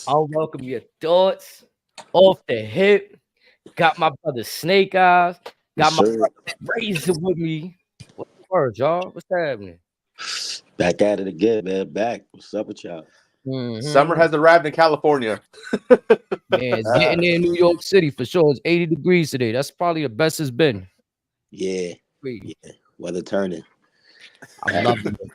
I'll welcome your thoughts off the hip. Got my brother Snake Eyes. Yes, Got my sir. brother Razor with me. What's the word, y'all? What's happening? Back at it again, man. Back. What's up with y'all? Summer Mm-hmm. has arrived in California. Man, it's Ah, getting there in New York City for sure. It's 80 degrees today. That's probably the best it's been. yeah, Wait, yeah. Weather turning. I'm loving it.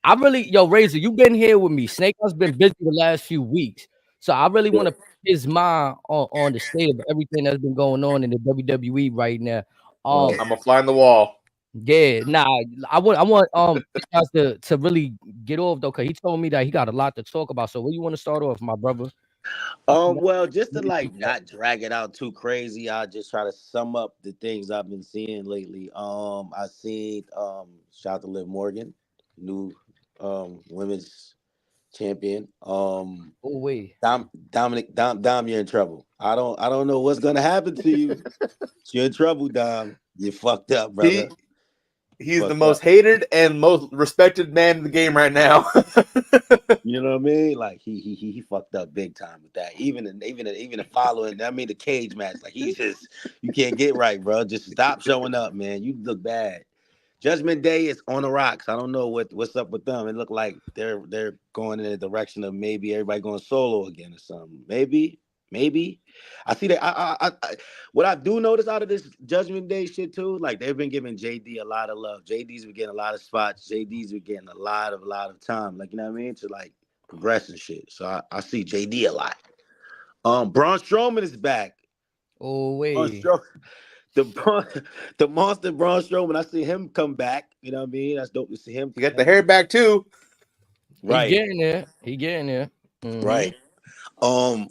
I really, yo, Razor, you been here with me. Snake has been busy the last few weeks. So I really want to put his mind on the state of everything that's been going on in the WWE right now. Right. I'm a fly on the wall. Yeah, nah, I want you guys to really get off though, cause he told me that he got a lot to talk about. So where you want to start off, my brother? Well, just to like not drag it out too crazy, I'll just try to sum up the things I've been seeing lately. I seen shout out to Liv Morgan, new women's champion. Oh wait, Dom, you're in trouble. I don't know what's gonna happen to you. You're in trouble, Dom. You fucked up, brother. He's the Fucked most up. hated and most respected man in the game right now. You know what I mean? Like he fucked up big time with that. Even the following. I mean the cage match. Like he just you can't get right, bro. Just stop showing up, man. You look bad. Judgment Day is on the rocks. I don't know what's up with them. It looked like they're going in the direction of maybe everybody going solo again or something. Maybe. I see that. What I do notice out of this Judgment Day shit too, like they've been giving JD a lot of love. JD's been getting a lot of spots. JD's been getting a lot of time. Like you know what I mean to like progress and shit. So I see JD a lot. Braun Strowman is back. oh Braun wait, Strowman, the monster Braun Strowman. I see him come back. You know what I mean? That's dope to see him. He got the hair back too. he Right, getting there. He getting there. right.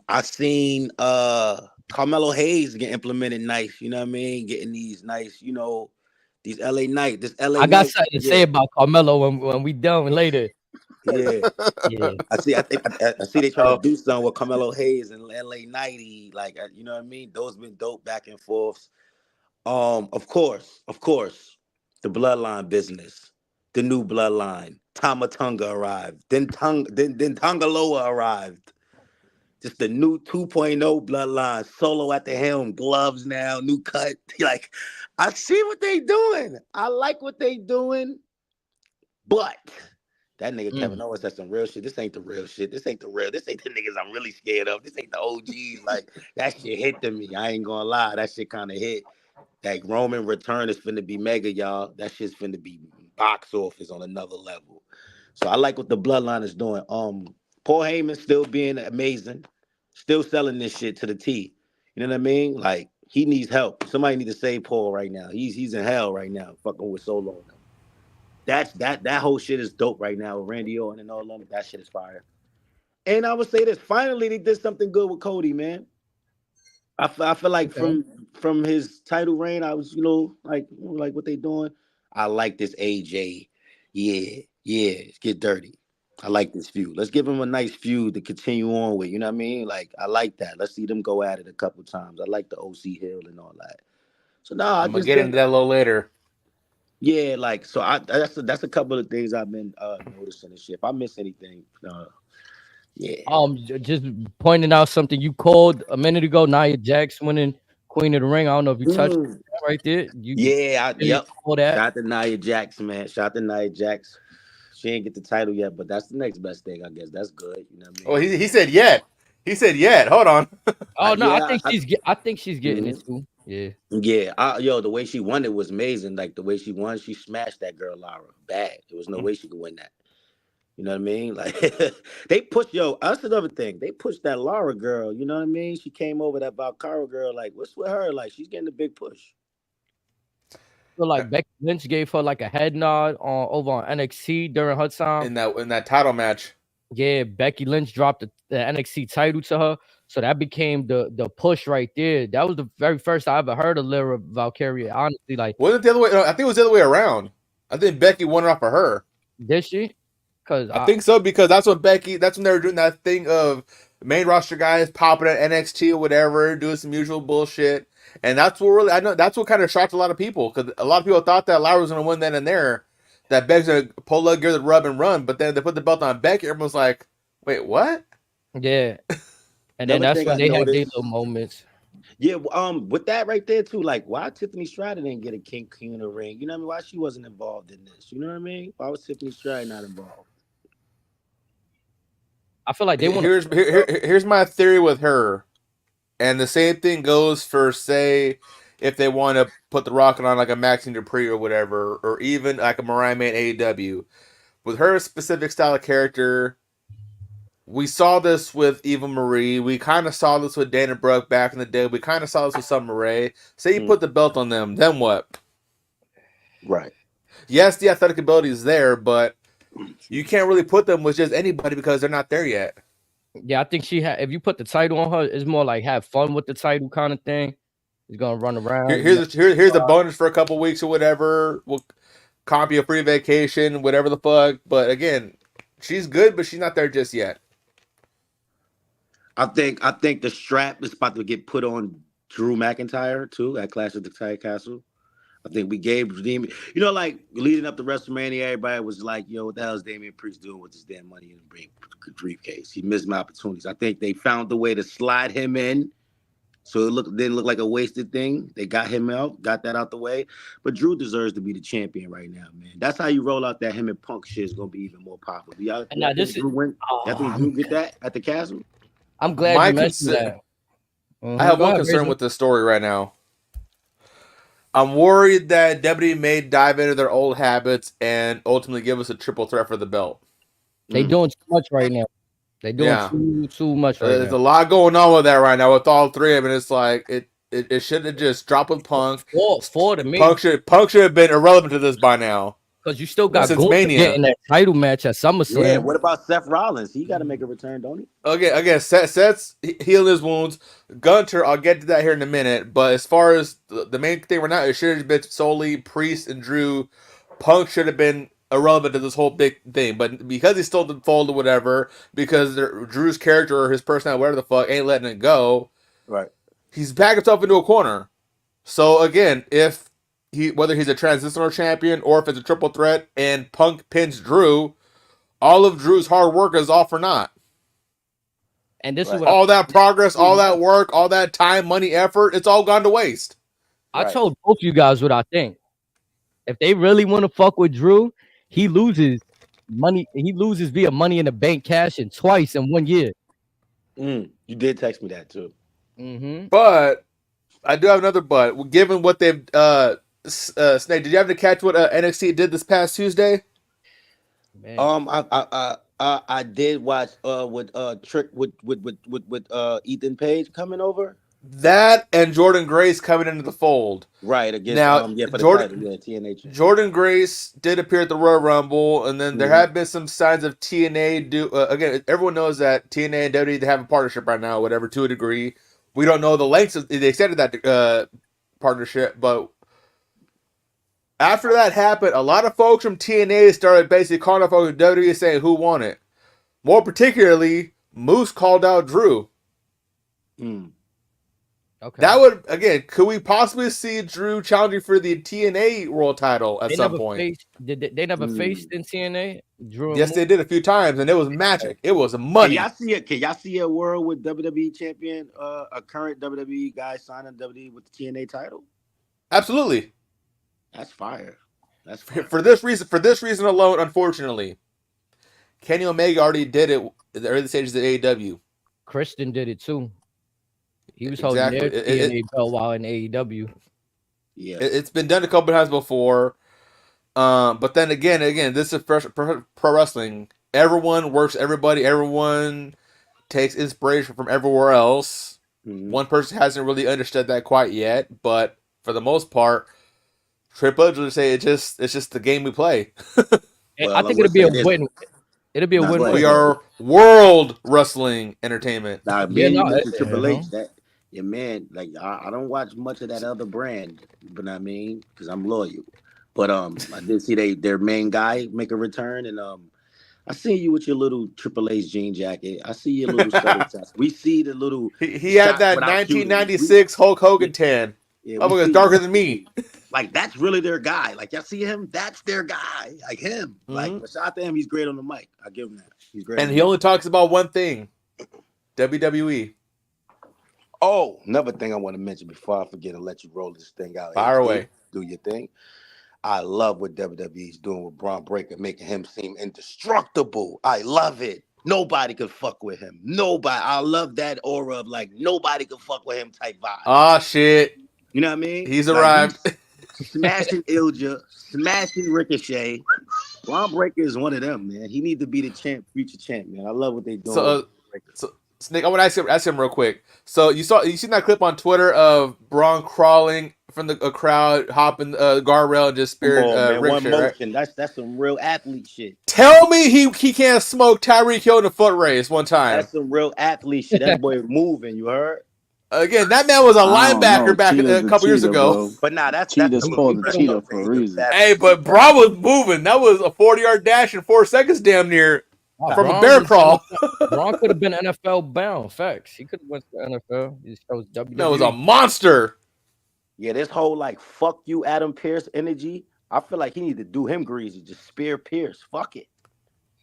I seen Carmelo Hayes get implemented nice, you know what I mean? Getting these nice, these this LA I got Knight. something to say Yeah, about Carmelo when we done later. yeah. Yeah, I see they trying to Oh, do something with Carmelo Hayes and LA Knight. Like you know what I mean? Those been dope back and forths. Of course, the bloodline business, the new bloodline. Tamatunga arrived. Then Tongaloa arrived. Just the new 2.0 bloodline, solo at the helm, gloves now, new cut. Like, I see what they doing. I like what they doing, but that nigga mm. Kevin Owens said some real shit. This ain't the real shit. This ain't the real. This ain't the niggas I'm really scared of. This ain't the OGs. Like, that shit hit to me. I ain't gonna lie. That shit kind of hit. Like, Roman return is finna be mega, y'all. That shit's finna be box office on another level. So I like what the bloodline is doing. Paul Heyman still being amazing, still selling this shit to the T. You know what I mean? Like he needs help. Somebody need to save Paul right now. He's in hell right now, fucking with Solo. That whole shit is dope right now with Randy Orton and all them. That shit is fire. And I would say this: finally, they did something good with Cody, man. I feel like Okay. from his title reign, I was like what they doing. I like this AJ. Yeah, get dirty. I like this feud. Let's give him a nice feud to continue on with. You know what I mean? Like I like that. Let's see them go at it a couple times. I like the OC Hill and all that. So now I I'm gonna just get think, into that a little later. yeah, like so. That's a couple of things I've been noticing and shit. If I miss anything, yeah. Just pointing out something you called a minute ago. Nia Jax winning Queen of the Ring. I don't know if you touched Mm. that right there. You Yeah, didn't yep. call that. Shout out to Nia Jax, man. Shout out to Nia Jax. She ain't get the title yet, but that's the next best thing, I guess. That's good. You know what I Oh, mean? he said yet. He said yet. Hold on. Oh no, I Yeah, think I think she's getting it mhm. too. Yeah. Yeah. Yo, the way she won it was amazing. Like the way she won, she smashed that girl Lara bad. There was no way she could win that. You know what I mean? Like they pushed that's another thing. They pushed that Lara girl. You know what I mean? She came over that Valkyra girl. Like, what's with her? Like, she's getting a big push. So like Becky Lynch gave her like a head nod on over on NXT during her time. In that title match. Yeah, Becky Lynch dropped the NXT title to her. So that became the push right there. That was the very first I ever heard of Lyra Valkyria. Honestly, like Wasn't it the other way? No, I think it was the other way around. I think Becky won it off of her. did she? Cause I think so because that's when they were doing that thing of main roster guys popping at NXT or whatever, doing some usual bullshit. And that's what really, I know that's what kind of shocked a lot of people because a lot of people thought that Lara was going to win then and there, that Beck's going to pull up, give the rub and run. But then they put the belt on Becky. Everyone's like, wait, what? Yeah, and then Another that's thing when I they have their noticed, little moments. yeah, with that right there too, like why Tiffany Stratton didn't get a king in the ring? You know what I mean? Why she wasn't involved in this? You know what I mean? Why was Tiffany Stratton not involved? I feel like they want Here's my theory with her, and the same thing goes for say if they want to put the Rocket on like a Maxine Dupree or whatever, or even like a Mariah May in AEW. With her specific style of character, we saw this with Eva Marie. We kind of saw this with Dana Brooke back in the day. We kind of saw this with Summer Rae. Say you put the belt on them, then what? Right. Yes, the athletic ability is there, but you can't really put them with just anybody because they're not there yet. Yeah, I think she had. If you put the title on her, it's more like have fun with the title kind of thing. He's gonna run around. Here's a bonus for a couple weeks or whatever. We'll comp you a free vacation, whatever the fuck. But again, she's good, but she's not there just yet. I think the strap is about to get put on Drew McIntyre too at Clash of the Castle. I think we gave Damian, like leading up to WrestleMania, everybody was like, "Yo, what the hell is Damian Priest doing with this damn Money in the briefcase? He missed my opportunities." I think they found the way to slide him in, so it didn't look like a wasted thing. They got him out, got that out the way. But Drew deserves to be the champion right now, man. That's how you roll out that him and Punk shit is gonna be even more popular. Y'all think Drew win? I think Drew get that at the Castle. I'm glad you mentioned that. I have one concern with this story right now. I'm worried that WWE may dive into their old habits and ultimately give us a triple threat for the belt. They doing too much right now. They doing too much right now. There's a lot going on with that right now with all three of them. It's like it should have just dropped with Punk. Four to me. Punk should have been irrelevant to this by now. Because you still got Goldberg getting that title match at SummerSlam. Yeah, what about Seth Rollins? He got to make a return, don't he? Again, Seth's healing his wounds. Gunter, I'll get to that here in a minute. But as far as the main thing right now, it should have been solely Priest and Drew. Punk should have been irrelevant to this whole big thing. But because he's still the fold or whatever, because Drew's character or his personality, whatever the fuck, ain't letting it go. Right. He's backed himself into a corner. So again, whether he's a transitional champion or if it's a triple threat and Punk pins Drew, all of Drew's hard work is all for naught. And this is what all that progress, all that work, all that time, money, effort, it's all gone to waste. I told both you guys what I think. If they really want to fuck with Drew, he loses money. He loses via Money in the Bank cashing twice in 1 year. You did text me that too. Mm-hmm. But I do have another but. Given what they've Snake, did you happen to catch what NXT did this past Tuesday? Man. I did watch with Trick with Ethan Page coming over. That and Jordan Grace coming into the fold. Right, against for Jordan, the title, TNA. Jordan Grace did appear at the Royal Rumble, and then there have been some signs of TNA again, everyone knows that TNA and WWE, they have a partnership right now, whatever, to a degree. We don't know the lengths of the extent of that partnership, but after that happened, a lot of folks from TNA started basically calling out folks from WWE saying who won it. More particularly, Moose called out Drew. Okay. That would, again, could we possibly see Drew challenging for the TNA World Title at some point? They never faced in TNA? Drew yes, they did a few times, and it was magic. It was money. Can y'all see a world with WWE champion, a current WWE guy signing WWE with the TNA title? Absolutely. That's fire. That's fire. For this reason alone, unfortunately, Kenny Omega already did it in the early stages of AEW. Christian did it too. He was holding their TNA belt while in AEW. Yeah, it's been done a couple times before. But then again, this is pro wrestling. Everyone works everybody. Everyone takes inspiration from everywhere else. One person hasn't really understood that quite yet, but for the most part, Triple H would say it's just the game we play. I think it'll be a win. It'll be a win. We are world wrestling entertainment. Now, Triple H, that your man, like I don't watch much of that other brand, but I mean, because I'm loyal. But I did see their main guy make a return, and I see you with your little Triple H jean jacket. I see your little test. We see the little. He had that 1996 Hulk Hogan tan. Yeah, oh, it's darker than me. Like that's really their guy. Like y'all see him, that's their guy. Like him. Like shout out to him. He's great on the mic. I give him that. He's great. And he only talks about one thing: WWE. Oh, another thing I want to mention before I forget and let you roll this thing out. Fire HD, away. do your thing. I love what WWE's doing with Braun Breaker, making him seem indestructible. I love it. Nobody could fuck with him. Nobody. I love that aura of like nobody could fuck with him type vibe. Oh shit. You know what I mean? He's like, arrived. He's smashing Ilja, smashing Ricochet. Braun Breaker is one of them, man. He needs to be the champ, future champ, man. I love what they doing. So Snake, I want to ask him real quick. So you seen that clip on Twitter of Braun crawling from the crowd, hopping guardrail, and just spearing Ricochet, one motion. Right? That's some real athlete shit. Tell me he can't smoke Tyreek Hill in a foot race one time. That's some real athlete shit. That boy moving. You heard? Again, that man was a linebacker back a couple years ago. Bro. But nah, that's called the cheetah for a reason. Hey, but Braun was moving. That was a 40-yard dash in 4 seconds, damn near. From a bear crawl. Braun could have been NFL bound. Facts. He could have went to the NFL. He chose WWE. That was a monster. Yeah, this whole like fuck you, Adam Pearce energy. I feel like he need to do him greasy. Just spear Pierce. Fuck it.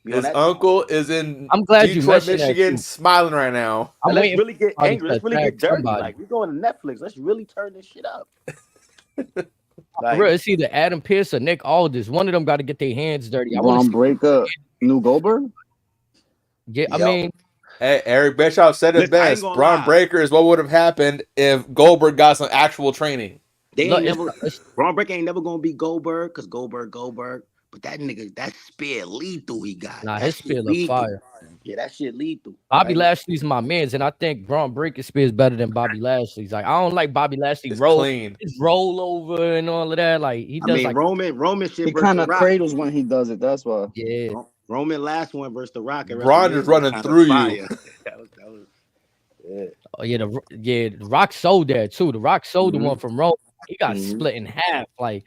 His uncle is in I'm glad Detroit, Michigan, smiling right now. Let's really get angry. Let's really get dirty. Like we're going to Netflix. Let's really turn this shit up. Like, bro, it's either Adam Pearce or Nick Aldis. One of them got to get their hands dirty. Braun Breaker, new Goldberg. Yeah, I mean, hey, Eric Bischoff said it best. Braun Breaker is what would have happened if Goldberg got some actual training. Braun Breaker ain't never gonna be Goldberg because Goldberg. But that nigga, that spear lethal he got. Nah, his spear look fire. Yeah, that shit lethal. Bobby Lashley's my man's, and I think Braun Breaker's spear is better than Bobby Lashley's. Like, I don't like Bobby Lashley his roll over and all of that. Like he does. Roman shit. He kind of cradles when he does it. That's why. Yeah. Roman last one versus The Rock. Braun is running through you. that was yeah. Oh yeah, the Rock sold that too. The Rock sold the one from Roman. He got split in half. Like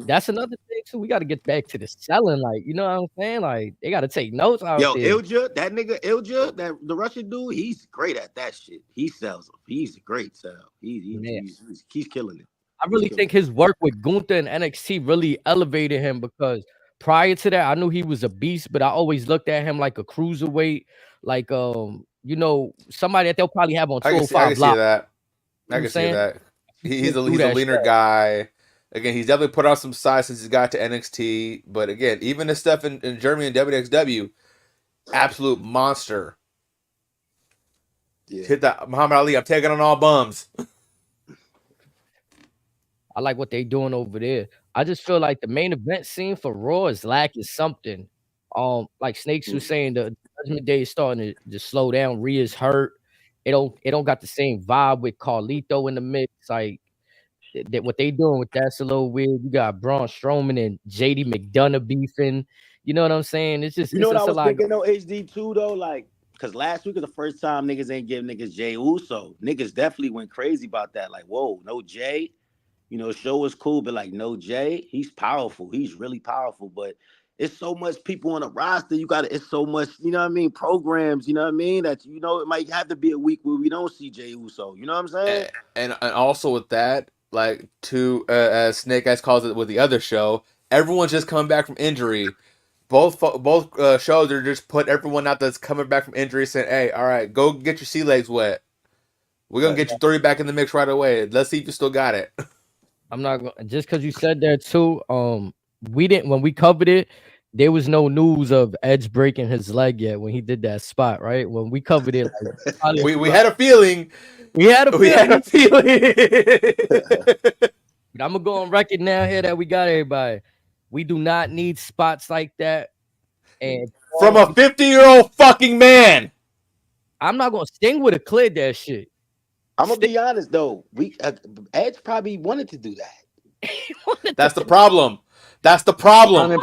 that's another thing too. We got to get back to the selling. Like, you know what I'm saying? Like they got to take notes out there. Ilja, that nigga Ilja, the Russian dude, he's great at that shit. He sells them. He's a great sell. He's killing it. I really think his work with Gunther and NXT really elevated him because prior to that, I knew he was a beast, but I always looked at him like a cruiserweight, like you know, somebody that they'll probably have on 205 I can see that. I can see that. He's a leaner guy. Again, he's definitely put on some size since he got to NXT. But again, even the stuff in Germany and WXW, absolute monster. Yeah. Hit that Muhammad Ali. I'm taking on all bums. I like what they doing over there. I just feel like the main event scene for Raw is lacking something. Like Snakes was saying, the Judgment Day is starting to slow down. Rhea's hurt. It don't got the same vibe with Carlito in the mix. Like that, what they doing with that's a little weird. You got Braun Strowman and JD McDonough beefing. You know what I'm saying? It's just what I was thinking though, HD too though, like because last week was the first time niggas ain't give niggas Jay Uso. Niggas definitely went crazy about that. Like, whoa, no Jay. You know, show was cool, but like no Jay. He's powerful. He's really powerful, but it's so much people on the roster. It's so much, you know what I mean? Programs, you know what I mean? That, you know, it might have to be a week where we don't see Jey Uso. You know what I'm saying? And also with that, like as Snake Eyes calls it with the other show, everyone's just coming back from injury. Both shows are just put everyone out that's coming back from injury saying, hey, all right, go get your sea legs wet. We're going to get you 30 back in the mix right away. Let's see if you still got it. I'm not going to, just because you said that too, we didn't, when we covered it, there was no news of Edge breaking his leg yet when he did that spot, right? When we covered it, like, we had a feeling. We had a feeling. But I'm gonna go on record now here that we got everybody. We do not need spots like that. And from a 50-year-old fucking man. I'm not gonna Sting would have cleared that shit. I'm gonna be honest though. Edge probably wanted to do that. That's the problem. That's the problem.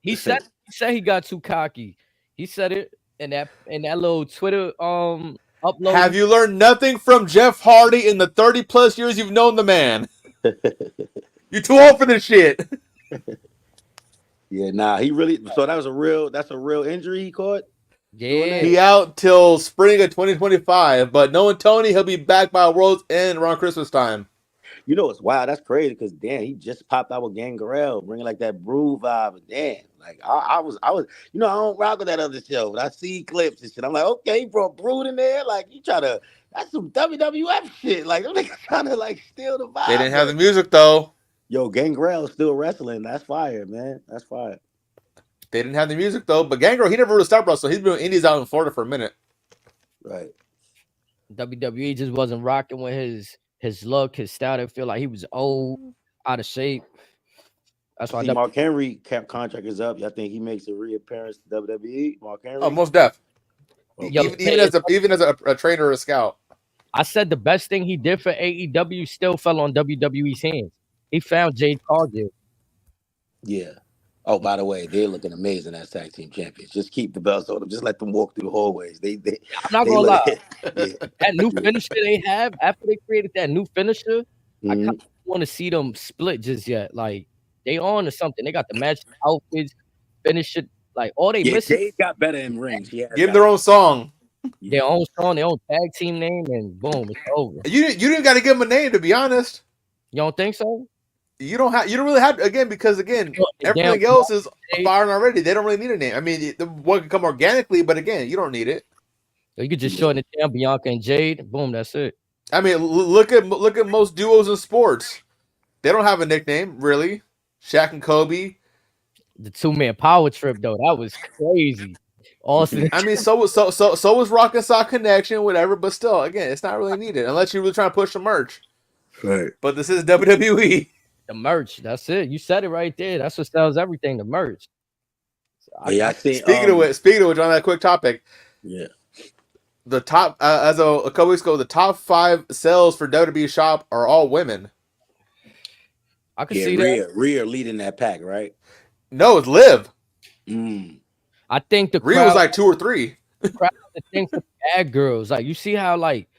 He said he got too cocky. He said it in that little Twitter upload. Have you learned nothing from Jeff Hardy in the 30+ years you've known the man? You're too old for this shit. Yeah, nah, he really. So that's a real injury he caught. Yeah, he out till spring of 2025. But knowing Tony, he'll be back by World's End around Christmas time. You know, it's wild. That's crazy because damn, he just popped out with Gangrel, bringing like that brew vibe. And damn, like I was, you know, I don't rock with that other show, but I see clips and shit. I'm like, okay, he brought Brood in there. Like, you try to, that's some WWF shit. Like, them niggas trying to like steal the They vibe. didn't have the music though. Yo, Gangrel still wrestling. That's fire, man. That's fire. They didn't have the music though. But Gangrel, he never really stopped wrestling. He's been doing indies out in Florida for a minute. Right. WWE just wasn't rocking with his look, his style. They feel like he was old, out of shape. That's why See, Mark Henry contract is up. I think he makes a reappearance to WWE. Mark Henry. Oh, most def. Yo, Even as a trainer or a scout. I said the best thing he did for AEW still fell on WWE's hands. He found Jade Cargill. Yeah. Oh, by the way, they're looking amazing as tag team champions. Just keep the belts on them. Just let them walk through the hallways. I'm not gonna lie. That new finisher they have after they created that new finisher, I kind of want to see them split just yet. Like they on to something. They got the matching outfits, finish it. Like all they missing. Jade got better in rings. Give them their own song. Their own song, their own tag team name, and boom, it's over. You didn't got to give them a name, to be honest. You don't think so? You don't really have because everything else is firing already. They don't really need a name. I mean, the one can come organically, but again, you don't need it. You could just shorten it down, Bianca and Jade. Boom, that's it. I mean, look at most duos in sports. They don't have a nickname, really. Shaq and Kobe. The 2-man power trip, though, that was crazy. Austin. I mean, so was Rock and Sock Connection, whatever. But still, again, it's not really needed unless you're really trying to push the merch. Right. But this is WWE. The merch, that's it. You said it right there. That's what sells everything. The merch. I see. Speaking of which, on that quick topic, yeah, the top as a couple weeks ago, the top 5 sales for WWE shop are all women. I can see that. Rhea leading that pack, right? No, it's Liv. I think the Rhea was like 2 or 3. The crowd, the thing for bad girls, like you see how like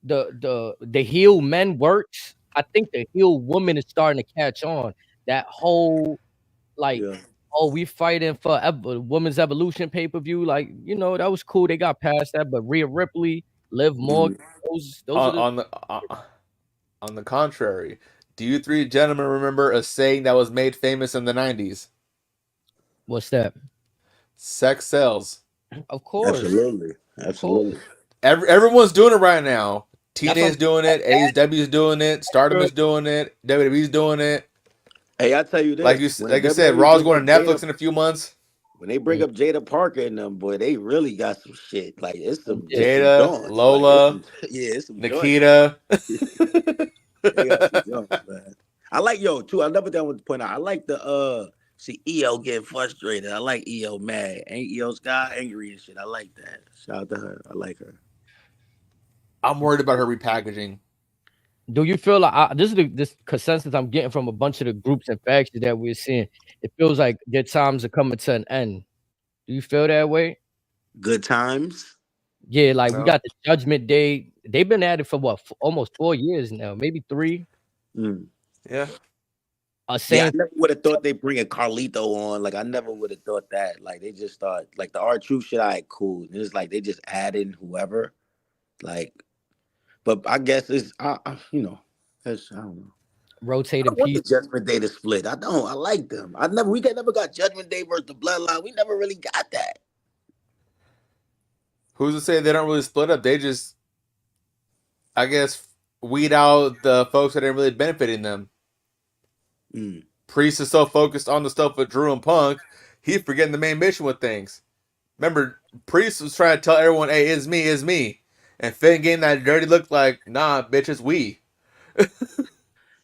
the heel men works. I think the heel woman is starting to catch on. That whole like, oh, we fighting for women's evolution pay-per-view. Like, you know, that was cool. They got past that, but Rhea Ripley, Liv Morgan, those on the contrary. Do you 3 gentlemen remember a saying that was made famous in the 90s? What's that? Sex sells. Of course. Absolutely. Everyone's doing it right now. TNA's doing it. AEW's doing it. Stardom is doing it. WWE's doing it. Hey, I tell you this. Like you said, Raw's going to Netflix in a few months. When they bring up Jada Parker and them, boy, they really got some shit. Like it's some Jada, Lola, like, it's some Nikita. They got some joints, man. I like too. Another thing I want to point out. I like the see EO getting frustrated. I like EO mad. Ain't EO Sky angry and shit. I like that. Shout out to her. I like her. I'm worried about her repackaging. Do you feel like this is this consensus I'm getting from a bunch of the groups and factions that we're seeing? It feels like their times are coming to an end. Do you feel that way? Good times? Yeah, like we got the Judgment Day. They've been at it for what, almost 4 years now, maybe 3. Yeah. I never would have thought they'd bring a Carlito on. Like I never would have thought that. Like they just thought like the R-Truth shit. Cool. And it's like they just add in whoever. Like, but I guess it's I don't know. Rotating piece. Judgment Day to split. I like them. We never got Judgment Day versus the Bloodline. We never really got that. Who's to say they don't really split up? They just, I guess, weed out the folks that ain't really benefiting them. Priest is so focused on the stuff with Drew and Punk, he's forgetting the main mission with things. Remember, Priest was trying to tell everyone, hey, it's me. And Finn getting that dirty look like, nah, bitch, it's we.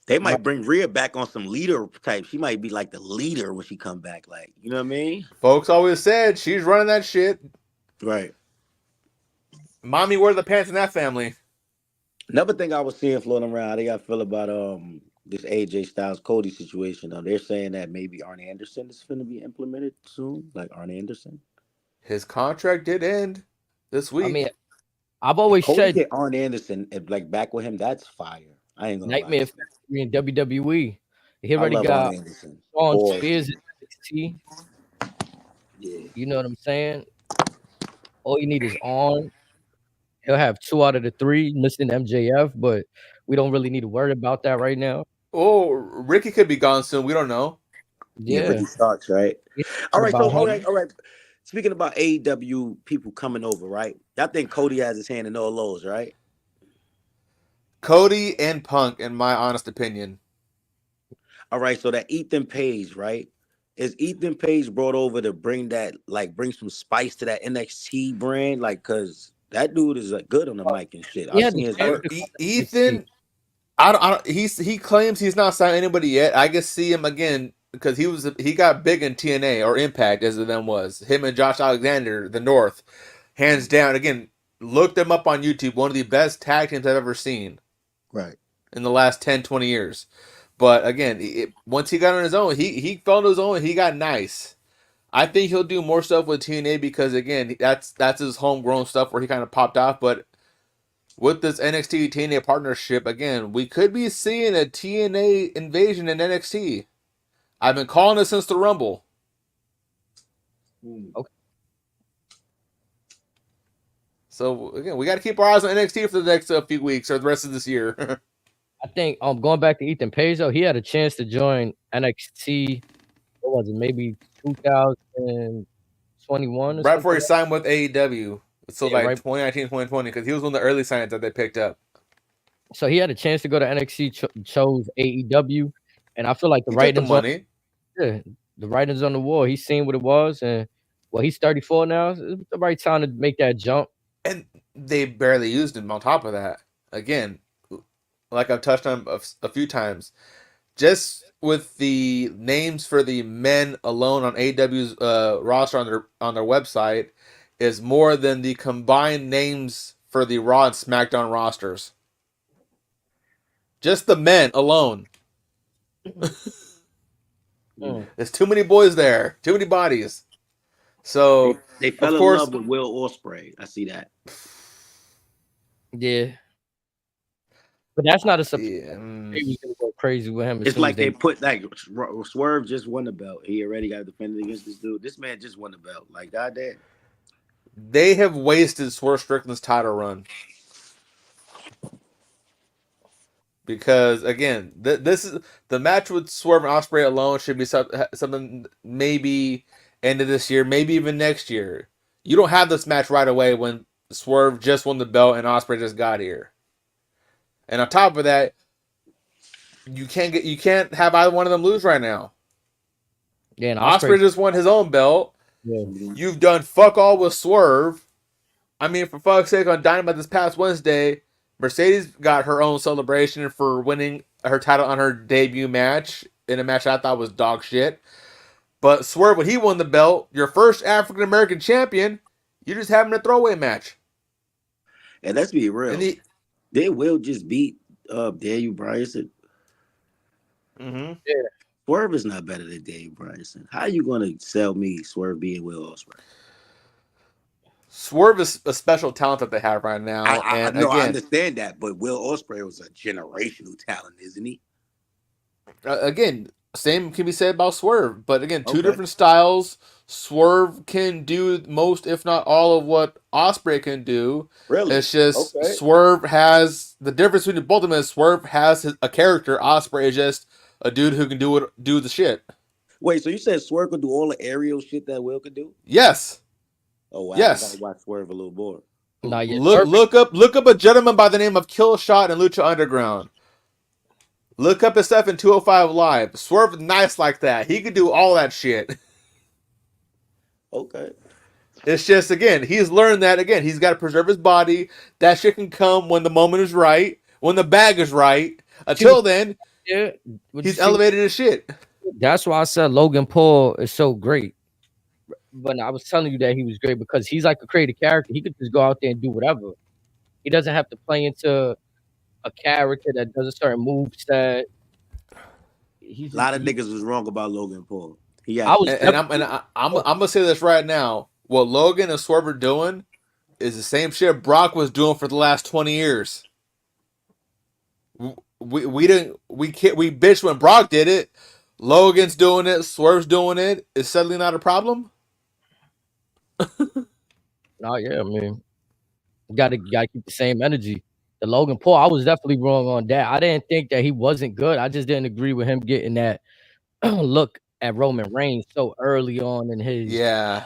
They might bring Rhea back on some leader type. She might be like the leader when she come back. Like, you know what I mean? Folks always said she's running that shit. Right. Mommy wear the pants in that family. Another thing I was seeing floating around, how they got feel about this AJ Styles Cody situation. They're saying that maybe Arn Anderson is going to be implemented soon. Like Arn Anderson. His contract did end this week. I mean, I've always said get Arn Anderson like back with him. That's fire. I ain't gonna Nightmare Factory in WWE. He already got Shawn Spears at NXT. Yeah, you know what I'm saying. All you need is Arn. He'll have 2 out of the 3 missing MJF, but we don't really need to worry about that right now. Oh, Ricky could be gone soon. We don't know. Yeah, Yeah. Ricky Starks, right? Yeah, All right, so about all him. right, all right. Speaking about AEW people coming over, right? Y'all think Cody has his hand in all those, right? Cody and Punk, in my honest opinion. All right, so that Ethan Page, right? Is Ethan Page brought over to bring that, like, bring some spice to that NXT brand? Like, cause that dude is like good on the mic and shit. He I've had seen the his chance work. to come to NXT. Ethan, I don't. He claims he's not signed anybody yet. I can see him again because he got big in TNA or Impact as it then was. Him and Josh Alexander, the North, hands down. Again, look them up on YouTube. One of the best tag teams I've ever seen Right. in the last 10, 20 years. But again, once he got on his own, he found his own. He got nice. I think he'll do more stuff with TNA because again, that's his homegrown stuff where he kind of popped off. But with this NXT TNA partnership, again, we could be seeing a TNA invasion in NXT. I've been calling it since the Rumble. Okay. So again, we got to keep our eyes on NXT for the next few weeks or the rest of this year. I think going back to Ethan Page though, he had a chance to join NXT. What was it? Maybe 2021 or Right before he something. signed with AEW. So Yeah, like right. 2019, 2020, because he was one of the early signs that they picked up. So he had a chance to go to NXT, chose AEW, and I feel like the He took the writings on money. the writings on the wall. He's seen what it was, and well, he's 34 now. It's the right time to make that jump. And they barely used him on top of that. Again, like I've touched on a few times, just with the names for the men alone on AEW's roster on their website is more than the combined names for the Raw and SmackDown rosters. Just the men alone. There's too many boys there, too many bodies. So They fell of in course, love with Will Ospreay. I see that. Yeah, but that's not a surprise. yeah, They was gonna go crazy with him. As It's soon like as they put like Swerve just won the belt. He already got defended against this dude. This man just won the belt. Like, goddamn. they have wasted Swerve Strickland's title run. Because again, this is the match with Swerve and Ospreay alone should be something maybe end of this year, maybe even next year. You don't have this match right away when Swerve just won the belt and Ospreay just got here. And on top of that, you can't have either one of them lose right now. yeah, and Ospreay just won his own belt. Yeah. You've done fuck all with Swerve. I mean, for fuck's sake, on Dynamite this past Wednesday, Mercedes got her own celebration for winning her title on her debut match in a match I thought was dog shit. But Swerve, when he won the belt, your first African American champion, you're just having a throwaway match. And let's be real. They will just beat Daniel Bryan. Mm-hmm. Yeah. Swerve is not better than Daniel Bryan. How are you going to sell me Swerve being Will Ospreay? Swerve is a special talent that they have right now. I understand that, but Will Ospreay was a generational talent, isn't he? Again, same can be said about Swerve, but again, two different styles. Swerve can do most, if not all, of what Ospreay can do. Really? It's just Swerve has the difference between both of them is Swerve has a character. Ospreay is just a dude who can do the shit. Wait, so you said Swerve could do all the aerial shit that Will could do? Yes. Oh wow! Yes. I gotta watch Swerve a little more. Not yet. Look up a gentleman by the name of Killshot and Lucha Underground. Look up his stuff in 205 Live. Swerve nice like that. He could do all that shit. Okay. It's just, again, he's learned that, again, he's got to preserve his body. That shit can come when the moment is right, when the bag is right. Until then, he's elevated as shit. That's why I said Logan Paul is so great. But I was telling you that he was great because he's like a creative character. He could just go out there and do whatever. He doesn't have to play into a character that does a certain move set. A lot of niggas was wrong about Logan Paul. I'm gonna say this right now. What Logan and Swerve are doing is the same shit Brock was doing for the last 20 years. We bitched when Brock did it. Logan's doing it. Swerve's doing it. Is suddenly not a problem? Oh yeah, I mean, you gotta keep the same energy. the Logan Paul. I was definitely wrong on that. I didn't think that he wasn't good. I just didn't agree with him getting that look at Roman Reigns so early on in his. Yeah,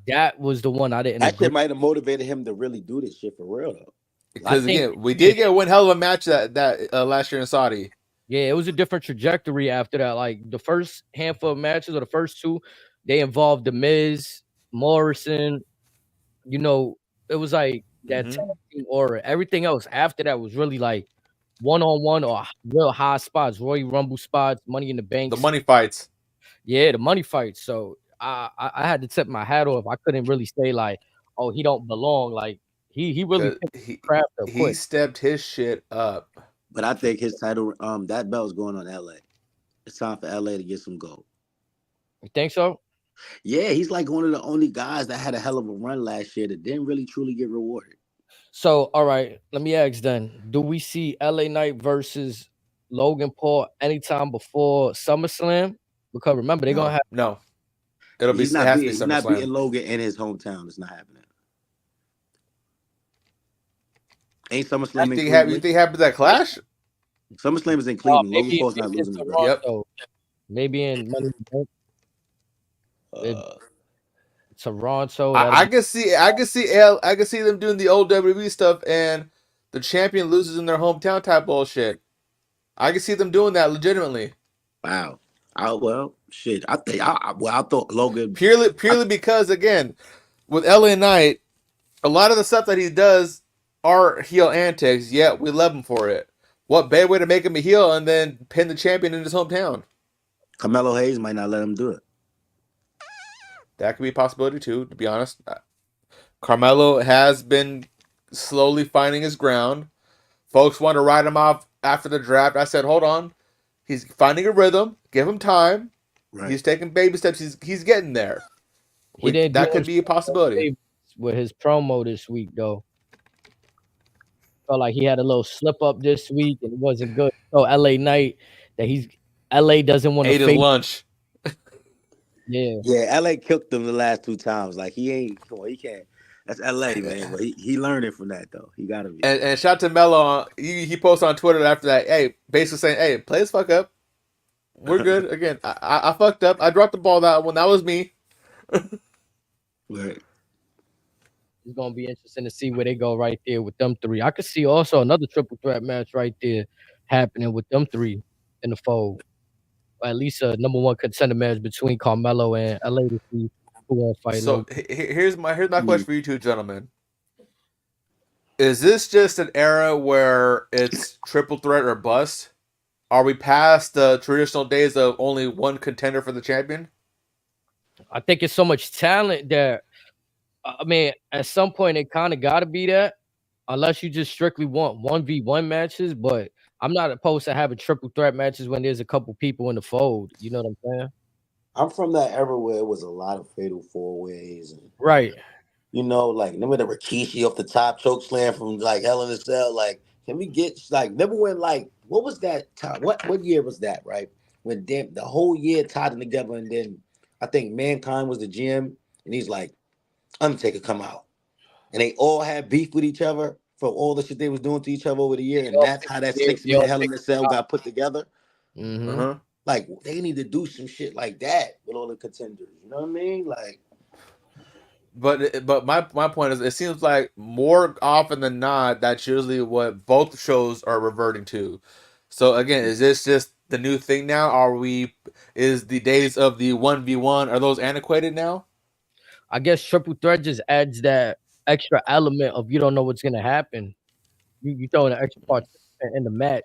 That was the one I didn't That agree. shit might have motivated him to really do this shit for real though. because again, we did get one hell of a match that last year in Saudi. Yeah, it was a different trajectory after that. Like the first handful of matches or the first two, they involved The Miz, Morrison. You know, it was like that tag team aura. Everything else after that was really like one-on-one or real high spots, Royal Rumble spots, Money in the Bank. The money fights. Yeah, the money fights. So I had to tip my hat off. I couldn't really say like, oh, he don't belong. Like he really crapped up quick. He stepped his shit up. But I think his title, that belt's going on LA. It's time for LA to get some gold. You think so? Yeah, he's like one of the only guys that had a hell of a run last year that didn't really truly get rewarded. So, all right, let me ask then. Do we see LA Knight versus Logan Paul anytime before SummerSlam? Because remember, they're gonna have no. It'll be he's not SummerSlam. beating Logan in his hometown. It's not happening. Ain't SummerSlam in Cleveland? You think happens at Clash? SummerSlam is in Cleveland. Logan Paul's not losing the belt. Yep. Maybe in Money in the Bank. Toronto. I can see them doing the old WWE stuff and the champion loses in their hometown type bullshit. I can see them doing that legitimately. Wow. Well, shit. I thought Logan purely because again, with LA Knight, a lot of the stuff that he does are heel antics. Yet we love him for it. What better way to make him a heel and then pin the champion in his hometown? Carmelo Hayes might not let him do it. That could be a possibility too, to be honest. Carmelo has been slowly finding his ground. Folks want to write him off after the draft. I said, hold on. He's finding a rhythm. Give him time. Right. He's taking baby steps. He's getting there. That could be a possibility. With his promo this week, though. Felt like he had a little slip up this week and it wasn't good. So LA Knight, LA doesn't want to ate his lunch. Yeah, LA killed him the last 2 times. Like he can't. That's LA, man. But he learning from that though. He gotta be. And shout out to Melo. He posted on Twitter after that. Hey, basically saying, "Hey, play this fuck up. We're good." Again, I fucked up. I dropped the ball that one. That was me. Right. It's gonna be interesting to see where they go right there with them three. I could see also another triple threat match right there happening with them three in the fold. Or at least a number one contender match between Carmelo and LA to see who won't fight. So here's my question for you two gentlemen. Is this just an era where it's triple threat or bust? Are we past the traditional days of only one contender for the champion? I think it's so much talent that, I mean, at some point it kind of got to be that, unless you just strictly want 1v1 matches. But I'm not opposed to having triple threat matches when there's a couple people in the fold. You know what I'm saying? I'm from that era where it was a lot of fatal 4-ways. Right. You know, like, remember the Rikishi off the top choke slam from like Hell in a Cell? Like, can we get like, remember when like, what was that time? What year was that, right? When the whole year tied them together, and then I think Mankind was the GM, and he's like, Undertaker come out. And they all had beef with each other for all the shit they was doing to each other over the year, and that's how that 6-minute Hell in a Cell got put together. Mm-hmm. Like, they need to do some shit like that with all the contenders. You know what I mean? Like, but my point is, it seems like more often than not, that's usually what both shows are reverting to. So again, is this just the new thing now? Is the days of the 1v1, are those antiquated now? I guess triple threat just adds that extra element of you don't know what's gonna happen. You throw in an extra part in the match.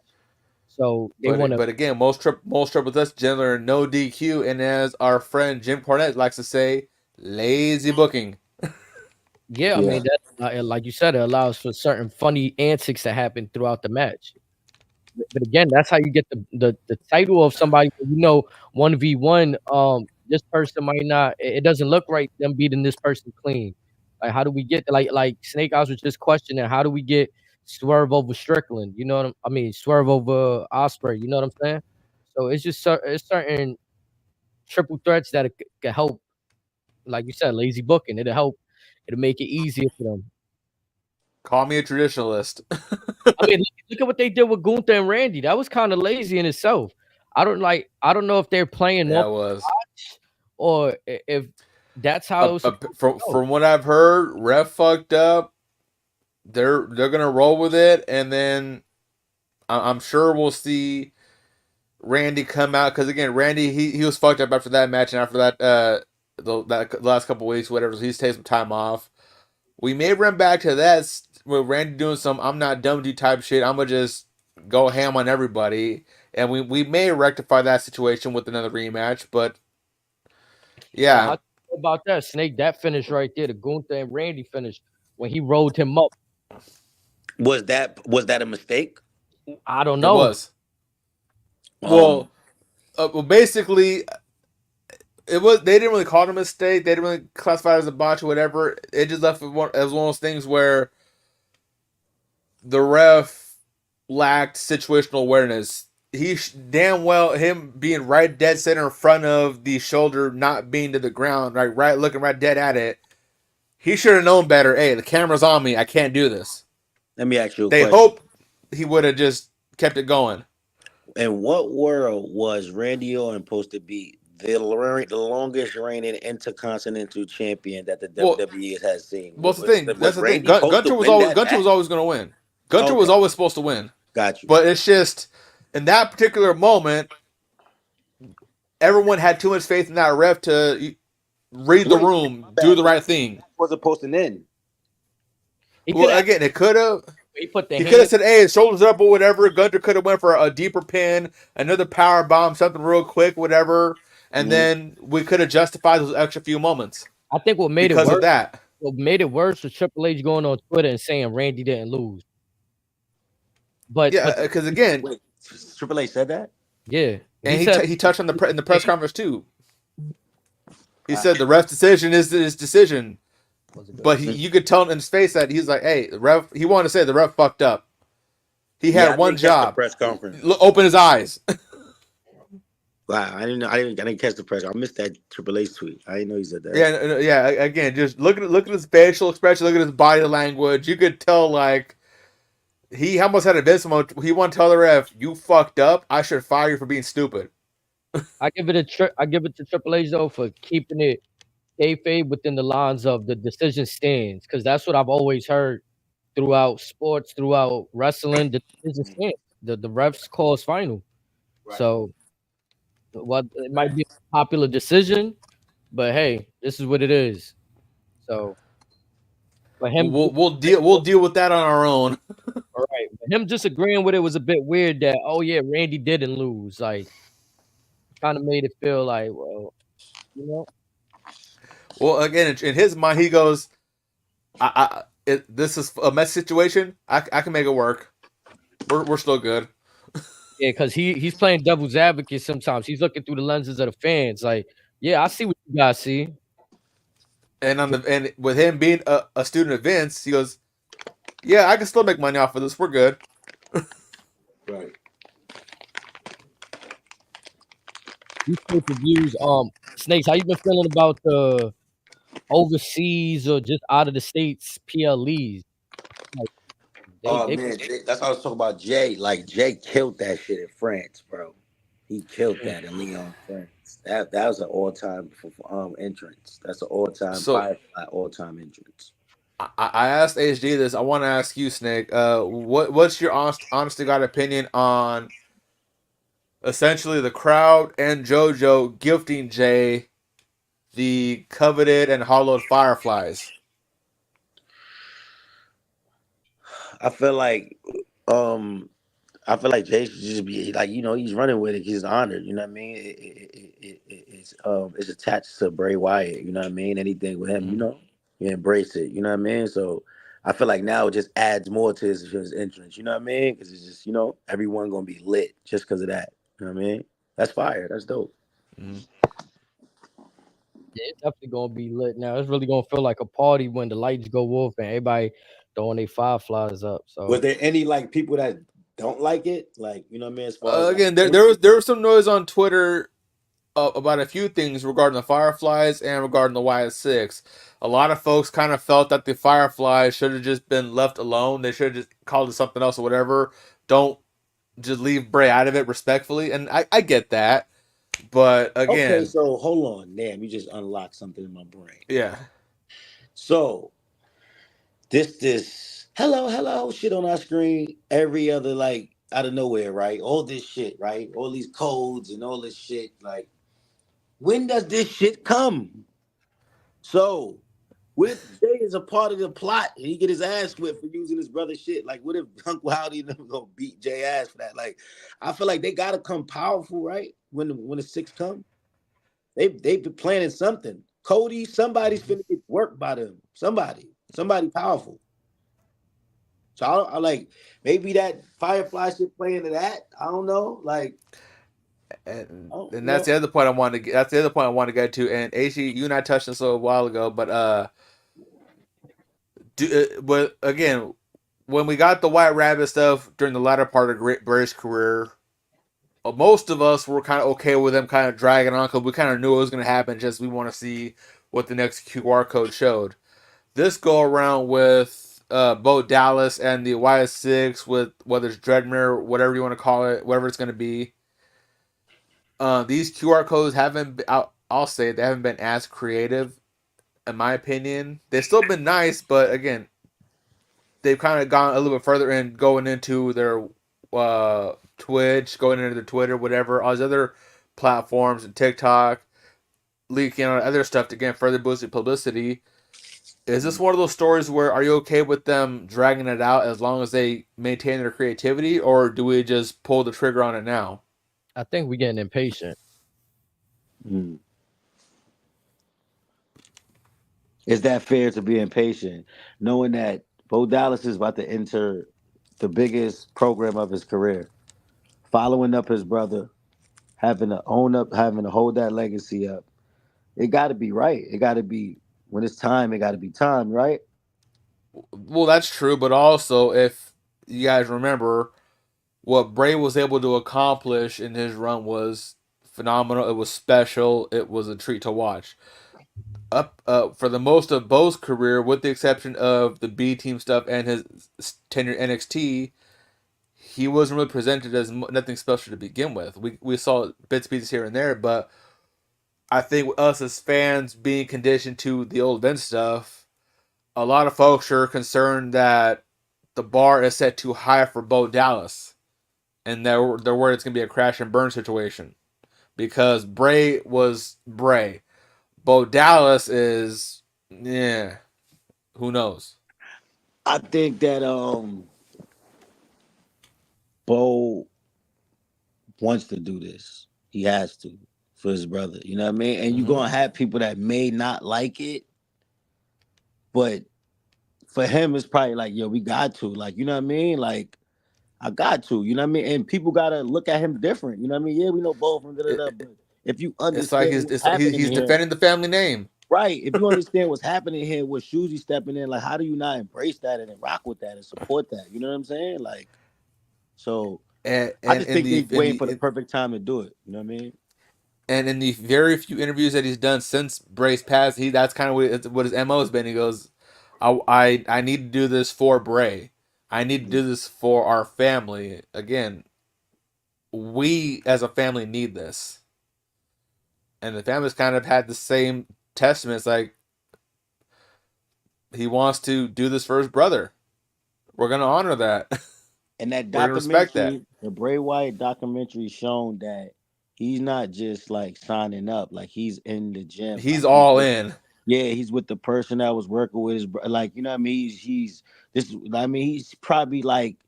So they want to. But again, most triple threats generally no DQ, and as our friend Jim Cornette likes to say, lazy booking. Yeah, I mean that, like you said, it allows for certain funny antics to happen throughout the match. But again, that's how you get the title of somebody. 1v1. This person might not. It doesn't look right them beating this person clean. Like, how do we get like Snake Eyes was just questioning? How do we get Swerve over Strickland? You know what I mean? Swerve over Osprey. You know what I'm saying? So it's just certain triple threats that can help. Like you said, lazy booking. It'll help. It'll make it easier for them. Call me a traditionalist. I mean, look at what they did with Gunther and Randy. That was kind of lazy in itself. I don't know if they're playing That was, or if that's how it was supposed to go. from what I've heard, ref fucked up. They're gonna roll with it, and then I'm sure we'll see Randy come out, because again, Randy he was fucked up after that match, and after that the last couple weeks, whatever. So he's taking some time off. We may run back to that with Randy doing some "I'm not dumb to" type shit. I'm gonna just go ham on everybody, and we may rectify that situation with another rematch. But yeah, how about that, Snake? That finish right there, the Gunther and Randy finish when he rolled him up. Was that a mistake? I don't know. It was. Well, basically, it was. They didn't really call it a mistake. They didn't really classify it as a botch or whatever. It just left it as one of those things where the ref lacked situational awareness. He damn well, him being right dead center in front of the shoulder, not being to the ground, right looking right dead at it. He should have known better. Hey, the camera's on me. I can't do this. Let me ask you a question. They hope he would have just kept it going. In what world was Randy Orton supposed to be the longest reigning intercontinental champion that the WWE has seen? Well, that's the thing. Gunter was always going to win. Gunter was always supposed to win. Got you. But it's just in that particular moment, everyone had too much faith in that ref to read the room, do the right thing. Was supposed to end. Well, again, it could have. He could have said, "Hey, his shoulders up" or whatever. Gunter could have went for a deeper pin, another power bomb, something real quick, whatever, and then we could have justified those extra few moments. I think what made because it worse, of that. What made it worse was Triple H going on Twitter and saying Randy didn't lose. But yeah, because again, Triple H said that. Yeah, and he touched on in the press conference too. He said the ref's decision is his decision. But you could tell in his face that he's like, "Hey, the ref." He wanted to say the ref fucked up. He had one job. Press conference. Open his eyes. Wow, I didn't catch the press. I missed that Triple H tweet. I didn't know he said that. Yeah. Again, just look at his facial expression, look at his body language. You could tell like he almost had a business moment. He wanted to tell the ref, "You fucked up. I should fire you for being stupid." I give it to Triple H though for keeping it kayfabe within the lines of the decision stands, because that's what I've always heard throughout sports, throughout wrestling. The decision stands. The refs calls final. Right. So, it might be a popular decision, but hey, this is what it is. So, for him, we'll deal with that on our own. All right, but him just agreeing with it was a bit weird. That Randy didn't lose. Like, kind of made it feel like, well, you know. Well, again, in his mind, he goes, this is a mess situation. I can make it work. We're still good." Yeah, because he's playing devil's advocate sometimes. He's looking through the lenses of the fans. Like, yeah, I see what you guys see. And with him being a student of Vince, he goes, "Yeah, I can still make money off of this. We're good." Right. These pay-per-views, Snakes, how you been feeling about the overseas or just out of the states PLEs? Like, man, that's how I was talking about Jay. Like, Jay killed that shit in France, bro. He killed that in Lyon, France. That was an all-time entrance. That's an all-time all-time entrance. I asked HD this. I want to ask you, Snake. What's your honest to God opinion on essentially the crowd and JoJo gifting Jay the coveted and hollowed fireflies? I feel like Jay should just be like, he's running with it. He's honored. You know what I mean? It's attached to Bray Wyatt. You know what I mean? Anything with him, you embrace it. You know what I mean? So I feel like now it just adds more to his entrance. You know what I mean? Because it's just everyone gonna be lit just because of that. You know what I mean? That's fire. That's dope. Mm-hmm. Yeah, it's definitely gonna be lit now. It's really gonna feel like a party when the lights go off and everybody throwing their fireflies up. So, was there any people that don't like it? Like, you know what I mean? As far as again, there was some noise on Twitter about a few things regarding the Fireflies and regarding the YS6. A lot of folks kind of felt that the Fireflies should have just been left alone. They should have just called it something else or whatever. Don't just leave Bray out of it respectfully. And I get that. But again. Okay, so hold on. Damn, you just unlocked something in my brain. Yeah. So this hello shit on our screen every other, like, out of nowhere, right? All this shit, right? All these codes and all this shit. Like, when does this shit come? So, what if Jay is a part of the plot and he get his ass whipped for using his brother's shit? Like, what if Uncle Howdy never gonna beat Jay ass for that? Like, I feel like they gotta come powerful, right? When the six come, they've been planning something. Cody, somebody's finna get worked by them. Somebody powerful. So I like, maybe that Firefly shit playing to that. I don't know. Like, and that's the other point I wanted to get. That's the other point I want to get to. And AC, you and I touched this a while ago, but but again, when we got the White Rabbit stuff during the latter part of Bray's career, most of us were kind of okay with them kind of dragging on because we kind of knew it was going to happen. Just we want to see what the next QR code showed. This go around with Bo Dallas and the YS6 with whether it's Dreadmere, whatever you want to call it, whatever it's going to be. These QR codes haven't. I'll say they haven't been as creative, in my opinion. They've still been nice, but again, they've kind of gone a little bit further in going into their Twitch, going into their Twitter, whatever, all these other platforms, and TikTok, leaking on other stuff to again further boosted publicity. Is this one of those stories where are you okay with them dragging it out as long as they maintain their creativity, or do we just pull the trigger on it now? I think we're getting impatient. Is that fair to be impatient, knowing that Bo Dallas is about to enter the biggest program of his career, following up his brother, having to hold that legacy up? It got to be right. It got to be, when it's time, it got to be time, right? Well, that's true, but also if you guys remember, what Bray was able to accomplish in his run was phenomenal. It was special. It was a treat to watch. For the most of Bo's career, with the exception of the B team stuff and his tenure in NXT, he wasn't really presented as nothing special to begin with. We saw bits and pieces here and there, but I think with us as fans being conditioned to the old Vince stuff, a lot of folks are concerned that the bar is set too high for Bo Dallas, and they're worried it's gonna be a crash and burn situation because Bray was Bray. Bo Dallas is, yeah, who knows? I think that Bo wants to do this. He has to for his brother. You know what I mean? And you're gonna have people that may not like it, but for him, it's probably like, yo, we got to. Like, you know what I mean? Like, I got to. You know what I mean? And people gotta look at him different. You know what I mean? Yeah, we know Bo from da-da-da, but if you understand, it's like he's defending the family name. Right. If you understand what's happening here with Shuzi stepping in, like, how do you not embrace that and rock with that and support that? You know what I'm saying? Like, so I just think he's waiting for the perfect time to do it. You know what I mean? And in the very few interviews that he's done since Bray's passed, that's kind of what his MO has been. He goes, I need to do this for Bray. I need to do this for our family. Again, we as a family need this. And the family's kind of had the same testament. It's like, he wants to do this for his brother. We're going to honor that. And that documentary, the Bray Wyatt documentary, shown that he's not just like signing up, like he's in the gym. He's like, all in. Yeah, he's with the person that was working with his, like, you know what I mean? He's probably like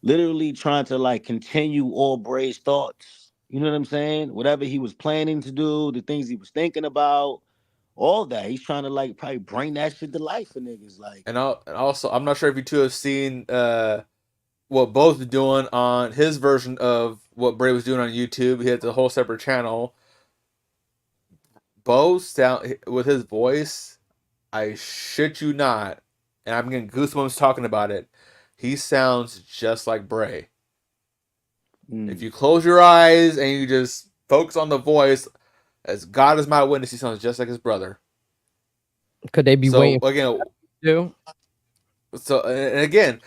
literally trying to like continue all Bray's thoughts. You know what I'm saying? Whatever he was planning to do, the things he was thinking about, all that. He's trying to like probably bring that shit to life for niggas. Like, and also, I'm not sure if you two have seen what Bo's doing on his version of what Bray was doing on YouTube. He had the whole separate channel. Bo sound with his voice, I shit you not, and I'm getting goosebumps talking about it. He sounds just like Bray. If you close your eyes and you just focus on the voice, As God is my witness, he sounds just like his brother. Could they be waiting again? too? So and again,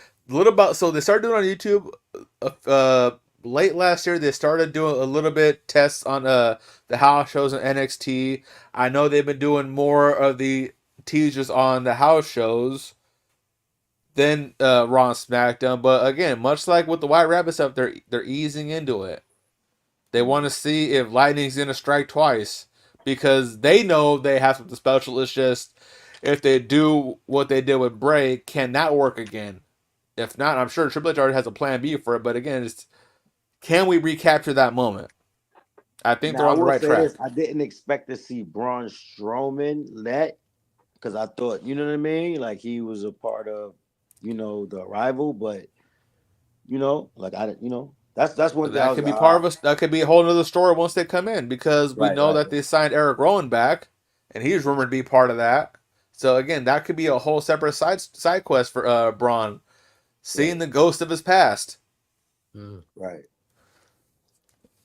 so they started doing on YouTube. Late last year, they started doing a little bit tests on the house shows and NXT. I know they've been doing more of the teasers on the house shows than Raw and SmackDown. But again, much like with the White Rabbit stuff, they're easing into it. They want to see if Lightning's gonna strike twice because they know they have something special. It's just if they do what they did with Bray, can that work again? If not, I'm sure Triple H already has a plan B for it. But again, can we recapture that moment? I think they're on the right track. I didn't expect to see Braun Strowman because I thought, you know what I mean? Like he was a part of, the arrival, but that's one thing. That could be part of us. That could be a whole other story once they come in because we know that they signed Eric Rowan back, and he's rumored to be part of that. So again, that could be a whole separate side quest for Braun, seeing the ghost of his past. Right.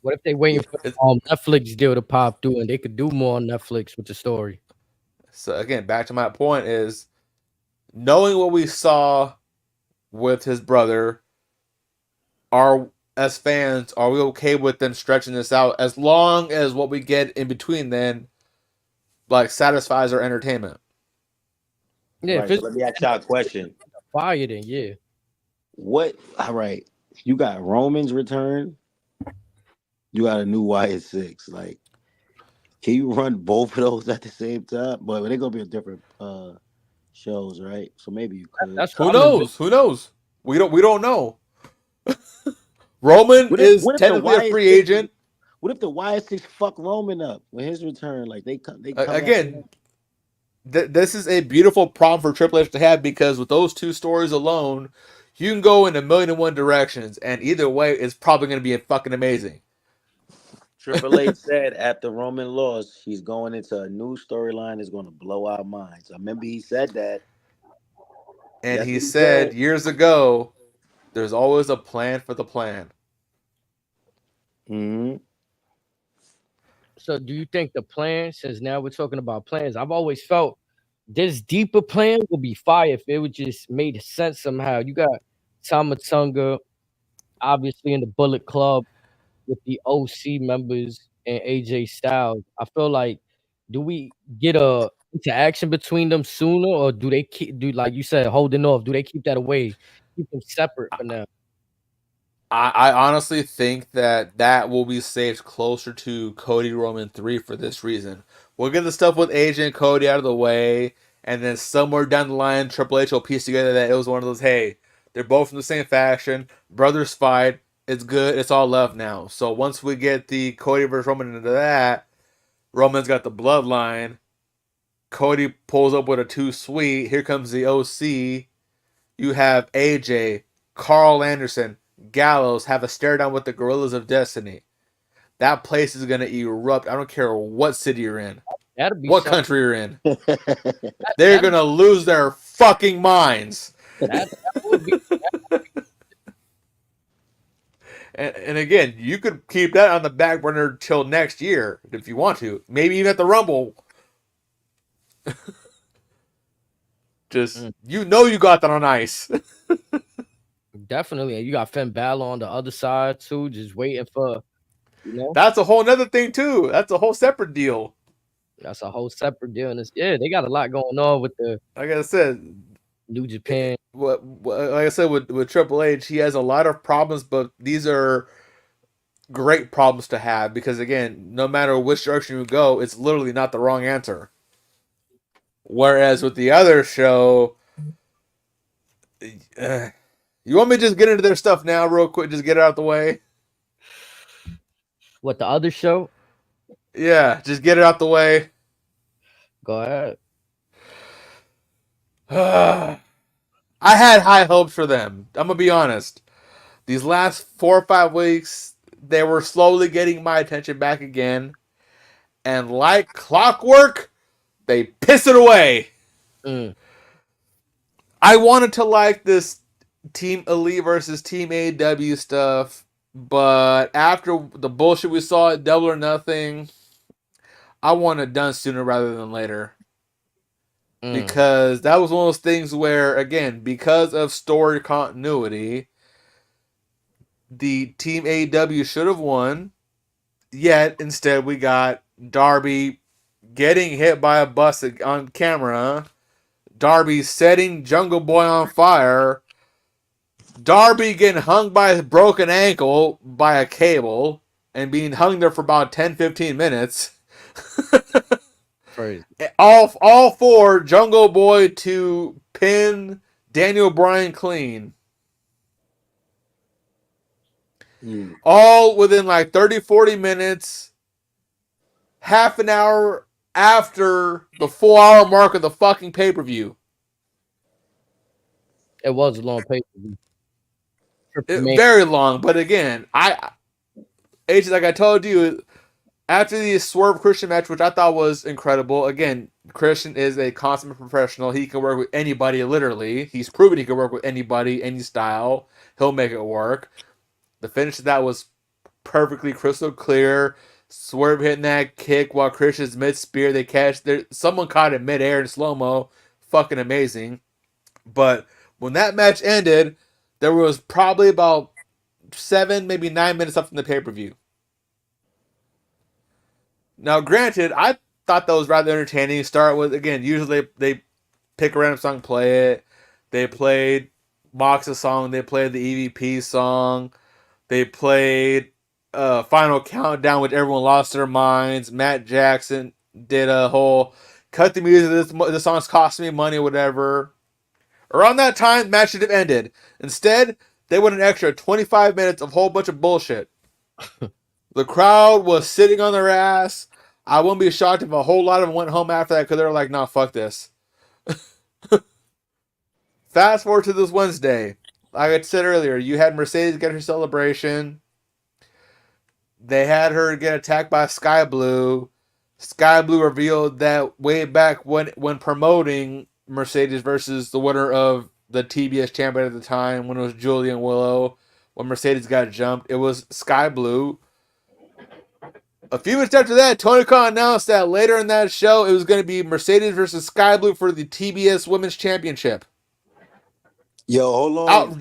What if they waiting for Netflix deal to pop through and they could do more on Netflix with the story? So again, back to my point is knowing what we saw with his brother. As fans, are we okay with them stretching this out as long as what we get in between then, satisfies our entertainment? Yeah. Right, so let me ask y'all a question. Fire then, yeah. All right. You got Roman's return. You got a new YS6. Like, can you run both of those at the same time? But they're gonna be different shows, right? So maybe you could. Who knows? Who knows? We don't know. Roman is technically a free agent. What if the YS6 fuck Roman up with his return? Like they come again. This is a beautiful problem for Triple H to have because with those two stories alone, you can go in a million and one directions, and either way, it's probably going to be fucking amazing. Triple H said after Roman lost, he's going into a new storyline that's going to blow our minds. I remember he said that. And he said years ago, there's always a plan for the plan. Mm-hmm. So do you think the plan, since now we're talking about plans, I've always felt this deeper plan would be fire if it would just made sense somehow. You got Tama Tonga, obviously in the Bullet Club with the OC members and AJ Styles. I feel like, do we get a interaction between them sooner, or do they like you said, holding off? Do they keep that away, keep them separate for now? I honestly think that will be saved closer to Cody Roman 3 for this reason. We'll get the stuff with AJ and Cody out of the way, and then somewhere down the line, Triple H will piece together that it was one of those, hey, they're both from the same faction, brothers fight, it's good, it's all love now. So once we get the Cody versus Roman into that, Roman's got the bloodline, Cody pulls up with a too sweet, here comes the OC, you have AJ, Carl Anderson, Gallows have a stare down with the Gorillas of Destiny. That place is gonna erupt. I don't care what city you're in, what country you're in. They're gonna lose their fucking minds. That would be. And again, you could keep that on the back burner till next year if you want to. Maybe even at the Rumble. Just you got that on ice. Definitely, and you got Finn Balor on the other side too, just waiting for, That's a whole nother thing too. That's a whole separate deal. That's a whole separate deal. And they got a lot going on with the. Like I said, New Japan. Like I said with Triple H, he has a lot of problems, but these are great problems to have because again, no matter which direction you go, it's literally not the wrong answer. Whereas with the other show. You want me to just get into their stuff now real quick? Just get it out of the way? What, the other show? Yeah, just get it out the way. Go ahead. I had high hopes for them. I'm going to be honest. These last 4 or 5 weeks, they were slowly getting my attention back again. And like clockwork, they piss it away. I wanted to like this Team Elite versus Team AEW stuff, but after the bullshit we saw at Double or Nothing, I want it done sooner rather than later. Because that was one of those things where, again, because of story continuity, the Team AEW should have won. Yet, instead, we got Darby getting hit by a bus on camera. Darby setting Jungle Boy on fire. Darby getting hung by his broken ankle by a cable and being hung there for about 10-15 minutes. Crazy. All for Jungle Boy to pin Daniel Bryan clean. All within like 30-40 minutes, half an hour after the 4-hour mark of the fucking pay-per-view. It was a long pay-per-view. Very long, but again, like I told you, after the Swerve Christian match, which I thought was incredible, again, Christian is a consummate professional. He can work with anybody, literally. He's proven he can work with anybody, any style. He'll make it work. The finish of that was perfectly crystal clear. Swerve hitting that kick while Christian's mid-spear. They catch. Someone caught it mid-air in slow-mo. Fucking amazing. But when that match ended, there was probably about 7, maybe 9 minutes left in the pay-per-view. Now, granted, I thought that was rather entertaining. Start with, again, usually they pick a random song, play it. They played Mox's song. They played the EVP song. They played Final Countdown, which everyone lost their minds. Matt Jackson did a whole cut the music. This song's costing me money, whatever. Around that time, the match should have ended. Instead, they went an extra 25 minutes of a whole bunch of bullshit. The crowd was sitting on their ass. I wouldn't be shocked if a whole lot of them went home after that because they were like, nah, fuck this. Fast forward to this Wednesday. Like I said earlier, you had Mercedes get her celebration. They had her get attacked by Sky Blue. Sky Blue revealed that way back when promoting Mercedes versus the winner of the TBS champion at the time, when it was Julian Willow, when Mercedes got jumped, it was Sky Blue. A few minutes after that, Tony Khan announced that later in that show, it was going to be Mercedes versus Sky Blue for the TBS Women's Championship. Yo, hold on.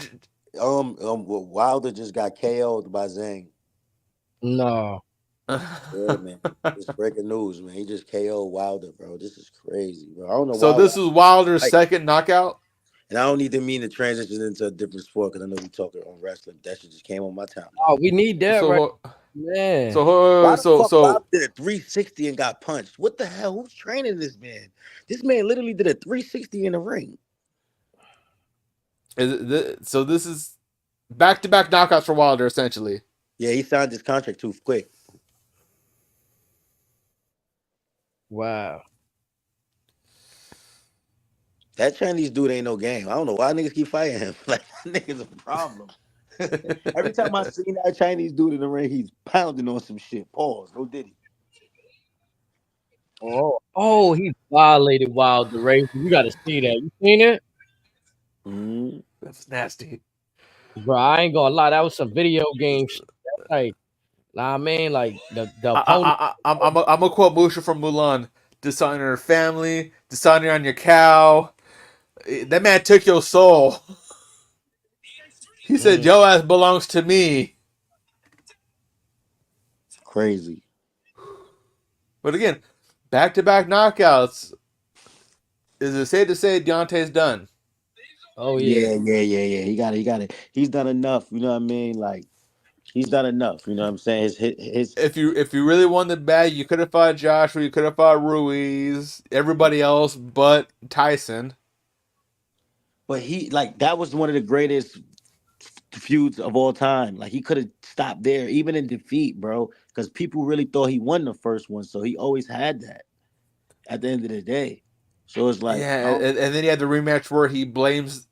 Wilder just got KO'd by Zane. No. Yeah, man. It's breaking news, man. He just KO'd Wilder, bro. This is crazy, bro. I don't know. So this is Wilder's second knockout? And I don't need to mean to transition into a different sport because I know we talking on wrestling. That shit just came on my time. Oh, we need that, right? Man. So Wilder did a 360 and got punched. What the hell? Who's training this man? This man literally did a 360 in the ring. So this is back-to-back knockouts for Wilder, essentially. Yeah, he signed his contract too quick. Wow. That Chinese dude ain't no game. I don't know why niggas keep fighting him. Like, that nigga's a problem. Every time I see that Chinese dude in the ring, he's pounding on some shit. Pause. No Diddy. Oh, he violated Wilder, Ray. You got to see that. You seen it? That's nasty. Bro, I ain't gonna lie. That was some video game shit. Like, nah, man, like the opponent. I'm gonna quote Musha from Mulan: "Dishonor your family, dishonor on your cow." That man took your soul. He said, "Your ass belongs to me." Crazy. But again, back-to-back knockouts. Is it safe to say Deontay's done? Oh yeah. He got it. He's done enough. You know what I mean? Like, he's done enough. You know what I'm saying? His. If you really wanted the bag, you could have fought Joshua. You could have fought Ruiz. Everybody else but Tyson. But that was one of the greatest feuds of all time. Like, he could have stopped there, even in defeat, bro. Because people really thought he won the first one, so he always had that. At the end of the day. So it's like, yeah, and then he had the rematch where he blames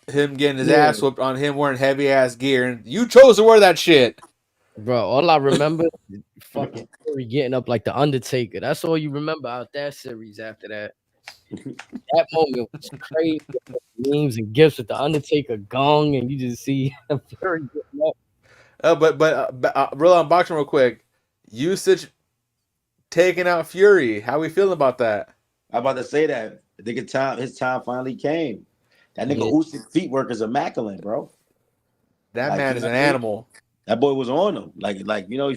him getting his ass whooped on him wearing heavy ass gear, and you chose to wear that shit, bro. All I remember is fucking Fury getting up like the Undertaker. That's all you remember out that series. After that, that moment was crazy. Memes and gifts with the Undertaker gong, and you just see Fury getting up. But real unboxing real quick. Usage taking out Fury. How we feeling about that? I'm about to say that. His time finally came. That nigga Yeah. Usyk feet work is immaculate, bro. That Like, man you is know an what I mean? animal. That boy was on him. Like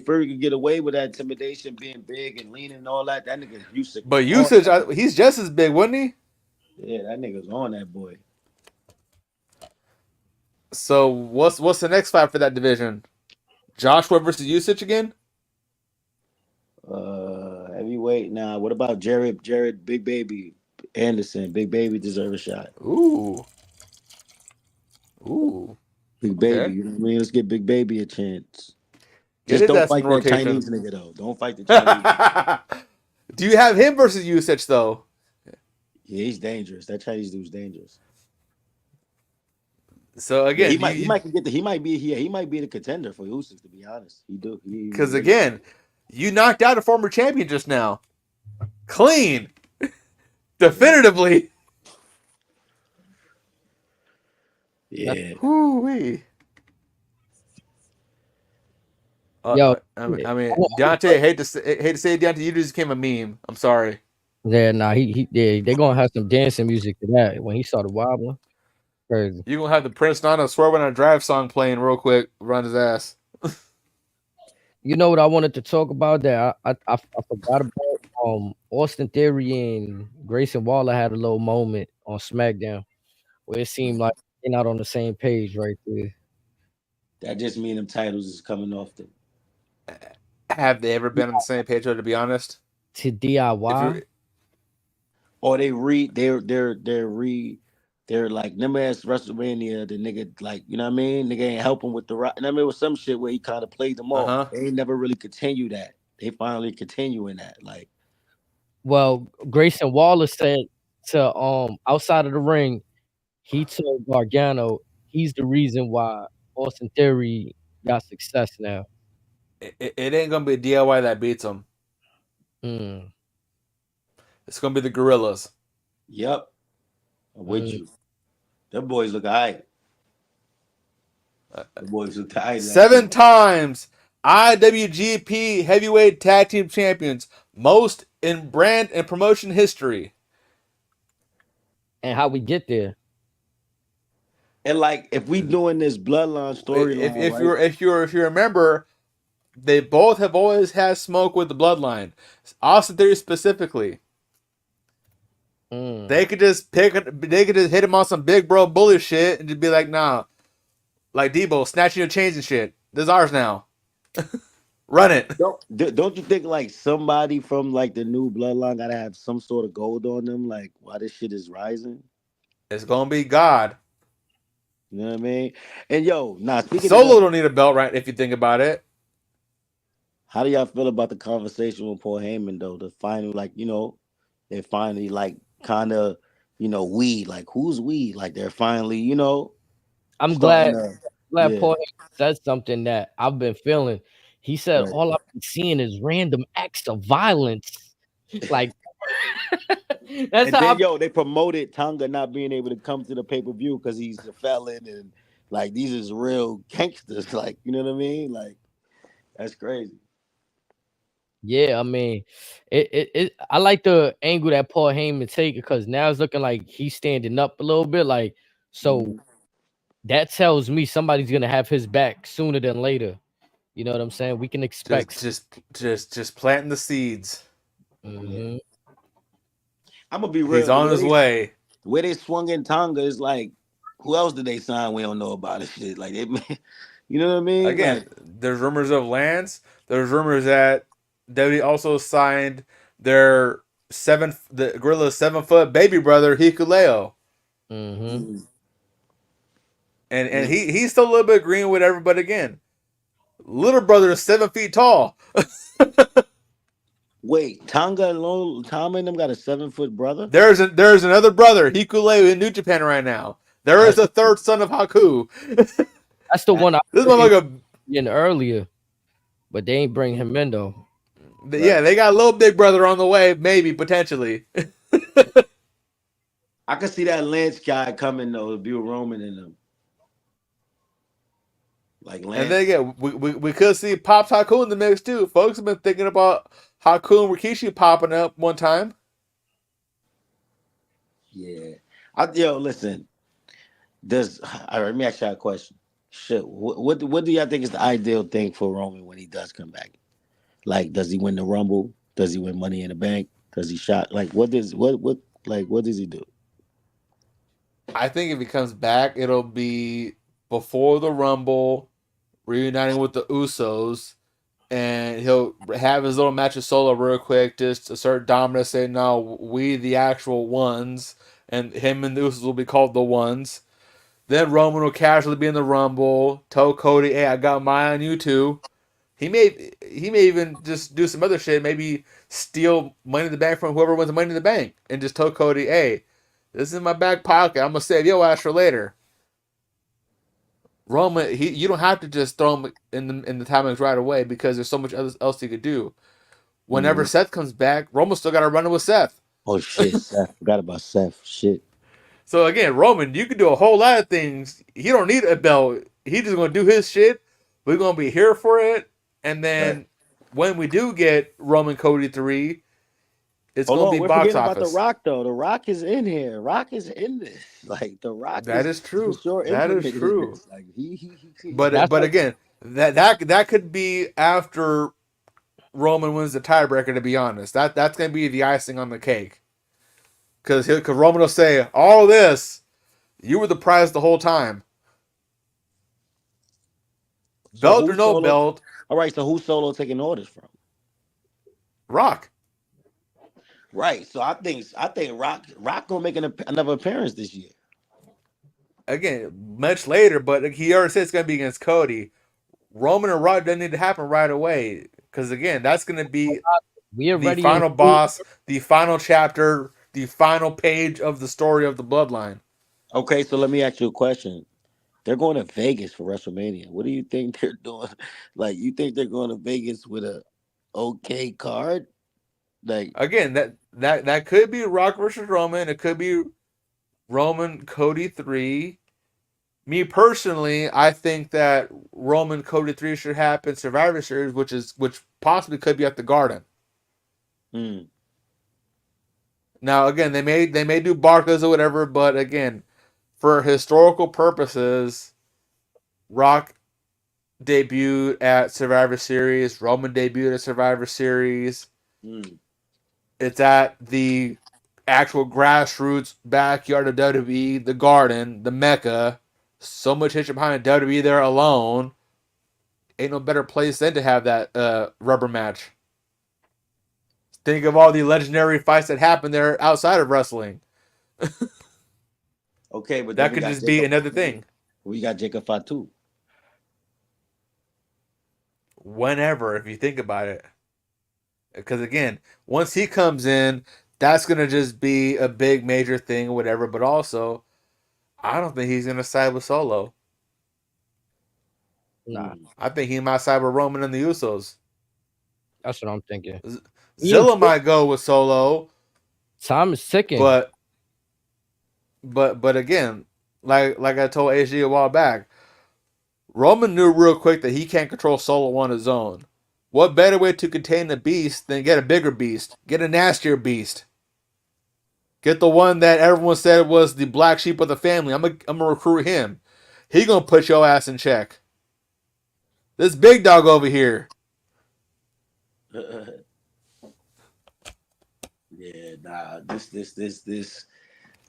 Fury could get away with that intimidation, being big and lean and all that. That nigga Usyk was But on usage, that. he's just as big, wasn't he? Yeah, that nigga's on that boy. So what's the next fight for that division? Joshua versus Usage again? Heavyweight. Nah, what about Jared, Big Baby Anderson? Big Baby deserve a shot. Ooh. Big Baby, Okay. you know what I mean? Let's get Big Baby a chance. Get Just his don't ass in fight that rotation. Chinese nigga though. Don't fight the Chinese nigga. Do you have him versus Usage though? Yeah, he's dangerous. That Chinese dude's dangerous. So Yeah, again, he might get the he might be the contender for Usyk, to be honest. because again, you knocked out a former champion just now, clean, definitively. Yeah. Whoo-wee. Yo, I mean, Deontay, hate to say it, Deontay, you just became a meme. I'm sorry. yeah, nah, they're gonna have some dancing music to that when he started wobbling. Crazy. You're gonna have the Prince Nana Swerve on a Drive song playing real quick, run his ass. You know what I wanted to talk about that I forgot about. Austin Theory and Grayson Waller had a little moment on SmackDown where it seemed like they're not on the same page right there. That just means them titles is coming off them. Have they ever been on the same page, though, to be honest? To DIY. Or they're like, remember as WrestleMania, the nigga, like, you know what I mean? Nigga ain't helping with the rock. And I mean, it was some shit where he kind of played them off. They ain't never really continue that. They finally continuing that. Like, Well, Grayson Waller said to outside of the ring, he told Gargano he's the reason why Austin Theory got success now. It ain't gonna be a DIY that beats him. Mm. It's gonna be the Gorillas. Yep. I'm with you. Them boys look alright. The boys look tight. 7 times IWGP Heavyweight Tag Team Champions, most in brand and promotion history. And how we get there. And like, if we doing this bloodline storyline, if you remember, they both have always had smoke with the bloodline. Austin Theory specifically. They could just hit him on some big bro bully shit and just be like, nah, like Debo snatching your chains and shit. This is ours now. Run it. Don't you think like somebody from like the new bloodline gotta have some sort of gold on them? Like, why this shit is rising? It's gonna be God. You know what I mean? And yo, speaking Solo don't need a belt, right? If you think about it. How do y'all feel about the conversation with Paul Heyman though? The final, like, they're finally like kind of, we, like, who's we? Like, they're finally, I'm glad yeah. Paul said something that I've been feeling. He said, all I've been seeing is random acts of violence. Like, that's how. Then, they promoted Tonga not being able to come to the pay-per-view because he's a felon and like these is real gangsters. Like, you know what I mean? Like, that's crazy. Yeah, I mean, I like the angle that Paul Heyman taking because now it's looking like he's standing up a little bit. Like, so that tells me somebody's gonna have his back sooner than later. You know what I'm saying? We can expect just planting the seeds. Mm-hmm. I'm gonna be real. He's on his way. The way they swung in Tonga is like, who else did they sign? We don't know about this shit. Like, you know what I mean? Again, like, there's rumors of Lance. There's rumors that WWE also signed the Gorilla's 7-foot baby brother Hikuleo. Mm-hmm. And he's still a little bit green with everybody again. Little brother is 7 feet tall. Wait, Tom and them got a 7-foot brother? There's another brother, Hikuleo, in New Japan right now. There is a third son of Haku. That's the one I this motherfucker in earlier, but they ain't bring him in though. Yeah, they got a little big brother on the way, maybe potentially. I could see that Lance guy coming though to be with Roman in them. Like Lance. And then again, we could see Pop Haku in the mix too. Folks have been thinking about Haku and Rikishi popping up one time. Yeah. Listen. Let me ask you a question. Shit, what do y'all think is the ideal thing for Roman when he does come back? Like, does he win the Rumble? Does he win Money in the Bank? Does he shot? Like, what does he do? I think if he comes back, it'll be before the Rumble, reuniting with the Usos, and he'll have his little match of Solo real quick, just assert dominance, say, no, we the actual ones, and him and the Usos will be called the ones. Then Roman will casually be in the Rumble, tell Cody, hey, I got my eye on you too. He may even just do some other shit, maybe steal Money in the Bank from whoever wins the Money in the Bank, and just tell Cody, hey, this is in my back pocket, I'm going to save your ass for later. Roman, you don't have to just throw him in the timings right away because there's so much else he could do. Whenever Seth comes back, Roman still got to run it with Seth. Oh shit, Seth. Forgot about Seth. Shit. So again, Roman, you can do a whole lot of things. He don't need a belt. He's just gonna do his shit. We're gonna be here for it, and then when we do get Roman Cody 3, it's gonna be we're box forgetting office. about The Rock though. The Rock is in here. Rock is in this. Like The Rock. That is true. For sure That is true. This. Like he. But again, that could be after Roman wins the tiebreaker. To be honest, that's gonna be the icing on the cake. Because Roman will say, all this, you were the prize the whole time. So belt or no belt. All right, so who's Solo taking orders from? Rock. Right. So I think Rock gonna make another appearance this year. Again, much later, but he already said it's gonna be against Cody. Roman and Rock doesn't need to happen right away. Because again, that's gonna be the final boss, the final chapter, the final page of the story of the bloodline. Okay, so let me ask you a question. They're going to Vegas for WrestleMania. What do you think they're doing? Like, you think they're going to Vegas with a okay card? Like, again, that could be Rock versus Roman. It could be Roman Cody 3. Me personally, I think that Roman Cody 3 should happen Survivor Series, which possibly could be at the Garden. Now, again, they may do Barclays or whatever, but again, for historical purposes, Rock debuted at Survivor Series. Roman debuted at Survivor Series. It's at the actual grassroots backyard of WWE, the Garden, the Mecca. So much history behind WWE there alone. Ain't no better place than to have that rubber match. Think of all the legendary fights that happened there outside of wrestling. Okay, but that could just be another thing. We got Jacob Fatu. Whenever, if you think about it. Because again, once he comes in, that's going to just be a big major thing or whatever. But also, I don't think he's going to side with Solo. Nah. I think he might side with Roman and the Usos. That's what I'm thinking. Zilla might go with Solo. Time is ticking. But again, like I told HD a while back, Roman knew real quick that he can't control Solo on his own. What better way to contain the beast than get a bigger beast? Get a nastier beast. Get the one that everyone said was the black sheep of the family. I'm gonna recruit him. He gonna put your ass in check. This big dog over here. Yeah, nah. This.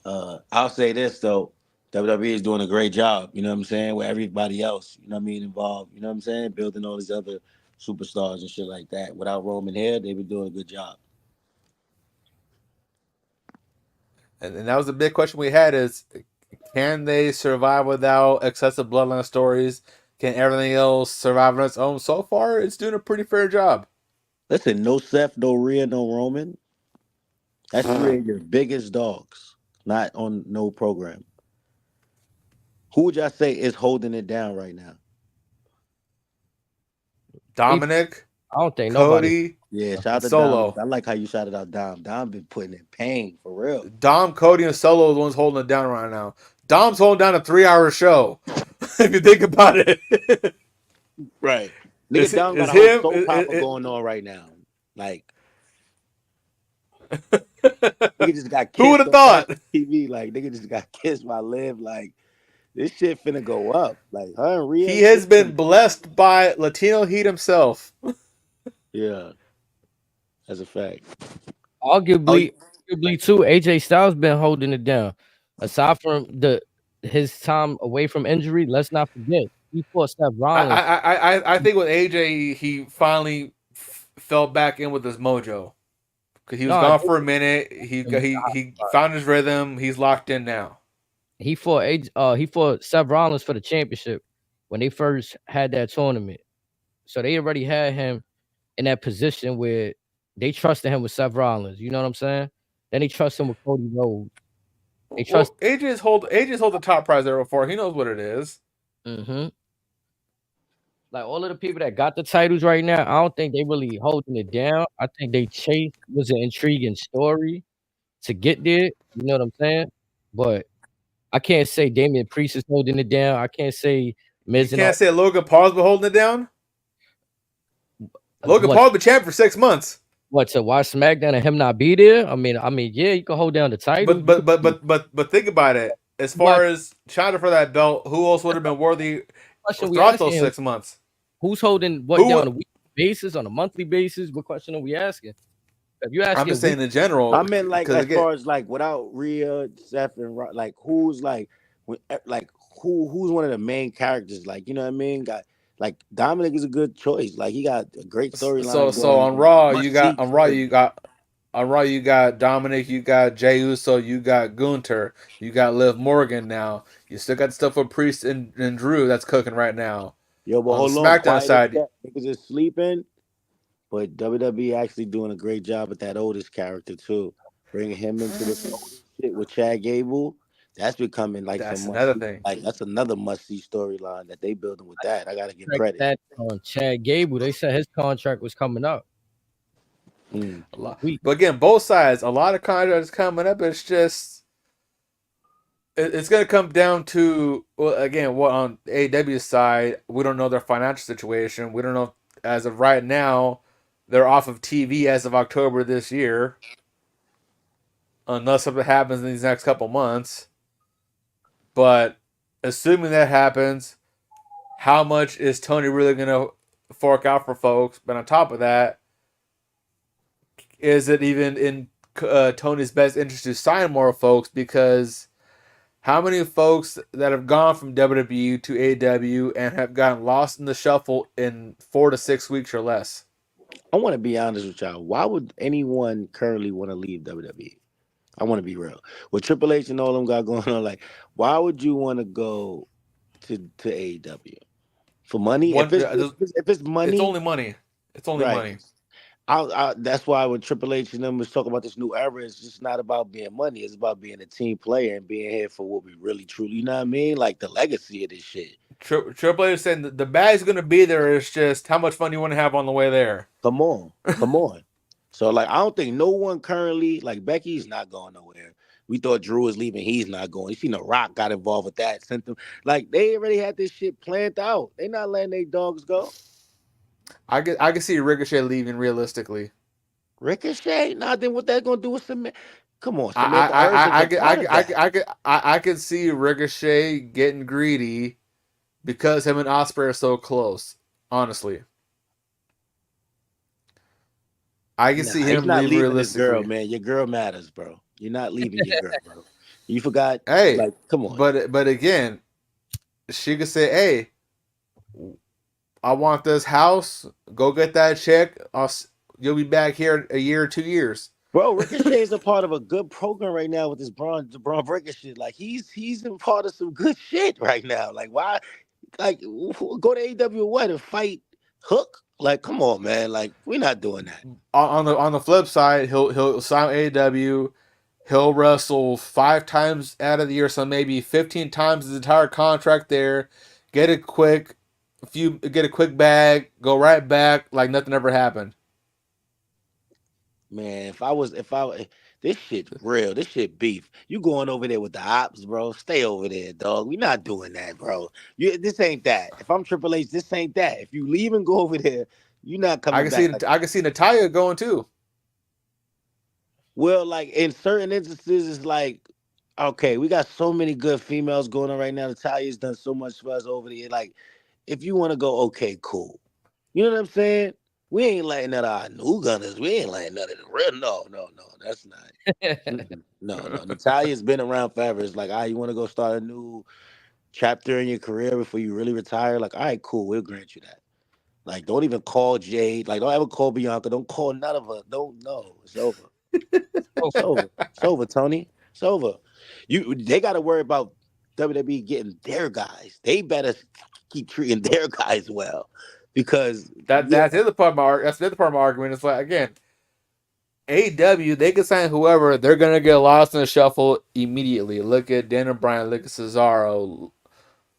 I'll say this though. WWE is doing a great job. You know what I'm saying? With everybody else, you know what I mean, involved. You know what I'm saying? Building all these other superstars and shit like that. Without Roman here, they've been doing a good job. And that was the big question we had: is can they survive without excessive bloodline stories? Can everything else survive on its own? So far, it's doing a pretty fair job. Listen, no Seth, no Rhea, no Roman. That's three of your biggest dogs, not on no program. Who would y'all say is holding it down right now? Dominic. I don't think Cody. Nobody. Yeah, shout out to Solo. Dom. I like how you shouted out Dom. Dom been putting in pain for real. Dom, Cody, and Solo are the ones holding it down right now. Dom's holding down a 3-hour show. If you think about it. Right. Nigga, Dom got a whole soap opera going on right now. Like, Nigga just got Who would kissed have on thought? TV. Like nigga just got kissed by Liv. Like this shit finna go up. Like her and Rhea He has shit been finna go up. blessed by Latino Heat himself. Yeah, that's a fact. Arguably too, AJ Styles been holding it down. Aside from his time away from injury, let's not forget he fought Seth Rollins. I think with AJ, he finally fell back in with his mojo because he was gone for a minute. He found his rhythm. He's locked in now. He fought Seth Rollins for the championship when they first had that tournament. So they already had him in that position where they trusted him with Seth Rollins. You know what I'm saying? Then they trust him with Cody Rhodes. They trust AJ's hold the top prize there before. He knows what it is. Mm-hmm. Like all of the people that got the titles right now, I don't think they really holding it down. I think they chased was an intriguing story to get there. You know what I'm saying? But I can't say Damian Priest is holding it down. I can't say Miz. You can't say Logan Paul's been holding it down. Logan Paul's been champ for 6 months. What, to watch SmackDown and him not be there? I mean, yeah, you can hold down the title. But think about it. As far as China for that belt, who else would have been worthy throughout those 6 months? Who's holding what down on a weekly basis, on a monthly basis? What question are we asking? If you asking, I'm just saying in general. I meant like as far as like without Rhea, Seth, and like who's like who's one of the main characters? Like you know what I mean? Got like Dominic is a good choice. Like he got a great storyline. So on Raw you got Dominic, you got Jey Uso, you got Gunther, you got Liv Morgan now. You still got stuff with Priest and Drew that's cooking right now. Yo, but on the SmackDown side, niggas is sleeping. But WWE actually doing a great job with that Otis character too, bringing him into this shit with Chad Gable. That's becoming like that's another thing. Like that's another must-see storyline that they building with that. I gotta give credit. That on Chad Gable, they said his contract was coming up. A lot. But again, both sides, a lot of contracts coming up. It's just it's gonna come down to what on AEW's side, we don't know their financial situation. We don't know as of right now. They're off of TV as of October this year. Unless something happens in these next couple months. But assuming that happens, how much is Tony really going to fork out for folks? But on top of that, is it even in Tony's best interest to sign more folks? Because how many folks that have gone from WWE to AEW and have gotten lost in the shuffle in 4 to 6 weeks or less? I want to be honest with y'all. Why would anyone currently want to leave WWE? I want to be real. With Triple H and all them got going on, like, why would you want to go to AEW? For money? If it's money, it's only money. It's only money. That's why when Triple H and them was talking about this new era, it's just not about being money. It's about being a team player and being here for what we really truly, you know what I mean? Like the legacy of this shit. Triple H saying the bag's going to be there. It's just how much fun you want to have on the way there. Come on. So, like, I don't think no one currently, like, Becky's not going nowhere. We thought Drew was leaving. He's not going. You seen The Rock got involved with that. Sent them. Like, they already had this shit planned out. They not letting their dogs go. I can see Ricochet leaving realistically. Ricochet? Nah, then what that going to do with Samantha? Come on, I could see Ricochet getting greedy because him and Ospreay are so close, honestly. I can see him leaving realistically. Girl, man. Your girl matters, bro. You're not leaving your girl, bro. You forgot. Hey, like, come on. But again, she could say, "Hey, I want this house. Go get that check. You'll be back here in a year or 2 years." Bro, Ricochet is a part of a good program right now with this Braun Breaker shit. Like he's in part of some good shit right now. Like why? Like go to AEW what and fight Hook? Like, come on, man. Like, we're not doing that. On the flip side, he'll sign AEW. He'll wrestle 5 times out of the year, so maybe 15 times his entire contract there. Get a quick bag, go right back like nothing ever happened. Man, this shit real. This shit beef. You going over there with the ops, bro? Stay over there, dog. We not doing that, bro. This ain't that. If I'm Triple H, this ain't that. If you leave and go over there, you not coming back. I can see Natalya going too. Well, like in certain instances, it's like, okay, we got so many good females going on right now. Natalia's done so much for us over the year. Like, if you want to go, okay, cool. You know what I'm saying? We ain't letting that our new gunners. We ain't letting none of the real. No, no, no. That's not. No, no. Natalia's been around forever. It's like, you want to go start a new chapter in your career before you really retire? Like, all right, cool. We'll grant you that. Like, don't even call Jade. Like, don't ever call Bianca. Don't call none of us. Don't. No, it's over. It's over. It's over, Tony. It's over. They got to worry about WWE getting their guys. They better keep treating their guys well, because That's the other part of my argument. It's like, again, AEW, they can sign whoever, they're gonna get lost in the shuffle immediately. Look at Daniel Bryan, look at Cesaro.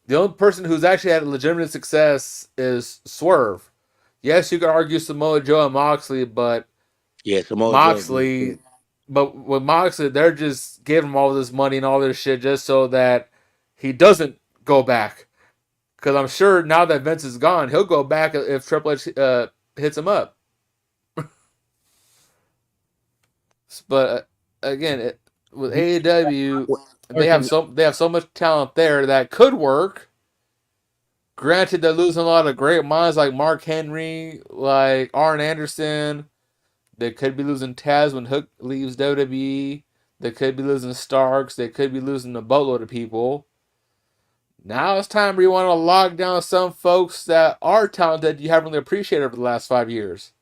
The only person who's actually had legitimate success is Swerve. Yes, you could argue Samoa Joe and Moxley, but Samoa Joe. But with Moxley, they're just giving him all this money and all this shit just so that he doesn't go back. Because I'm sure now that Vince is gone, he'll go back if Triple H hits him up. But again, with AEW, they have so much talent there that could work. Granted, they're losing a lot of great minds like Mark Henry, like Arn Anderson. They could be losing Taz when Hook leaves WWE. They could be losing Starks. They could be losing a boatload of people. Now it's time where you want to lock down some folks that are talented you haven't really appreciated over the last 5 years.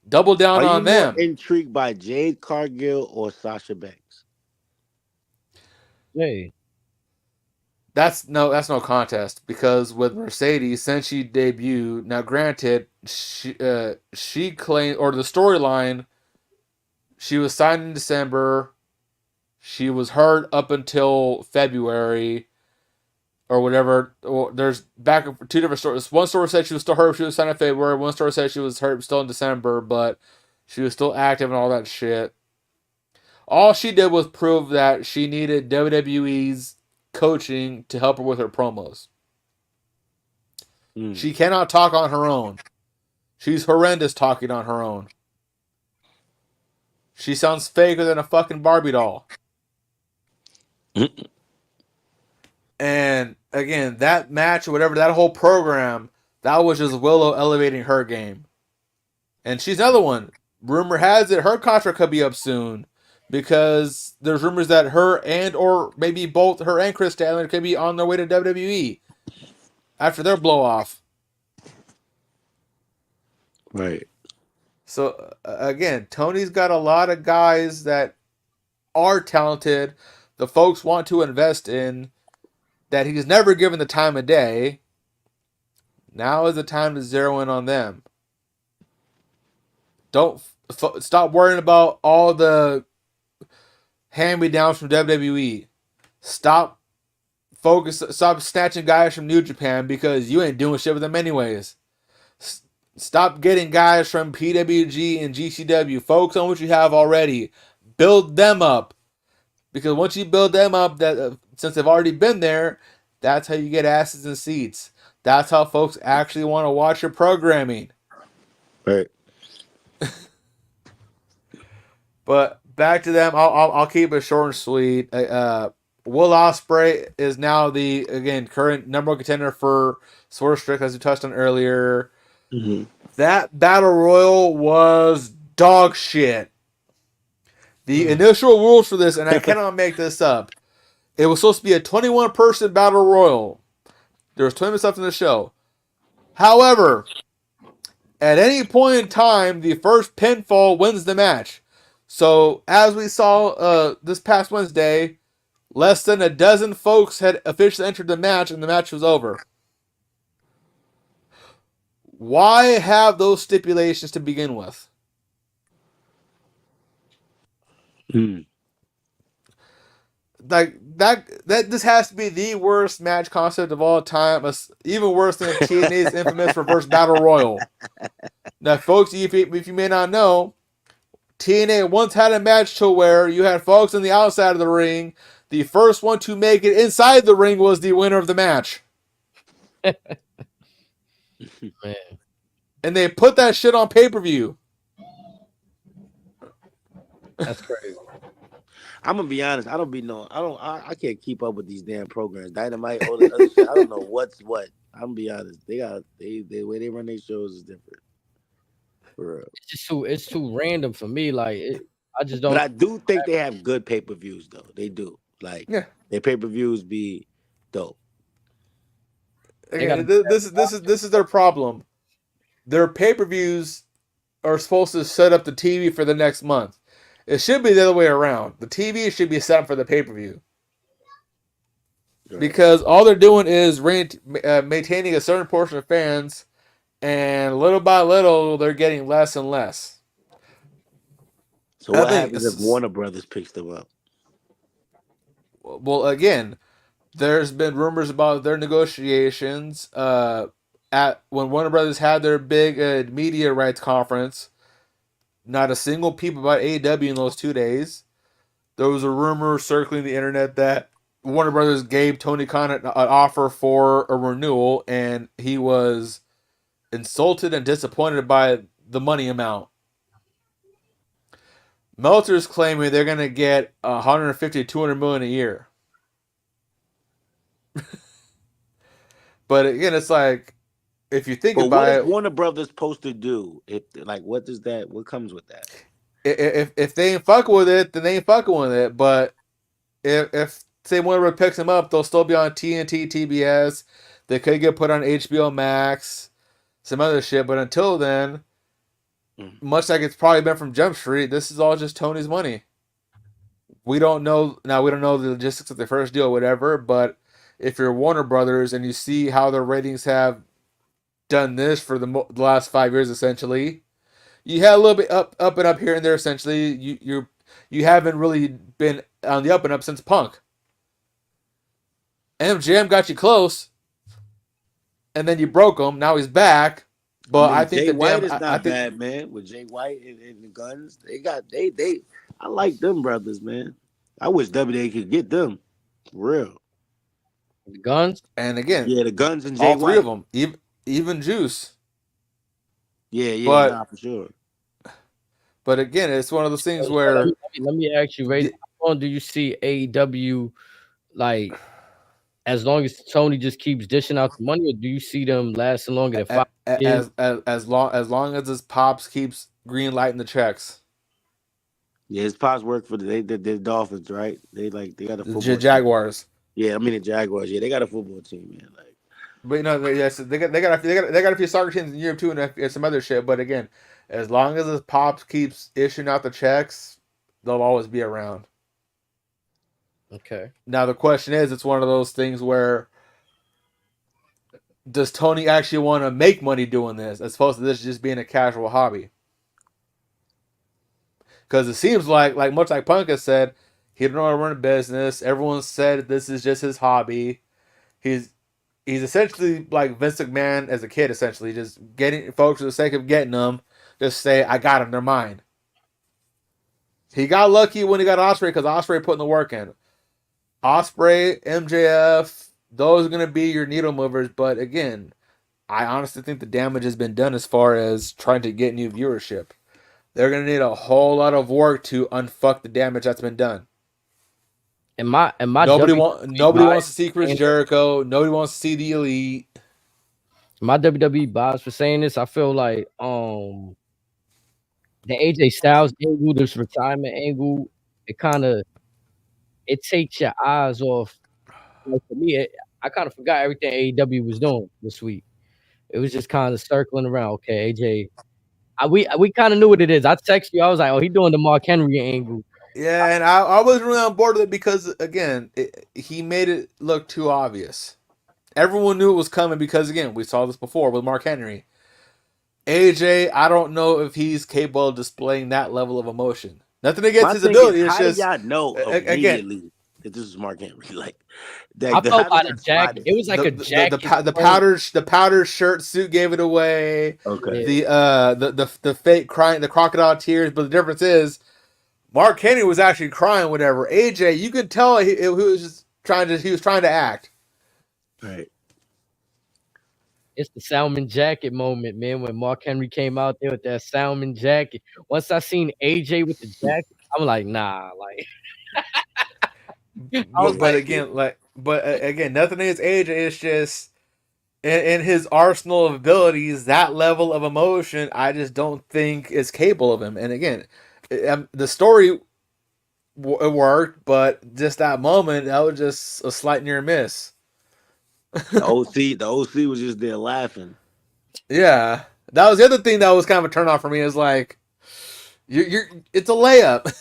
Double down on them. Are you more intrigued by Jade Cargill or Sasha Banks? Hey, That's no contest, because with Mercedes, since she debuted, now granted, she claimed, or the storyline, she was signed in December, she was hurt up until February, or whatever. There's back two different stories. One story said she was still hurt, she was signed in February. One story said she was hurt still in December, but she was still active and all that shit. All she did was prove that she needed WWE's coaching to help her with her promos. She cannot talk on her own. She's horrendous talking on her own. She sounds faker than a fucking Barbie doll. And again, that match or whatever, that whole program, that was just Willow elevating her game. And she's another one. Rumor has it her contract could be up soon, because there's rumors that her and, or maybe both her and Chris Statlander could be on their way to WWE after their blow off. Right. So again, Tony's got a lot of guys that are talented, the folks want to invest in, that he's never given the time of day. Now is the time to zero in on them. Don't stop worrying about all the hand-me-downs from WWE. Stop snatching guys from New Japan, because you ain't doing shit with them anyways. Stop getting guys from PWG and GCW. Focus on what you have already. Build them up. Because once you build them up, since they've already been there, that's how you get asses in seats. That's how folks actually want to watch your programming. Right. But back to them, I'll keep it short and sweet. Will Ospreay is now the, again, current number one contender for Swerve Strickland, as we touched on earlier. Mm-hmm. That battle royal was dog shit. The initial rules for this, and I cannot make this up, it was supposed to be a 21-person battle royal. There was 20 minutes left in the show. However, at any point in time, the first pinfall wins the match. So, as we saw this past Wednesday, less than a dozen folks had officially entered the match, and the match was over. Why have those stipulations to begin with? Like that this has to be the worst match concept of all time, even worse than TNA's infamous Reverse Battle Royal. Now, folks, if you may not know, TNA once had a match to where you had folks on the outside of the ring. The first one to make it inside the ring was the winner of the match. man. And they put that shit on pay-per-view. That's crazy. I'm gonna be honest. I can't keep up with these damn programs. Dynamite, all the other shit. I don't know what's what. I'm gonna be honest. The way they run their shows is different. For real. It's too random for me. Like I just But don't. I do think they have good pay-per-views though. They do. Like Yeah. their pay-per-views be dope. Again, this is their problem. Their pay-per-views are supposed to set up the TV for the next month. It should be the other way around. The TV should be set up for the pay-per-view. Right. Because all they're doing is maintaining a certain portion of fans, and little by little, they're getting less and less. So what happens if Warner Brothers picks them up? Well, again, there's been rumors about their negotiations. When Warner Brothers had their big media rights conference, not a single peep about AEW in those 2 days. There was a rumor circling the internet that Warner Brothers gave Tony Khan an offer for a renewal, and he was insulted and disappointed by the money amount. Meltzer's claiming they're going to get 150 to 200 million a year. But again, it's like, if you think about what it, is Warner Brothers supposed to do? What comes with that? If they ain't fucking with it, then they ain't fucking with it. But if say Warner picks them up, they'll still be on TNT, TBS. They could get put on HBO Max, some other shit. But until then, much like it's probably been from Jump Street, this is all just Tony's money. We don't know now. We don't know the logistics of the first deal, or whatever. But if you're Warner Brothers and you see how their ratings have done this for the last 5 years, essentially, you had a little bit up and up here and there. Essentially, you haven't really been on the up and up since Punk. MJM got you close, and then you broke him. Now he's back, but I think Jay White is not bad, man. With Jay White and the Guns, they. I like them brothers, man. I wish WWE could get them, for real. The Guns, and again, yeah, the Guns and Jay all three White. of them, even Juice. Yeah, for sure. But again, it's one of those things where let me ask you, Ray, how long do you see AEW, like, as long as Tony just keeps dishing out the money, or do you see them lasting longer than 5 years? As long as his pops keeps green lighting the checks. Yeah, his pops work for the Dolphins, right? They got a football Jaguars. Team. Yeah, I mean the Jaguars. Yeah, they got a football team, man. Like, but yes, they got a few soccer teams in Europe too, and some other shit. But again, as long as his pops keeps issuing out the checks, they'll always be around. Okay. Now the question is, it's one of those things where, does Tony actually want to make money doing this, as opposed to this just being a casual hobby? Because it seems like much like Punk has said, he don't know how to run a business. Everyone said this is just his hobby. He's essentially like Vince McMahon as a kid, essentially just getting folks for the sake of getting them. Just say, I got them, they're mine. He got lucky when he got Ospreay because Ospreay putting the work in. Ospreay, MJF, those are going to be your needle movers. But again, I honestly think the damage has been done as far as trying to get new viewership. They're going to need a whole lot of work to unfuck the damage that's been done. Nobody wants to see Chris Jericho. Nobody wants to see the Elite. My WWE boss for saying this, I feel like the AJ Styles angle, this retirement angle, it takes your eyes off. Like for me, I kind of forgot everything AEW was doing this week. It was just kind of circling around. Okay, AJ, we kind of knew what it is. I texted you. I was like, oh, he doing the Mark Henry angle. Yeah, and I wasn't really on board with it because, again, he made it look too obvious. Everyone knew it was coming because, again, we saw this before with Mark Henry. AJ, I don't know if he's capable of displaying that level of emotion. Nothing against his ability. It's just, how did y'all know immediately that this is Mark Henry? Like, I felt by the jacket. It was like a jacket. The powder shirt suit gave it away. Okay. The fake crying, the crocodile tears. But the difference is, Mark Henry was actually crying. Whatever. AJ, you could tell he was just trying to act. Right. It's the salmon jacket moment, man. When Mark Henry came out there with that salmon jacket. Once I seen AJ with the jacket, I'm like, nah, like I was But like, again, nothing in his age. It's just in his arsenal of abilities, that level of emotion, I just don't think is capable of him. And again, the story it worked, but just that moment, that was just a slight near miss. The OC was just there laughing. Yeah, that was the other thing that was kind of a turnoff for me. Is like, it's a layup.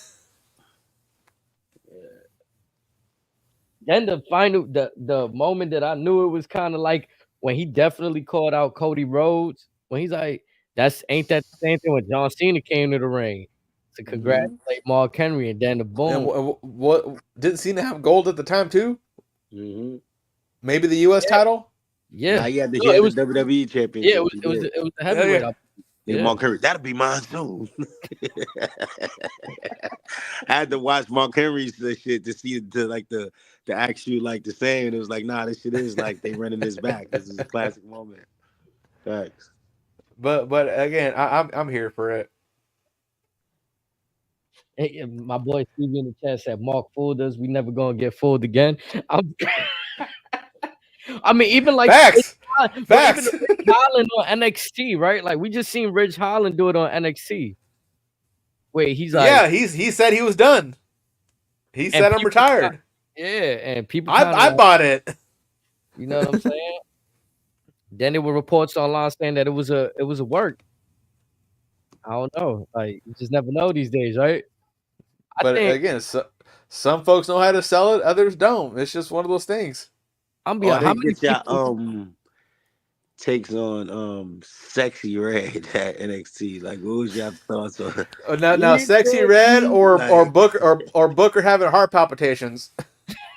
then the moment that I knew it was kind of like when he definitely called out Cody Rhodes when he's like, ain't that the same thing when John Cena came to the ring to congratulate Mark Henry, and then the boom. And what didn't Cena have gold at the time too? Mm-hmm. Maybe the U.S. title. Yeah, He had the WWE championship. Yeah, it was the heavyweight. Yeah. Mark Henry, that'll be mine soon. I had to watch Mark Henry's shit to see the actual the saying. It was like, nah, this shit is like they running this back. This is a classic moment. Thanks. But again, I'm here for it. Hey, my boy Stevie in the chat said, "Mark fooled us. We never gonna get fooled again." I mean, even like Facts. Even Ridge Holland on NXT, right? Like we just seen Ridge Holland do it on NXT. Wait, he's like, yeah, he said he was done. He said I'm retired. And people, I bought it. You know what I'm saying? Then there were reports online saying that it was a work. I don't know. Like you just never know these days, right? But again, some folks know how to sell it, others don't. It's just one of those things. I'm being how many people takes on Sexy Red at NXT? Like, what was your thoughts on it? Now Sexy Red or Booker having heart palpitations.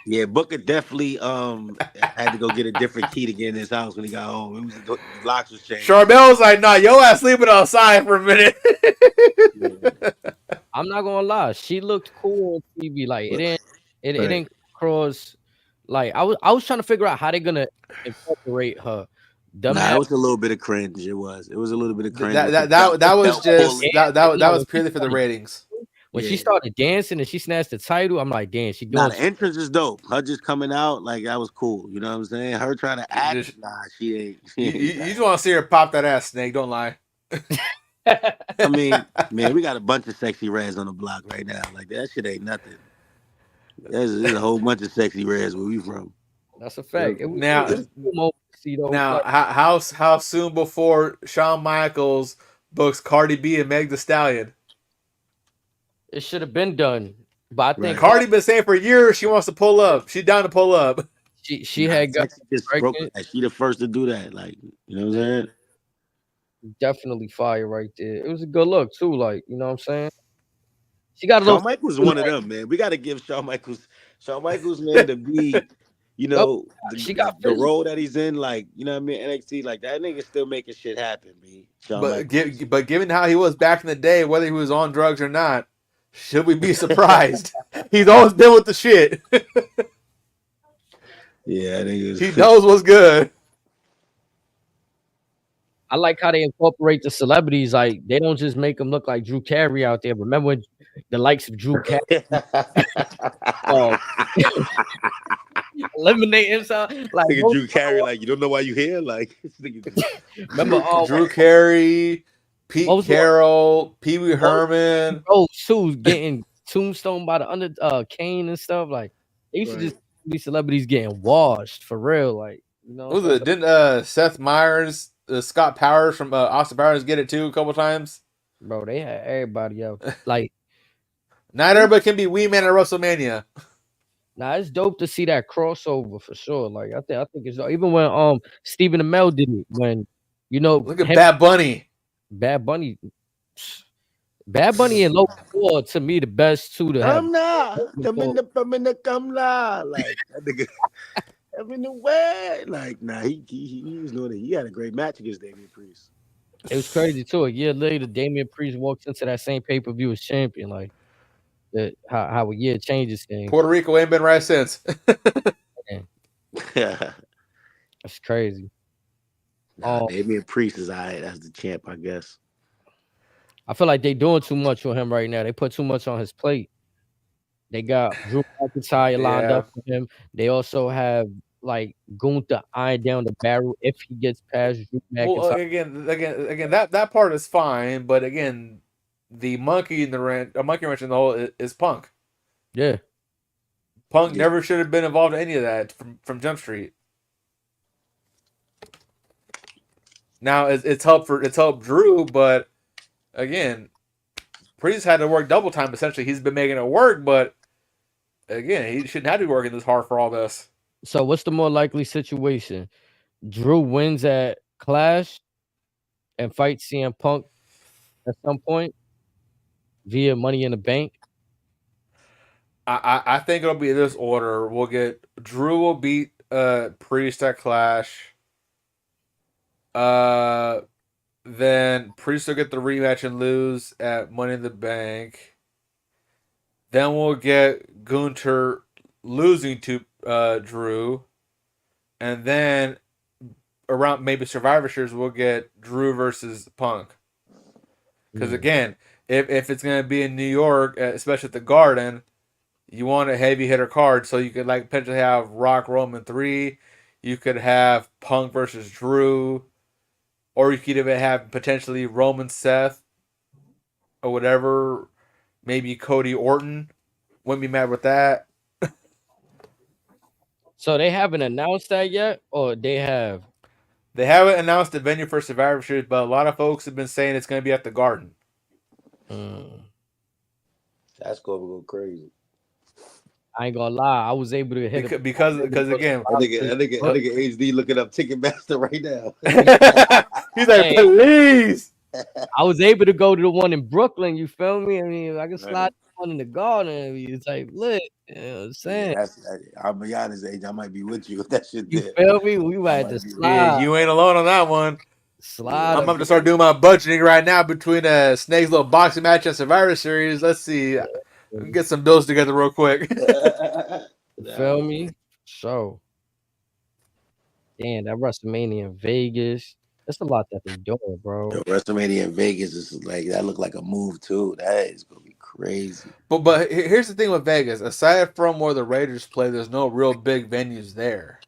Yeah, Booker definitely had to go get a different key to get in his house when he got home. The locks was changed. Charbel was like, "Nah, yo ass sleeping outside for a minute." I'm not gonna lie, she looked cool on TV. Like it didn't cross. Like I was trying to figure out how they're gonna incorporate her. It was a little bit of cringe. It was a little bit of cringe. That was purely for the ratings. When she started dancing and she snatched the title, I'm like, damn, she doing. Nah, the entrance is dope. Her just coming out, like that was cool. You know what I'm saying? Her trying to act, she ain't. You just want to see her pop that ass, Snake. Don't lie. I mean, man, we got a bunch of Sexy Reds on the block right now. Like that shit ain't nothing. There's a whole bunch of Sexy Reds where we from. That's a fact. How soon before Shawn Michaels books Cardi B and Meg Thee Stallion? It should have been done, but I think Cardi been saying for years she wants to pull up. She's down to pull up. She had got just broke. She the first to do that. Like, you know what I'm saying? Definitely fire right there. It was a good look too. Like, you know what I'm saying? She got a little. Shawn Michaels one of them, man. We got to give Shawn Michaels, man, to be, you know, the role that he's in. Like, you know what I mean? NXT, like that nigga still making shit happen, B. But given how he was back in the day, whether he was on drugs or not, should we be surprised? He's always been with the shit. Yeah, he knows what's good. I like how they incorporate the celebrities. Like they don't just make them look like Drew Carey out there. Remember when the likes of Drew Carey eliminate himself? Like Drew Carey, like you don't know why you here. Like remember Drew Carey, Pete Carroll, Pee Wee Herman. Sue's getting tombstone by the Kane and stuff. Like they used to just be celebrities getting washed for real. Like you know, what was it? Didn't Seth Meyers, Scott Powers from Austin Powers get it too a couple times? Bro, they had everybody else. Like, not everybody can be Wee Man at WrestleMania. Nah, it's dope to see that crossover for sure. Like, I think it's even when Stephen Amell did it. When look at Bad Bunny. Bad Bunny and Logan Paul to me the best two to have. Come now, like that nigga. I'm in the way. Like, nah, he was doing it. He had a great match against Damian Priest. It was crazy too. A year later, Damian Priest walks into that same pay-per-view as champion. Like, how a year changes things. Puerto Rico ain't been right since. Yeah, that's crazy. Damian Priest is alright as the champ, I guess. I feel like they doing too much for him right now. They put too much on his plate. They got Drew McIntyre lined up for him. They also have like Gunther eyeing down the barrel if he gets past Drew McIntyre. Well, again, that part is fine, but again, the monkey wrench in the hole is Punk. Yeah. Punk never should have been involved in any of that from Jump Street. Now it's helped Drew, but again, Priest had to work double time. Essentially, he's been making it work, but again, he shouldn't have to be working this hard for all this. So, what's the more likely situation? Drew wins at Clash and fights CM Punk at some point via Money in the Bank. I think it'll be this order. We'll get Drew will beat Priest at Clash. Then Priest will get the rematch and lose at Money in the Bank. Then we'll get Gunther losing to Drew. And then around maybe Survivor Series, we'll get Drew versus Punk. Because again, if it's going to be in New York, especially at the Garden, you want a heavy hitter card. So you could like potentially have Rock Roman 3. You could have Punk versus Drew. Or you could even have potentially Roman Seth or whatever. Maybe Cody Orton. Wouldn't be mad with that. So they haven't announced that yet, or they have? They haven't announced the venue for Survivor Series, but a lot of folks have been saying it's going to be at the Garden. That's going to go crazy. I ain't gonna lie, I was able to hit it because again, I think HD looking up Ticketmaster right now. He's like, please. I was able to go to the one in Brooklyn. You feel me? I mean, I can slide one in the Garden. It's like lit. You know what I'm saying? Yeah, I'll be honest, Age. I might be with you if that shit. You feel me? We might have to slide. Yeah, you ain't alone on that one. Slide. I'm about to start doing my budgeting right now between Snake's little boxing match and Survivor Series. Let's see. Get some bills together real quick. Feel me? So, damn, that WrestleMania in Vegas. That's a lot that they doing, bro. Yo, WrestleMania in Vegas is like that. Look like a move too. That is gonna be crazy. But here's the thing with Vegas. Aside from where the Raiders play, there's no real big venues there.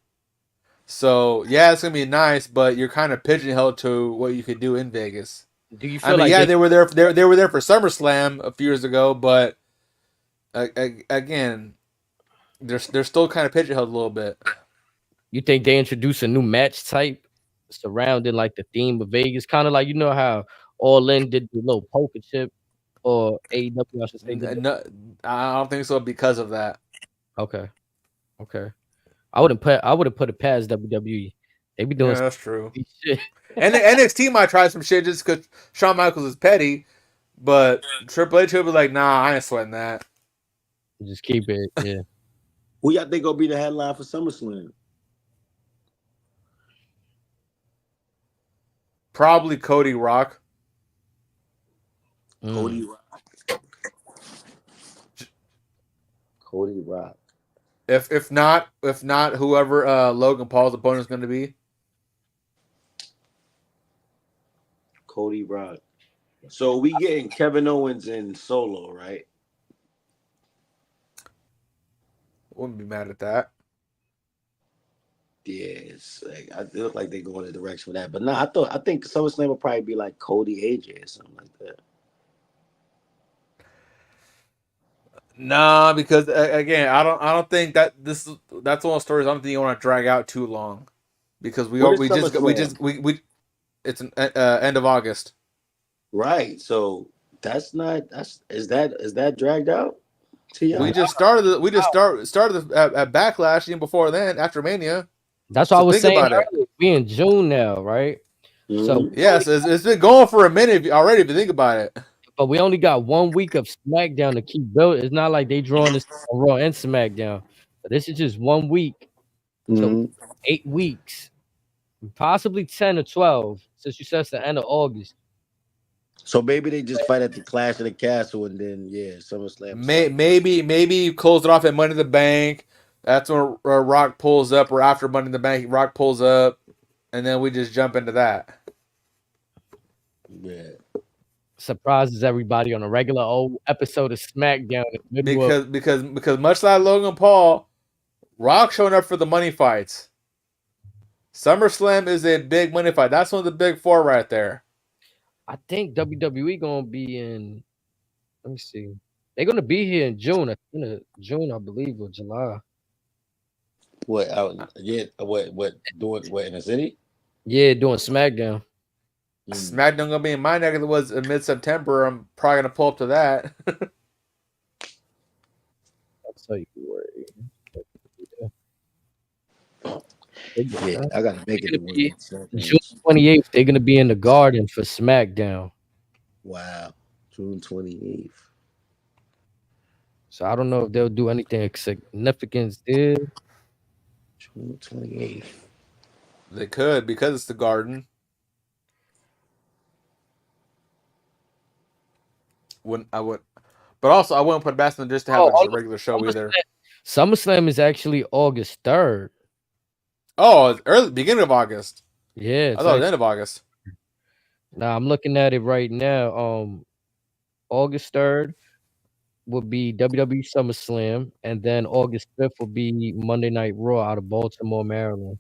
So yeah, it's gonna be nice, but you're kind of pigeonholed to what you could do in Vegas. Do you feel like they were there? They were there for SummerSlam a few years ago, but again, they're still kind of pigeonholed a little bit. You think they introduce a new match type surrounding like the theme of Vegas, kind of like how All In did the little poker chip, or AEW, I should say. No, I don't think so because of that. Okay. I would have put it past WWE. They be doing that's true. Shit. And the NXT might try some shit just because Shawn Michaels is petty, but Triple H will be like, nah, I ain't sweating that. Just keep it, yeah. Who y'all think gonna be the headline for SummerSlam? Probably Cody Rock. Cody Rock. If not, whoever Logan Paul's opponent is going to be. Cody Rock. So we getting Kevin Owens in Solo, right? Wouldn't be mad at that. Yeah, it's like it look like they go in the direction with that. But I think SummerSlam will probably be like Cody AJ or something like that. Nah, because again, I don't think that's one of those stories. I don't think you want to drag out too long, because it's an end of August. Right. So is that dragged out? We just started at Backlash even before then, after Mania. That's what I was saying earlier. We in June now, right? Mm-hmm. So yes, it's been going for a minute already if you think about it. But we only got 1 week of SmackDown to keep building. It's not like they drawing this on Raw and SmackDown. But this is just 1 week. So 8 weeks. Possibly 10 or 12, since you said it's the end of August. So maybe they just fight at the Clash of the Castle and then SummerSlam. Maybe close it off at Money in the Bank. That's when Rock pulls up, or after Money in the Bank, Rock pulls up, and then we just jump into that. Yeah. surprises everybody on a regular old episode of SmackDown. Because much like Logan Paul, Rock showing up for the money fights. SummerSlam is a big money fight. That's one of the big four right there. I think WWE gonna be in. Let me see. They're gonna be here in June. June, I believe, or July. What? What? Doing what in the city? Yeah, doing SmackDown. SmackDown gonna be in my neck of the woods in mid-September. I'm probably gonna pull up to that. I'll tell you where. Yeah, I gotta make it. June 28th, they're gonna be in the Garden for SmackDown. Wow, June 28th. So I don't know if they'll do anything significant there. June 28th. They could because it's the Garden. But also I wouldn't put Bastion just to have it as a regular show either. SummerSlam is actually August 3rd. Oh, it's early beginning of August. Yeah, I thought it was the end of August. Nah, I'm looking at it right now. August 3rd will be WWE SummerSlam, and then August 5th will be Monday Night Raw out of Baltimore, Maryland.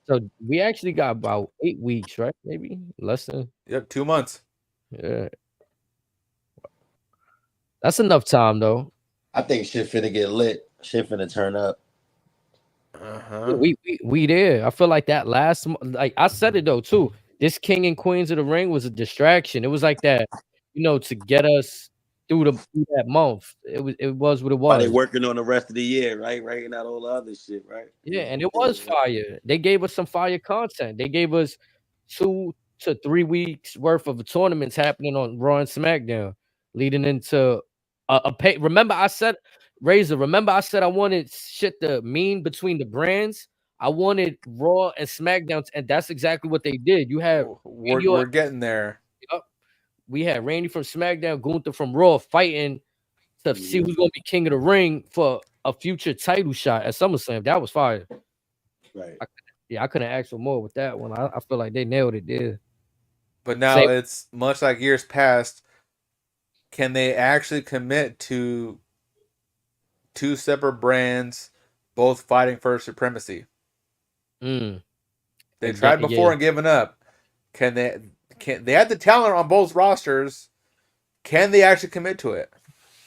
So we actually got about 8 weeks, right? Maybe less than. Yep, 2 months. Yeah, that's enough time though. I think shit finna get lit. Shit finna turn up. We there. I feel like that last, like I said it though too. This King and Queens of the Ring was a distraction. It was like that, to get us through that month. It was what it was. While they working on the rest of the year, right? Writing out all the other shit, right? Yeah, and it was fire. They gave us some fire content. They gave us 2 to 3 weeks worth of tournaments happening on Raw and SmackDown, leading into a pay. Remember, I said, Razor. Remember, I said I wanted shit to mean between the brands. I wanted Raw and SmackDown, and that's exactly what they did. You have we're getting there. Yep. We had Randy from SmackDown, Gunther from Raw fighting to see who's gonna be King of the Ring for a future title shot at SummerSlam. That was fire. Right. I couldn't ask for more with that one. I feel like they nailed it there. But now it's much like years past. Can they actually commit to 2 separate brands, both fighting for supremacy? They tried before and given up. Can they have the talent on both rosters? Can they actually commit to it?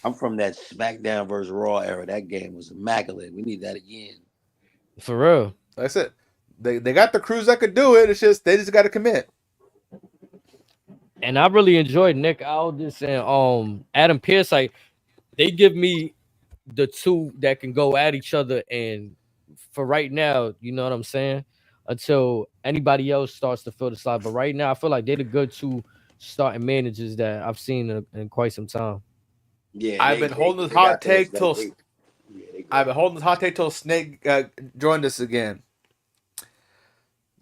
I'm from that SmackDown versus Raw era. That game was immaculate. We need that again. For real. Like I said, they got the crews that could do it. It's just they just got to commit. And I really enjoyed Nick Aldis and Adam Pearce. Like, they give me the two that can go at each other, and for right now, you know what I'm saying? Until anybody else starts to fill the slot. But right now, I feel like they're the good 2 starting managers that I've seen in quite some time. Yeah, I've been holding this hot take till Snake joined us again.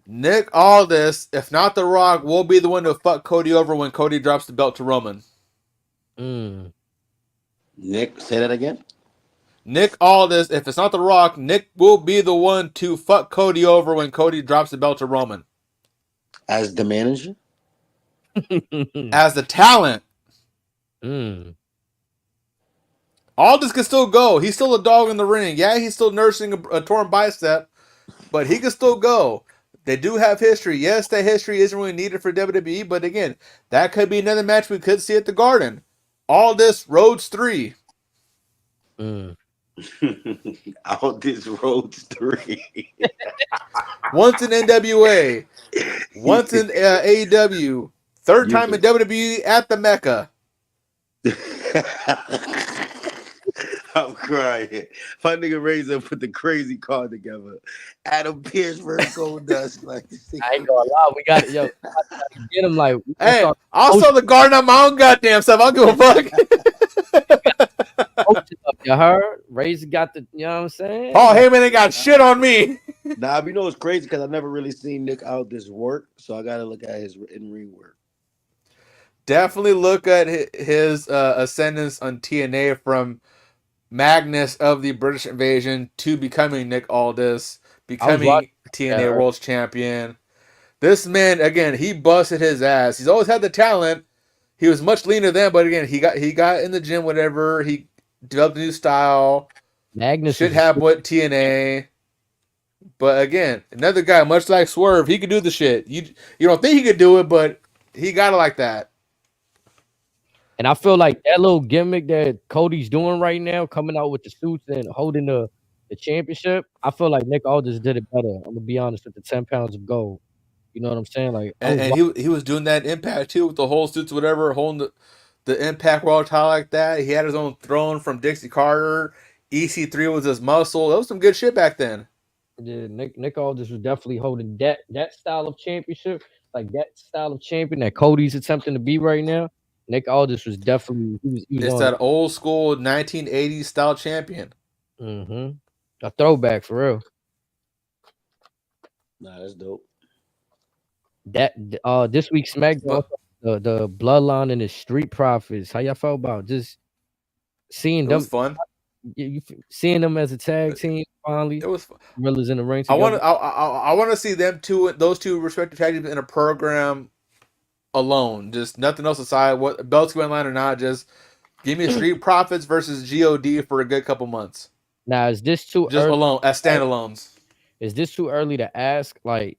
Nick Aldis, if not The Rock, will be the one to fuck Cody over when Cody drops the belt to Roman. Nick, say that again. Nick Aldis, if it's not The Rock, Nick will be the one to fuck Cody over when Cody drops the belt to Roman. As the manager? As the talent. Aldis can still go. He's still a dog in the ring. Yeah, he's still nursing a torn bicep, but he can still go. They do have history. Yes, that history isn't really needed for WWE, but again, that could be another match we could see at the Garden. Aldis Rhodes 3. Aldis Rhodes 3. Once in NWA. Once in AEW. Third time in WWE at the Mecca. I'm crying. My nigga Razor put the crazy card together. Adam Pearce versus Goldust. Like, I ain't gonna lie, we got it. Yo, get him like. Hey, I'll sell the Garden on my own goddamn stuff. I'll give a fuck. You heard? Razor got the, you know what I'm saying? Oh, Heyman ain't got shit on me. Nah, you know it's crazy because I've never really seen Nick Aldis work, so I gotta look at his in-ring work. Definitely look at his ascendance on TNA from Magnus of the British Invasion to becoming Nick Aldis, becoming TNA World Champion. This man, again, he busted his ass. He's always had the talent. He was much leaner then, but again, he got in the gym, whatever. He developed a new style. Magnus Should was have what TNA. But again, another guy, much like Swerve, he could do the shit. You don't think he could do it, but he got it like that. And I feel like that little gimmick that Cody's doing right now, coming out with the suits and holding the championship, I feel like Nick Aldis did it better. I'm gonna be honest with the 10 pounds of gold. You know what I'm saying? Like, And he was doing that Impact too with the whole suits, whatever, holding the Impact World title like that. He had his own throne from Dixie Carter. EC3 was his muscle. That was some good shit back then. yeah, Nick Aldis was definitely holding that style of championship, like that style of champion that Cody's attempting to be right now. Nick Aldis was definitely he was It's on that old school 1980s style champion. a throwback for real. Nah, that's dope. That this week's SmackDown, the Bloodline and the Street Profits. How y'all felt about just seeing It them? was fun. Seeing them as a tag team finally. It was fun. Gorillas in the ring. I want to see those two respective tag teams in a program alone. Just nothing else aside. What belts going line or not? Just give me Street Profits versus God for a good couple months. Now, is this too just early? Alone as standalones? Is this too early to ask? Like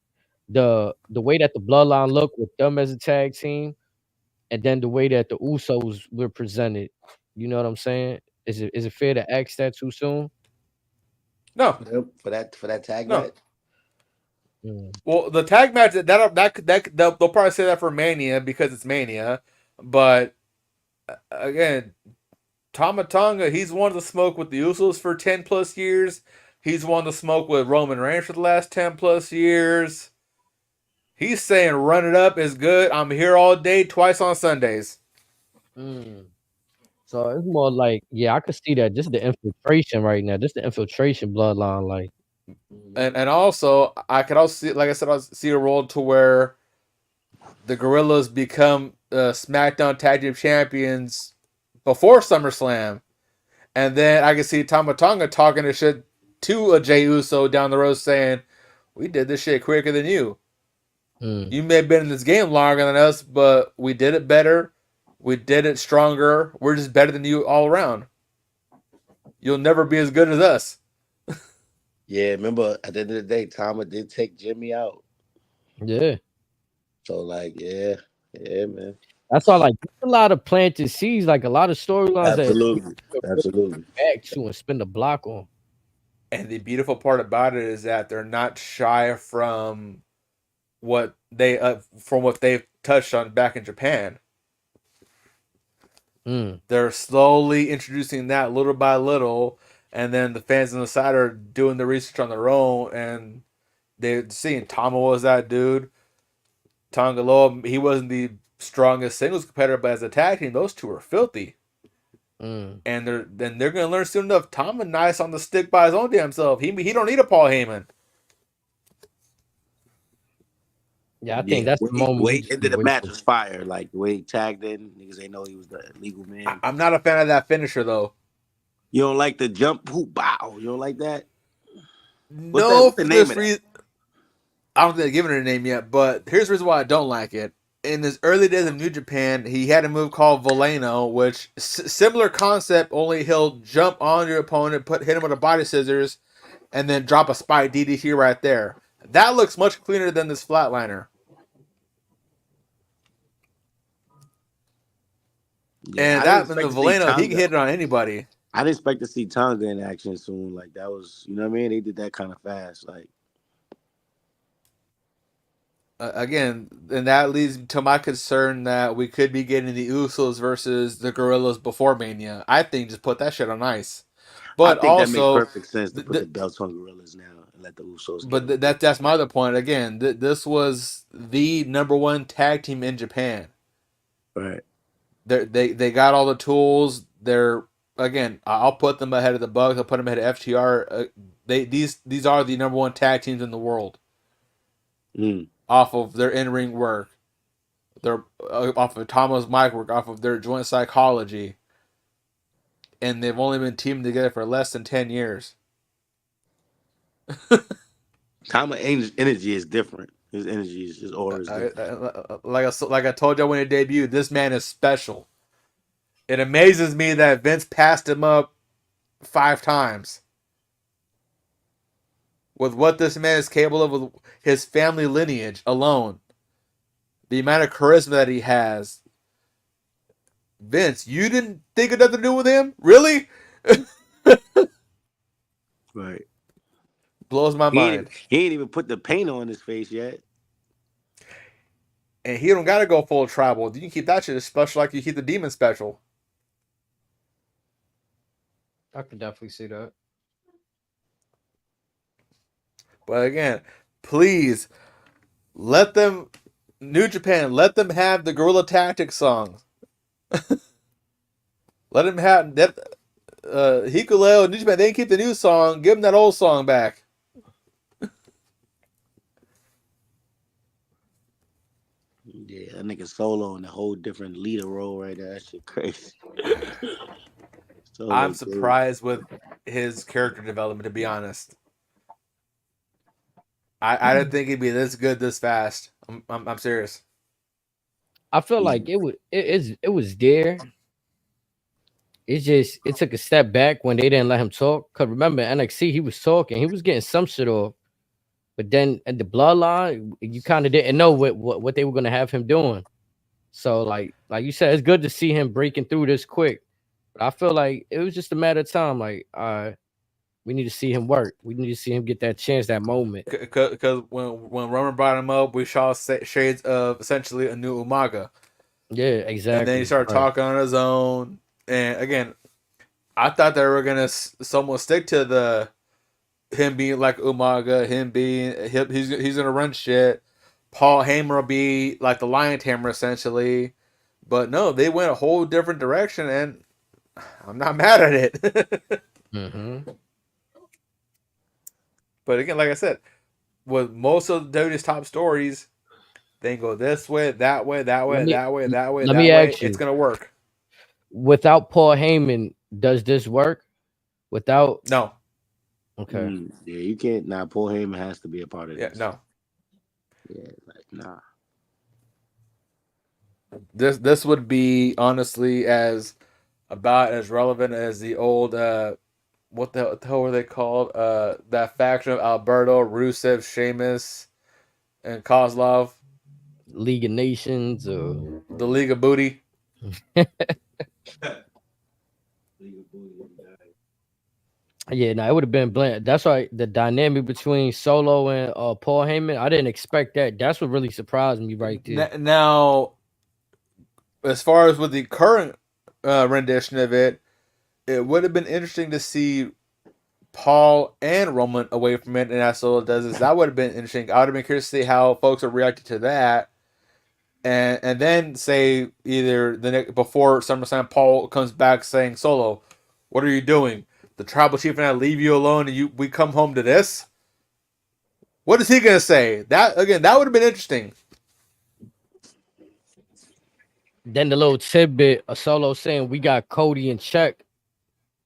the way that the Bloodline look with them as a tag team, and then the way that the Usos were presented. You know what I'm saying? Is it fair to ask that too soon? No, for that tag no. match. Well, the tag match that they'll probably say that for Mania because it's Mania, but again, Tama Tonga, he's won the smoke with the Usos for 10 plus years. He's won the smoke with Roman Reigns for the last 10 plus years. He's saying run it up is good. I'm here all day, twice on Sundays. So it's more like, yeah, I could see that. Just the infiltration right now. Just the infiltration Bloodline, like. And also, I could also see, like I said, I see a role to where the Gorillas become SmackDown Tag Team Champions before SummerSlam. And then I can see Tama Tonga talking to shit to a Jey Uso down the road saying, we did this shit quicker than you. You may have been in this game longer than us, but we did it better. We did it stronger. We're just better than you all around. You'll never be as good as us. Yeah, remember at the end of the day, Tama did take Jimmy out. Yeah. So like, yeah, man. That's all. Like, a lot of planted seeds, like a lot of storylines. Absolutely. Back to and spend a block on. And the beautiful part about it is that they're not shy from what they've touched on back in Japan. They're slowly introducing that little by little, and then the fans on the side are doing the research on their own, and they're seeing Tama was that dude. Tonga Loa, he wasn't the strongest singles competitor, but as a tag team, those two are filthy. And they're gonna learn soon enough. Tama nice on the stick by his own damn self. He don't need a Paul Heyman. Yeah, I think that's the moment. The way into the match was fire. Like the way he tagged in, niggas ain't know he was the legal man. I'm not a fan of that finisher though. You don't like the jump hoop bow? You don't like that? What's the name of that? I don't think they've given it a name yet, but here's the reason why I don't like it. In his early days of New Japan, he had a move called Volano, which similar concept, only he'll jump on your opponent, hit him with a body scissors, and then drop a spike DDT right there. That looks much cleaner than this flatliner. Yeah, and the Volano, he can hit it on anybody. I didn't expect to see Tonga in action soon. Like that was, you know what I mean? They did that kind of fast. Like again, and that leads to my concern that we could be getting the Usos versus the Gorillas before Mania. I think just put that shit on ice. But I think also, that makes perfect sense to put the belts on Gorillas now and let the Usos. But that's my other point. Again, this was the #1 tag team in Japan. Right. They got all the tools. Again, I'll put them ahead of the Bucks. I'll put them ahead of FTR. These are the #1 tag teams in the world. Off of their in-ring work, they're off of Tama's mic work, off of their joint psychology, and they've only been teaming together for less than 10 years. Tama energy is different. His energy is just aura is different. Like I told y'all when it debuted, this man is special. It amazes me that Vince passed him up 5 times. With what this man is capable of with his family lineage alone, the amount of charisma that he has. Vince, you didn't think of nothing to do with him? Really? Right. Blows my mind. He ain't even put the paint on his face yet. And he don't gotta go full tribal. You can keep that shit special like you keep the demon special. I could definitely see that. But again, please let them, New Japan, let them have the Guerrilla Tactics songs. Let him have that. Hikuleo, New Japan, they didn't keep the new song. Give him that old song back. Yeah, that nigga Solo in a whole different leader role right there. That shit crazy. I'm surprised with his character development, to be honest. I didn't think he'd be this good this fast. I'm serious. I feel like it was there. It took a step back when they didn't let him talk. Cause remember NXT, he was talking, he was getting some shit off. But then at the bloodline, you kind of didn't know what they were gonna have him doing. So like you said, it's good to see him breaking through this quick. But I feel like it was just a matter of time. Like, we need to see him work. We need to see him get that chance, that moment. Because when Roman brought him up, we saw shades of essentially a new Umaga. Yeah, exactly. And then he started talking on his own. And again, I thought they were gonna somewhat stick to him being like Umaga, he's gonna run shit. Paul Heyman will be like the Lion Tamer essentially, but no, they went a whole different direction, and I'm not mad at it. Mm-hmm. But again, like I said, with most of WWE's top stories, they go this way, that way, that way, that way, that way, that way. It's gonna work. Without Paul Heyman, does this work? Without no. Okay. Yeah, you can't. Nah, Paul Heyman has to be a part of this. Yeah, no. Yeah, like nah. This would be honestly about as relevant as the old what the hell were they called? That faction of Alberto, Rusev, Sheamus, and Kozlov. League of Nations or the League of Booty. Yeah, no, it would have been bland. That's why the dynamic between Solo and Paul Heyman, I didn't expect that. That's what really surprised me right there. Now, as far as with the current rendition of it, it would have been interesting to see Paul and Roman away from it, and as Solo does this, that would have been interesting. I would have been curious to see how folks are reacting to that, and then say either before SummerSlam, Paul comes back saying, "Solo, what are you doing? The tribal chief and I leave you alone, and we come home to this." What is he gonna say? That would have been interesting. Then the little tidbit of Solo saying we got Cody in check,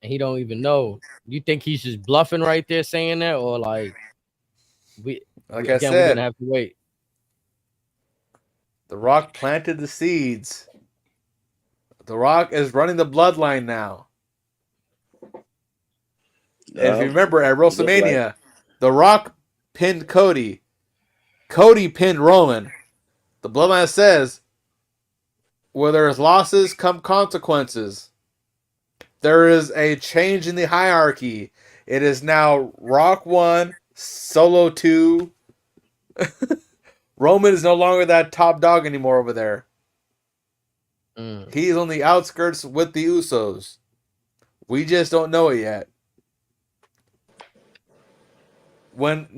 and he don't even know. You think he's just bluffing right there saying that, or like we're gonna have to wait. The Rock planted the seeds. The Rock is running the bloodline now. And if you remember at WrestleMania, The Rock pinned Cody. Cody pinned Roman. The bloodline says, where there is losses come consequences. There is a change in the hierarchy. It is now Rock 1, Solo 2. Roman is no longer that top dog anymore over there. He's on the outskirts with the Usos. We just don't know it yet. When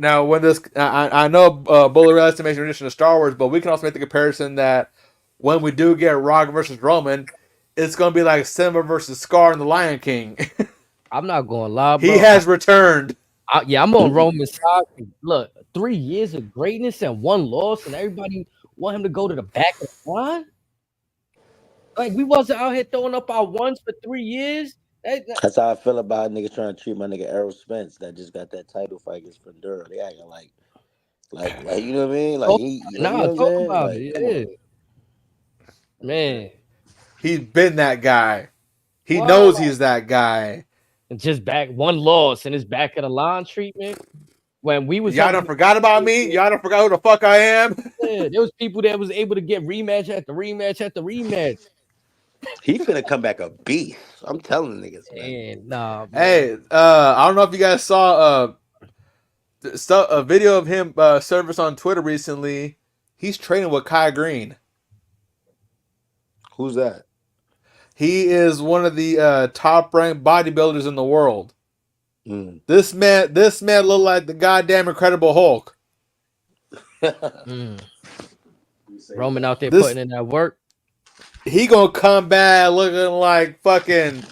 this, I know Bullet estimation edition of Star Wars, but we can also make the comparison that when we do get Rock versus Roman, it's going to be like Simba versus Scar in The Lion King. I'm not going to lie, bro. He has returned. I'm on Roman's side. Look, 3 years of greatness and 1 loss, and everybody want him to go to the back of the line. Like, we wasn't out here throwing up our ones for 3 years. That's how I feel about niggas trying to treat my nigga Errol Spence that just got that title fight against Fundura. They acting like Like you know what I mean? Like he, like, you know what I'm talk saying? about Like, it. come Yeah, on. man. He's been that guy. He Wow. knows he's that guy. And just back one loss and it's back at a line treatment. When we was Y'all up, done forgot about me. Y'all done forgot who the fuck I am. yeah, there was people that was able to get rematch after rematch after rematch. He finna come back a beast. I'm telling niggas, man. And nah, man. Hey, I don't know if you guys saw a video of him service on Twitter recently. He's training with Kai Green. Who's that? He is one of the top ranked bodybuilders in the world. Mm. This man looked like the goddamn Incredible Hulk. Roman out there putting in that work. He gonna come back looking like fucking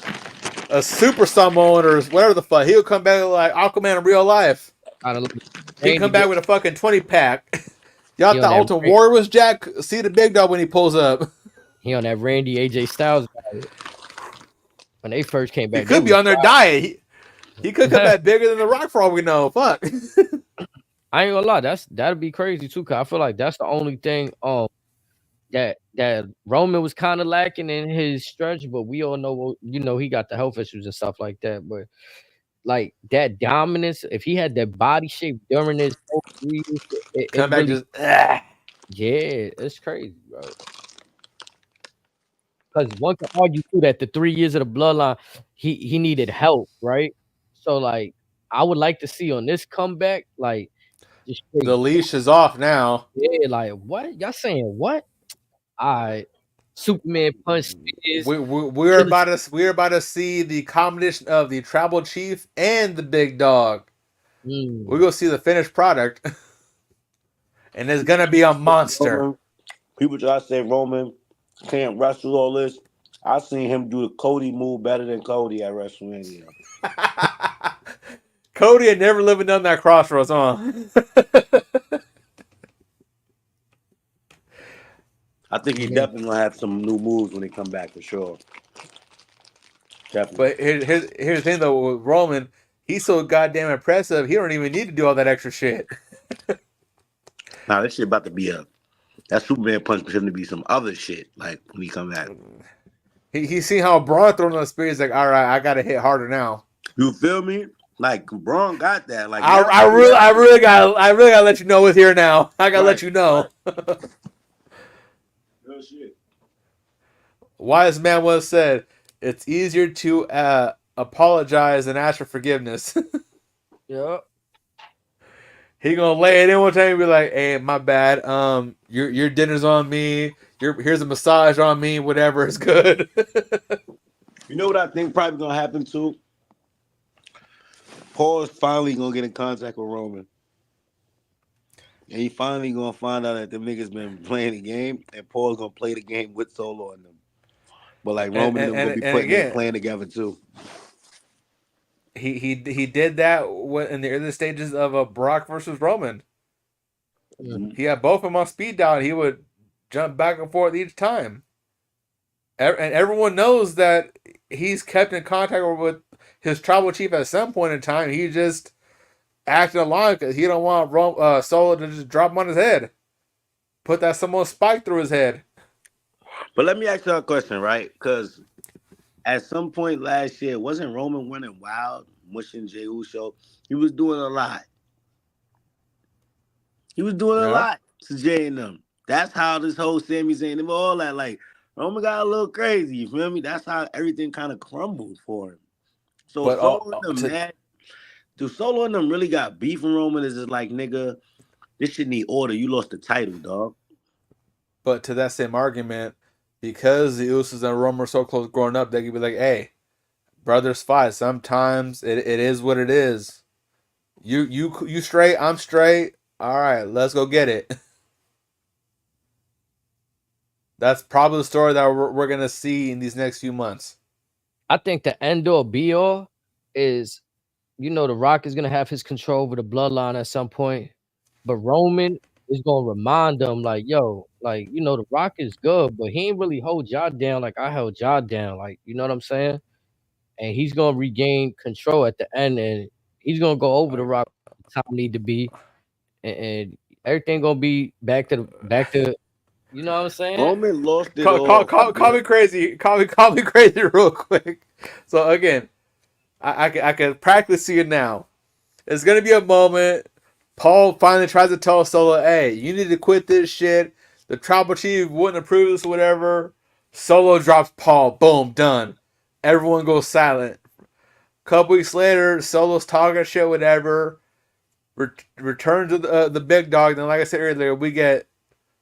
a super summon or whatever the fuck. He'll come back like Aquaman in real life. He'll come back with a fucking 20-pack. Y'all thought Ultimate Warrior was Jack? See the big dog when he pulls up. He on that Randy AJ Styles diet. When they first came back, he could be on their diet. He could come back bigger than The Rock for all we know. Fuck. I ain't gonna lie, that'd be crazy too. Cause I feel like that's the only thing that Roman was kind of lacking in his stretch, but we all know, he got the health issues and stuff like that. But like that dominance, if he had that body shape during his whole 3 years, it back really, just yeah, it's crazy, bro. Because one can argue too that the 3 years of the bloodline, he needed help, right? So like, I would like to see on this comeback, like, just the leash is off now. Yeah, like what y'all saying? What? All right, Superman punch Spears. We're about to see the combination of the Tribal Chief and the Big Dog. We're gonna see the finished product, and it's gonna be a monster. People try to say Roman can't wrestle all this. I seen him do the Cody move better than Cody at WrestleMania. Cody had never lived down that crossroads, huh? I think he's definitely gonna have some new moves when he come back for sure. Definitely. But here's the thing though, with Roman, he's so goddamn impressive. He don't even need to do all that extra shit. Nah, this shit about to be that Superman punch for him to be some other shit. Like when he come back, he seen how Braun throwing on the spear. He's like, all right, I gotta hit harder now. You feel me? Like Braun got that. Like I really gotta let you know it's here now. I gotta let you know. Right. Real shit. Wise man once said, "It's easier to apologize than ask for forgiveness." Yep. He gonna lay it in one time and be like, "Hey, my bad. Your dinner's on me. Here's a massage on me. Whatever is good." You know what I think probably gonna happen too? Paul's finally gonna get in contact with Roman. And he finally gonna find out that them niggas been playing the game, and Paul's gonna play the game with Solo on them. But like Roman and them gonna be playing together too. He did that in the early stages of Brock versus Roman. Mm-hmm. He had both of them on speed dial. He would jump back and forth each time. And everyone knows that he's kept in contact with his tribal chief at some point in time. He just acted along because he don't want Solo to just drop him on his head. Put that Samoan spike through his head. But let me ask you a question, right? Because at some point last year, wasn't Roman running wild, mushing Jey Uso? He was doing a lot. He was doing a lot to Jey and them. That's how this whole Sami Zayn and all that, like, Roman got a little crazy, you feel me? That's how everything kind of crumbled for him. So Solo and them, man, do Solo and them really got beef from Roman? Is it like, nigga, this shit need order. You lost the title, dog. But to that same argument, because the Usos and Roman were so close growing up, they could be like, hey, brothers fight. Sometimes it is what it is. You straight, I'm straight. All right, let's go get it. That's probably the story that we're going to see in these next few months. I think the end all be all is, The Rock is going to have his control over the bloodline at some point. But Roman is going to remind them, like, yo, like, The Rock is good, but he ain't really hold y'all down like I held y'all down. Like, you know what I'm saying? And he's going to regain control at the end, and he's going to go over the Rock time need to be. And everything gonna be back to you know what I'm saying? Roman lost it Call, all. call me crazy. Call me crazy real quick. So again, I can practically see it now. It's gonna be a moment. Paul finally tries to tell Solo, "Hey, you need to quit this shit." The tribal chief wouldn't approve this, whatever. Solo drops Paul. Boom, done. Everyone goes silent. Couple weeks later, Solo's talking shit, whatever. Return to the big dog. Then, like I said earlier, we get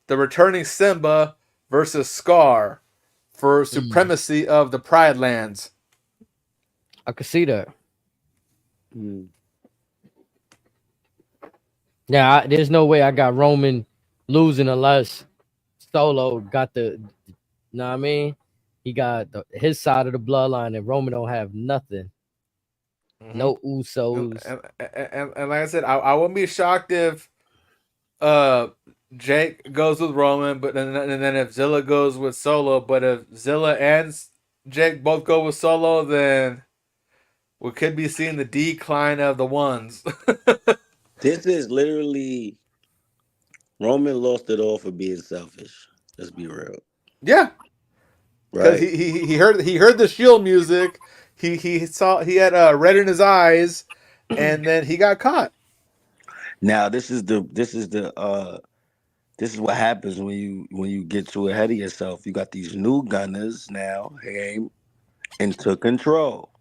the returning Simba versus Scar for supremacy of the Pride Lands. I could see that. Mm. Yeah, there's no way I got Roman losing unless Solo got the, know what I mean? He got his side of the bloodline, and Roman don't have nothing. No Usos. And like I said, I wouldn't be shocked if Jake goes with Roman, but then if Zilla goes with Solo, but if Zilla and Jake both go with Solo, then we could be seeing the decline of the ones. This is literally Roman lost it all for being selfish. Let's be real. Yeah, because Right. he heard the Shield music, he saw he had red in his eyes, and then he got caught. Now this is what happens when you get too ahead of yourself. You got these new gunners now came into control.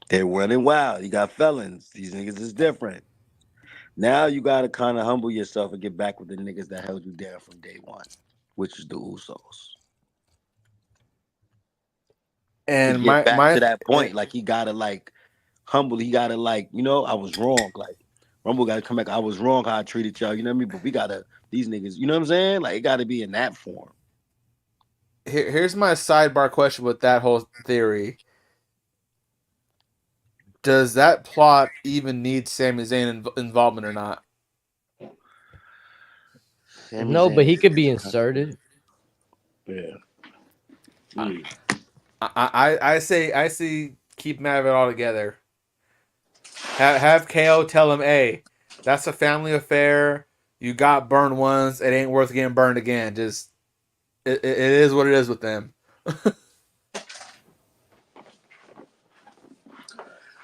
They're running wild. You got felons. These niggas is different. Now you gotta kind of humble yourself and get back with the niggas that held you down from day one, which is the Usos. And To get back my to that point, like he gotta like humble. He gotta like I was wrong. Like Rumble gotta come back. I was wrong how I treated y'all. You know what I mean? But we gotta these niggas. You know what I'm saying? Like it gotta be in that form. here's my sidebar question with that whole theory. Does that plot even need Sami Zayn involvement or not? No, but he could be inserted. Yeah. I say keep him out of it altogether. Have KO tell him, hey, that's a family affair. You got burned once. It ain't worth getting burned again. Just it is what it is with them.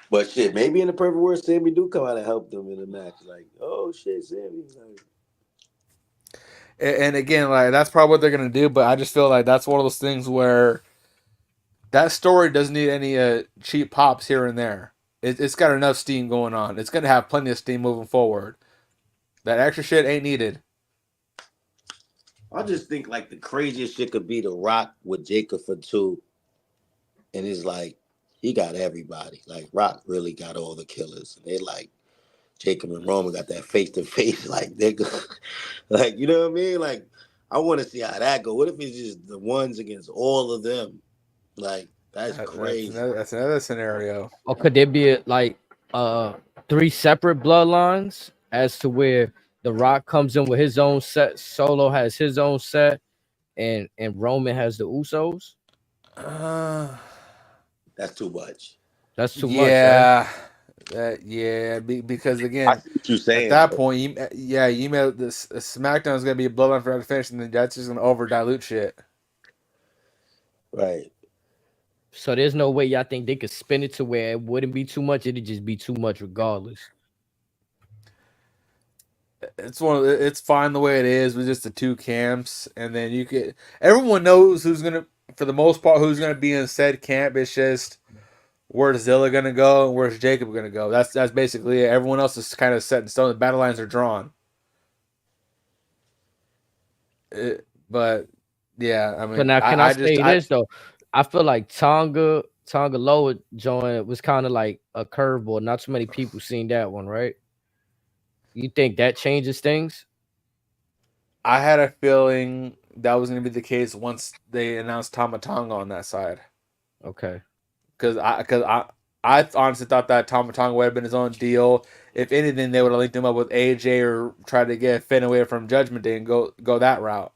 But shit, maybe in the perfect world, Sammy do come out and help them in the match. Like, oh shit, Sammy. Like, And again, like that's probably what they're gonna do. But I just feel like that's one of those things where that story doesn't need any cheap pops here and there. It's got enough steam going on. It's gonna have plenty of steam moving forward. That extra shit ain't needed. I just think like the craziest shit could be The Rock with Jacob for 2, and it's like he got everybody. Like Rock really got all the killers. And they like Jacob and Roman got that face to face. Like they go, like you know what I mean? Like I want to see how that go. What if it's just the ones against all of them? Like that's crazy. That's another scenario. Or could there be like 3 separate bloodlines as to where The Rock comes in with his own set, Solo has his own set, and Roman has the Usos? That's too much. That's too much. Yeah. Yeah, because again, I see what you're saying. at that point, you made this SmackDown is gonna be a bloodline for the finish, and then that's just gonna over dilute shit. Right. So there's no way y'all think they could spin it to where it wouldn't be too much. It'd just be too much regardless. It's fine the way it is with just the 2 camps, and then everyone knows who's gonna, for the most part, who's gonna be in said camp. It's just where's Zilla gonna go and where's Jacob gonna go. That's basically it. Everyone else is kind of set in stone. The battle lines are drawn. But yeah, I mean, But now can I say this though? I feel like Tonga Loa joint was kind of like a curveball. Not too many people seen that one, right? You think that changes things? I had a feeling that was going to be the case once they announced Tama Tonga on that side. Okay. Because I honestly thought that Tama Tonga would have been his own deal. If anything, they would have linked him up with AJ or tried to get Finn away from Judgment Day and go that route.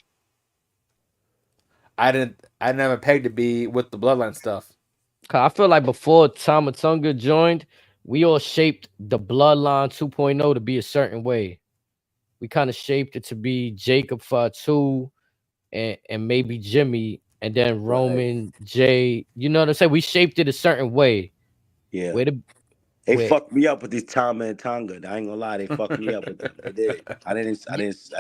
I didn't have a peg to be with the bloodline stuff. I feel like before Tama Tonga joined, we all shaped the bloodline 2.0 to be a certain way. we kind of shaped it to be Jacob Fatu and maybe Jimmy, and then Roman, Jay. You know what I'm saying? We shaped it a certain way. Yeah. Where the They where fucked me up with these Tama and Tonga. I ain't gonna lie, they fucked me up with them. They did. I didn't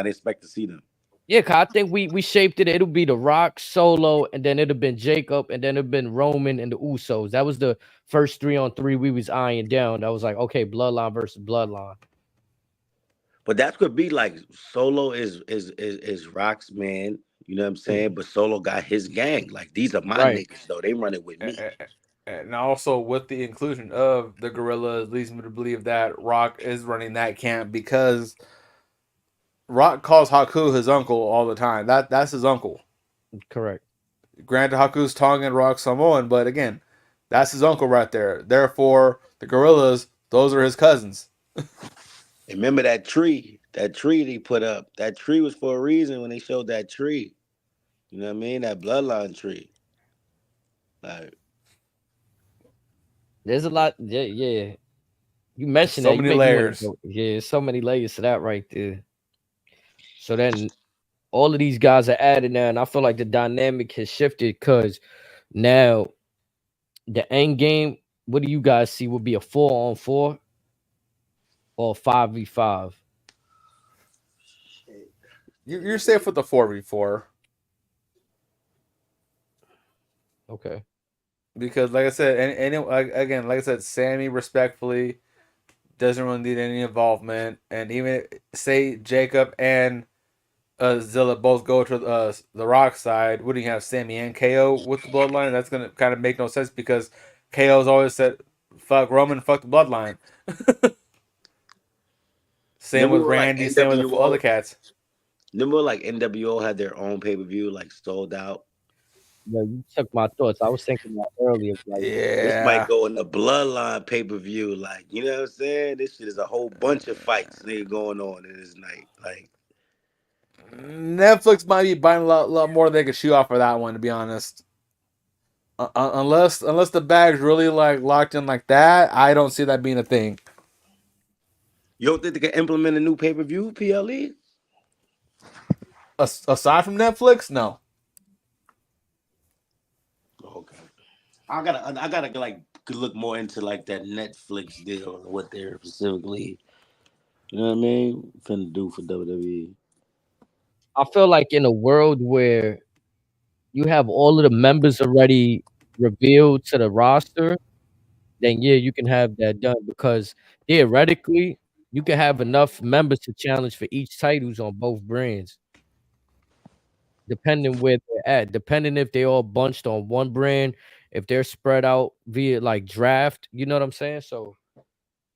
expect to see them. Yeah, cause I think we shaped it. It'll be the Rock Solo, and then it'll been Jacob, and then it'll been Roman and the Usos. That was the first 3-on-3 we was eyeing down. That was like, okay, Bloodline versus Bloodline. But that's gonna be like Solo is Rock's man. You know what I'm saying? But Solo got his gang. Like these are my Right. niggas, though. They run it with me. And also with the inclusion of the Gorillas leads me to believe that Rock is running that camp because Rock calls Haku his uncle all the time. That's his uncle. Correct. Granted, Haku's Tongan, Rock Samoan, but again, that's his uncle right there. Therefore, the Gorillas, those are his cousins. And remember that tree? That tree they put up. That tree was for a reason when they showed that tree. You know what I mean? That bloodline tree. Like There's a lot. Yeah, yeah. You mentioned So that. You many make me wanna layers. go- Yeah, so many layers to that right there. So then all of these guys are added now, and I feel like the dynamic has shifted because now the end game. What do you guys see? Would be a 4-on-4 or 5v5? You're safe with the 4v4. Okay. Because, like I said, again, like I said, Sammy respectfully doesn't really need any involvement, and even say Jacob and Zilla both go to the Rock side, wouldn't you have Sammy and KO with the Bloodline? That's gonna kind of make no sense because KO's always said, "Fuck Roman, fuck the Bloodline." Same with remember like Randy, same with the other NWO. cats. Remember like NWO had their own pay-per-view, like sold out. Yeah, you took my thoughts. I was thinking that earlier. Like, This might Yeah, go in the bloodline pay-per-view. Like, you know what I'm saying? This shit is a whole bunch of fights nigga going on in this night. Like Netflix might be buying a lot more than they could chew off for that one, to be honest. Unless the bag's really like locked in like that, I don't see that being a thing. you don't think they can implement a new pay-per-view, PLE? Aside from Netflix, no. Okay. I gotta like look more into like that Netflix deal and what they're specifically, you know what I mean, finna do for WWE. I feel like in a world where you have all of the members already revealed to the roster, then yeah, you can have that done because theoretically, you can have enough members to challenge for each titles on both brands, depending where they're at, depending if they all bunched on one brand, if they're spread out via like draft, you know what I'm saying? So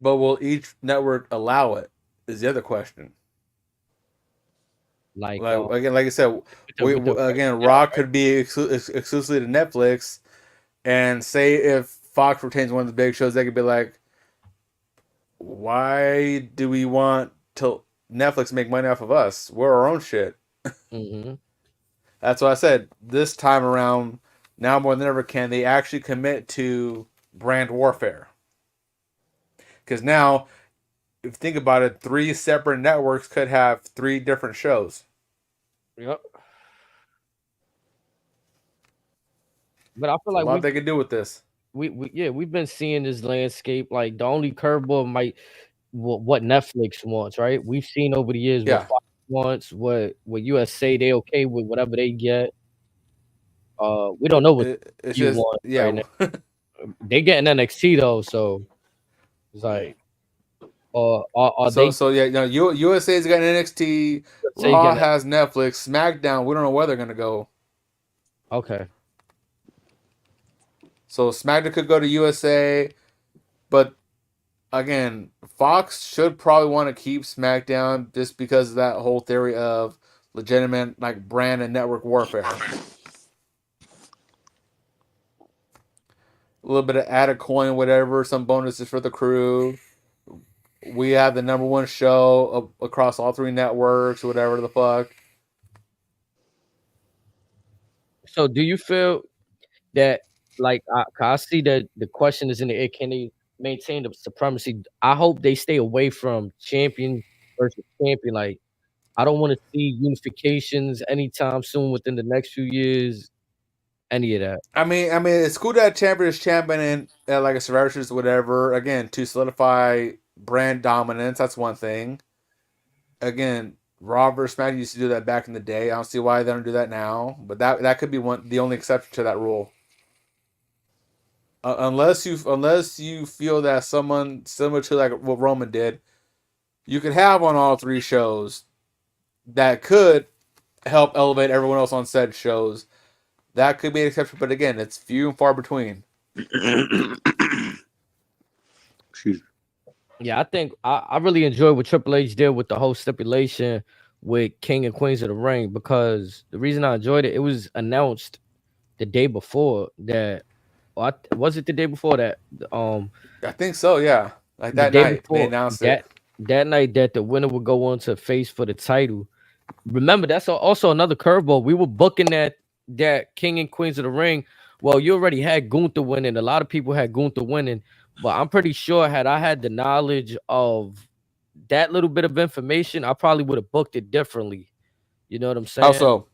But will each network allow it? Is the other question. like Like I said, with the again, Raw could be exclusively to Netflix, and say if Fox retains one of the big shows, they could be like, why do we want to Netflix make money off of us? We're our own shit. Mhm. That's what I said. This time around, now more than ever, can they actually commit to brand warfare? Because now, if you think about it, 3 separate networks could have 3 different shows. Yep. But I feel There's a like lot they could do with this. we've been seeing this landscape. Like the only curveball might what Netflix wants, right? We've seen over the years what Yeah. Fox wants, what USA they okay with whatever they get. We don't know what It's you just, want right yeah. now. They getting NXT though, so it's like, are they So yeah, USA's got NXT, say Raw getting has Netflix, SmackDown, we don't know where they're gonna go. okay? So SmackDown could go to USA, but again, Fox should probably want to keep SmackDown just because of that whole theory of legitimate like brand and network warfare. A little bit of added coin, whatever, some bonuses for the crew. We have the number 1 show across all 3 networks, whatever the fuck. So do you feel that like I see that the question is in the air, can they maintain the supremacy? I hope they stay away from champion versus champion. Like I don't want to see unifications anytime soon within the next few years. Any of that. I mean, it's cool to have champion is champion in like a Survivor Series or whatever. Again, to solidify brand dominance, that's one thing. Again, Raw vs. SmackDown used to do that back in the day. I don't see why they don't do that now, but that could be the only exception to that rule. Unless you feel that someone similar to like what Roman did, you could have on all three shows that could help elevate everyone else on said shows. That could be an exception, but again, it's few and far between. Excuse me. Yeah, I think I really enjoyed what Triple H did with the whole stipulation with King and Queens of the Ring, because the reason I enjoyed it, it was announced the day before that. Was it the day before that? I think so. Yeah, like that the day night before, they announced it. That night that the winner would go on to face for the title. Remember, that's also another curveball. We were booking that King and Queens of the Ring. Well, you already had Gunther winning. A lot of people had Gunther winning, but I'm pretty sure had I had the knowledge of that little bit of information, I probably would have booked it differently. You know what I'm saying? How so?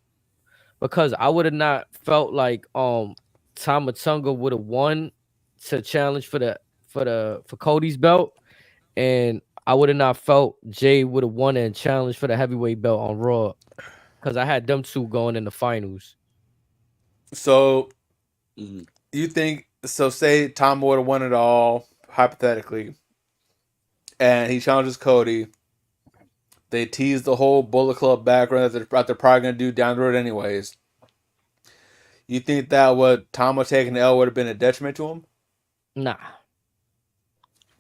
Because I would have not felt like Tama Tonga would have won to challenge for Cody's belt, and I would have not felt Jay would have won and challenged for the heavyweight belt on Raw, because I had them two going in the finals. So you think so? Say Tom would have won it all hypothetically, and he challenges Cody. They tease the whole Bullet Club background that they're probably going to do down the road anyways. You think that what Tom was taking the L would have been a detriment to him? Nah.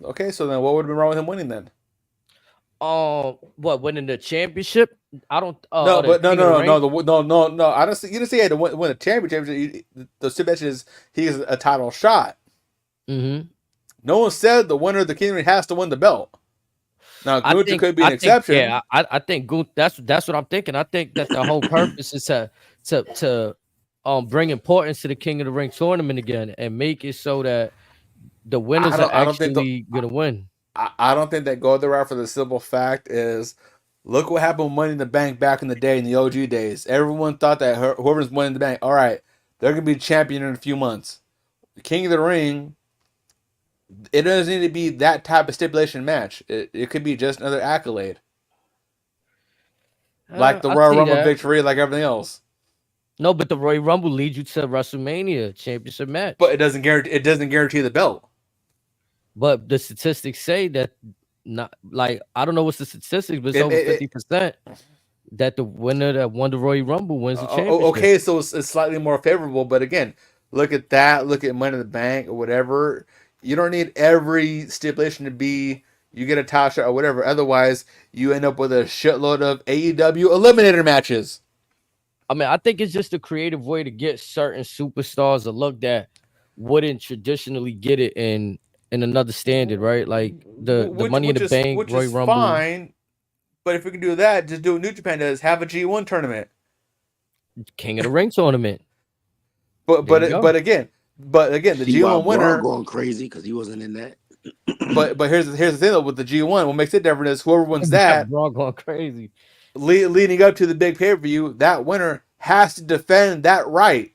Okay, so then what would have been wrong with him winning then? What, winning the championship? I don't. No. I don't see. You didn't say he had to win a championship. The stipulation is he has a title shot. Mm-hmm. No one said the winner of the King has to win the belt. Now, Gunther could be an exception. Yeah, I think Gunther. That's what I'm thinking. I think that the whole purpose is to bring importance to the King of the Ring tournament again and make it so that the winners are actually gonna win. I don't think they go the route for the simple fact is, look what happened with Money in the Bank back in the day, in the OG days. Everyone thought that whoever's Money in the Bank, all right, they're going to be champion in a few months. The King of the Ring, it doesn't need to be that type of stipulation match. It could be just another accolade. Like the Royal Rumble victory, like everything else. No, but the Royal Rumble leads you to WrestleMania championship match. But it doesn't guarantee the belt. But the statistics say that, not like, I don't know what's the statistics, but it's over 50% that the winner that won the Royal Rumble wins the championship. Okay, so it's slightly more favorable. But again, look at that. Look at Money in the Bank or whatever. You don't need every stipulation to be you get a title shot or whatever. Otherwise, you end up with a shitload of AEW eliminator matches. I mean, I think it's just a creative way to get certain superstars a look that wouldn't traditionally get it in another standard, right? Like the Money in the Bank, which Royal is Rumble. Fine, but if we can do that, just do what New Japan does: have a G1 tournament, King of the Ring tournament. But again, the G1 winner going crazy because he wasn't in that. but here's the thing though, with the G1, what makes it different is whoever wins that, Braun going crazy, leading up to the big pay-per-view, that winner has to defend that right.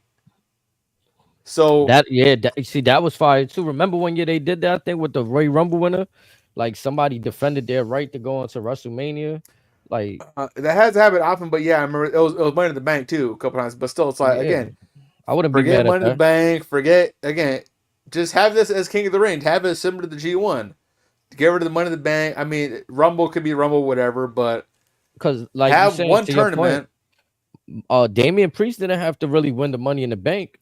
So that was fire too. Remember when they did that thing with the Royal Rumble winner? Like somebody defended their right to go into WrestleMania. Like that has happened often, but yeah, I remember it was Money in the Bank too a couple times. But still, it's like again, I wouldn't forget be mad Money at in the Bank. Forget again. Just have this as King of the Ring. Have it similar to the G1. Get rid of the Money in the Bank. I mean, Rumble could be Rumble, whatever, but because like have one tournament. Damian Priest didn't have to really win the Money in the Bank,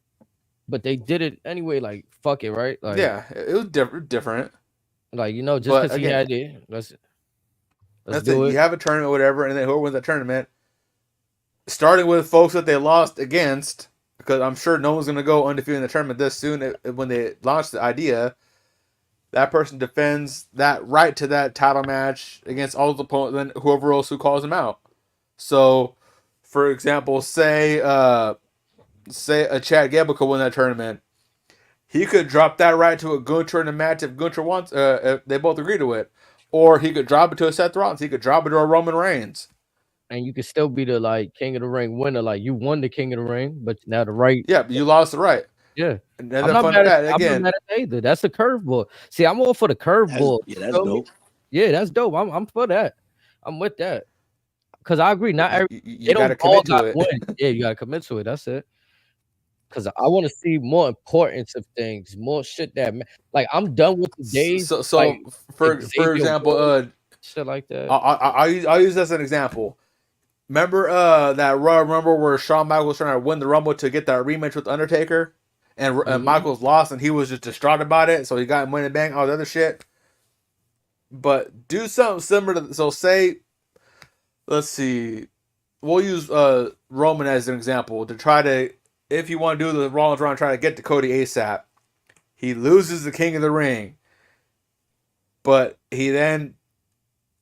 but they did it anyway. Like fuck it, right? Like yeah, it was different. Like just because he had it, let's do it. You have a tournament, whatever, and then whoever wins that tournament, starting with folks that they lost against, because I'm sure no one's going to go undefeated in the tournament this soon. When they launch the idea, that person defends that right to that title match against all the opponents, then whoever else who calls them out. So, for example, say a Chad Gable could win that tournament. He could drop that right to a Gunther in a match if Gunther wants. If they both agree to it, or he could drop it to a Seth Rollins. He could drop it to a Roman Reigns. and you can still be the like King of the Ring winner. Like you won the King of the Ring, but now the right. Yeah, but you lost the right. Yeah, And I'm the not fun mad at. I'm not again. mad at that either. That's the curveball. See, I'm all for the curveball. That's dope. Yeah, that's dope. I'm for that. I'm with that. Cause I agree. Not every You they got to don't all commit to got it. win. Yeah, you gotta commit to it. That's it. Cause I want to see more importance of things, more shit that like I'm done with the days. So for Xavier example, Woods, shit like that. I'll use this as an example. Remember that Royal Rumble where Shawn Michaels was trying to win the Rumble to get that rematch with Undertaker, and Michaels lost, and he was just distraught about it, so he got Money in the Bank, all the other shit. But do something similar to so say, let's see, we'll use Roman as an example to try to, if you want to do the Rollins run, try to get to Cody ASAP. He loses the King of the Ring, but he then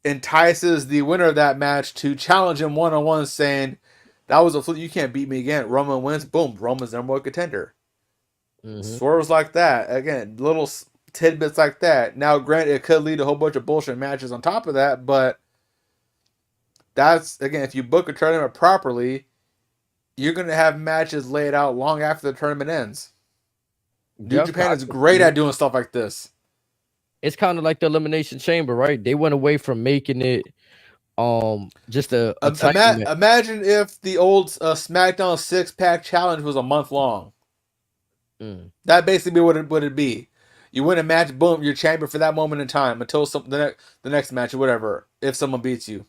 entices the winner of that match to challenge him one-on-one, saying, that was a fluke, you can't beat me again. Roman wins, boom, Roman's number one contender. Swerves like that. Again, little tidbits like that. Now, granted, it could lead to a whole bunch of bullshit matches on top of that, but that's, again, if you book a tournament properly, you're going to have matches laid out long after the tournament ends. New Japan is great at doing stuff like this. It's kind of like the Elimination Chamber, right? They went away from making it just a imagine if the old SmackDown 6-pack challenge was a month long. That basically what it'd be. You win a match, boom, you're champion for that moment in time until the next match or whatever, if someone beats you.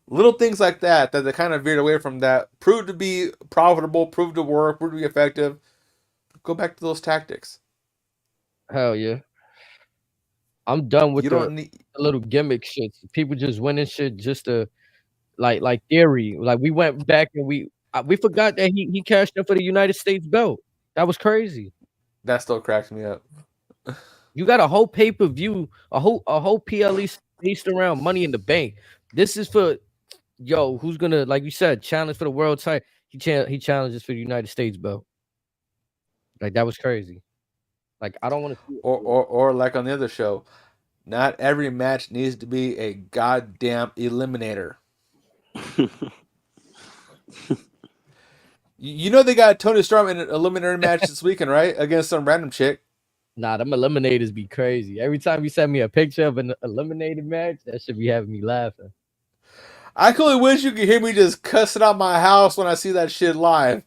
Little things like that they kind of veered away from that, proved to be profitable, proved to work, proved to be effective. Go back to those tactics. Hell yeah. I'm done with the little gimmick shit. People just winning shit just to like Theory. Like we went back and we forgot that he cashed in for the United States belt. That was crazy. That still cracks me up. You got a whole pay-per-view, a whole PLE based around Money in the Bank. This is for who's gonna, like you said, challenge for the world title. He challenges for the United States belt. Like that was crazy. Like I don't want to see or like on the other show, not every match needs to be a goddamn eliminator. You know they got Tony Storm in an eliminator match this weekend, right? Against some random chick. Nah, them eliminators be crazy. Every time you send me a picture of an eliminated match, that should be having me laughing. I could only wish you could hear me just cussing out my house when I see that shit live.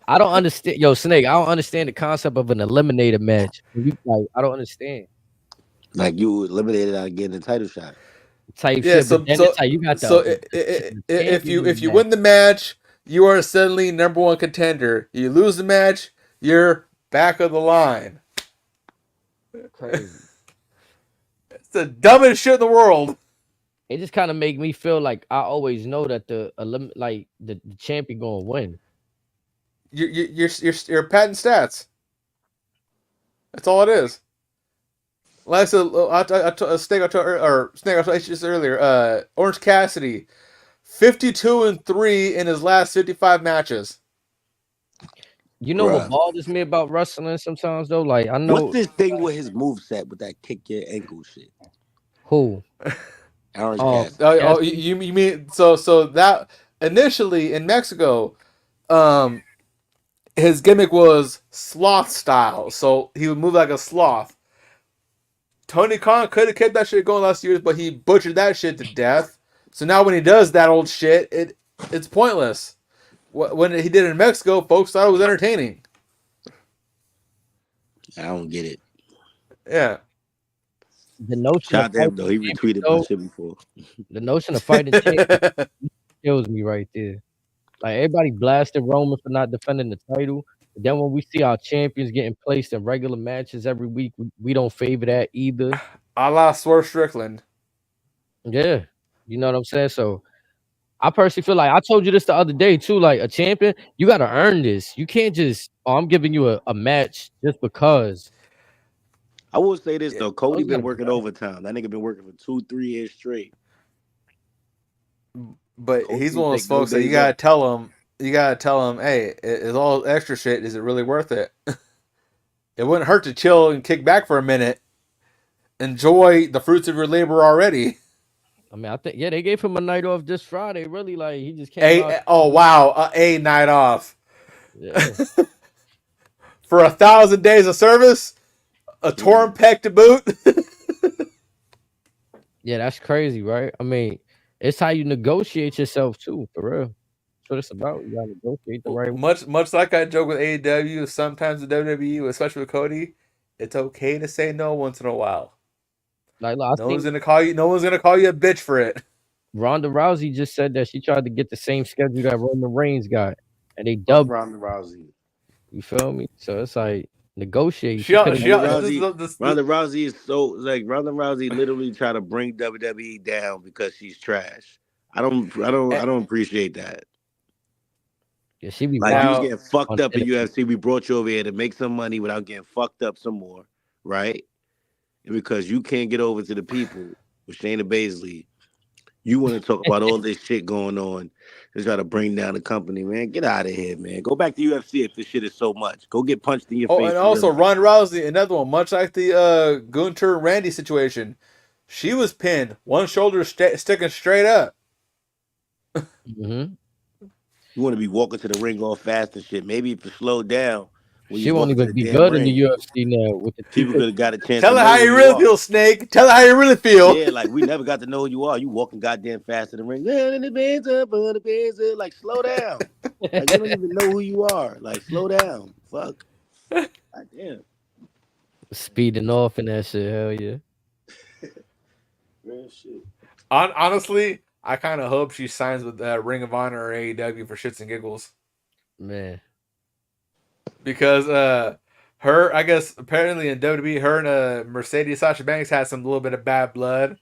I don't understand. Yo, Snake, I don't understand the concept of an eliminator match. Like, I don't understand. Like you eliminated out getting a title shot. Type shit, but then it's like you got if you win the match, you are suddenly number one contender. You lose the match, you're back of the line. Crazy. It's the dumbest shit in the world. It just kind of make me feel like I always know that the champion gonna win. Your patent stats. That's all it is. Like I said, Snake, I told you earlier. Orange Cassidy, 52-3 in his last 55 matches. You know what bothers me about wrestling sometimes though? Like I know what's this thing with his moveset with that kick your ankle shit. Who? Orange Cassidy. You mean so that initially in Mexico, his gimmick was sloth style, so he would move like a sloth. Tony Khan could have kept that shit going last year, but he butchered that shit to death. So now when he does that old shit, it's pointless. When he did it in Mexico, folks thought it was entertaining. I don't get it. Yeah. The notion shout out though, he retweeted my shit before. The notion of fighting kills me right there. Like everybody blasted Roman for not defending the title. But then when we see our champions getting placed in regular matches every week, we don't favor that either. A la Swerve Strickland. Yeah. You know what I'm saying? So I personally feel like I told you this the other day too. Like a champion, you got to earn this. You can't just, I'm giving you a match just because. I will say this though, Cody been working overtime. That nigga been working for 2-3 years straight. But Cody, he's one of those folks that you gotta tell him, hey, it's all extra shit. Is it really worth it? It wouldn't hurt to chill and kick back for a minute. enjoy the fruits of your labor already. I mean, I think they gave him a night off this Friday. Really, like he just came out. Oh wow, a night off. Yeah, For 1,000 days of service, a torn pec to boot. yeah, that's crazy, right? I mean, it's how you negotiate yourself too, for real. That's what it's about. You gotta negotiate the right way. Much like I joke with AEW, sometimes with WWE, especially with Cody, it's okay to say no once in a while. Like, look, No one's gonna call you a bitch for it. Ronda Rousey just said that she tried to get the same schedule that Roman Reigns got, and they Fuck dubbed. Ronda Rousey. You feel me? So it's like negotiate. Ronda Rousey is so like Ronda Rousey literally try to bring WWE down because she's trash. I don't appreciate that. Yeah, she be like you was getting fucked up in UFC. We brought you over here to make some money without getting fucked up some more, right? And because you can't get over to the people with Shayna Baszler, you want to talk about all this shit going on to try to bring down the company, man. Get out of here, man. Go back to UFC if this shit is so much. Go get punched in your face. Oh, and also Ronda Rousey, another one, much like the Gunter and Randy situation. She was pinned, one shoulder sticking straight up. Mm-hmm. You want to be walking to the ring all fast and shit. Maybe if you slow down. She won't even be good in the UFC now. With the people could have got a chance. Tell her how you really feel, Snake. Tell her how you really feel. Yeah, like we never got to know who you are. You walking goddamn fast in the ring. Like slow down. Like you don't even know who you are. Like slow down. Fuck. Goddamn. Speeding off and that shit. Hell yeah. Real shit. Honestly, I kind of hope she signs with Ring of Honor or AEW for shits and giggles. Man. Because her, I guess, apparently in WWE, her and Mercedes Sasha Banks had some little bit of bad blood.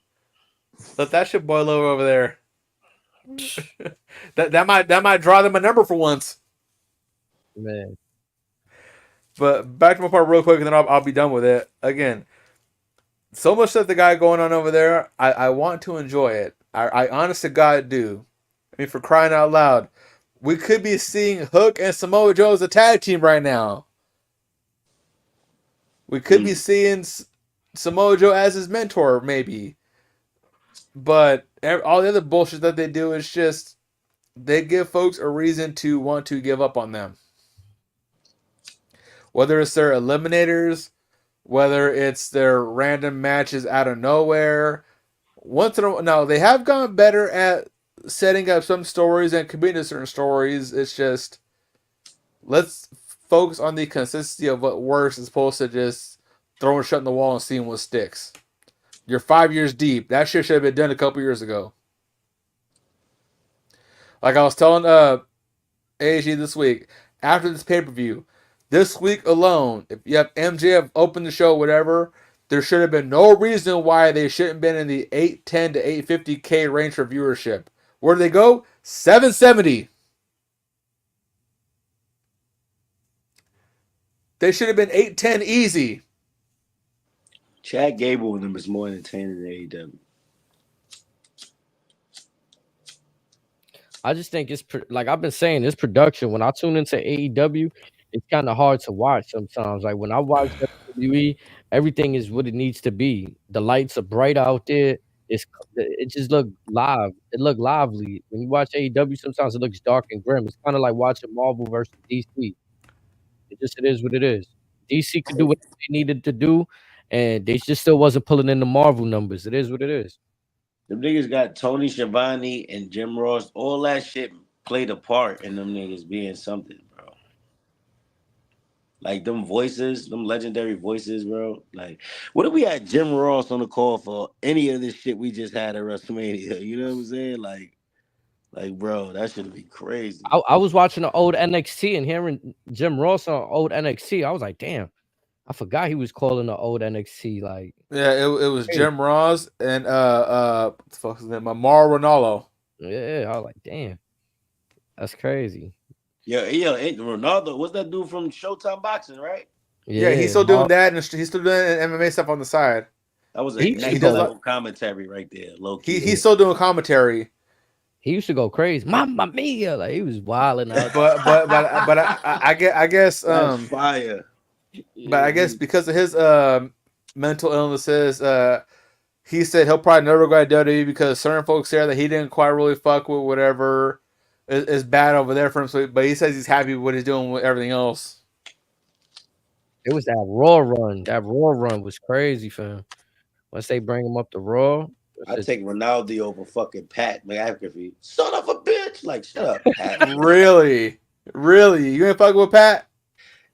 Let that shit boil over there. that might draw them a number for once. Man. But back to my part real quick, and then I'll be done with it. Again, so much stuff the guy going on over there. I want to enjoy it. I honest to God do. I mean, for crying out loud. We could be seeing Hook and Samoa Joe as a tag team right now. We could be seeing Samoa Joe as his mentor, maybe. But all the other bullshit that they do is just they give folks a reason to want to give up on them. Whether it's their eliminators, whether it's their random matches out of nowhere. Once in a while, now they have gone better at setting up some stories and committing to certain stories. It's just let's focus on the consistency of what works as opposed to just throwing shut in the wall and seeing what sticks. You're 5 years deep. That shit should have been done a couple years ago. Like I was telling AG this week, after this pay-per-view, this week alone, if you have MJF open the show, whatever, there should have been no reason why they shouldn't been in the 810 to 850K range for viewership. Where do they go? 770. They should have been 810 easy. Chad Gable and them is more entertaining than AEW. I just think it's like I've been saying, this production. When I tune into AEW, it's kind of hard to watch sometimes. Like when I watch WWE, everything is what it needs to be. The lights are bright out there. It just look live. It look lively. When you watch AEW, sometimes it looks dark and grim. It's kind of like watching Marvel versus DC. It is what it is. DC could do what they needed to do, and they just still wasn't pulling in the Marvel numbers. It is what it is. Them niggas got Tony Schiavone and Jim Ross. All that shit played a part in them niggas being something, bro. Like them voices, them legendary voices, bro. Like, what if we had Jim Ross on the call for any of this shit we just had at WrestleMania? You know what I'm saying? Like, bro, that should be crazy. I was watching the old NXT and hearing Jim Ross on old NXT. I was like, damn, I forgot he was calling the old NXT. Like, yeah, it was Jim Ross and what the fuck is his name? Mauro Ranallo. Yeah, I was like, damn, that's crazy. Yeah, Ronaldo, what's that dude from Showtime Boxing, right? Yeah, he's still doing that, and he's still doing MMA stuff on the side. That was a next level commentary right there, low key. He's still doing commentary. He used to go crazy, Mamma Mia, like he was wilding out. but I guess That's fire. But I guess because of his mental illnesses. He said he'll probably never go to WWE because certain folks there that he didn't quite really fuck with, whatever is bad over there for him. So, but he says he's happy with what he's doing with everything else. It was that Raw run. That Raw run was crazy, fam. Once they bring him up to Raw, I take Ronaldo over fucking Pat McAfee. Son of a bitch! Like, shut up, Pat. Really? You ain't fucking with Pat?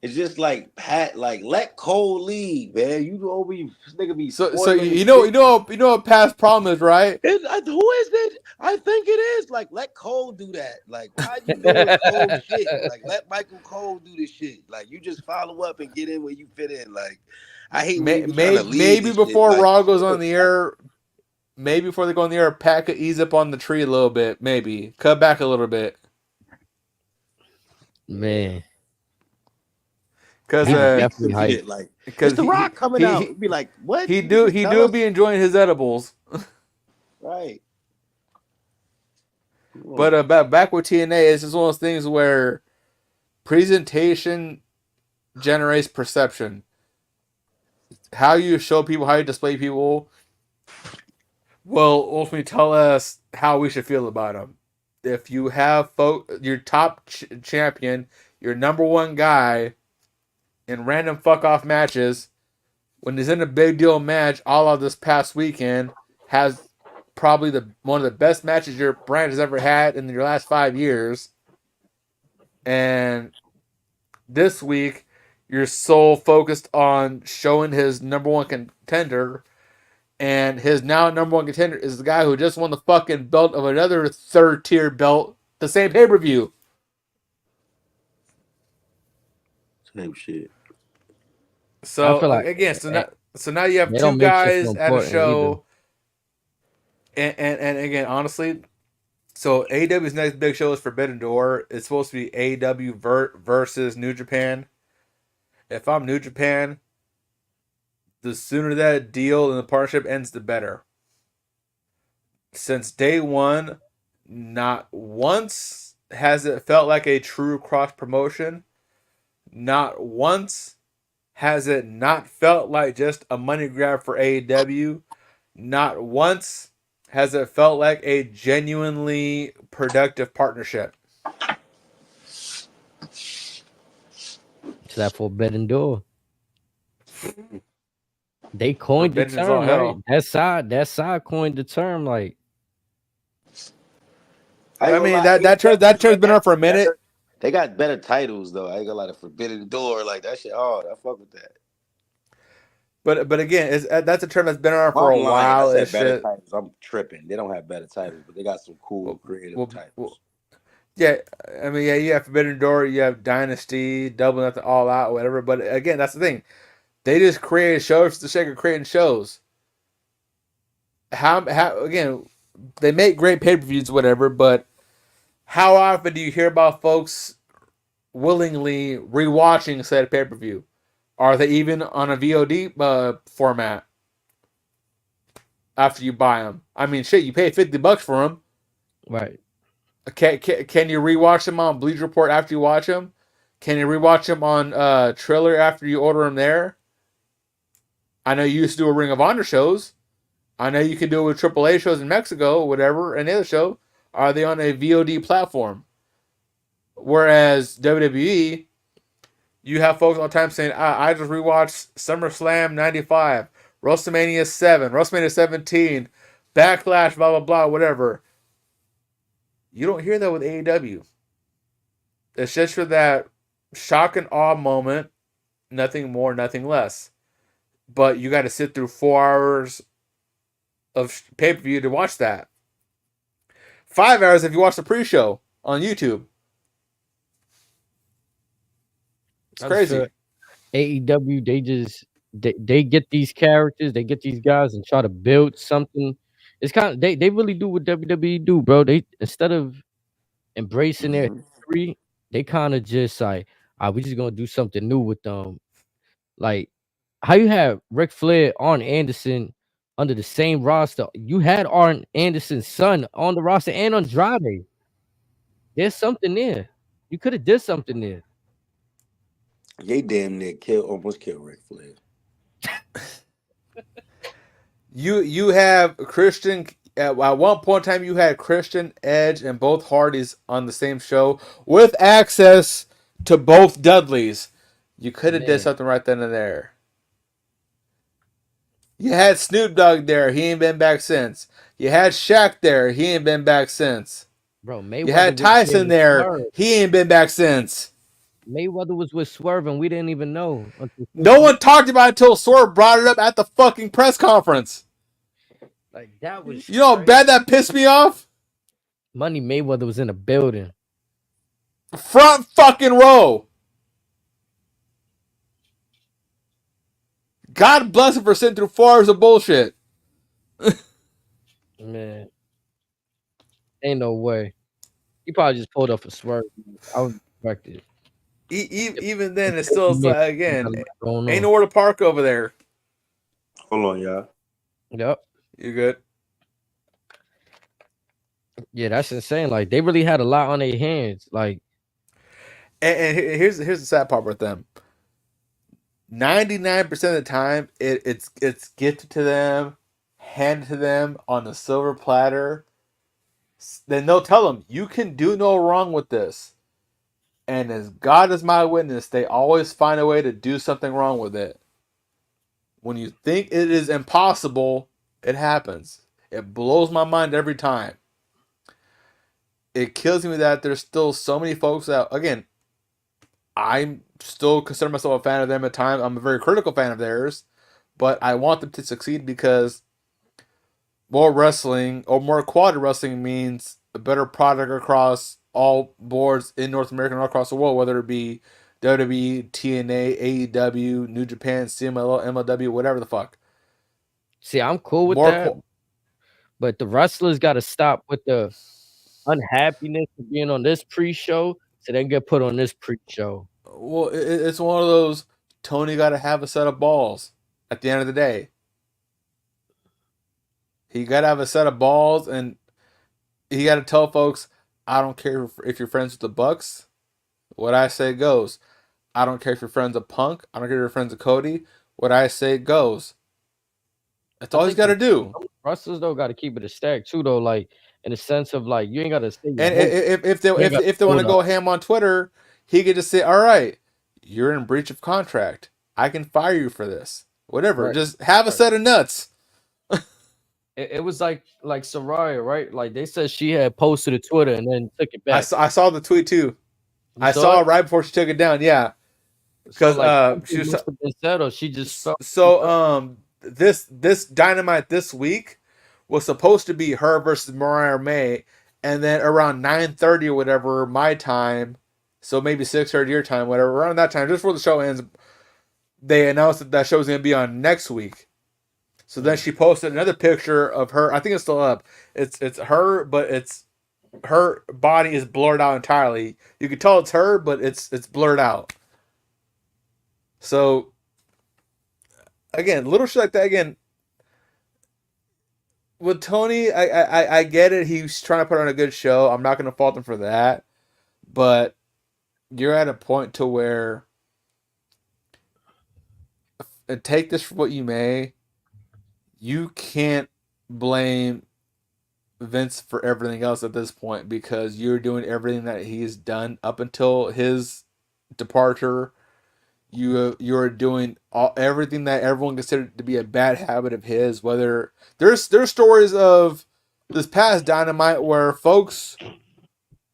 It's just like Pat, like let Cole lead, man. You know this nigga be so you know what Pat's problem is, right? Who is it? I think it is. Like let Cole do that. Like why you doing Cole shit? Like let Michael Cole do this shit. Like you just follow up and get in where you fit in. Like I hate maybe before Raw goes on the air. Maybe before they go on the air, Pat could ease up on the tree a little bit. Maybe cut back a little bit. Man. Because it's the Rock coming out. He'd be like, what? He do be enjoying his edibles. Right. But back with TNA, it's just one of those things where presentation generates perception. How you show people, how you display people, will ultimately tell us how we should feel about them. If you have your top champion, your number one guy, in random fuck off matches, when he's in a big deal match, all of this past weekend, has probably one of the best matches your brand has ever had in your last 5 years. And this week, you're so focused on showing his number one contender, and his now number one contender is the guy who just won the fucking belt of another third tier belt, the same pay-per-view. Same shit. So again, so now you have two guys at a show, and again, honestly, so AEW's next big show is Forbidden Door. It's supposed to be AEW versus New Japan. If I'm New Japan, the sooner that deal and the partnership ends, the better. Since day one, not once has it felt like a true cross promotion. Not once has it not felt like just a money grab for AEW. Not once has it felt like a genuinely productive partnership. It's that Forbidden Door. They coined the term, right? That side coined the term, like. I mean that term's been around for a minute. They got better titles though. I ain't gonna lie, the Forbidden Door, like that shit. Oh, I fuck with that. But again, that's a term that's been around for a while. I said better titles. I'm tripping. They don't have better titles, but they got some cool creative titles. Yeah, I mean, yeah, you have Forbidden Door, you have Dynasty, Double Nothing, All Out, whatever. But again, that's the thing. They just created shows for the sake of creating shows. How again, they make great pay-per-views, whatever, but how often do you hear about folks willingly rewatching said pay-per-view? Are they even on a VOD format after you buy them? I mean, shit, you pay $50 for them. Right. Can you rewatch them on Bleach Report after you watch them? Can you rewatch them on Triller after you order them there? I know you used to do a Ring of Honor shows. I know you can do it with AAA shows in Mexico, whatever, and the other show. Are they on a VOD platform? Whereas WWE, you have folks all the time saying, I just rewatched SummerSlam 95, WrestleMania 7, WrestleMania 17, Backlash, blah, blah, blah, whatever. You don't hear that with AEW. It's just for that shock and awe moment, nothing more, nothing less. But you got to sit through 4 hours of pay-per-view to watch that. 5 hours if you watch the pre-show on YouTube. It's crazy. AEW, they get these characters, they get these guys and try to build something. It's kind of they really do what WWE do, bro. They instead of embracing their history, they kind of just like, we just gonna do something new with them. Like how you have Ric Flair, Arn Anderson under the same roster. You had Arn Anderson's son on the roster and Andrade. There's something there. You could have did something there. They damn near almost killed Ric Flair. You have Christian. At one point in time, you had Christian, Edge, and both Hardys on the same show with access to both Dudleys. You could have did something right then and there. You had Snoop Dogg there. He ain't been back since. You had Shaq there. He ain't been back since. Bro, Mayweather You had Tyson there. He ain't been back since. Mayweather was with Swerve, and we didn't even know. No one talked about it until Swerve brought it up at the fucking press conference. Like, that was You know how bad that pissed me off? Money Mayweather was in the building. Front fucking row. God bless him for sitting through 4 hours of bullshit. Man. Ain't no way. He probably just pulled up a Swerve. I was expected. Even then, it's still like, again, ain't nowhere to park over there. Hold on, y'all. Yep. You good? Yeah, that's insane. Like, they really had a lot on their hands. Like, and here's the sad part with them. 99% of the time, it's gifted to them, handed to them on a silver platter. Then they'll tell them, you can do no wrong with this. And as God is my witness, they always find a way to do something wrong with it. When you think it is impossible, it happens. It blows my mind every time. It kills me that there's still so many folks that, again, I'm still consider myself a fan of them at times. I'm a very critical fan of theirs, but I want them to succeed because more wrestling or more quality wrestling means a better product across all boards in North America and all across the world, whether it be WWE, TNA, AEW, New Japan, CMLL, MLW, whatever the fuck. see, I'm cool with that. But the wrestlers got to stop with the unhappiness of being on this pre-show so they can get put on this pre-show. Well, it's one of those, Tony got to have a set of balls at the end of the day. He got to have a set of balls, and he got to tell folks, I don't care if you're friends with the Bucks. What I say goes. I don't care if you're friends with Punk. I don't care if you're friends with Cody. What I say goes. That's all he's got to do. Wrestlers though got to keep it a stack too, though. Like in the sense of like you ain't got to say. And if they want to go ham on Twitter, he could just say, "All right, you're in breach of contract. I can fire you for this. Whatever. Right. Just have a set of nuts." It was like Soraya, right? Like they said she had posted a Twitter and then took it back. I saw the tweet too. I saw it right before she took it down. Yeah, because she was been said, or she just this Dynamite this week was supposed to be her versus Mariah May, and then around 9:30 or whatever my time, so maybe 6:30 your time, whatever, around that time, just before the show ends, they announced that show was going to be on next week. So then she posted another picture of her. I think it's still up. It's her, but it's her body is blurred out entirely. You can tell it's her, but it's blurred out. So again, little shit like that. Again, with Tony, I get it. He's trying to put on a good show. I'm not going to fault him for that. But you're at a point to where, and take this for what you may, you can't blame Vince for everything else at this point because you're doing everything that he's done up until his departure. You're doing everything that everyone considered to be a bad habit of his. Whether there's stories of this past Dynamite where folks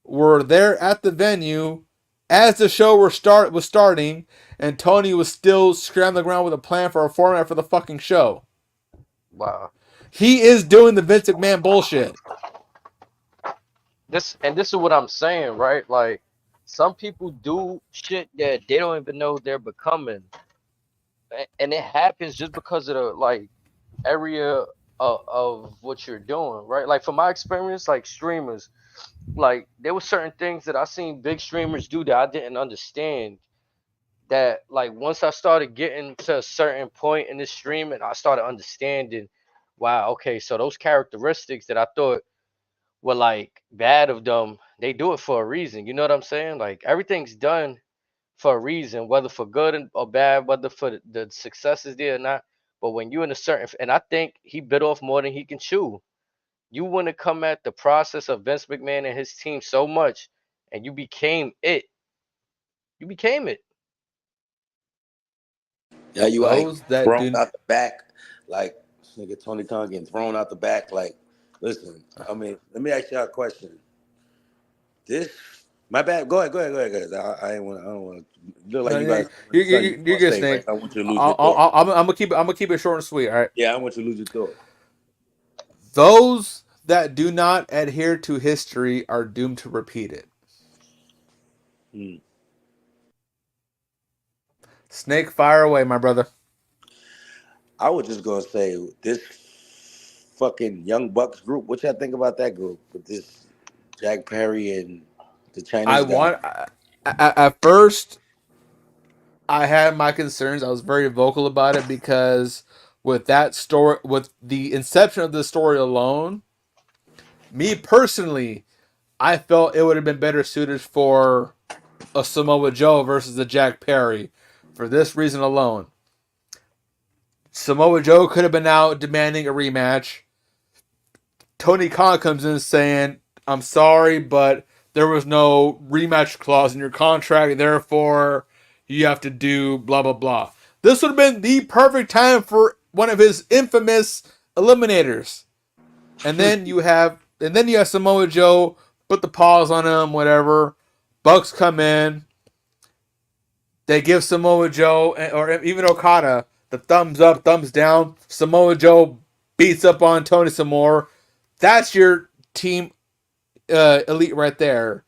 were there at the venue as the show was starting, and Tony was still scrambling around with a plan for a format for the fucking show. Wow. He is doing the Vince McMahon bullshit. This is what I'm saying, right? Like, some people do shit that they don't even know they're becoming. And it happens just because of the, like, area of what you're doing, right? Like, from my experience, like, streamers, like, there were certain things that I seen big streamers do that I didn't understand. That, like, once I started getting to a certain point in the stream and I started understanding, wow, okay, so those characteristics that I thought were, like, bad of them, they do it for a reason. You know what I'm saying? Like, everything's done for a reason, whether for good or bad, whether for the success is there or not. But when you in a certain, and I think he bit off more than he can chew. You want to come at the process of Vince McMahon and his team so much, and you became it. You became it. Yeah, you like Those that thrown do. out the back, like nigga Tony Khan getting thrown out the back. Like, listen, I mean, let me ask y'all a question. This, my bad. Go ahead, guys. I ain't want. I don't want. Look like No, you guys. you're You want to good, say, right? Snake. I want you to lose your thought. I'm gonna keep it. I'm gonna keep it short and sweet. All right. Yeah, I want you to lose your thought. Those that do not adhere to history are doomed to repeat it. Hmm. Snake, fire away, my brother. I was just gonna say this fucking Young Bucks group. What y'all think about that group with this Jack Perry and the Chinese guy? At first, I had my concerns. I was very vocal about it because with that story, with the inception of the story alone, me personally, I felt it would have been better suited for a Samoa Joe versus a Jack Perry for this reason alone. Samoa Joe could have been out demanding a rematch. Tony Khan comes in saying, I'm sorry, but there was no rematch clause in your contract, therefore you have to do blah blah blah. This would have been the perfect time for one of his infamous eliminators. And then you have Samoa Joe put the pause on him, whatever. Bucks come in. They give Samoa Joe or even Okada the thumbs up, thumbs down. Samoa Joe beats up on Tony some more. That's your team elite right there.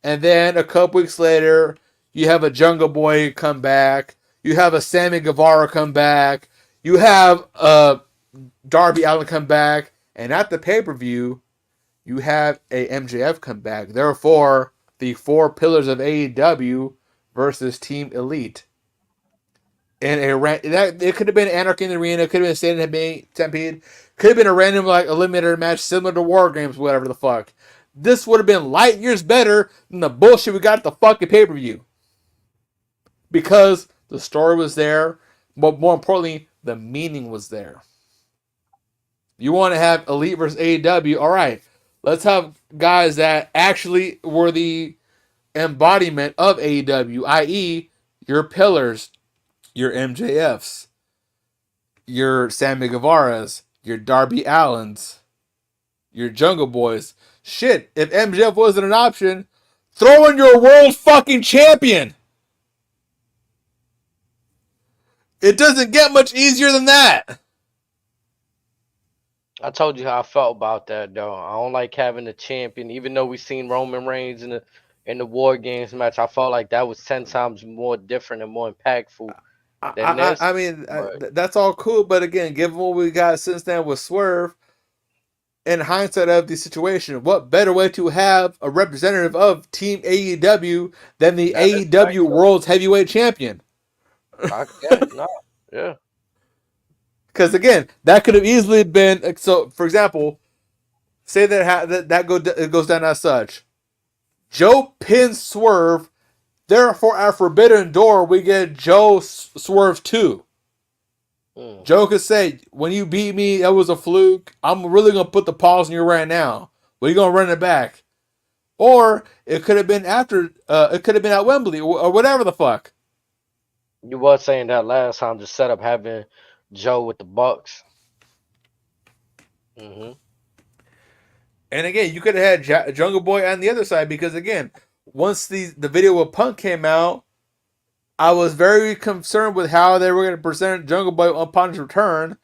And then a couple weeks later, you have a Jungle Boy come back. You have a Sammy Guevara come back. You have Darby Allin come back. And at the pay-per-view, you have a MJF come back. Therefore, the four pillars of AEW versus Team Elite. And it could have been Anarchy in the Arena. It could have been Stampede. Could have been a random like eliminator match similar to War Games, whatever the fuck. This would have been light years better than the bullshit we got at the fucking pay-per-view. Because the story was there, but more importantly, the meaning was there. You want to have Elite versus AEW, all right. Let's have guys that actually were the embodiment of AEW, i.e., your pillars, your MJFs, your Sammy Guevara's, your Darby Allins, your Jungle Boys. Shit, if MJF wasn't an option, throw in your world fucking champion. It doesn't get much easier than that. I told you how I felt about that, though. I don't like having a champion, even though we seen Roman Reigns in the War Games match. I felt like that was 10 times more different and more impactful than this. I mean, But that's all cool, but again, given what we got since then with Swerve, in hindsight of the situation, what better way to have a representative of Team AEW than the AEW World's Heavyweight Champion? Yeah. Because again, that could have easily been so. For example, say it goes down as such: Joe pins Swerve. Therefore, at Forbidden Door, we get Joe Swerve 2. Joe could say, when you beat me, that was a fluke. I'm really going to put the pause on you right now. Well, you're going to run it back. Or it could have been it could have been at Wembley or whatever the fuck. You was saying that last time to set up having Joe with the Bucks. And again, you could have had Jungle Boy on the other side because, again, once the video with Punk came out, I was very concerned with how they were going to present Jungle Boy upon his return.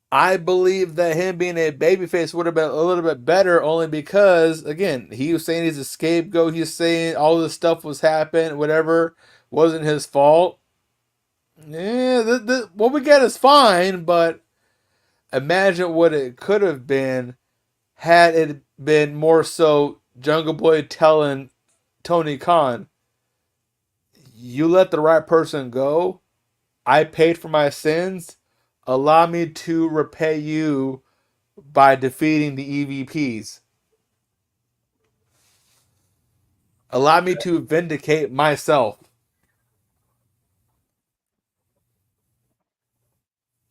I believe that him being a babyface would have been a little bit better only because, again, he was saying he's a scapegoat. He's saying all this stuff was happening, whatever, wasn't his fault. Yeah, what we get is fine, but imagine what it could have been had it been more so Jungle Boy telling Tony Khan, you let the right person go. I paid for my sins. Allow me to repay you by defeating the EVPs. Allow me to vindicate myself.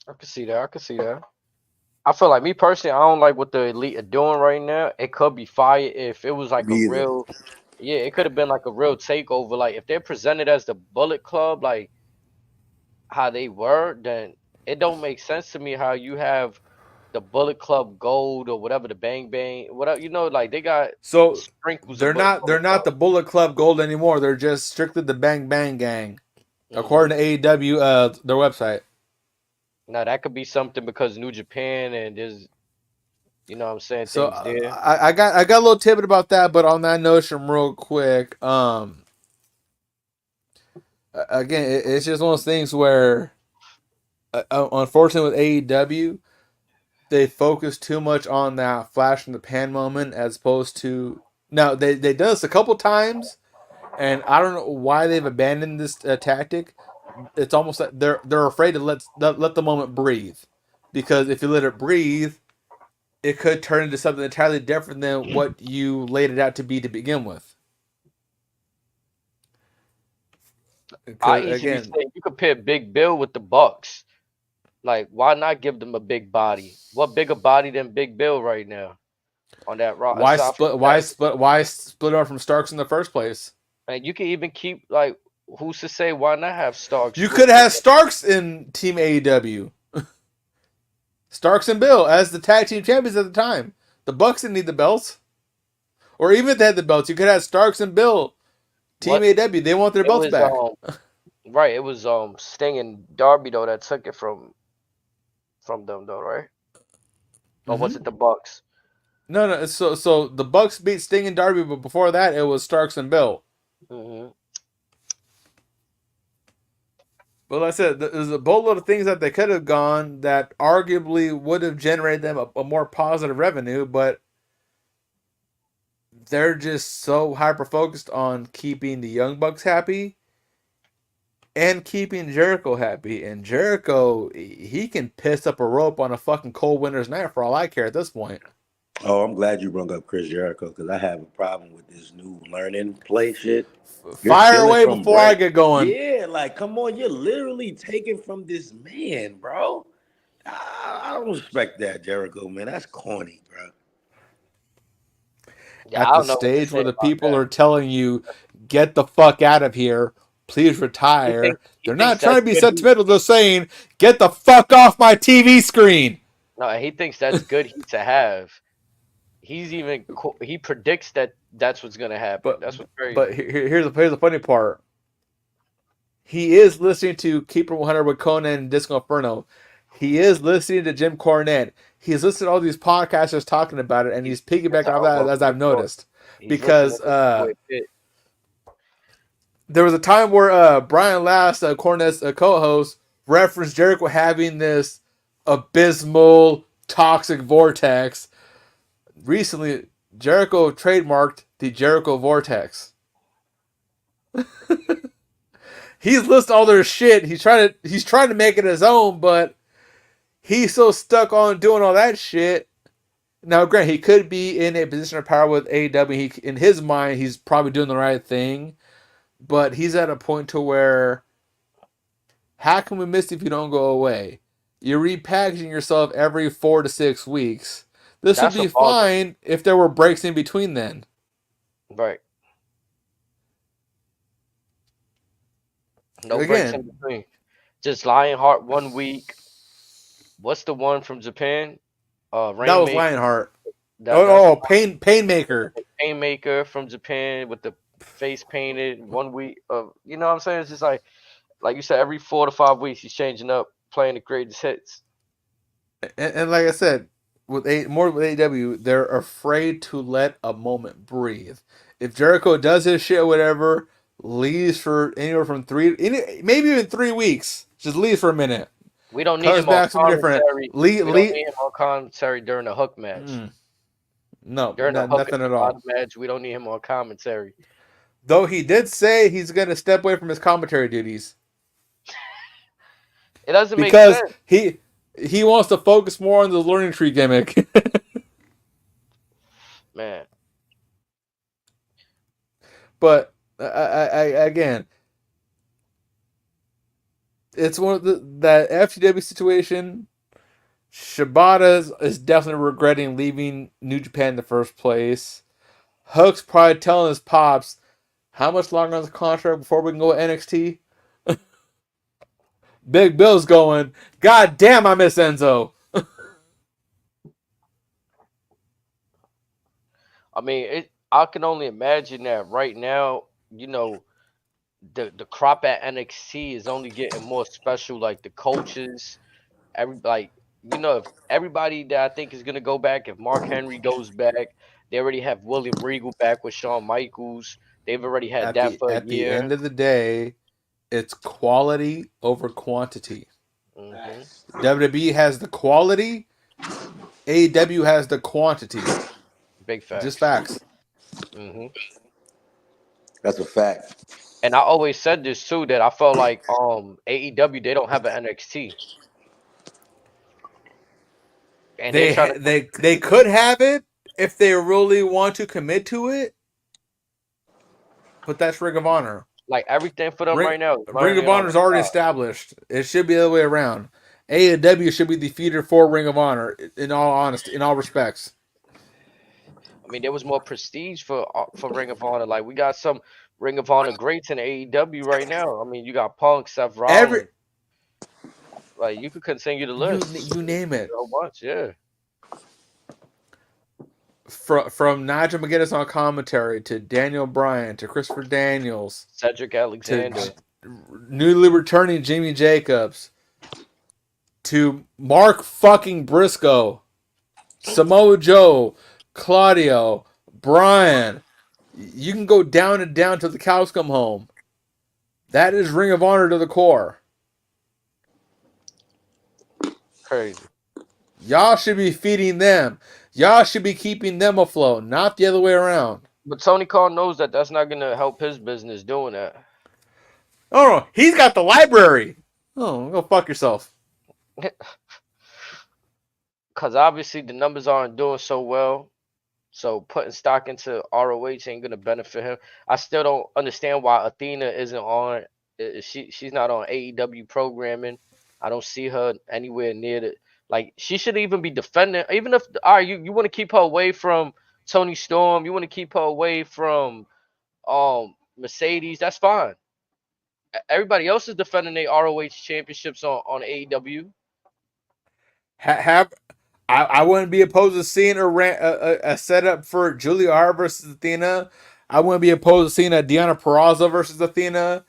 I can see that. I can see that. I feel like me personally, I don't like what the Elite are doing right now. It could be fire if it was like a Me either. real, yeah, it could have been like a real takeover. Like if they're presented as the Bullet Club, like how they were, then it don't make sense to me how you have the Bullet Club Gold or whatever, the Bang Bang, whatever, like they got So sprinkles of they're not Bullet the Club. Bullet Club Gold anymore. They're just strictly the Bang Bang Gang, Hmm. according to AEW, their website. Now that could be something because New Japan and there's, what I'm saying, So things there. I got a little tidbit about that, but on that notion, real quick, again, it's just one of those things where, unfortunately, with AEW, they focus too much on that flash in the pan moment as opposed to now they done this a couple times, and I don't know why they've abandoned this tactic. It's almost like they're afraid to let the moment breathe, because if you let it breathe, it could turn into something entirely different than what you laid it out to be to begin with. I Because easily again, say you compare Big Bill with the Bucks. Like, why not give them a big body? What bigger body than Big Bill right now on that rock? why Aside from split? that, Why split off from Starks in the first place? and you can even keep like, who's to say why not have Stark You split could with have them? Starks in Team AEW. Starks and Bill as the tag team champions at the time. The Bucks didn't need the belts, or even if they had the belts, you could have Starks and Bill Team What AEW. They want their it belts was back. right. It was Sting and Darby though that took it from them though, right? Or was Mm-hmm. it the Bucks? No. So the Bucks beat Sting and Darby, but before that, it was Starks and Bill. Hmm. But like I said, there's a boatload of things that they could have gone that arguably would have generated them a more positive revenue, but they're just so hyper focused on keeping the Young Bucks happy and keeping Jericho happy. And Jericho, he can piss up a rope on a fucking cold winter's night for all I care at this point. Oh, I'm glad you brought up Chris Jericho because I have a problem with this new learning play shit. You're Fire stealing away from before I Bray. get going. Yeah, like come on, you're literally taking from this man, bro. I don't respect that, Jericho, man. That's corny, bro. Yeah, At I the don't know what to stage say where the about people that. are telling you, get the fuck out of here, please He retire. thinks he They're thinks not trying that's to be good heat. sentimental, they're saying, get the fuck off my TV screen. No, he thinks that's good heat to have. He predicts that that's what's gonna happen. But That's what's but crazy. here's the funny part. He is listening to Keeper 100 with Conan and Disco Inferno. He is listening to Jim Cornette. He's listening to all these podcasters talking about it, and he's That's piggybacking off how that as welcome I've to joy. noticed. He's listening Because to Joy Pit. there was a time where Brian Last, Cornette's co-host, referenced Jericho having this abysmal, toxic vortex. Recently, Jericho trademarked the Jericho Vortex. He's listed all their shit. He's trying to make it his own, but he's so stuck on doing all that shit. Now, granted, he could be in a position of power with AEW. In his mind, he's probably doing the right thing, but he's at a point to where, how can we miss if you don't go away? You're repackaging yourself every 4 to 6 weeks. This would That's be what bothers me. fine if there were breaks in between then. Right. No breaks in Again, between. Just Lionheart 1 week. What's the one from Japan? that was Rainmaker. Lionheart. That's the Painmaker. Painmaker from Japan with the face painted 1 week of, you know what I'm saying? It's just like you said, every 4 to 5 weeks he's changing up, playing the greatest hits. And like I said, with AEW, they're afraid to let a moment breathe. If Jericho does his shit, or whatever, leaves for anywhere from maybe even 3 weeks, just leaves for a minute, We don't need comes him on back something different. commentary. We don't need him on commentary during the hook match. No, During the hook nothing and at all. match, we don't need him on commentary. Though he did say he's going to step away from his commentary duties It doesn't make because sense. he wants to focus more on the learning tree gimmick. Man. But I again, it's one of that FTW situation. Shibata is definitely regretting leaving New Japan in the first place. Hook's probably telling his pops, how much longer on the contract before we can go to NXT? Big Bill's going, God damn, I miss Enzo. I mean, I can only imagine that right now, you know, the crop at NXT is only getting more special. Like the coaches, if everybody that I think is gonna go back, if Mark Henry goes back, they already have William Regal back with Shawn Michaels. They've already had that for a At the year. end of the day, it's quality over quantity. Hmm. WWE has the quality. AEW has the quantity. Big facts. Just facts. Hmm. That's a fact. And I always said this too, that I felt like AEW, they don't have an NXT, and they're trying to They could have it if they really want to commit to it, but that's Ring of Honor. like everything for them right now. Ring of Honor is already established. It should be the other way around. AEW should be the feeder for Ring of Honor. In all honesty, in all respects. I mean, there was more prestige for Ring of Honor. Like we got some Ring of Honor greats in AEW right now. I mean, you got Punk, Seth Rollins. Like you could continue the list. You name it. So much, yeah. From Nigel McGuinness on commentary to Daniel Bryan to Christopher Daniels, Cedric Alexander, to newly returning Jimmy Jacobs, to Mark fucking Briscoe, Samoa Joe, Claudio, Bryan. You can go down and down till the cows come home. That is Ring of Honor to the core. Crazy. Y'all should be feeding them. Y'all should be keeping them afloat, not the other way around. But Tony Khan knows that that's not going to help his business doing that. Oh, no. He's got the library. Oh, go fuck yourself. Because obviously the numbers aren't doing so well. So putting stock into ROH ain't going to benefit him. I still don't understand why Athena isn't on. She's not on AEW programming. I don't see her anywhere near the. Like, she should even be defending. Even if, all right, you want to keep her away from Tony Storm. You want to keep her away from Mercedes. That's fine. Everybody else is defending their ROH championships on AEW. I wouldn't be opposed to seeing a setup for Julia Hart versus Athena. I wouldn't be opposed to seeing a Deonna Purrazzo versus Athena.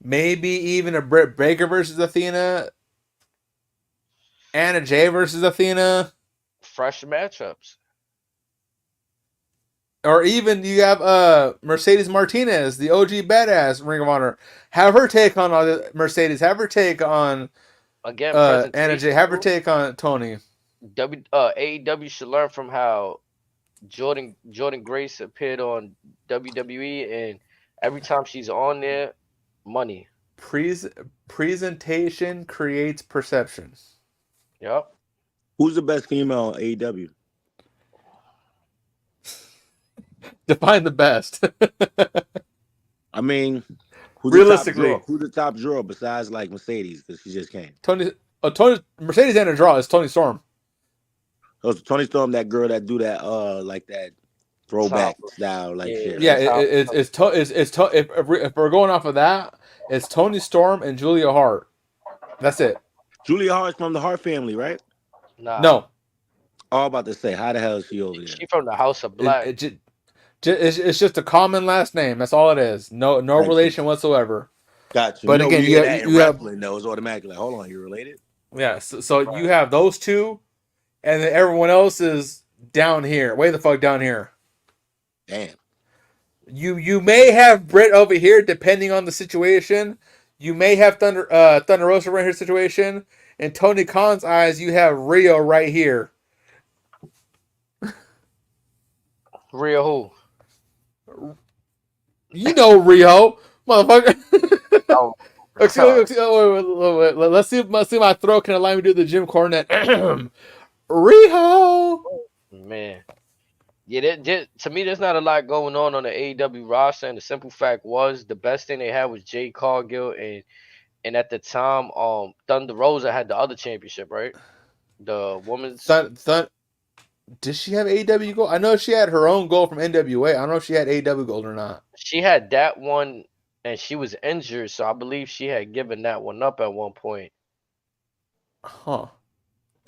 Maybe even a Britt Baker versus Athena. Anna Jay versus Athena. Fresh matchups. Or even you have Mercedes Martinez, the OG badass Ring of Honor. Have her take on Mercedes. Have her take on again Anna Jay. Have her take on Tony. AEW should learn from how Jordan Grace appeared on WWE, and every time she's on there, money. Presentation creates perception. Yep. Who's the best female on AEW? Define the best. I mean, realistically, who's the top drawer besides like Mercedes because she just came? Tony Mercedes and a draw is Tony Storm. Oh, Tony Storm, that girl that do that like that throwback style like shit. Yeah, if we're going off of that, it's Tony Storm and Julia Hart. That's it. Julia Hart's from the Hart family, right? Nah. No. All about to say, how the hell is she over there? She from the House of Black. It's just a common last name. That's all it is. No relation whatsoever. Gotcha. But again, you have those automatically like, hold on, you related? Yeah. So you have those two, and then everyone else is down here. Way the fuck down here. Damn. You may have Britt over here depending on the situation. You may have Thunder Rosa right here situation. In Tony Khan's eyes, you have Rio right here. Rio who? You know Rio, motherfucker. Oh. Let's see if my throat can allow me to do the Jim Cornette. Rio. Man. Yeah, to me, there's not a lot going on the AEW roster, and the simple fact was the best thing they had was Jay Cargill And at the time, Thunder Rosa had the other championship, right? The women's. Did she have AEW gold? I know she had her own gold from NWA. I don't know if she had AEW gold or not. She had that one, and she was injured, so I believe she had given that one up at one point. Huh.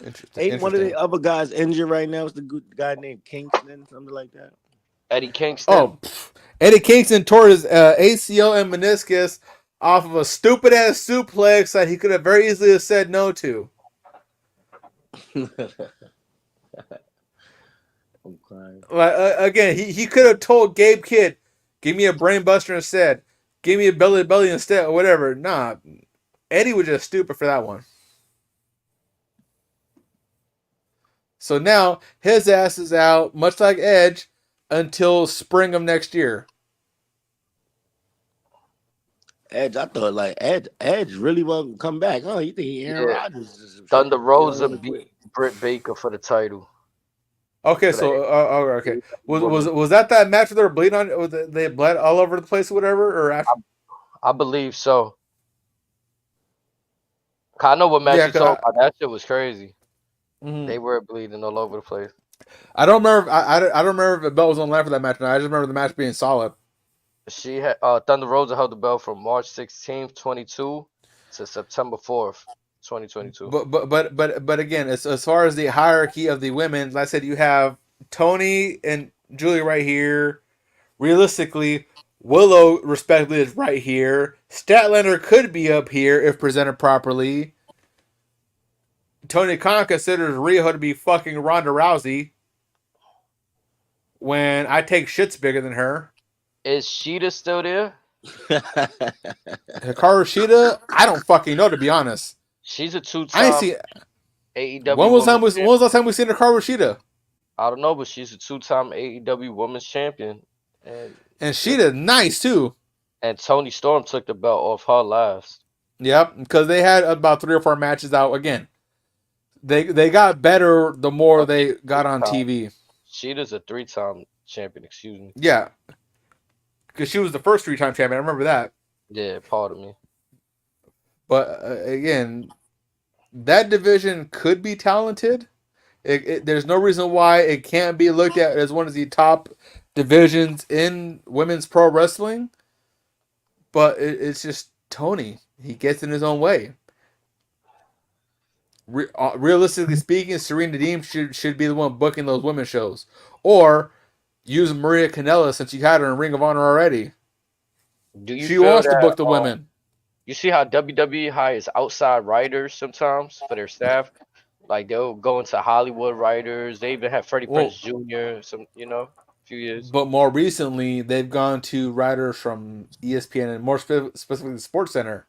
Interesting. Ain't one of the other guys injured right now? It's the good guy named Kingston, something like that. Eddie Kingston. Oh, Eddie Kingston tore his ACL and meniscus off of a stupid ass suplex that he could have very easily have said no to. I'm crying. Again, he could have told Gabe Kidd, "Give me a brain buster instead. Give me a belly to belly instead, or whatever." Nah, Eddie was just stupid for that one. So now his ass is out, much like Edge, until spring of next year. Edge, I thought like Edge really won't come back. Oh, you think Aaron Rodgers? Thunder Rosa beat Britt Baker for the title. Okay, so okay, was that match where they were bleeding on? They bled all over the place or whatever, or after? I believe so. I know what match you talking about. That shit was crazy. Mm-hmm. They were bleeding all over the place. I don't remember. I don't remember if the belt was on the line for that match. No, I just remember the match being solid. She had Thunder Rosa held the belt from March 16th, 22 to September 4th, 2022. But again, as far as the hierarchy of the women, like I said, you have Tony and Julie right here. Realistically, Willow respectively is right here. Statlander could be up here if presented properly. Tony Khan considers Riho to be fucking Ronda Rousey. When I take shit's bigger than her. Is Sheeta still there? Hikaru Shida? I don't fucking know, to be honest. She's a two-time AEW. When was the last time we seen Hikaru Shida? I don't know, but she's a two-time AEW Women's Champion. And Shida, nice too. And Toni Storm took the belt off her last. Yep, because they had about 3 or 4 matches out. Again, they got better the more they got on TV. Sheeta's a 3-time champion, excuse me. Yeah. Because she was the first 3-time champion. I remember that. Yeah, pardon me. But again, that division could be talented. There's no reason why it can't be looked at as one of the top divisions in women's pro wrestling. But it's just Tony. He gets in his own way. Realistically speaking, Serena Deeb should be the one booking those women's shows. Or use Maria Kanellis since you had her in Ring of Honor already. She wants to book the women. You see how WWE hires outside writers sometimes for their staff? Like they'll go into Hollywood writers. They even have Freddie Prinze Jr. a few years. But more recently, they've gone to writers from ESPN and more specifically the Sports Center.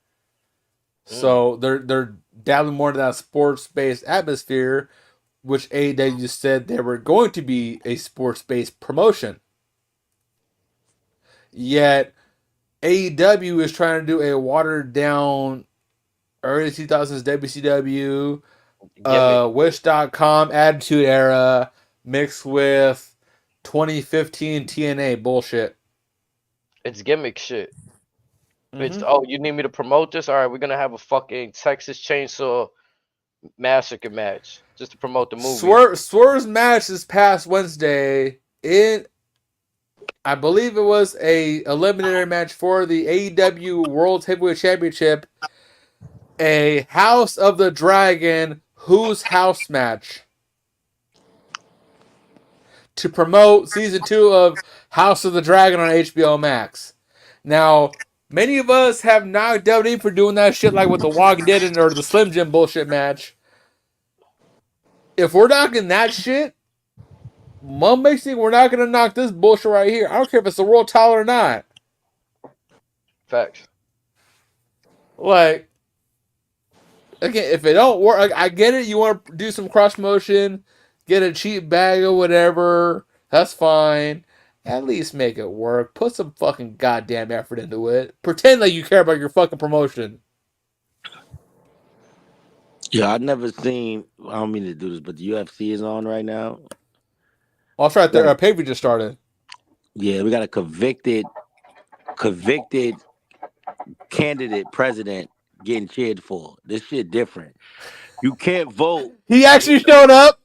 So they're dabbling more into that sports-based atmosphere, which AEW said they were going to be a sports-based promotion. Yet AEW is trying to do a watered-down early 2000s WCW, Wish.com Attitude Era mixed with 2015 TNA bullshit. It's gimmick shit. It's you need me to promote this? All right, we're gonna have a fucking Texas Chainsaw Massacre match just to promote the movie. Swerve's match this past Wednesday I believe it was a eliminatory match for the AEW World Heavyweight Championship, a House of the Dragon Who's House match to promote season 2 of House of the Dragon on HBO Max. Now, many of us have knocked WWE for doing that shit like with the Walking Dead or the Slim Jim bullshit match. If we're knocking that shit, Mom makes me think we're not going to knock this bullshit right here. I don't care if it's the world title or not. Facts. Like, again, if it don't work, I get it. You want to do some cross motion, get a cheap bag or whatever. That's fine. At least make it work. Put some fucking goddamn effort into it. Pretend like you care about your fucking promotion. Yeah, I've never seen. I don't mean to do this, but the UFC is on right now. Oh, that's right. Their pay-per-view just started. Yeah, we got a convicted candidate president getting cheered for. This shit different. You can't vote. He actually showed up.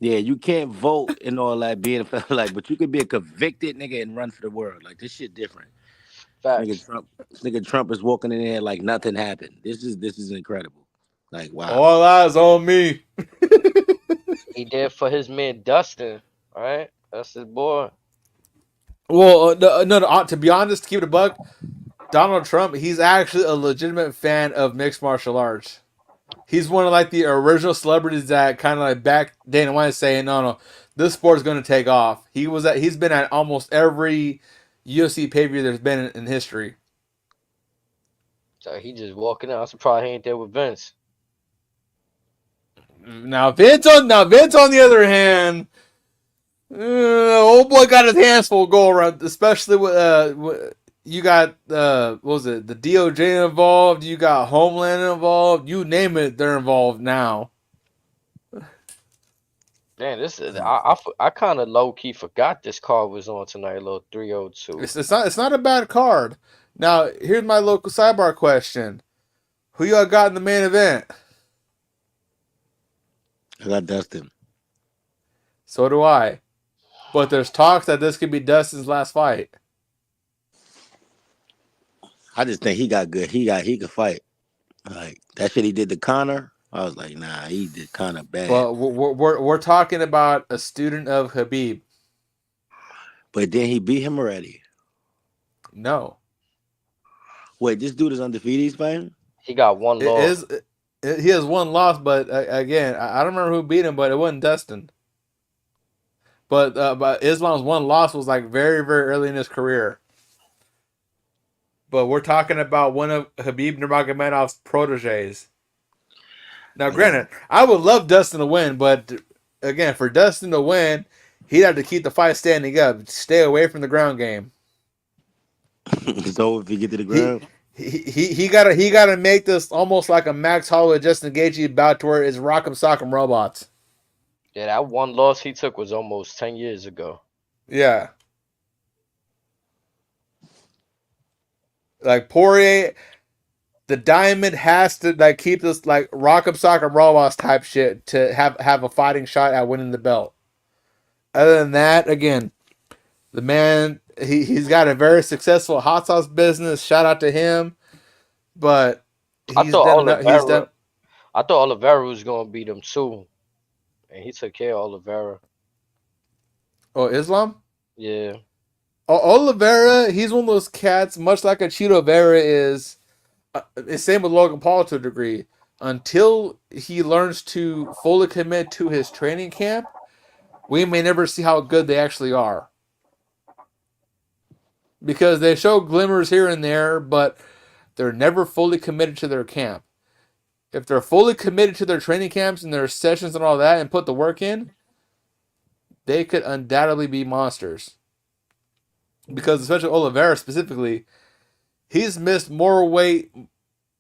Yeah, you can't vote and all that being like, but you could be a convicted nigga and run for the world. Like this shit different. Facts. This nigga Trump is walking in there like nothing happened. This is incredible. Like wow. All eyes on me. He did for his man Dustin. All right, that's his boy. Well, no. To be honest, to keep it a buck, Donald Trump, he's actually a legitimate fan of mixed martial arts. He's one of like the original celebrities that kind of like back Dana White saying, no, this sport is going to take off. He's been at almost every UFC pay-per-view there's been in history. So he just walking out. I'm surprised he ain't there with Vince. Now Vince on the other hand, old boy got his hands full go around, especially with you got what was it, the DOJ involved, you got Homeland involved, you name it, they're involved now. Damn, this is I kind of low key forgot this card was on tonight. A little 302. It's not a bad card. Now here's my local sidebar question: who y'all got in the main event? I got Dustin. So do I. But there's talks that this could be Dustin's last fight. I just think he got good. He could fight. Like that shit he did to Connor. I was like, nah, he did Connor bad. Well, we're talking about a student of Khabib. But then he beat him already. No. Wait, this dude is undefeated. He's fighting. He got one loss. He has one loss, but again, I don't remember who beat him, but it wasn't Dustin. But Islam's one loss was like very, very early in his career. But we're talking about one of Khabib Nurmagomedov's proteges. Now, granted, I would love Dustin to win, but again, for Dustin to win, he'd have to keep the fight standing up, stay away from the ground game. So if he get to the ground, he gotta make this almost like a Max Holloway, Justin Gaethje bout to where it's rock'em sock'em robots. Yeah, that one loss he took was almost 10 years ago. Yeah. Like Poirier, the diamond has to like keep this like rock'em sock'em robots type shit to have a fighting shot at winning the belt. Other than that, again, the man he's got a very successful hot sauce business. Shout out to him. But I thought Oliveira was gonna beat him too. And he took care of Oliveira. Oh, Islam? Yeah. Oliveira, he's one of those cats, much like a Cheeto Vera is. Same with Logan Paul to a degree. Until he learns to fully commit to his training camp, we may never see how good they actually are. Because they show glimmers here and there, but they're never fully committed to their camp. If they're fully committed to their training camps and their sessions and all that and put the work in, they could undoubtedly be monsters. Because especially Oliveira specifically, he's missed more weight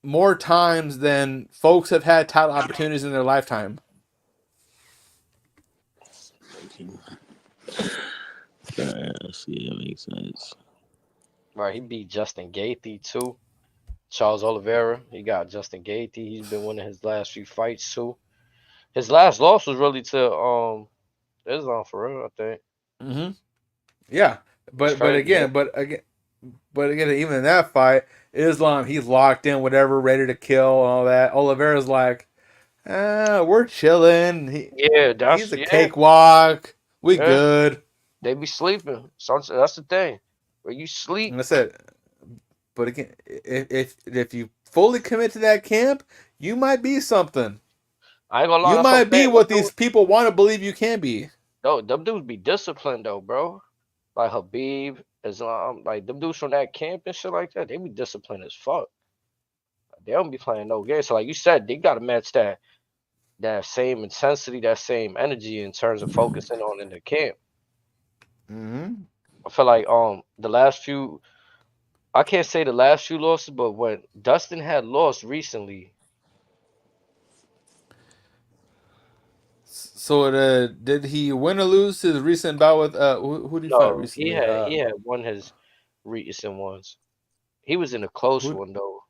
more times than folks have had title opportunities in their lifetime. See, that makes sense. Right, he beat Justin Gaethje too. Charles Oliveira, he got Justin Gaethje. He's been winning his last few fights too. His last loss was really to Islam for real, I think. Mm-hmm. Yeah, but again, even in that fight, Islam, he's locked in, whatever, ready to kill and all that. Oliveira's like, we're chilling. He's a cakewalk. We good. They be sleeping. So that's the thing. Where you sleep. And I said, but again, if you fully commit to that camp, you might be something. I ain't gonna lie. You might be what these people want to believe you can be. No, them dudes be disciplined though, bro. Like Habib, Islam, like them dudes from that camp and shit like that, they be disciplined as fuck. They don't be playing no games. So like you said, they gotta match that same intensity, that same energy in terms of focusing on in the camp. Mm-hmm. I feel like the last few, I can't say the last few losses, but when Dustin had lost recently. So did he win or lose his recent bout with who did he fight recently? He had won his recent ones. He was in a close one though.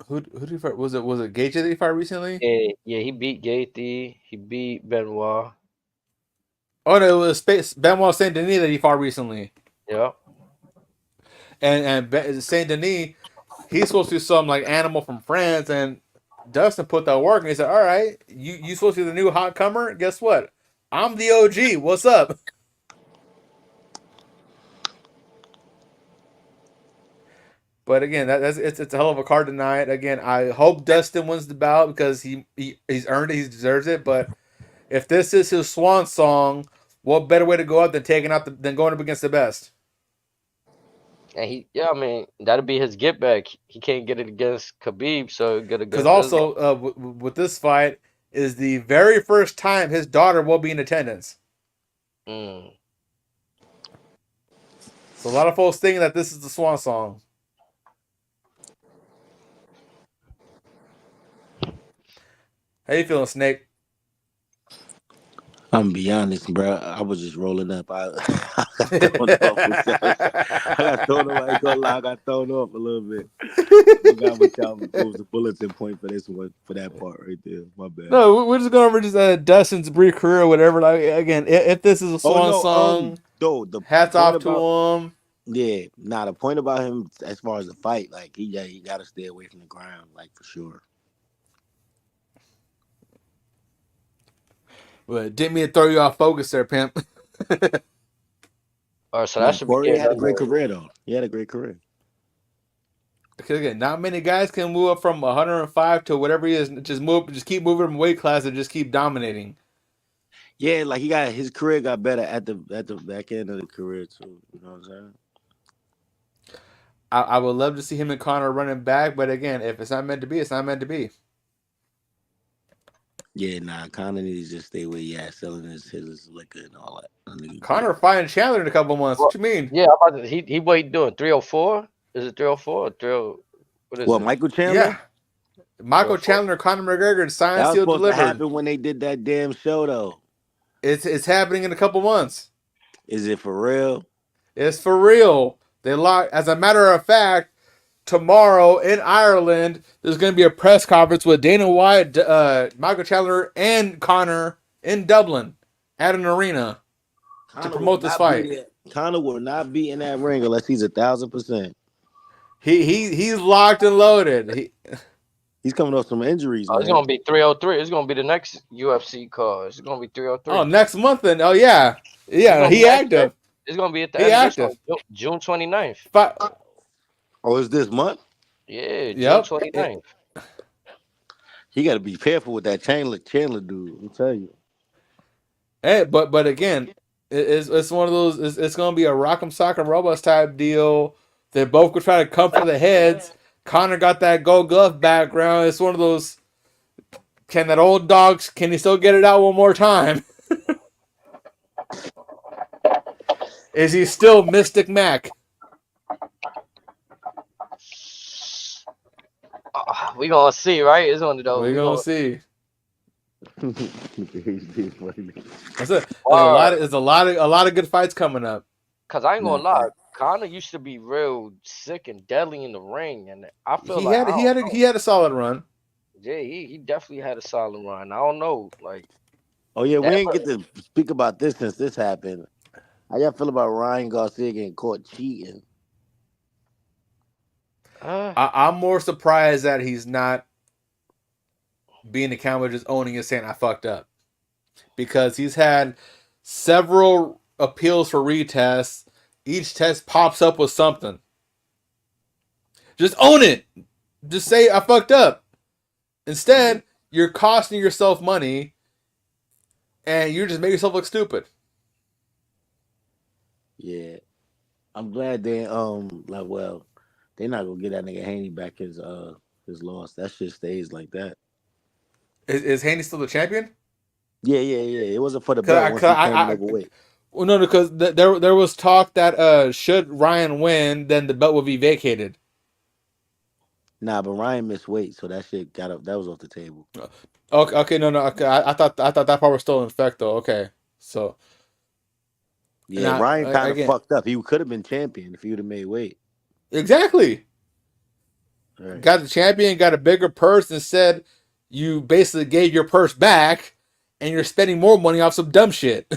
Who did he fight? Was it Gage that he fought recently? Yeah, he beat Gaethje. He beat Benoit. Oh no, it was Benoit Saint Denis that he fought recently. Yeah. And Saint Denis, he's supposed to be some like animal from France, and Dustin put that work, and he said, "All right, you supposed to be the new hot comer? Guess what? I'm the OG. What's up?" But again, it's a hell of a card tonight. Again, I hope Dustin wins the bout because he's earned it, he deserves it. But if this is his swan song, what better way to go out than going up against the best? And I mean, that'll be his get back. He can't get it against Khabib, so get it Because against also with this fight is the very first time his daughter will be in attendance. Mm. So a lot of folks thinking that this is the swan song. How you feeling, Snake? I'm gonna be honest, bro. I was just rolling up. I got thrown off. I got thrown off. I ain't gonna lie, I got thrown off a little bit. It was the bulletin point for this one, for that part right there. My bad. No, we're just going over just Dustin's brief career or whatever. Like again, if this is a swan song, the hats off to him. Yeah, the point about him as far as the fight, like he got to stay away from the ground, like for sure. But didn't mean to throw you off focus there, pimp. All right, so that should be. Corey had a great career though. He had a great career. Because again, not many guys can move up from 105 to whatever he is. Just keep moving in weight class and just keep dominating. Yeah, like his career got better at the back end of the career too. You know what I'm saying? I would love to see him and Conor running back, but again, if it's not meant to be, it's not meant to be. Yeah, Conor needs to just stay where he at, selling his liquor and all that. Conor fighting Chandler in a couple months. What you mean? Yeah, he what he doing? 304? Is it 304 or 30? What is it? Michael Chandler? Yeah. Michael Chandler, Conor McGregor, signed, that was sealed, supposed delivered. to happen when they did that damn show though. It's happening in a couple months. Is it for real? It's for real. As a matter of fact, tomorrow in Ireland, there's going to be a press conference with Dana White, Michael Chandler, and Conor in Dublin at an arena to promote this fight. Conor will not be in that ring unless he's 1,000%. He's locked and loaded. He's coming off some injuries. It's gonna be 303. It's gonna be the next UFC card. It's gonna be 303. Oh, next month then. Oh yeah, he active. It's gonna be at the end of this month, June 29th. Oh, is this month? Yeah, June 29th. He got to be careful with that Chandler dude. I'll tell you. Hey, but again, it's one of those. It's gonna be a Rock'em Sock'em Robots type deal. They both could try to come for the heads. Conor got that Gold Glove background. It's one of those. Can that old dog? Can he still get it out one more time? Is he still Mystic Mac? We gonna see, right? It's one of those. We gonna see. That's it. There's a lot of good fights coming up. Cause I ain't gonna lie, Conor used to be real sick and deadly in the ring, and I feel he had a solid run. Yeah, he definitely had a solid run. I don't know, like. Oh yeah, we didn't get to speak about this since this happened. How y'all feel about Ryan Garcia getting caught cheating? I'm more surprised that he's not being accountable, just owning it, saying I fucked up, because he's had several appeals for retests. Each test pops up with something. Just own it. Just say I fucked up. Instead, you're costing yourself money, and you just make yourself look stupid. Yeah, I'm glad they're not gonna get that nigga Haney back his loss. That shit stays like that. Is Haney still the champion? Yeah. It wasn't for the belt once he came overweight. Well, no, because there was talk that should Ryan win, then the belt would be vacated. Nah, but Ryan missed weight, so that shit got up. That was off the table. Okay, no. Okay, I thought that part was still in effect though. Okay, so yeah, Ryan kind of fucked up. He could have been champion if he would have made weight. Exactly. Right. got the champion, got a bigger purse, and said you basically gave your purse back, and you're spending more money off some dumb shit.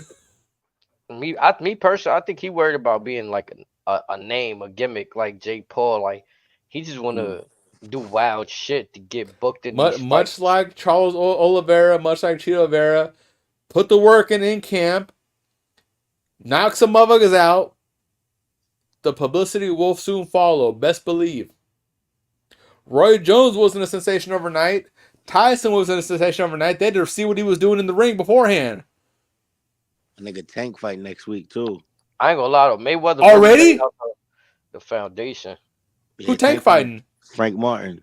Me personally, I think he worried about being like a name, a gimmick, like Jake Paul. Like he just want to do wild shit to get booked in these Much fights. like Charles Oliveira, much like Chito Oliveira, put the work in camp, knock some motherfuckers out. The publicity will soon follow, best believe. Roy Jones wasn't a sensation overnight. Tyson wasn't a sensation overnight. They had to see what he was doing in the ring beforehand. A nigga Tank fight next week too. I ain't gonna lie though, Mayweather Already? really laid out the foundation. Who Tank fighting? Frank Martin.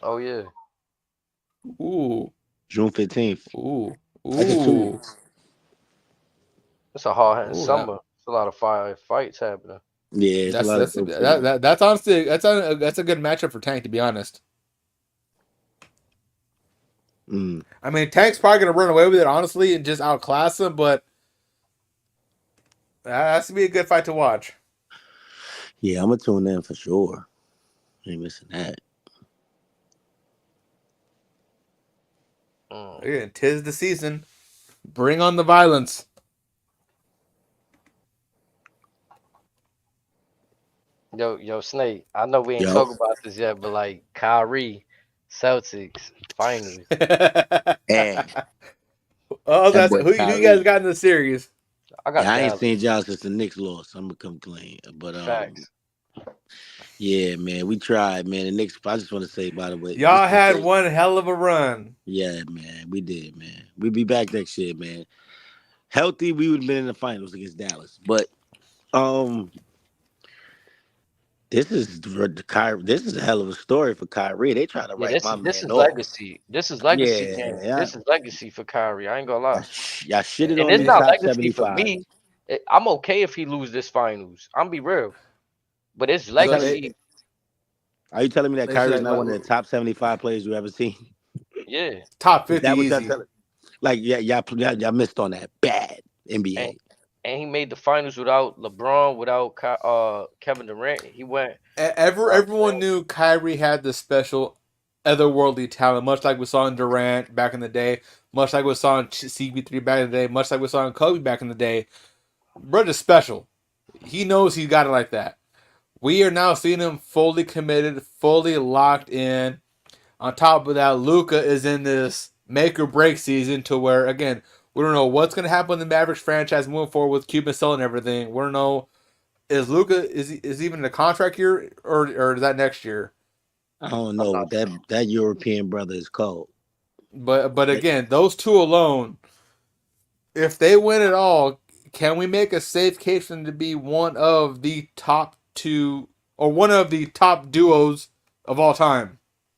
Oh yeah. Ooh. June 15th. Ooh. That's in 2 Ooh. weeks. It's a hard hitting Ooh, summer. It's a lot of fights happening. Yeah, it's a lot of That's honestly that's a good matchup for Tank, to be honest. I mean, Tank's probably gonna run away with it, honestly, and just outclass him, but that has to be a good fight to watch. Yeah, I'm gonna tune in for sure. Ain't missing that. Again, 'tis the season. Bring on the violence. Yo, Snake. I know we ain't talk about this yet, but like Kyrie, Celtics finals. Hey. Oh, that's who you guys got in the series? I ain't seen y'all since the Knicks lost. I'm gonna come clean, but Facts. Yeah, man, we tried, man. The Knicks. I just want to say, by the way, y'all had one hell of a run. Yeah, man, we did, man. We'll be back next year, man. Healthy, we would have been in the finals against Dallas, but this is a hell of a story for Kyrie. They try to write my man This is off. legacy. This is legacy. Yeah. This is legacy for Kyrie. I ain't gonna lie. Y'all shitted on it's me not top legacy 75. for me. I'm okay if he lose this finals. I'm be real, but it's legacy. Are you telling me that Kyrie's not one of the top 75 players you ever seen? Yeah, top 50 easy. Like, y'all missed on that bad NBA. And he made the finals without LeBron, without Kevin Durant. He went. Everyone knew Kyrie had this special, otherworldly talent, much like we saw in Durant back in the day, much like we saw in CP3 back in the day, much like we saw in Kobe back in the day. Brother's special. He knows he got it like that. We are now seeing him fully committed, fully locked in. On top of that, Luka is in this make or break season to where, again, we don't know what's going to happen in the Mavericks franchise moving forward with Cuban selling everything. We don't know, is Luka is even a contract year or is that next year? I don't know. That European brother is cold. But again, those two alone, if they win it all, can we make a safe case for them to be one of the top two or one of the top duos of all time?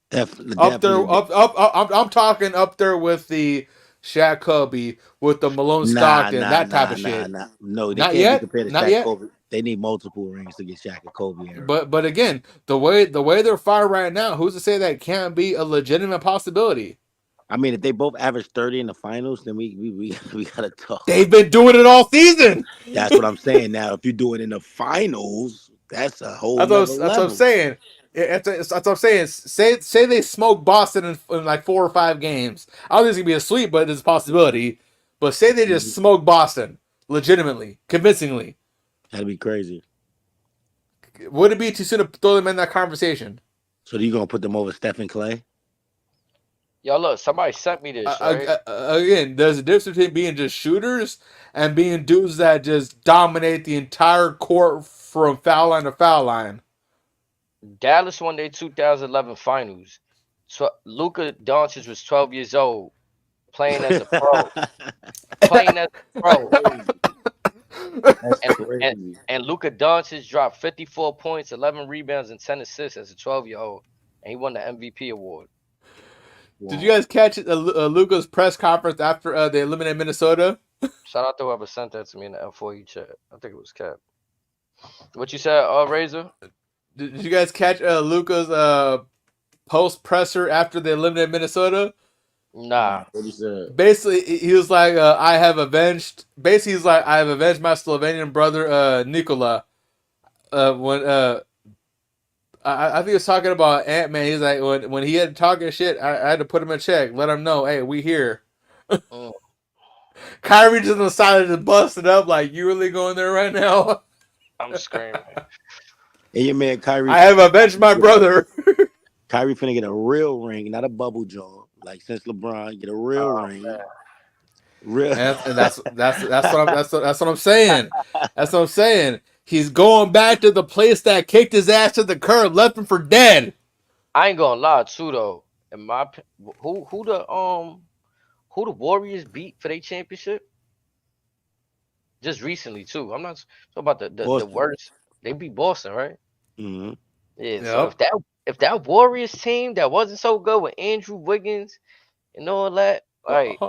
Definitely. I'm talking up there with the Shaq Kobe, with the Malone Stockton, that type of shit. No, they not can't yet. be compared to Not Shaq yet. Kobe. They need multiple rings to get Shaq and Kobe era. But again, the way they're fired right now, who's to say that can't be a legitimate possibility? I mean, if they both average 30 in the finals, then we gotta talk. They've been doing it all season. That's what I'm saying. Now, if you do it in the finals, that's a whole That's what I'm saying. That's what I'm saying. Say they smoke Boston in like 4 or 5 games. I don't think it's gonna be a sweep, but it's a possibility. But say they just smoke Boston legitimately, convincingly. That'd be crazy. Would it be too soon to throw them in that conversation? So you gonna put them over Stephen Clay? Yo, look, somebody sent me this. Right? Again, there's a difference between being just shooters and being dudes that just dominate the entire court from foul line to foul line. Dallas won their 2011 finals. So Luka Doncic was 12 years old, playing as a pro. And Luka Doncic dropped 54 points, 11 rebounds, and 10 assists as a 12-year-old, and he won the MVP award. Did you guys catch Luka's press conference after they eliminated Minnesota? Shout out to whoever sent that to me in the F4E chat. I think it was Cap. What you said, Razor? Did you guys catch Luka's post presser after they eliminated Minnesota? Nah. Basically, he was like, I have avenged my Slovenian brother, Nikola. I think he was talking about Ant-Man. He's like, when he had talking shit, I had to put him in check. Let him know, hey, we here. Mm. Kyrie just on the side just busted up like, you really going there right now? I'm screaming. And your man Kyrie. I have avenged my brother. Kyrie finna get a real ring, not a bubble jaw. Like since LeBron, get a real ring. Man. Real. And that's what I'm saying. That's what I'm saying. He's going back to the place that kicked his ass to the curb, left him for dead. I ain't gonna lie too though. In my who the Warriors beat for their championship? Just recently too. I'm not talking about the worst. They beat Boston, right? Mm-hmm. Yeah. Yep. So if that Warriors team that wasn't so good with Andrew Wiggins and all that, like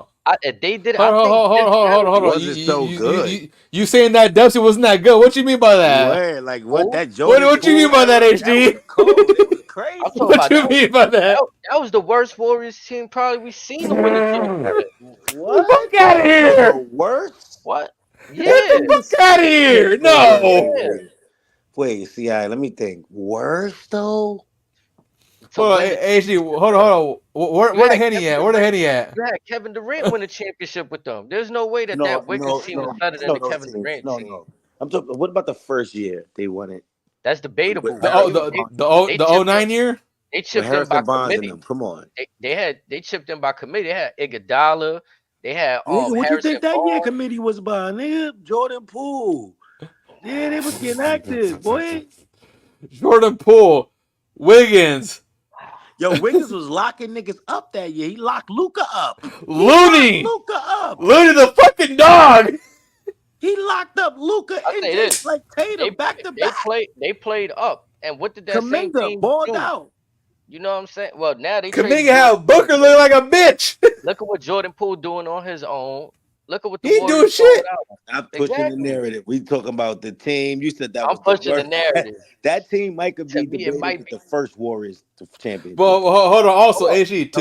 if they did, Hold on. Wasn't so good. You saying that Dempsey wasn't that good? What you mean by that? Where? Like what? Who? That Jordan? What you mean by that, era, HD? That was cold. It was crazy. I'm talking What about you mean by that? that was the worst Warriors team probably we've seen them win the championship. What? Fuck out of here! The worst? What? Yeah. Get the fuck out of here! No. Wait. See, let me think. Worst though? Hold on, HD. Hold on. Where the Henny at? Where the Henny at? You had Kevin Durant win a championship with them. There's no way that Wiggins team was better than the Kevin Durant team. No. I'm talking. What about the first year they won it? That's debatable. The 09 year? They chipped in by committee. Come on. They chipped in by committee. They had Iguodala. They had what Harrison you think that Barnes. year committee was by? Nigga, Jordan Poole. Yeah, they was getting active, boy. Jordan Poole, Wiggins. Yo, Wiggins was locking niggas up that year. He locked Luka up. Looney the fucking dog. He locked up Luka and just like Tatum back to back. They played up. And what did that same team balled do? out. You know what I'm saying? Well, now they Kaminga had Booker look like a bitch. Look at what Jordan Poole doing on his own. Look at what the he doing shit. I'm pushing the narrative. We talking about the team. You said that I'm pushing the narrative. That team might be the first Warriors champion. Well, hold on. Also, HG,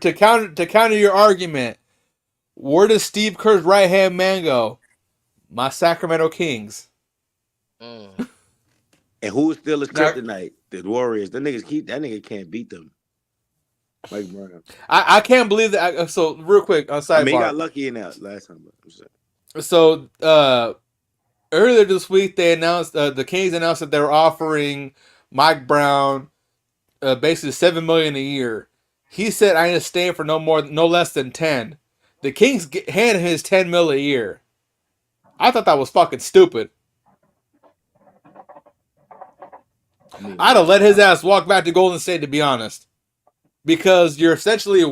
to counter your argument, where does Steve Kerr's right hand man go? My Sacramento Kings. And who is still his kryptonite? The Warriors. That nigga can't beat them. Mike Brown. I can't believe that. So real quick on sidebar. He got lucky in that last time. So earlier this week they announced the Kings announced that they were offering Mike Brown basically $7 million a year. He said, "I ain't staying for no less than 10." The Kings handed his $10 million a year. I thought that was fucking stupid. I'd have let his ass walk back to Golden State, to be honest, because you're essentially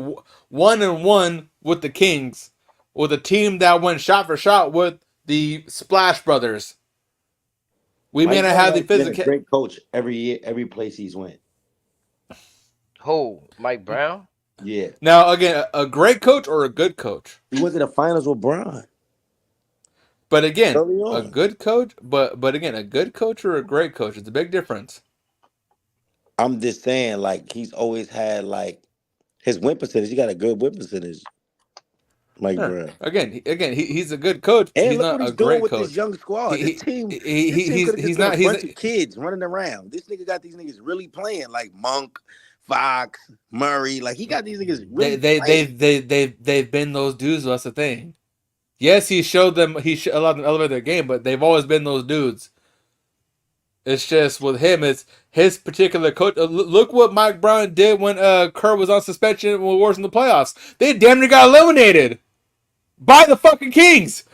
1-1 with the Kings, with a team that went shot for shot with the Splash Brothers. We may not have the physical. Great coach every year, every place he's went. Who? Mike Brown? Yeah. Now again, a great coach or a good coach? He went to the finals with Bron. But again, a good coach. But again, a good coach or a great coach? It's a big difference. I'm just saying, like, he's always had like his win percentage. He got a good win percentage. Mike Brown. Again, he's a good coach. And he's look not what he's a great doing with coach. this young squad. This team, he's not. A bunch of kids running around. This nigga got these niggas really playing, like Monk, Fox, Murray. Like he got these niggas really. They've been those dudes. That's the thing. Yes, he showed them. He allowed them to elevate their game, but they've always been those dudes. It's just with him, it's his particular coach. Look what Mike Brown did when Kerr was on suspension when we were in the playoffs. They damn near got eliminated by the fucking Kings.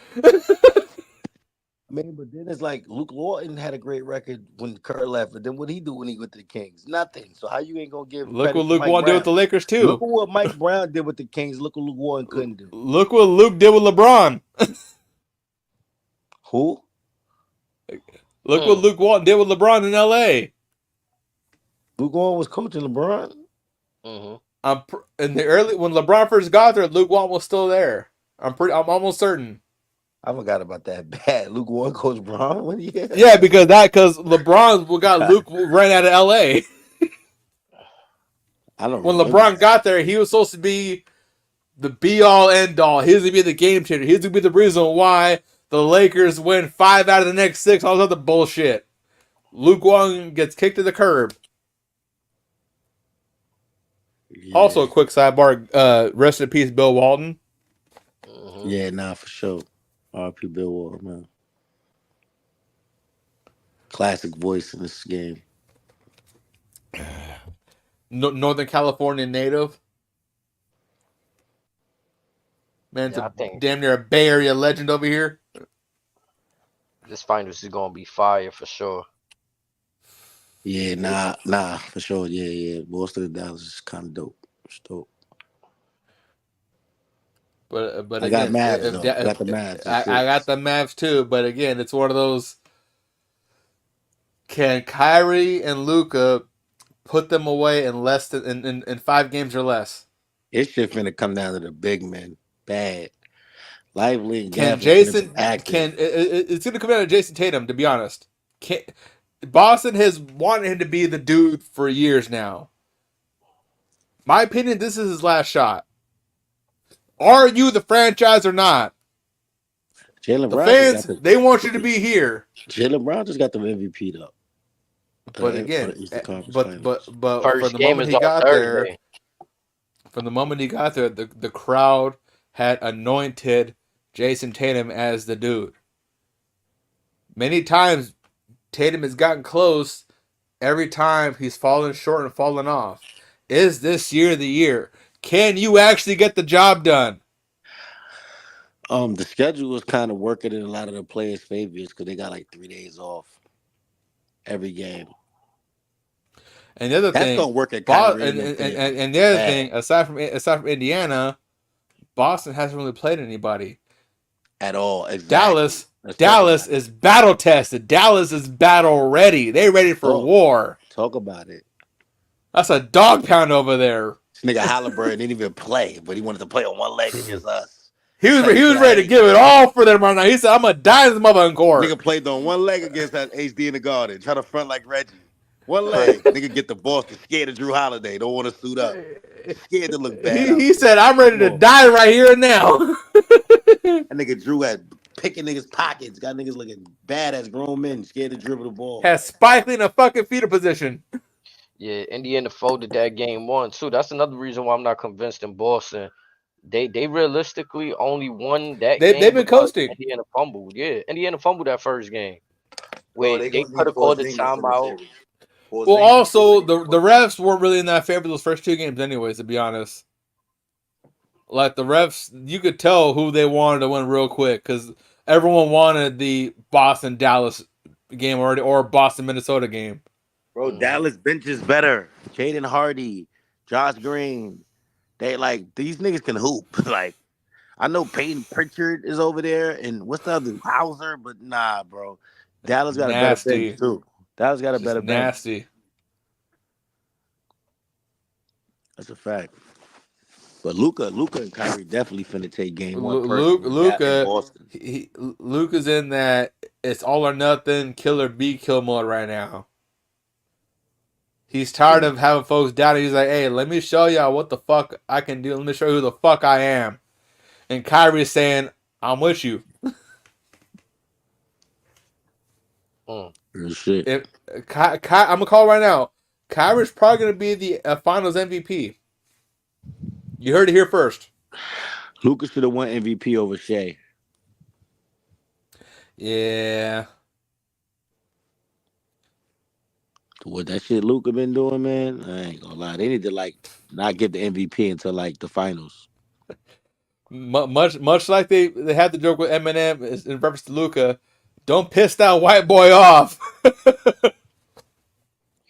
Man, but then it's like Luke Walton had a great record when Kerr left, but then what he do when he went to the Kings? Nothing. So how you ain't gonna give? Look what Luke Walton did with the Lakers too. Look at what Mike Brown did with the Kings. Look what Luke Walton couldn't do. Look what Luke did with LeBron. Who? Look what Luke Walton did with LeBron in LA. Luke Walton was coaching LeBron. In the early when LeBron first got there, Luke Walton was still there. I'm almost certain. I forgot about that. Bad Luke Walton coach Bron. Yeah, because LeBron got Luke ran out of LA. When LeBron got there, he was supposed to be the be all end all. He was gonna be the game changer. He was gonna be the reason why the Lakers win 5 out of the next 6. All this other bullshit. Luke Walton gets kicked to the curb. Yeah. Also, a quick sidebar. Rest in peace, Bill Walton. Yeah, nah, for sure. R.P. Bill Walton, man. Classic voice in this game. Northern California native. Man, it's Yeah, I think damn near a Bay Area legend over here. this finals is gonna be fire for sure. Yeah, nah, for sure. Yeah. Boston and Dallas is kind of dope. It's dope. But I got again, Mavs though. I got the Mavs. I got the Mavs too. But again, it's one of those. Can Kyrie and Luka put them away in less than in 5 games or less? It's shit finna come down to the big men. Bad. Lively and Can Gafford finna Jason be active. it's gonna come down to Jason Tatum, to be honest. Boston has wanted him to be the dude for years now. My opinion, this is his last shot. Are you the franchise or not? Jalen The Brown fans, they want you to be here. Jalen Brown just got the MVP though. But again, for the Eastern Conference but Finals. from First the game moment is he on got there, Thursday. the crowd had anointed Jason Tatum as the dude. Many times, Tatum has gotten close. Every time he's fallen short and fallen off. Is this year the year? Can you actually get the job done? The schedule was kind of working in a lot of the players' favors because they got like 3 days off every game. And the other That's thing, gonna work at Kyrie and the other thing, aside from Indiana, Boston hasn't really played anybody at all. Exactly. Dallas is battle tested. Dallas is battle ready. They ready for war. Talk about it. That's a dog pound over there. This nigga Halliburton didn't even play, but he wanted to play on one leg against us. He was ready to give it all for them right now. He said, "I'm gonna die in this mother in court." Nigga played on one leg against that HD in the Garden. Try to front like Reggie. One leg. Nigga get the Boston. Scared of Drew Holiday. Don't want to suit up. Scared to look bad. He said, "I'm ready to die right here and now." That nigga Drew had picking niggas' pockets. Got niggas looking bad as grown men. Scared to dribble the ball. Has Spike Lee in a fucking fetal position. Yeah, Indiana folded that game 1 too. That's another reason why I'm not convinced in Boston. They realistically only won that game. They've been coasting. Indiana fumbled. Yeah, Indiana fumbled that first game. Wait, they could have called the timeout. Well, also the refs weren't really in that favor those first 2 games, anyways. To be honest, like the refs, you could tell who they wanted to win real quick because everyone wanted the Boston Dallas game already or Boston Minnesota game. Bro, Dallas bench is better. Jaden Hardy, Josh Green. They like these niggas can hoop. Like I know Peyton Pritchard is over there and what's the other Hauser, but nah, bro. Dallas got a better bench too. Dallas got a better bench. Nasty. That's a fact. But Luka and Kyrie definitely finna take game 1. Luka's in that it's all or nothing, kill or be kill mode right now. He's tired of having folks down. He's like, hey, let me show y'all what the fuck I can do. Let me show you who the fuck I am. And Kyrie's saying, I'm with you. Shit. I'm going to call right now. Kyrie's probably going to be the finals MVP. You heard it here first. Luka should have won MVP over Shea. Yeah. What that shit Luka been doing, man, I ain't gonna lie. They need to like not give the MVP until like the finals. Much like they had the joke with Eminem in reference to Luka, don't piss that white boy off.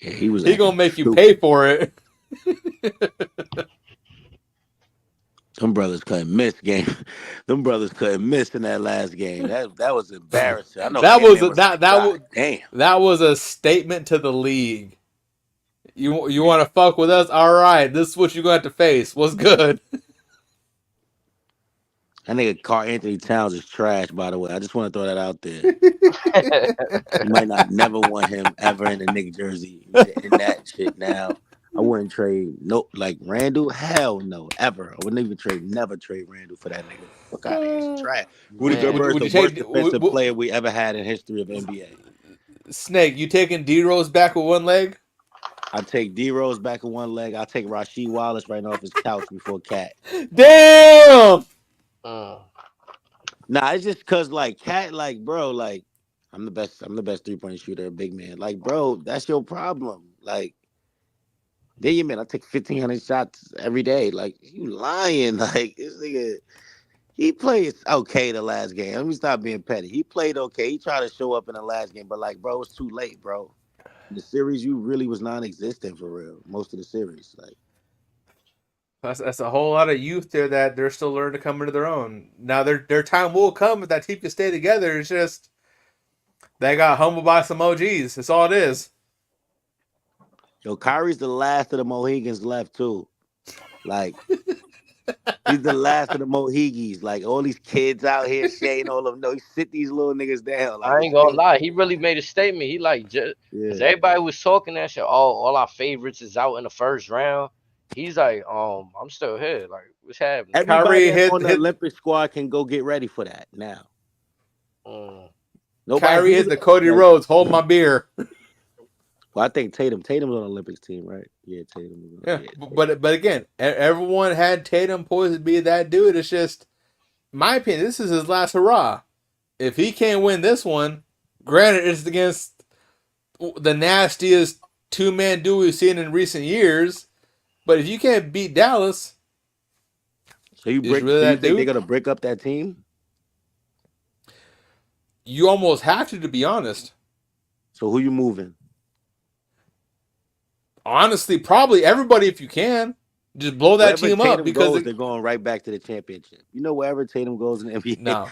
Yeah, he gonna make you pay for it. Them brothers couldn't miss game. Them brothers couldn't miss in that last game. That was embarrassing. I know that was a statement to the league. You want to fuck with us? All right, this is what you're gonna have to face. What's good? That nigga Karl Anthony Towns is trash, by the way. I just want to throw that out there. You might not never want him ever in a Knicks jersey in that shit now. I wouldn't trade like Randall. Hell no, ever. I wouldn't even never trade Randall for that nigga. Fuck out of here. He's trash. Rudy Gobert is the worst defensive player we ever had in history of NBA. Snake, you taking D-Rose back with one leg? I take D Rose back in one leg. I take Rasheed Wallace right off his couch before Cat. Damn. Mm. Nah, it's just cause like Cat, like bro, like I'm the best 3-point shooter, big man. Like bro, that's your problem. Like, then you man, I take 1,500 shots every day. Like you lying? Like this nigga, he played okay the last game. Let me stop being petty. He played okay. He tried to show up in the last game, but like bro, it's too late, bro. The series you really was non-existent for real. Most of the series, like. That's a whole lot of youth there that they're still learning to come into their own. Now their time will come if that team can stay together. It's just they got humbled by some OGs. That's all it is. Yo, Kyrie's the last of the Mohegans left too. Like he's the last of the Mohegans. Like all these kids out here shading all of them. No, he sit these little niggas down. Like I ain't gonna lie, he really made a statement. He like just because everybody was talking that shit. Oh, all our favorites is out in the first round. He's like, I'm still here. Like, what's happening? Everybody that's on the Olympic squad can go get ready for that now. Kyrie hit the Cody Rhodes. Hold my beer. Well, I think Tatum's on the Olympics team, right? Yeah, Tatum. Yeah, but again, everyone had Tatum poised to be that dude. It's just, my opinion, this is his last hurrah. If he can't win this one, granted, it's against the nastiest two-man duo we've seen in recent years. But if you can't beat Dallas, so you think they're gonna break up that team? You almost have to be honest. So who you moving? Honestly, probably everybody if you can. Just blow that team up because they're going right back to the championship. You know, wherever Tatum goes in the NBA. No,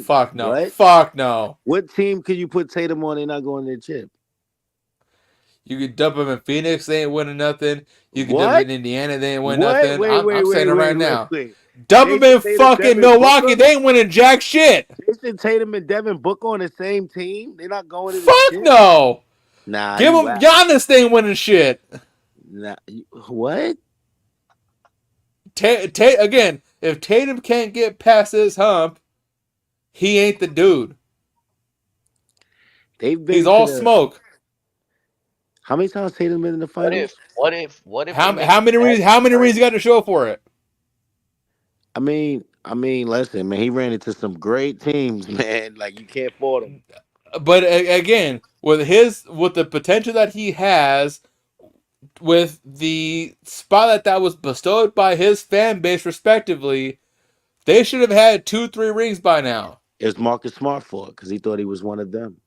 fuck no. What? Fuck no. What team could you put Tatum on? They're not going to the chip. You could dump him in Phoenix, they ain't winning nothing. You could dump him in Indiana, they ain't winning nothing. I'm saying it right now. Dump him in fucking Milwaukee, they ain't winning jack shit. Jason Tatum and Devin Booker on the same team? They're not going to the fuck chip? No. Nah. Give him Giannis, they ain't winning shit. Nah. What? Again, if Tatum can't get past this hump, he ain't the dude. He's all smoke. How many times Tatum been in the finals? What if? How many reasons you got to show for it? I mean, listen, man, he ran into some great teams, man. Like you can't fault him. But again, with the potential that he has, with the spotlight that was bestowed by his fan base, respectively, they should have had 2-3 rings by now. Is Marcus Smart for it? Because he thought he was one of them.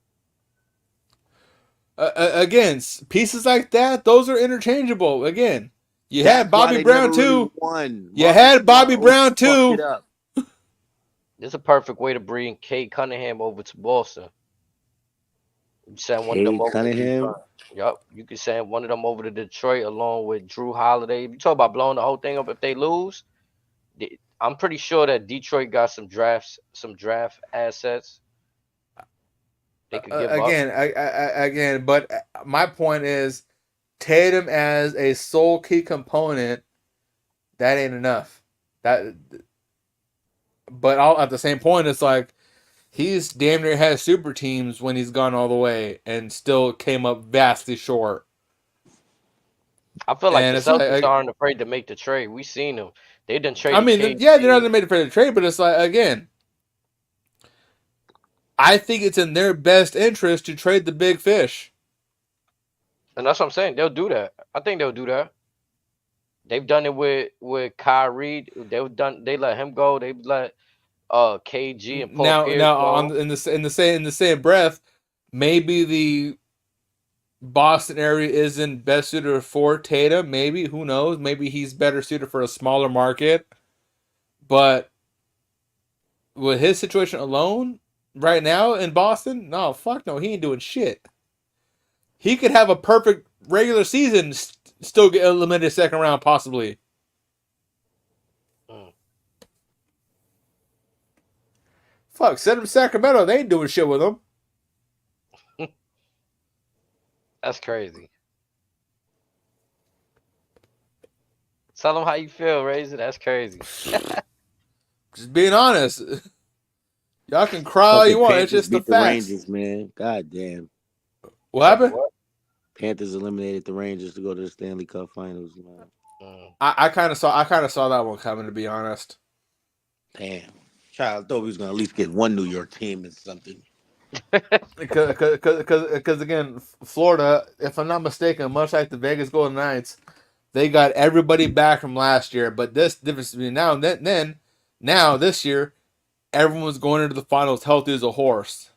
Again, pieces like that, those are interchangeable. Again, you had Bobby Brown too. You had Bobby Brown too. This is a perfect way to bring Cade Cunningham over to Boston. You send one of them over Cunningham. Yup, you can send one of them over to Detroit along with Drew Holiday. If you talk about blowing the whole thing up if they lose, I'm pretty sure that Detroit got some draft assets. They could give again, but my point is, Tatum as a sole key component, that ain't enough. But at the same point, it's like he's damn near had super teams when he's gone all the way and still came up vastly short. I feel like the Celtics aren't afraid to make the trade. We seen them. They done traded. I mean, yeah, they're not afraid to trade, but it's like, again, I think it's in their best interest to trade the big fish. And that's what I'm saying. They'll do that. I think they'll do that. They've done it with Kyrie. They let him go. They let KG and Paul Pierce go. In the same breath, maybe the Boston area isn't best suited for Tatum. Maybe, who knows? Maybe he's better suited for a smaller market. But with his situation alone, right now in Boston, no, fuck no, he ain't doing shit. He could have a perfect regular season, still get eliminated second round, possibly. Fuck, send him to Sacramento. They ain't doing shit with him. That's crazy. Tell them how you feel, Razor. That's crazy. Just being honest. Y'all can cry all you want. It's just the facts. Rangers, man. God damn. What happened? Panthers eliminated the Rangers to go to the Stanley Cup Finals, man. I kind of saw that one coming, to be honest. Damn. Child, I thought we was gonna at least get one New York team and something. Because again, Florida, if I'm not mistaken, much like the Vegas Golden Knights, they got everybody back from last year. But this difference between now and now this year, everyone's going into the finals healthy as a horse.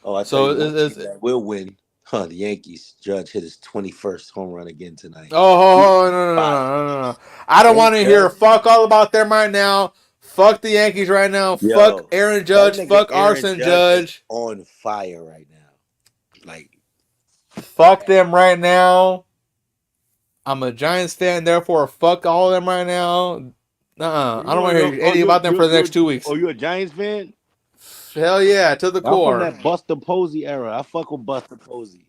Oh, I So tell you, that will win. Huh? The Yankees. Judge hit his 21st home run again tonight. Oh no! I don't want to hear fuck all about them right now. Fuck the Yankees right now. Yo, fuck Aaron Judge. Fuck Arson Judge. On fire right now. Like, fuck them right now. I'm a Giants fan, therefore fuck all of them right now. I don't want to hear anything about them for the next 2 weeks. Oh, you a Giants fan? Hell yeah, to the core. I'm from that Buster Posey era. I fuck with Buster Posey.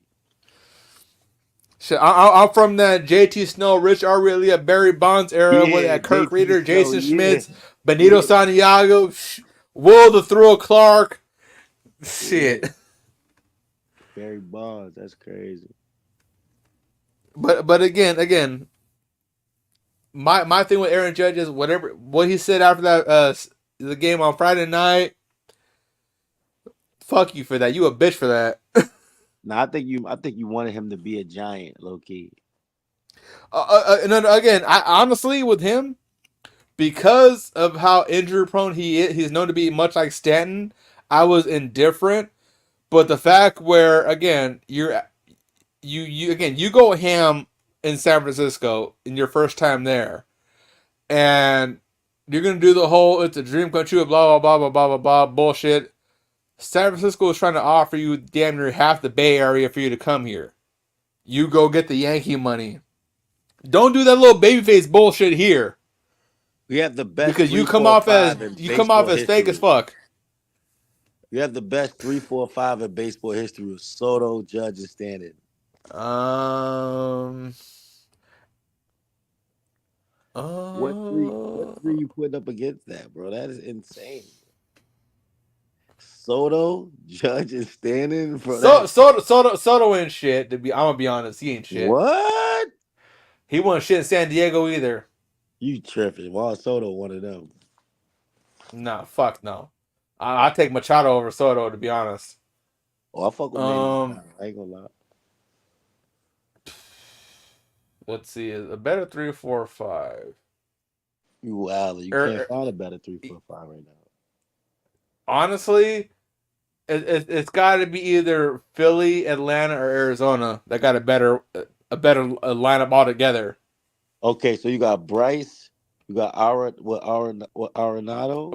Shit, I'm from that JT Snow, Rich Aurelia, Barry Bonds era with that Kirk Reeder, Jason Schmitz, Benito Santiago, Will the Thrill Clark. Shit. Barry Bonds, that's crazy. But again, my thing with Aaron Judge is what he said after that the game on Friday night. Fuck you for that. You a bitch for that. No, I think you wanted him to be a Giant, low key. And then again, I honestly with him, because of how injury prone he is, he's known to be much like Stanton. I was indifferent, but the fact where again you go ham in San Francisco in your first time there, and you're gonna do the whole it's a dream come true, blah blah blah blah blah blah blah bullshit. San Francisco is trying to offer you damn near half the Bay Area for you to come here. You go get the Yankee money. Don't do that little babyface bullshit here. We have the best because you come off as fake as fuck. You have the best 3, 4, 5 in baseball history with Soto, Judge, and Stanton. What three you putting up against that, bro? That is insane. Soto, Judge, and Stanton. Soto ain't shit. I'm gonna be honest, he ain't shit. What? He wasn't shit in San Diego either. You tripping? Juan Soto, one of them. Nah, fuck no. I take Machado over Soto, to be honest. Oh, I fuck with Machado. I ain't gonna lie. Let's see, a better 3, 4, 5. You can't find a better 3, 4, 5 right now. Honestly, it's got to be either Philly, Atlanta, or Arizona that got a better lineup altogether. Okay, so you got Bryce, you got Arenado,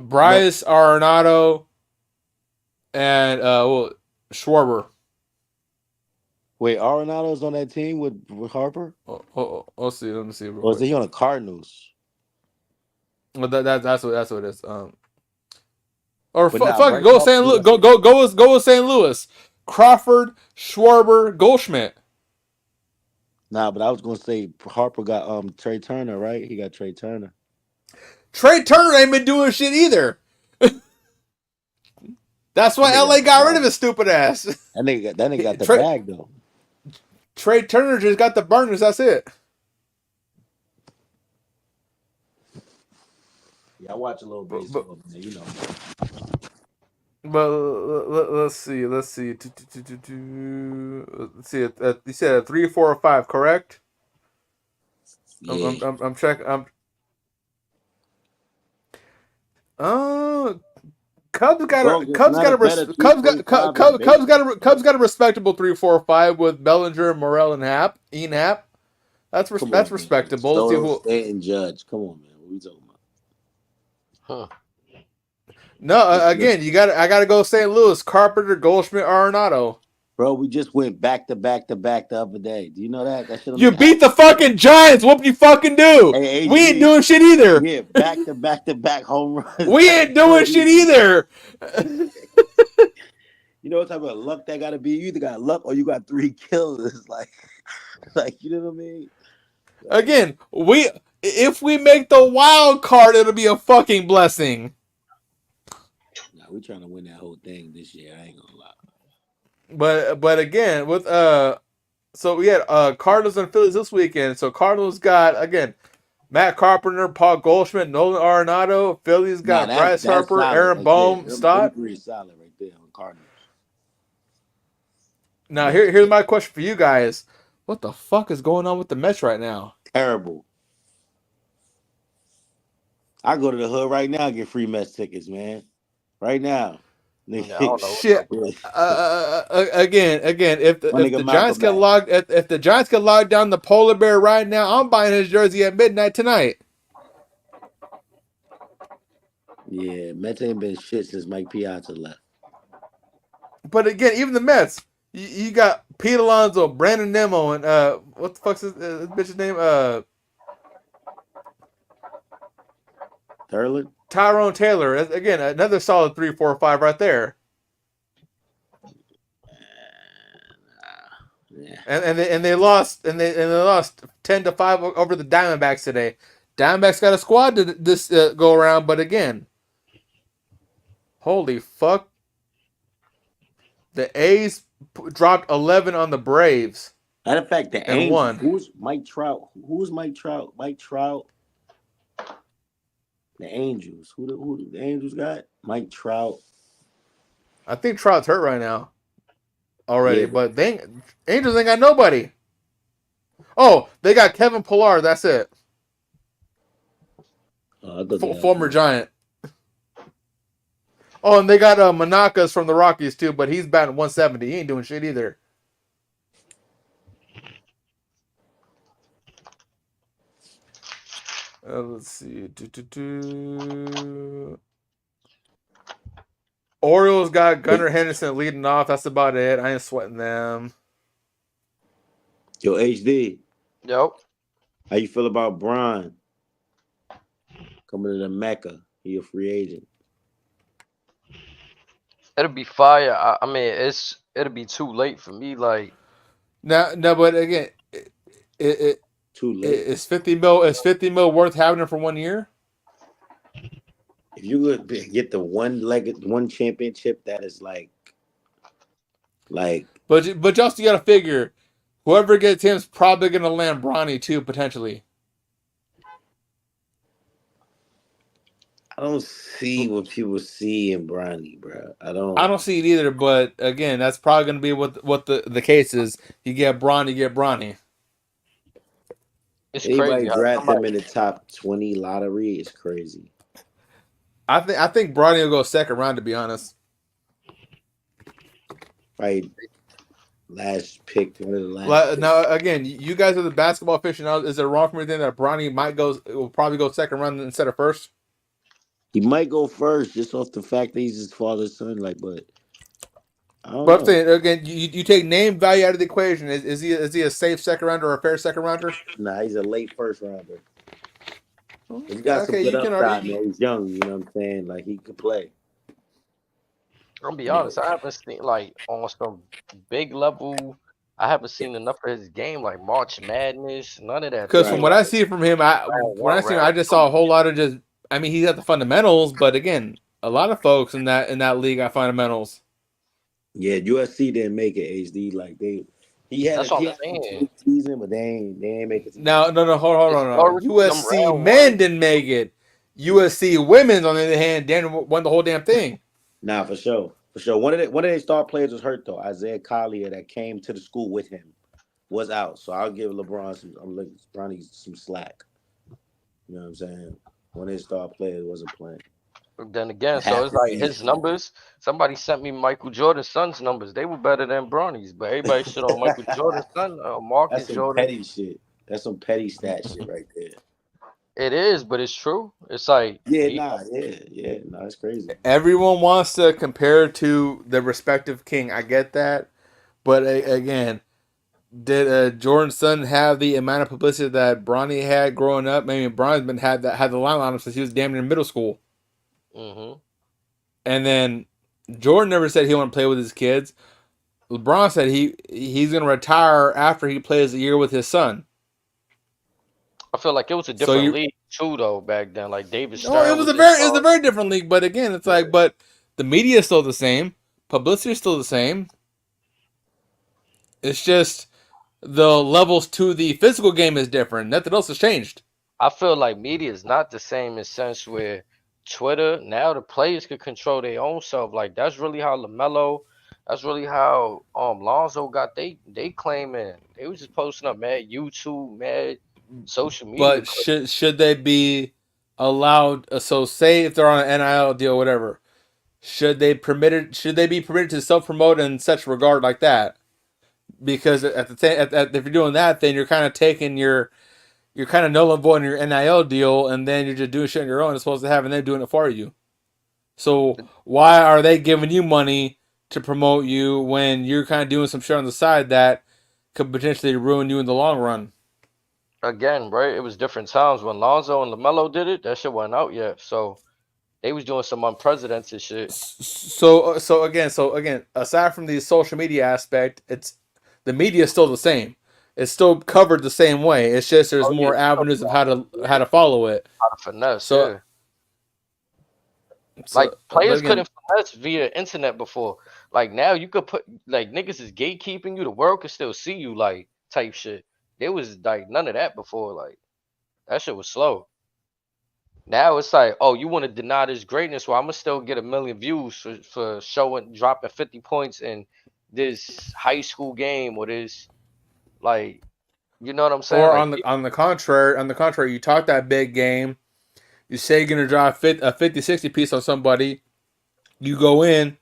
Bryce, Arenado, and Schwarber. Wait, Arenado's on that team with Harper? Let me see. Or is he on the Cardinals? Well, that's what it is. Or fuck it, go St. Louis. Go with St. Louis. Crawford, Schwarber, Goldschmidt. Nah, but I was gonna say Harper got Trey Turner, right? He got Trey Turner. Trey Turner ain't been doing shit either. That's why LA got rid of his stupid ass. That nigga got the bag though. Trey Turner just got the burners. That's it. Yeah, I watch a little baseball, man, you know. But let's see. You said a 3, 4, or 5, correct? Yeah. I'm checking. Cubs got a respectable 3, 4, 5 with Bellinger, Morel, and Ian Happ. That's respectable. Soto, Stanton, Judge. Come on, man. What are we talking about? Huh. No, again, I gotta go St. Louis. Carpenter, Goldschmidt, Arenado. Bro, we just went back to back the other day. Do you know that? You beat the fucking Giants. What you fucking do? Hey, we ain't doing shit either. Yeah, back to home runs. We ain't doing shit either. You know what type of luck that gotta be? You either got luck or you got 3 kills. It's like you know what I mean? Again, if we make the wild card, it'll be a fucking blessing. Nah, we're trying to win that whole thing this year. I ain't gonna lie. But again, with so we had Cardinals and Phillies this weekend. So Cardinals got again Matt Carpenter, Paul Goldschmidt, Nolan Arenado. Phillies got Bryce that's Harper, solid Aaron right Bohm, there. Stott. Them three is solid right there on Cardinals. Now here's my question for you guys: what the fuck is going on with the Mets right now? Terrible. I go to the hood right now and get free Mets tickets, man. Right now. Yeah, I don't know. Shit. Again, if the Giants get logged if the Giants get logged down the polar bear right now, I'm buying his jersey at midnight tonight. Yeah, Mets ain't been shit since Mike Piazza left. But again, even the Mets, you got Pete Alonso, Brandon Nimmo, and what the fuck's his bitch's name? Tyrone Taylor. Again, another solid 3, 4, 5 right there. Yeah. And they lost 10-5 over the Diamondbacks today. Diamondbacks got a squad to this go around, but again, holy fuck, the A's dropped 11 on the Braves. Matter of fact, the and Angels. won. Who's Mike Trout? Who's Mike Trout? Mike Trout. The Angels. Who the Angels got? Mike Trout. I think Trout's hurt right now. Already, Yeah, but Angels ain't got nobody. Oh, they got Kevin Pillar. That's it. Former Giant. Oh, and they got Monakas from the Rockies too, but he's batting 170. He ain't doing shit either. Let's see. Orioles got Gunnar Henderson leading off. That's about it. I ain't sweating them. Yo, HD. Yep. How you feel about Bron coming to the Mecca? He a free agent. It'll be fire. I mean, it'll be too late for me. Like, No, but again, it too late. Is 50 mil worth having it for 1 year? If you would get the one championship, that is like. But you also got to figure, whoever gets him is probably going to land Bronny too, potentially. I don't see what people see in Bronny, bro. I don't see it either. But again, that's probably going to be what the case is. You get Bronny, It's Anybody crazy. draft him in the top 20 lottery is crazy. I think Bronny will go second round, to be honest. Right. Last pick, one of the last. Now, again, you guys are the basketball aficionados. Is it wrong for me to think that Bronny will probably go second round instead of first? He might go first just off the fact that he's his father's son. But I don't know. I'm saying again, you take name value out of the equation. Is he a safe second rounder or a fair second rounder? Nah, he's a late first rounder. He's got some good upside, man. He's young, you know what I'm saying? Like, he could play. I'll be honest, I haven't seen, like, on some big level, I haven't seen enough of his game, like March Madness, none of that. Because from what I see from him, I just saw a whole lot of just, I mean, he's got the fundamentals, but again, a lot of folks in that league got fundamentals. Yeah, USC didn't make it, HD. Like, he had a season, but they ain't make it. No, hold on. USC men didn't make it. USC women's, on the other hand, won the whole damn thing. Nah, for sure. One of their star players was hurt though. Isaiah Collier, that came to the school with him, was out. So I'll give Bronny some slack. You know what I'm saying? One of his star players wasn't playing. Then again, so it's like his numbers. Somebody sent me Michael Jordan's son's numbers. They were better than Bronny's, but everybody shit on Michael Jordan's son, Marcus Jordan. Petty shit. That's some petty stat shit right there. It is, but it's true. It's like it's crazy. Everyone wants to compare to the respective king. I get that, but again, did Jordan's son have the amount of publicity that Bronny had growing up? I mean, Bronny's had the line on him since he was damn near middle school. Mm-hmm. And then Jordan never said he wanted to play with his kids. LeBron said he's going to retire after he plays a year with his son. I feel like it was a different league too, though, back then. Like David Stern. Oh, it was a very different league. But again, it's like, but the media is still the same. Publicity is still the same. It's just the levels to the physical game is different. Nothing else has changed. I feel like media is not the same in sense where Twitter, now the players could control their own self. Like that's really how LaMelo, that's really how Lonzo got they claiming they was just posting up mad YouTube, mad social media But clips. should they be allowed? So say if they're on an NIL deal, or whatever, should they be permitted to self promote in such regard like that? Because if you're doing that, then you're kind of taking you're kind of null and void your NIL deal, and then you're just doing shit on your own as opposed to having them doing it for you. So why are they giving you money to promote you when you're kind of doing some shit on the side that could potentially ruin you in the long run? Again, right? It was different times when Lonzo and LaMelo did it. That shit wasn't out yet, so they was doing some unprecedented shit. So again, aside from the social media aspect, it's the media is still the same. It's still covered the same way. It's just there's Oh yeah, more avenues of how to follow it. how to finesse, So yeah. Like but players again, couldn't finesse via internet before. Like now you could put like niggas is gatekeeping you. The world could still see you like type shit. There was like none of that before. Like that shit was slow. Now it's like, oh, you want to deny this greatness? Well, I'm gonna still get 1 million views for showing dropping 50 points in this high school game or this like you know what I'm saying? or Like on the contrary, you talk that big game. You say you're gonna drop a 50-60 piece on somebody. You go in,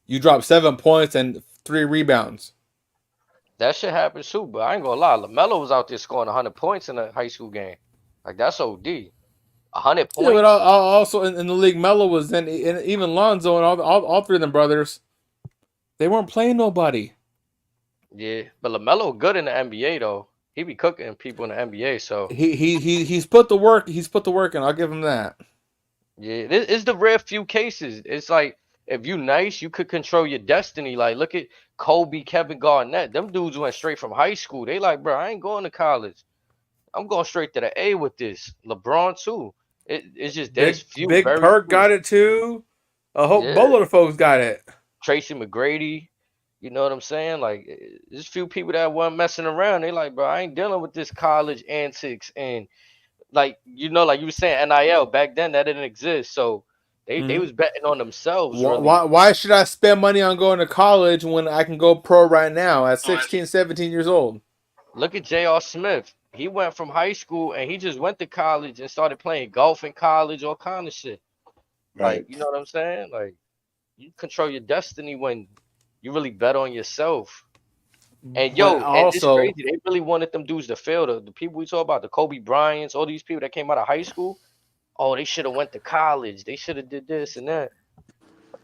you drop 7 points and 3 rebounds. that shit happens too. But I ain't gonna lie, LaMelo was out there scoring 100 points in a high school game. Like that's OD. 100 Yeah, but points. also in the league, Melo was then, and even Lonzo and all three of them brothers, they weren't playing nobody. Yeah, but LaMelo good in the NBA though. He be cooking people in the NBA. So He's put the work. He's put the work in. I'll give him that. yeah, this is the rare few cases. It's like if you nice, you could control your destiny. Like look at Kobe, Kevin Garnett. Them dudes went straight from high school. They like, bro, I ain't going to college. I'm going straight to the A with this. LeBron too. It's just there's few, Big very Perk few. got it too. I hope Yeah, both of the folks got it. Tracy McGrady. You know what I'm saying? Like, there's few people that weren't messing around. They like, bro, I ain't dealing with this college antics and like, you know, like you were saying, NIL back then that didn't exist. So they Mm-hmm. was betting on themselves, really. Why should I spend money on going to college when I can go pro right now at 16, 17 years old? Look at J.R. Smith. He went from high school and he just went to college and started playing golf in college, all kind of shit. Right. Like, you know what I'm saying? Like, you control your destiny when you really bet on yourself. And But yo, and it's also, crazy. They really wanted them dudes to fail. The people we talk about, the Kobe Bryants, all these people that came out of high school. Oh, they should have went to college. They should have did this and that.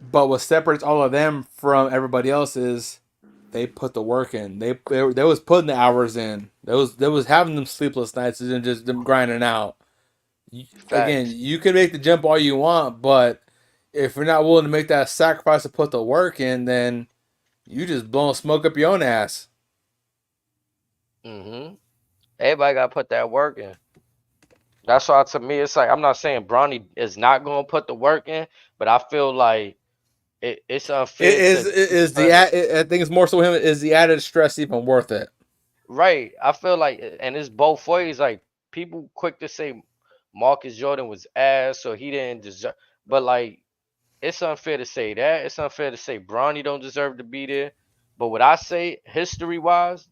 but what separates all of them from everybody else is they put the work in. They was putting the hours in. They was having them sleepless nights and just them grinding out. Again, Facts. you can make the jump all you want, but if you're not willing to make that sacrifice to put the work in, then you just blowing smoke up your own ass. Everybody got to put that work in. That's why to me, it's like I'm not saying Bronny is not going to put the work in, but I feel like it's It unfair is to it is the certain- I think it's more so him. Is the added stress even worth it? right. I feel like, and it's both ways. Like people quick to say Marcus Jordan was ass or he didn't deserve, but like it's unfair to say that. It's unfair to say Bronny don't deserve to be there. But what I say, history wise,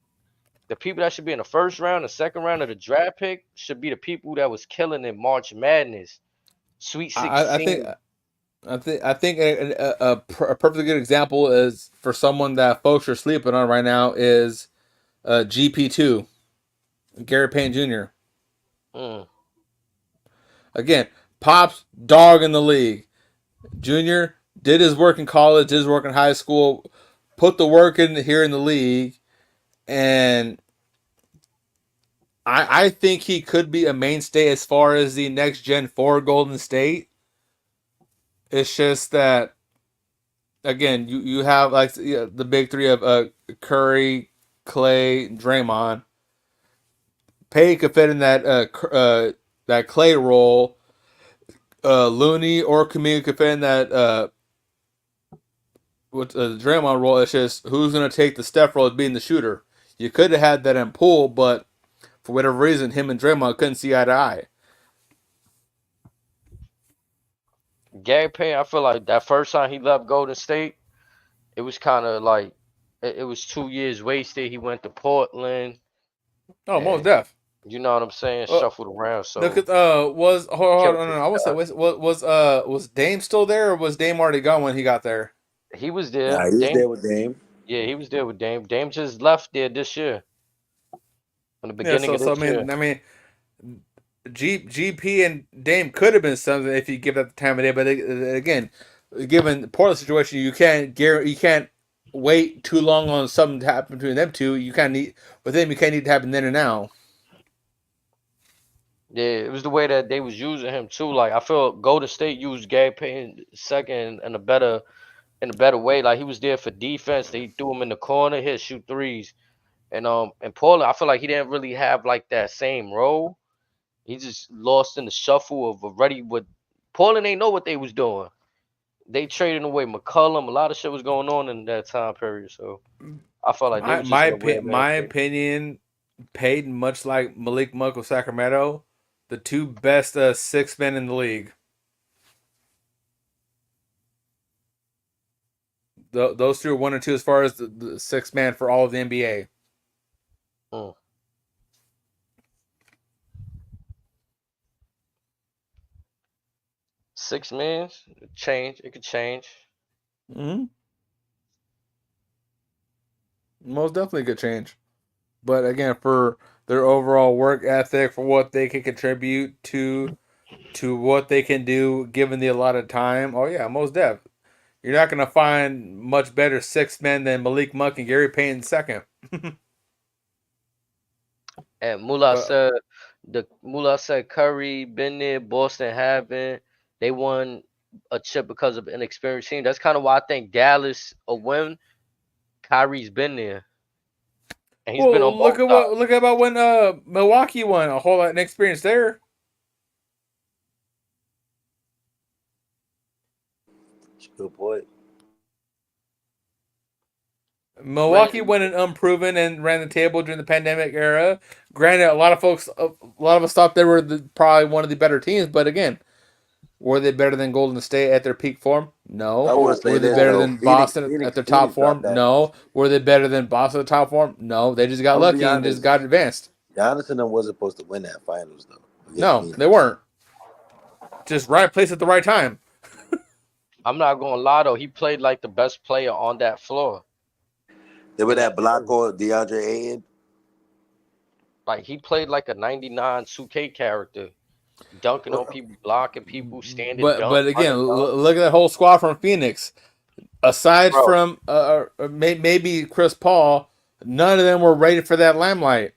the people that should be in the first round, the second round of the draft pick should be the people that was killing in March Madness, Sweet I think 16. I think a perfectly good example is for someone that folks are sleeping on right now is GP2, Gary Payne Jr. Mm. Again, Pop's dog in the league. Junior did his work in college, did his work in high school, put the work in here in the league, and I think he could be a mainstay as far as the next gen for Golden State. It's just that again, you have like the big three of Curry, Clay, Draymond. Pay could fit in that Clay role. Looney or Kaminga could fit in with the Draymond role, it's just who's going to take the Steph role as being the shooter. You could have had that in Poole, but for whatever reason, him and Draymond couldn't see eye to eye. Gary Payton, I feel like that first time he left Golden State, it was kind of like it was 2 years wasted. He went to Portland. Oh, most def. You know what I'm saying? Shuffled around. So look at was hold on, no, I was say was Dame still there, or was Dame already gone when he got there? he was there. Nah, he was there with Dame. Yeah, he was there with Dame. Dame just left there this year. In the beginning of this year. I mean, GP and Dame could have been something if you give that the time of day. But again, given the Portland situation, you can't wait too long on something to happen between them two. You kind of need with them. You can't need to happen then and now. Yeah, it was the way that they was using him too. Like I feel Golden State used Gary Payton second in a better way. Like he was there for defense. They threw him in the corner, hit shoot threes. And Portland, I feel like he didn't really have like that same role. He just lost in the shuffle of already what Portland ain't know what they was doing. They traded away McCollum. A lot of shit was going on in that time period. So I felt like they my opinion, Payton, much like Malik Monk of Sacramento, the two best 6 men in the league. Those two are 1 and 2 as far as the 6 man for all of the NBA. 6 men change. It could change. Mm-hmm. Most definitely could change. But again, for their overall work ethic, for what they can contribute to what they can do given the allotted time, oh yeah, most def. You're not gonna find much better 6 men than Malik Monk and Gary Payton second. And Mullah said Curry been there, Boston haven't. They won a chip because of inexperienced team. That's kind of why I think Dallas will win. Kyrie's been there. And he's been on both sides. Look about when Milwaukee won, a whole lot of experience there. Good point. Milwaukee went an unproven and ran the table during the pandemic era. Granted, a lot of us thought they were probably one of the better teams, but again, were they better than Golden State at their peak form? No. Were they better than Boston at their top form? No. Were they better than Boston at the top form? No. They just got lucky and just got advanced. Giannis and them wasn't supposed to win that finals, though. No, they weren't. Just right place at the right time. I'm not going to lie, though. He played like the best player on that floor. They were that block called DeAndre Ayton. Like, he played like a 99 2K character. Dunking on people, blocking people, standing. But again, look at that whole squad from Phoenix. Aside from maybe Chris Paul, none of them were rated for that limelight.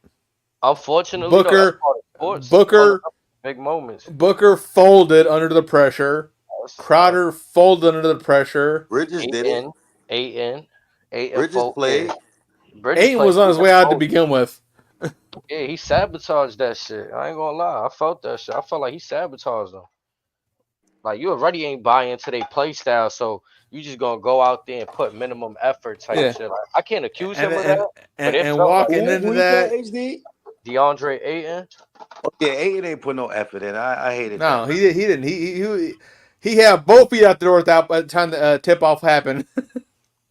Unfortunately, Booker, big moments. Booker folded under the pressure. Crowder folded under the pressure. Bridges did it. Ayton Bridges played. Ayton was on his way out to begin with. Yeah, he sabotaged that shit. I ain't gonna lie. I felt that shit. I felt like he sabotaged them. Like, you already ain't buying into their play style, so you just gonna go out there and put minimum effort type shit. Like, I can't accuse him of that. And walking into that, DeAndre Ayton. Okay, Ayton ain't put no effort in. I hated that. No, he didn't. He had both feet out the door without by the time the tip off happened.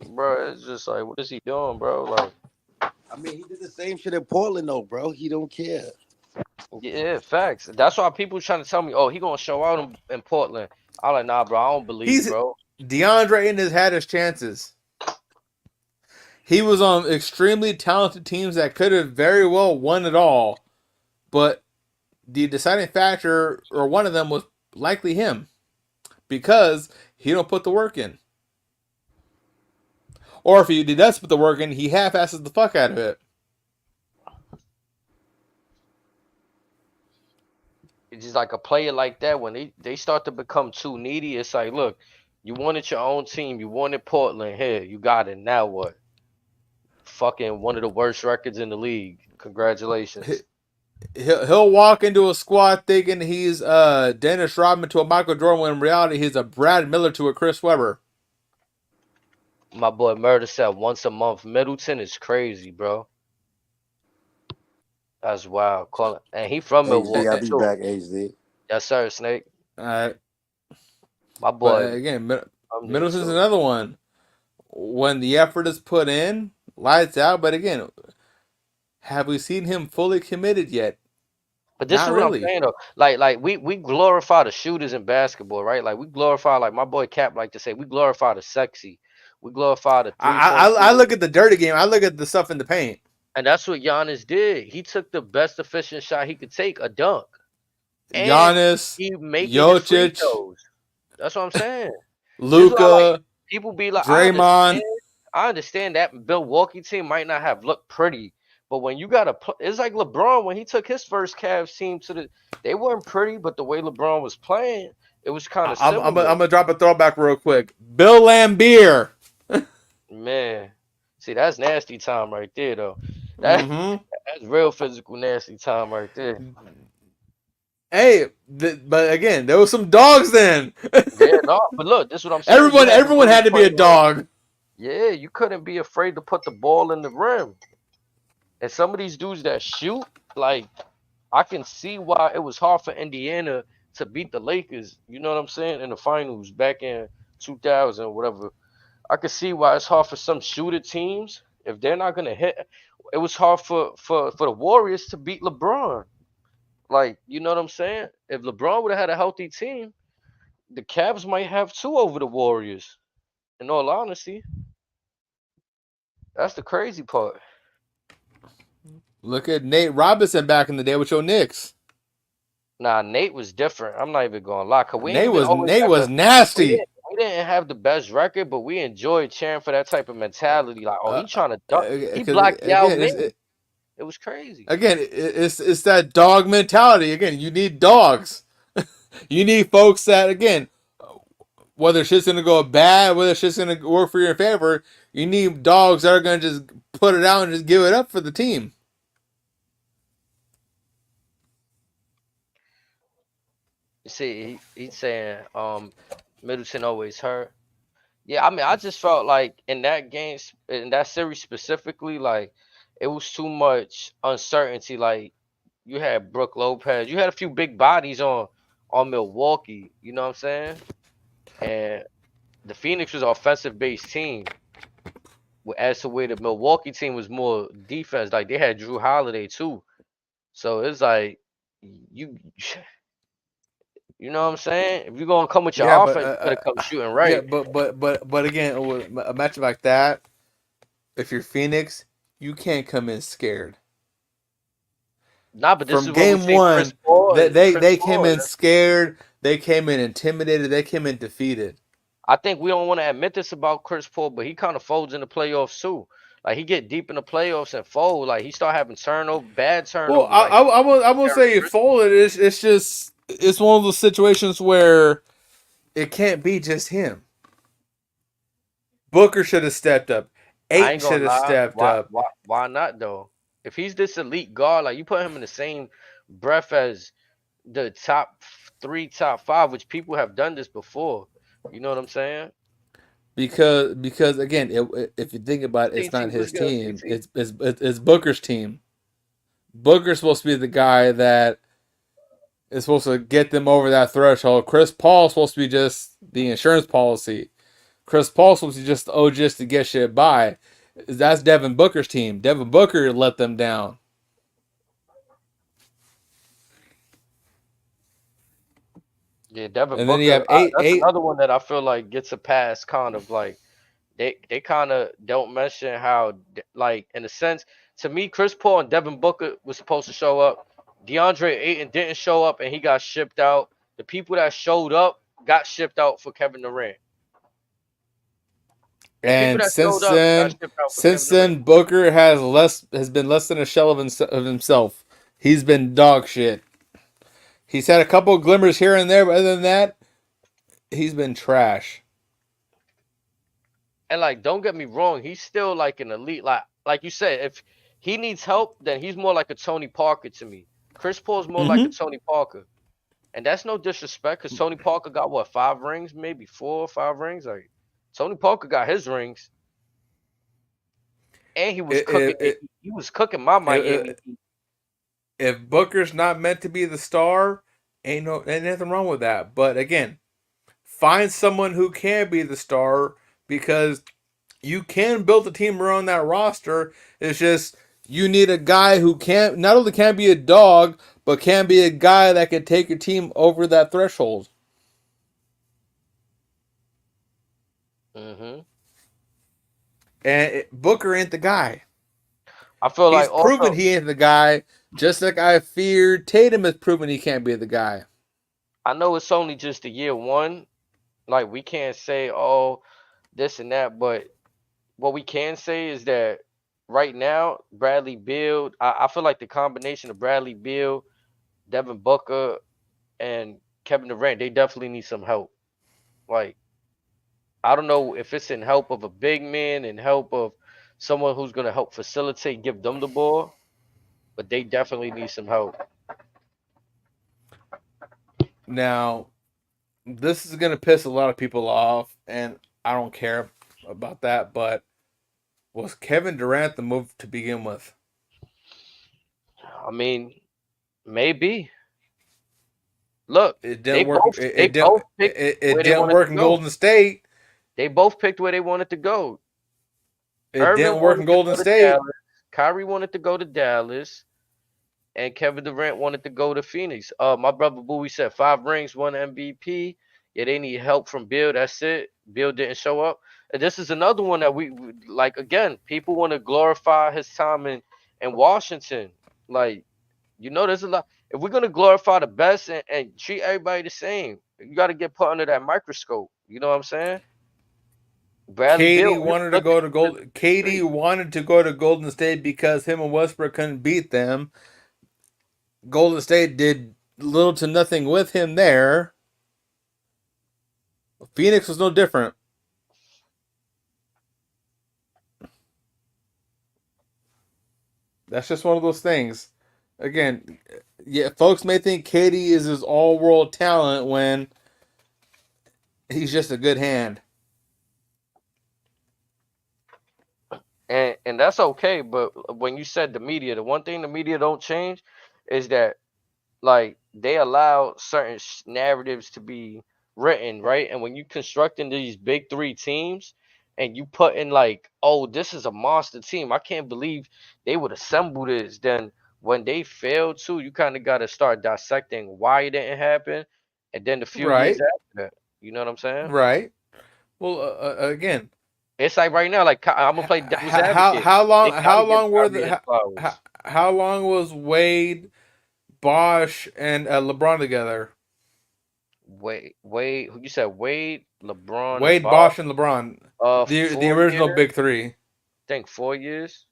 Bro, it's just like, what is he doing, bro? Like, I mean, he did the same shit in Portland, though, bro. He don't care. Yeah, facts. That's why people trying to tell me, oh, he gonna show out in Portland. I'm like, nah, bro, I don't believe, bro. DeAndre Ayton has had his chances. He was on extremely talented teams that could have very well won it all, but the deciding factor, or one of them, was likely him, because he don't put the work in. Or if he does put the work in, he half-asses the fuck out of it. It's just like a player like that, when they start to become too needy, it's like, look, you wanted your own team. You wanted Portland. Here, you got it. Now what? Fucking one of the worst records in the league. Congratulations. He'll walk into a squad thinking he's Dennis Rodman to a Michael Jordan, when in reality he's a Brad Miller to a Chris Webber. My boy Murder said once a month. Middleton is crazy, bro. That's wild. And he from HD, I'll Milwaukee be too. back, HD. Yes, sir, Snake. Uh, My but boy again, from there Middleton's too. another one. When the effort is put in, lights out. But again, have we seen him fully committed yet? But this is Not what I'm really. saying though. Like we glorify the shooters in basketball, right? Like we glorify, like my boy Cap like to say, we glorify the sexy. We glorify the 3-point I shooter. look at the dirty game. I look at the stuff in the paint. And that's what Giannis did. He took the best efficient shot he could take, a dunk. And Giannis, he making his free Jokic, throws. That's what I'm saying. This is why like Luka, people be like, Draymond. I understand that Milwaukee team might not have looked pretty, but when you got to, it's like LeBron when he took his first Cavs team they weren't pretty, but the way LeBron was playing, it was kind of I'm similar. gonna drop a throwback real quick. Bill Lambier. Man, see that's nasty time right there though. That that's real physical nasty time right there. Hey, but again, there was some dogs then. Yeah, no, but look, this is what I'm saying. Everyone had to be a dog. Yeah, you couldn't be afraid to put the ball in the rim. And some of these dudes that shoot, like, I can see why it was hard for Indiana to beat the Lakers, you know what I'm saying, in the finals back in 2000 or whatever. I can see why it's hard for some shooter teams if they're not gonna hit. It was hard for the Warriors to beat LeBron. Like, you know what I'm saying? If LeBron would have had a healthy team, the Cavs might have two over the Warriors. In all honesty, that's the crazy part. Look at Nate Robinson back in the day with your Knicks. Nah, Nate was different. I'm not even gonna lie. Cause Nate was nasty. We didn't have the best record, but we enjoyed cheering for that type of mentality. Like, oh, he trying to dunk. He blocked Yao Ming. It was crazy. Again, it's that dog mentality. Again, you need dogs. You need folks that, again, whether shit's gonna go bad, whether shit's gonna work for your favor, you need dogs that are gonna just put it out and just give it up for the team. You see, he's saying Middleton always hurt. Yeah, I mean, I just felt like in that game, in that series specifically, like it was too much uncertainty. Like you had Brook Lopez, you had a few big bodies on Milwaukee. You know what I'm saying? And the Phoenix was an offensive based team. As to where the Milwaukee team was more defense, like they had Drew Holiday too. So it's like you you know what I'm saying? If you're gonna come with your offense, you gotta come shooting right. Yeah, but again, with a match like that, if you're Phoenix, you can't come in scared. Nah, but this From is game one, they came in Paul. scared. They came in intimidated. They came in defeated. I think we don't want to admit this about Chris Paul, but he kind of folds in the playoffs too. Like he get deep in the playoffs and fold. Like he start having bad turnovers. Well, I will say it folded. It's just it's one of those situations where it can't be just him. Booker should have stepped up. Ayton should have stepped up. Why not though? If he's this elite guard, like you put him in the same breath as the top 3, top 5, which people have done this before. You know what I'm saying? Because again, if you think about it, it's not his team. It's Booker's team. Booker's supposed to be the guy that is supposed to get them over that threshold. Chris Paul's supposed to be just the insurance policy. Chris Paul's supposed to be just just to get shit by. That's Devin Booker's team. Devin Booker let them down. Yeah, Devin And Booker. then you have that's another one that I feel like gets a pass. Kind of like they kind of don't mention how, like in a sense, to me, Chris Paul and Devin Booker was supposed to show up. DeAndre Ayton didn't show up, and he got shipped out. The people that showed up got shipped out for Kevin Durant. And since then, Booker has been less than a shell of himself. He's been dog shit. He's had a couple of glimmers here and there, but other than that, he's been trash. And like, don't get me wrong, he's still like an elite. Like you said, if he needs help, then he's more like a Tony Parker to me. Chris Paul's more like a Tony Parker, and that's no disrespect because Tony Parker got what, 5 rings, maybe 4 or 5 rings. Like Tony Parker got his rings, And he was If, cooking. if, He was cooking my Miami. if Booker's not meant to be the star, ain't nothing wrong with that. But again, find someone who can be the star, because you can build a team around that roster. It's just you need a guy who can not only can be a dog, but can be a guy that can take your team over that threshold. Mm-hmm. And Booker ain't the guy. I feel He's like proven also, he ain't the guy. Just like I feared Tatum has proven he can't be the guy. I know it's only just a year one. Like we can't say, oh, this and that, but what we can say is that right now, Bradley Beal, I feel like the combination of Bradley Beal, Devin Booker, and Kevin Durant, they definitely need some help. Like, I don't know if it's in help of a big man and help of someone who's gonna help facilitate, give them the ball, but they definitely need some help. Now, this is gonna piss a lot of people off, and I don't care about that, but was Kevin Durant the move to begin with? I mean, maybe. Look, It they didn't work. both they both picked It where they didn't wanted to work in go. Golden State. They both picked where they wanted to go. It Irvin didn't work wanted in to Golden go to State. Dallas. Kyrie wanted to go to Dallas, and Kevin Durant wanted to go to Phoenix. My brother Bowie said 5 rings, 1 MVP. Yeah, they need help from Bill. That's it. Bill didn't show up. And this is another one that we like. Again, people want to glorify his time in Washington. Like, there's a lot. If we're gonna glorify the best and treat everybody the same, you got to get put under that microscope. You know what I'm saying? Bradley Beal, Katie we wanted to looking go to at Gold. the Katie street. wanted to go to Golden State because him and Westbrook couldn't beat them. Golden State did little to nothing with him there. Phoenix was no different. That's just one of those things. Again, yeah, folks may think Katie is his all-world talent when he's just a good hand. And that's okay, but when you said the media, the one thing the media don't change is that like they allow certain narratives to be written, right? And when you constructing these big three teams and you put in like, oh, this is a monster team. I can't believe they would assemble this. Then when they fail to, you kind of got to start dissecting why it didn't happen, and then a few years Right, after that, you know what I'm saying? right. Well, again, It's like right now, like I'm gonna play devil's advocate. They how gotta give long were Kyrie his the flowers. how long was Wade, Bosch, and LeBron together? Wade, who you said Wade, LeBron, and Wade, Bob. Bosch, and LeBron, the 4 years, original big three. I think 4 years,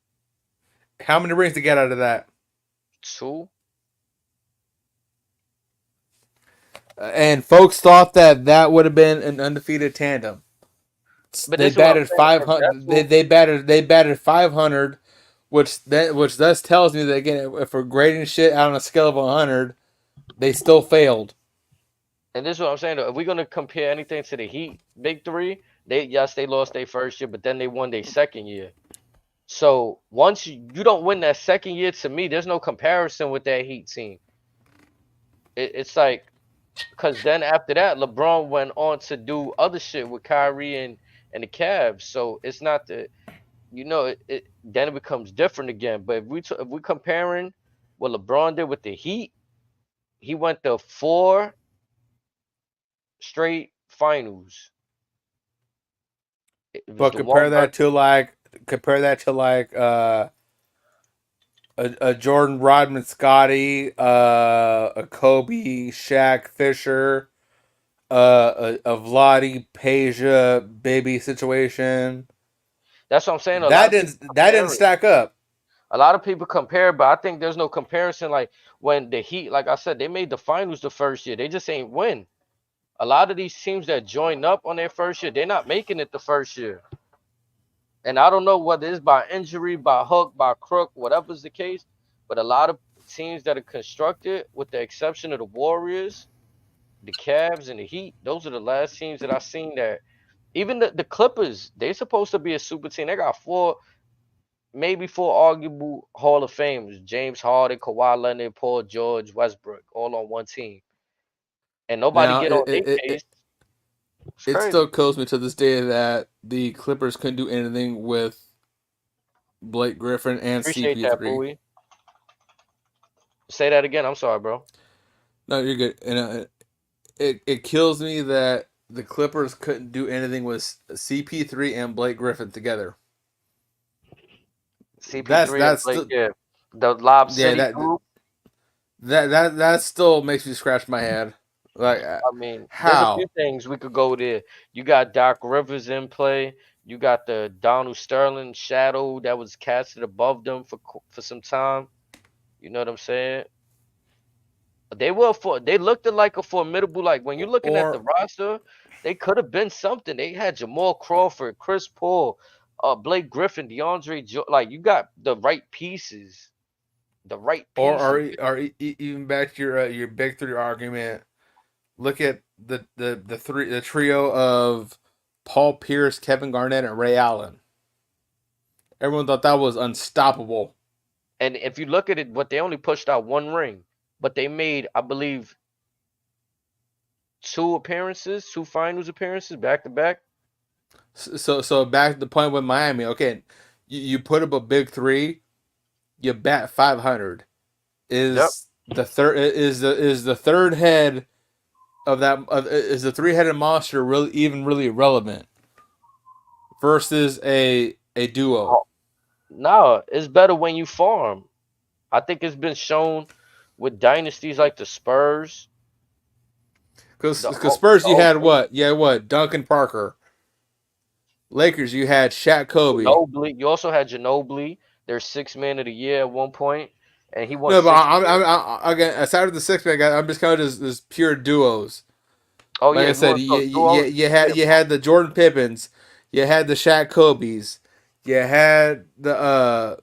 How many rings to get out of that? 2. And folks thought that would have been an undefeated tandem. But They this is what I'm batted saying. five If that's hundred. what, They batted 500, which thus tells me that again, if we're grading shit out on a scale of 100, they still failed. and this is what I'm saying. Though, if we're gonna compare anything to the Heat big three, they lost their first year, but then they won their second year. So once you don't win that second year, to me, there's no comparison with that Heat team. It's like because then after that, LeBron went on to do other shit with Kyrie and the Cavs. So it's not the then it becomes different again. But if we comparing what LeBron did with the Heat, he went to 4 straight finals. It was But the one versus compare that to like a Jordan Rodman, Scotty, a Kobe, Shaq, Fisher, a Vladi, Peja, baby situation. that's what I'm saying. A lot of people That didn't compare it. stack up. A lot of people compare, but I think there's no comparison. Like when the Heat, like I said, they made the finals the first year. They just ain't win. A lot of these teams that join up on their first year, they're not making it the first year. And I don't know whether it's by injury, by hook, by crook, whatever's the case. But a lot of teams that are constructed, with the exception of the Warriors, the Cavs, and the Heat, those are the last teams that I've seen that. Even the Clippers, they're supposed to be a super team. They got 4 maybe 4 arguable Hall of Famers: James Harden, Kawhi Leonard, Paul George, Westbrook, all on one team, and nobody Now get on their case. It's it crazy. still kills me to this day that the Clippers couldn't do anything with Blake Griffin and Appreciate that, CP3. Bowie. Say that again. I'm sorry, bro. No, you're good. And it kills me that the Clippers couldn't do anything with CP3 and Blake Griffin together. CP3 and Blake, Still, yeah. The Lob yeah, City group. that still makes me scratch my head. Like, I mean, there's a few how? things we could go there. You got Doc Rivers in play. You got the Donald Sterling shadow that was casted above them for some time. You know what I'm saying? They looked like a formidable, like when you're looking at the roster, they could have been something. They had Jamal Crawford, Chris Paul, Blake Griffin, like you got the right pieces. The right pieces. Or even back to your big three argument. Look at the trio of Paul Pierce, Kevin Garnett, and Ray Allen. Everyone thought that was unstoppable. And if you look at it, what they only pushed out one ring, but they made, I believe, 2 finals appearances back to back. So back to the point with Miami. Okay, you put up a big three, you bat 500. Is the third head of that is the 3-headed monster really relevant versus a duo? No, it's better when you farm. I think it's been shown with dynasties like the Spurs. Because Spurs, you had what? Yeah, what? Duncan Parker. Lakers, you had Shaq Kobe. Ginobili. You also had Ginobili. Their 6th man of the year at one point, and he won. No, but I'm again, aside of the 6 man guy, I'm just counting as pure duos. Oh like yeah, I said, you had the Jordan Pippins, you had the Shaq Kobe's, you had the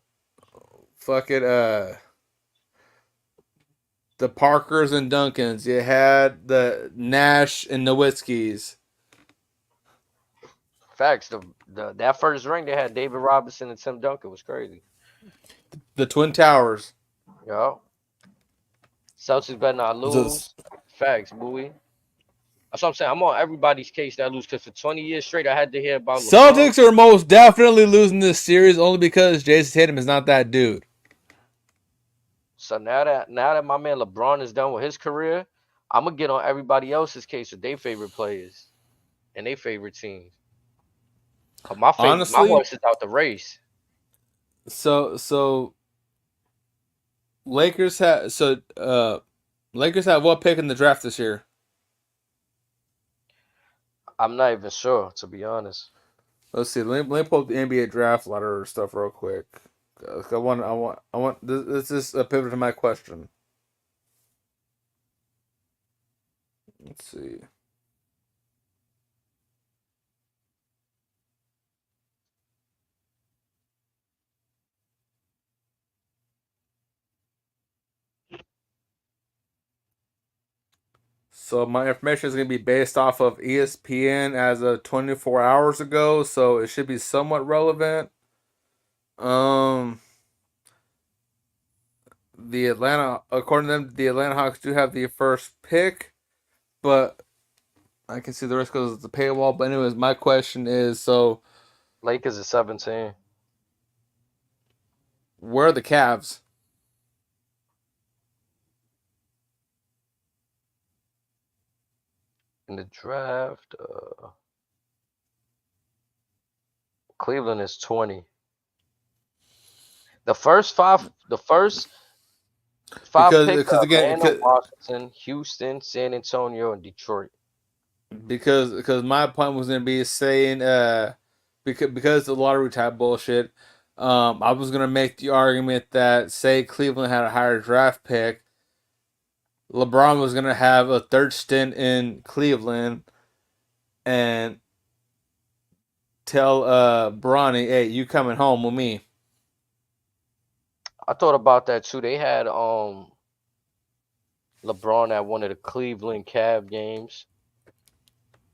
the Parkers and Duncans, you had the Nash and Nowitzki's. Facts. That first ring they had David Robinson and Tim Duncan was crazy. The Twin Towers. Yo. Celtics better not lose. Facts, boy. That's what I'm saying. I'm on everybody's case that lose because for 20 years straight I had to hear about Celtics are most definitely losing this series only because Jason Tatum is not that dude. So now that my man LeBron is done with his career, I'm gonna get on everybody else's case with their favorite players and their favorite teams. My horse is out the race. So Lakers have what pick in the draft this year? I'm not even sure, to be honest. Let's see. Let me pull up the NBA draft lottery stuff real quick. I want. This is a pivot to my question. Let's see. So my information is going to be based off of ESPN as of 24 hours ago, so it should be somewhat relevant. According to them, the Atlanta Hawks do have the first pick, but I can see the rest goes to the paywall. But anyways, my question is, so Lakers is 17. Where are the Cavs? In the draft, Cleveland is 20. The first five picks are Atlanta, Washington, Houston, San Antonio, and Detroit. Because my point was going to be saying because the lottery type bullshit. I was going to make the argument that say Cleveland had a higher draft pick, LeBron was going to have a third stint in Cleveland and tell Bronny, hey, you coming home with me. I thought about that too. They had LeBron at one of the Cleveland Cavs games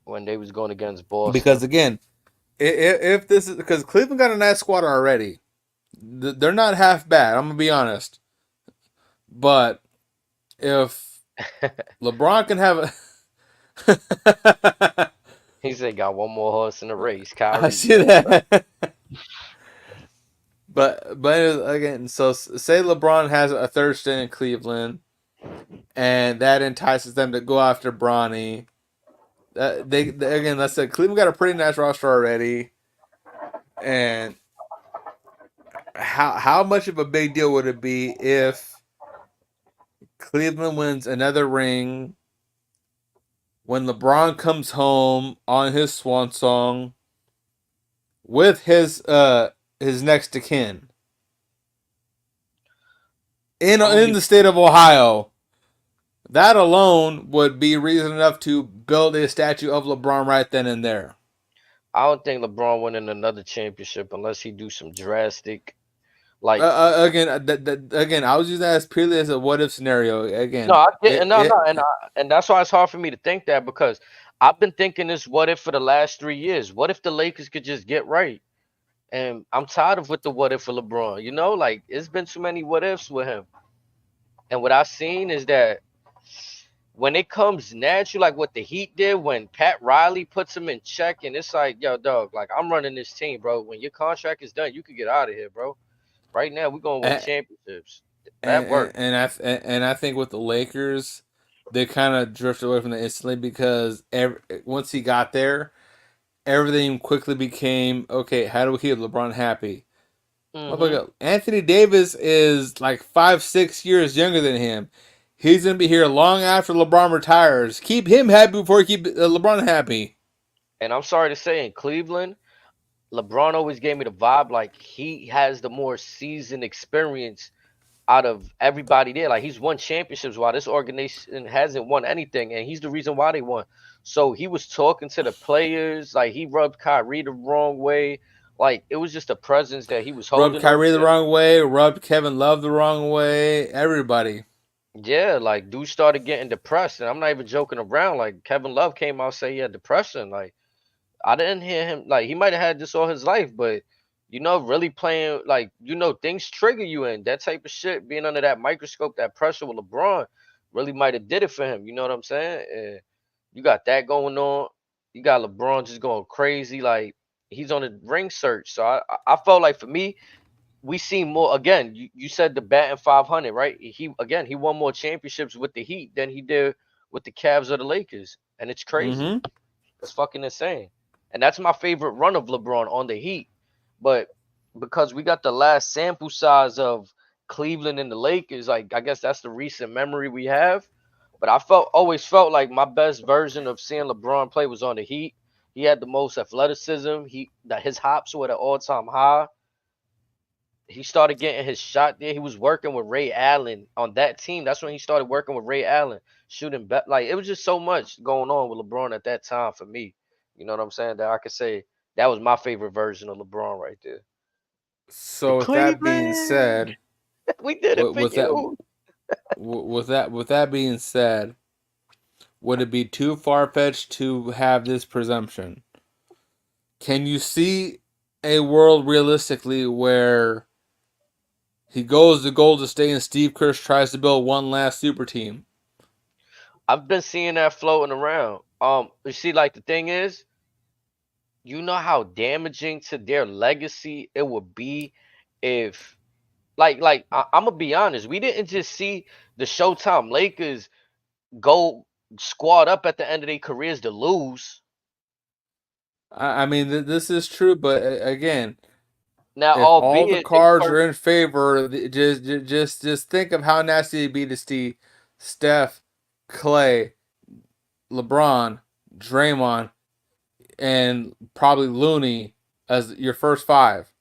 when they was going against Boston. Because again, if this is because Cleveland got a nice squad already. They're not half bad. I'm gonna be honest. But if LeBron can have a He said got one more horse in the race. I Kyrie. see that. But again, so say LeBron has a third stint in Cleveland, and that entices them to go after Bronny. They again, let's say Cleveland got a pretty nice roster already, and how much of a big deal would it be if Cleveland wins another ring when LeBron comes home on his swan song with his next of kin in the state of Ohio? That alone would be reason enough to build a statue of LeBron right then and there. I don't think LeBron winning another championship unless he do some drastic, like again, I was using that as purely as a what if scenario. Again, no, I get and that's why it's hard for me to think that because I've been thinking this what if for the last 3 years. What if the Lakers could just get right? And I'm tired of with the what if for LeBron. You know, like it's been too many what ifs with him. And what I've seen is that when it comes natural, like what the Heat did when Pat Riley puts him in check, and it's like, yo, dog, like I'm running this team, bro. When your contract is done, you can get out of here, bro. Right now, we're gonna win championships. That worked. And I think with the Lakers, they kind of drifted away from it instantly because once he got there, everything quickly became okay. How do we keep LeBron happy? Anthony Davis is like 5-6 years younger than him. He's gonna be here long after LeBron retires. Keep him happy before you keep LeBron happy. And I'm sorry to say, in Cleveland, LeBron always gave me the vibe like he has the more seasoned experience out of everybody there. Like he's won championships while this organization hasn't won anything, and he's the reason why they won. So he was talking to the players, like he rubbed Kyrie the wrong way. Like it was just a presence that he was holding. Rubbed Kyrie the wrong way, rubbed Kevin Love the wrong way, everybody. Yeah, like dude started getting depressed, and I'm not even joking around. Like Kevin Love came out say he had depression. Like I didn't hear him. Like he might have had this all his life, but you know, really playing like things trigger you, and that type of shit. Being under that microscope, that pressure with LeBron, really might have did it for him. You know what I'm saying? And you got that going on. You got LeBron just going crazy. Like he's on a ring search. So I felt like for me, we seen more again. You said the batting 500, right? He won more championships with the Heat than he did with the Cavs or the Lakers, and it's crazy. It's fucking insane. And that's my favorite run of LeBron on the Heat. But because we got the last sample size of Cleveland and the Lakers, like I guess that's the recent memory we have. But I always felt like my best version of seeing LeBron play was on the Heat. He had the most athleticism. His hops were at an all-time high. He started getting his shot there. He was working with Ray Allen on that team. That's when he started working with Ray Allen, shooting back. Like it was just so much going on with LeBron at that time for me. You know what I'm saying? That I could say that was my favorite version of LeBron right there. So with that being said, we did it for you. With that being said, would it be too far-fetched to have this presumption? Can you see a world realistically where he goes to Golden State and Steve Kerr tries to build one last super team? I've been seeing that floating around. You see, like the thing is, you know how damaging to their legacy it would be if, I'm gonna be honest, we didn't just see the Showtime Lakers go squad up at the end of their careers to lose. I mean, this is true, but again, now if all the cards are in favor, just think of how nasty it'd be to see Steph, Clay, LeBron, Draymond, and probably Looney as your first five,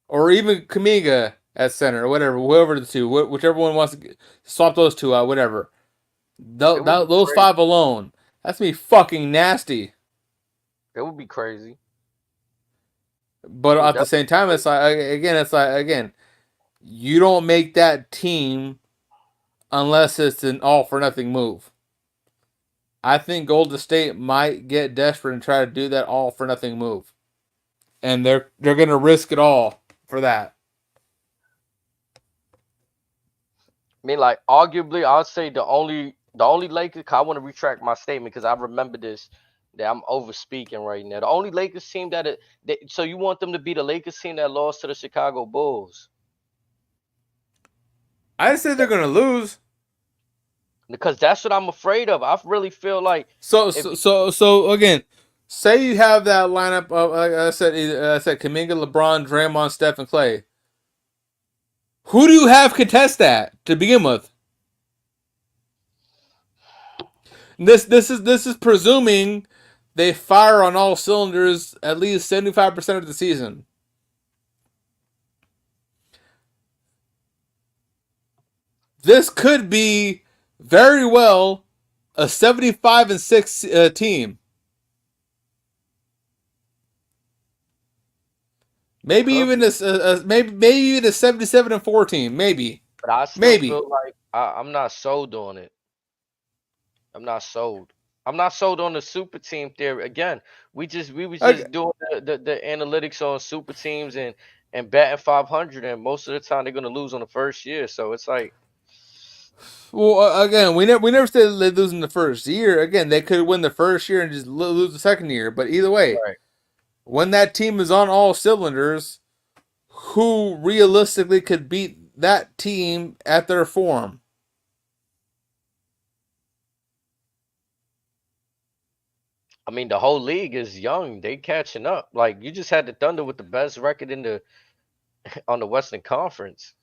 or even Kuminga at center, or whatever, whoever the two, whichever one wants to swap those two out, whatever. Those five alone, that's me fucking nasty. It would be crazy. But at the same time, it's like you don't make that team unless it's an all for nothing move. I think Golden State might get desperate and try to do that all for nothing move, and they're gonna risk it all for that. I mean, like, arguably, I'll say the only Lakers. I want to retract my statement because I remember this. That I'm over speaking right now. The only Lakers team so you want them to be the Lakers team that lost to the Chicago Bulls? I say they're gonna lose. Because that's what I'm afraid of. I really feel like So if again, say you have that lineup of I said Kuminga, LeBron, Draymond, Steph, and Clay. Who do you have contest that to begin with? This is presuming they fire on all cylinders at least 75% of the season. This could be very well a 75-6 team. Maybe even maybe even a 77-4 team. Maybe. But I still feel like I'm not sold on it. I'm not sold. I'm not sold on the super team theory. Again, we was just doing the analytics on super teams and batting 500, and most of the time they're gonna lose on the first year. So it's like, well, again, we never said they lose in the first year. Again, they could win the first year and just lose the second year. But either way, right. When that team is on all cylinders, who realistically could beat that team at their form? I mean, the whole league is young. They catching up. Like, you just had the Thunder with the best record on the Western Conference.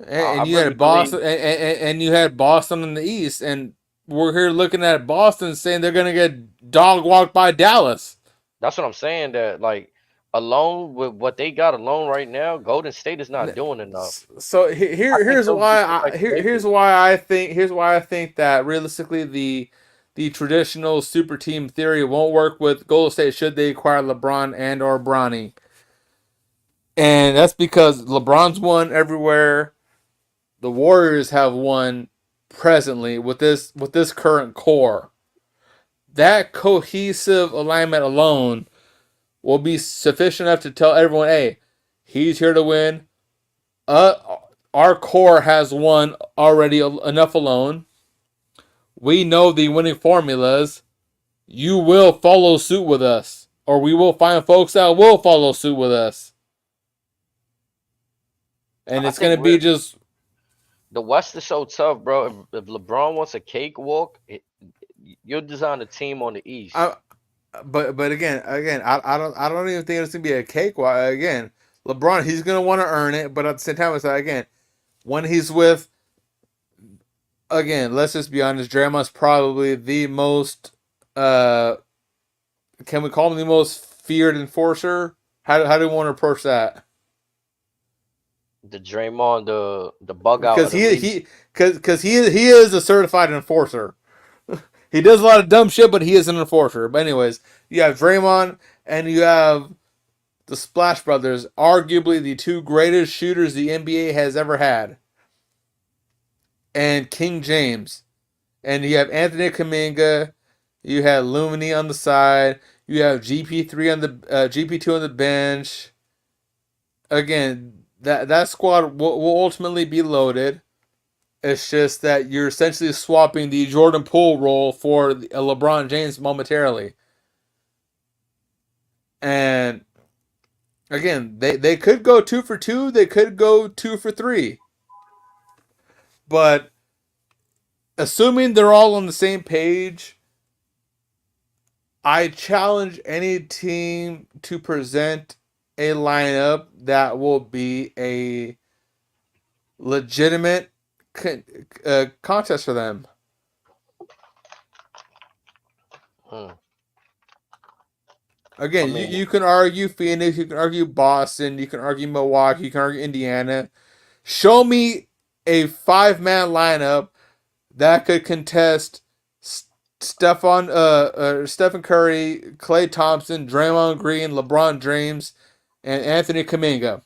And you had Boston, and you had Boston in the East, and we're here looking at Boston saying they're going to get dog walked by Dallas. That's what I'm saying. That, like, alone with what they got alone right now, Golden State is not doing enough. So here's why I think that realistically the traditional super team theory won't work with Golden State should they acquire LeBron and or Bronny. And that's because LeBron's won everywhere. The Warriors have won presently with this current core. That cohesive alignment alone will be sufficient enough to tell everyone, hey, he's here to win. Our core has won already enough alone. We know the winning formulas. You will follow suit with us. Or we will find folks that will follow suit with us. And it's going to be just... The West is so tough, bro. If LeBron wants a cakewalk, you'll design a team on the East. But again, I don't even think it's gonna be a cakewalk. Again, LeBron, he's gonna want to earn it, but at the same time, it's like, again, when he's with, again, let's just be honest, Draymond's probably the most, can we call him the most feared enforcer? How do we want to approach that? The Draymond, the bug out. Because he is a certified enforcer. He does a lot of dumb shit, but he is an enforcer. But anyways, you have Draymond and you have the Splash Brothers, arguably the two greatest shooters the NBA has ever had. And King James. And you have Anthony Kuminga. You have Lumini on the side. You have GP2 on the bench. Again, that squad will ultimately be loaded. It's just that you're essentially swapping the Jordan Poole role for a LeBron James momentarily. And again, they could go 2 for 2. They could go 2 for 3. But assuming they're all on the same page, I challenge any team to present a lineup that will be a legitimate contest for them. Again, you can argue Phoenix, you can argue Boston, you can argue Milwaukee, you can argue Indiana. Show me a 5-man lineup that could contest Stephen Curry, Klay Thompson, Draymond Green, LeBron James, and Anthony Kuminga.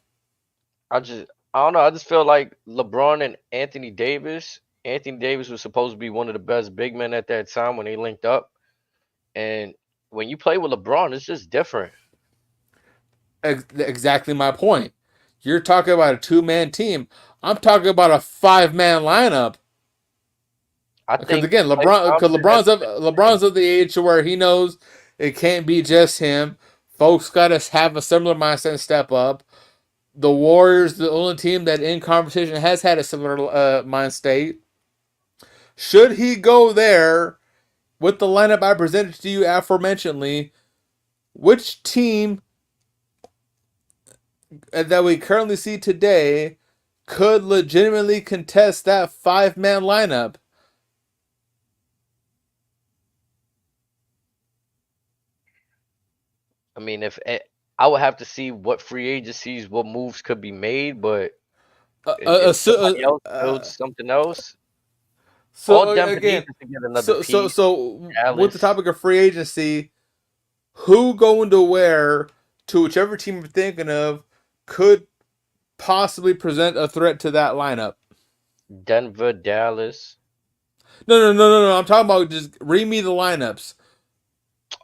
I don't know. I just feel like LeBron and Anthony Davis. Anthony Davis was supposed to be one of the best big men at that time when they linked up. And when you play with LeBron, it's just different. Exactly my point. You're talking about a 2-man team. I'm talking about a 5-man lineup. I Because think again, Klay Thompson has LeBron's of the age where he knows it can't be just him. Folks got to have a similar mindset and step up. The Warriors, the only team that in conversation has had a similar mind state. Should he go there with the lineup I presented to you aforementionedly, which team that we currently see today could legitimately contest that 5-man lineup? I mean, I would have to see what free agencies, what moves could be made, but if somebody else builds something else, all Denver needs is to get another piece. So with the Dallas, topic of free agency, who going to where to whichever team you're thinking of could possibly present a threat to that lineup? Denver, Dallas. No. I'm talking about just read me the lineups.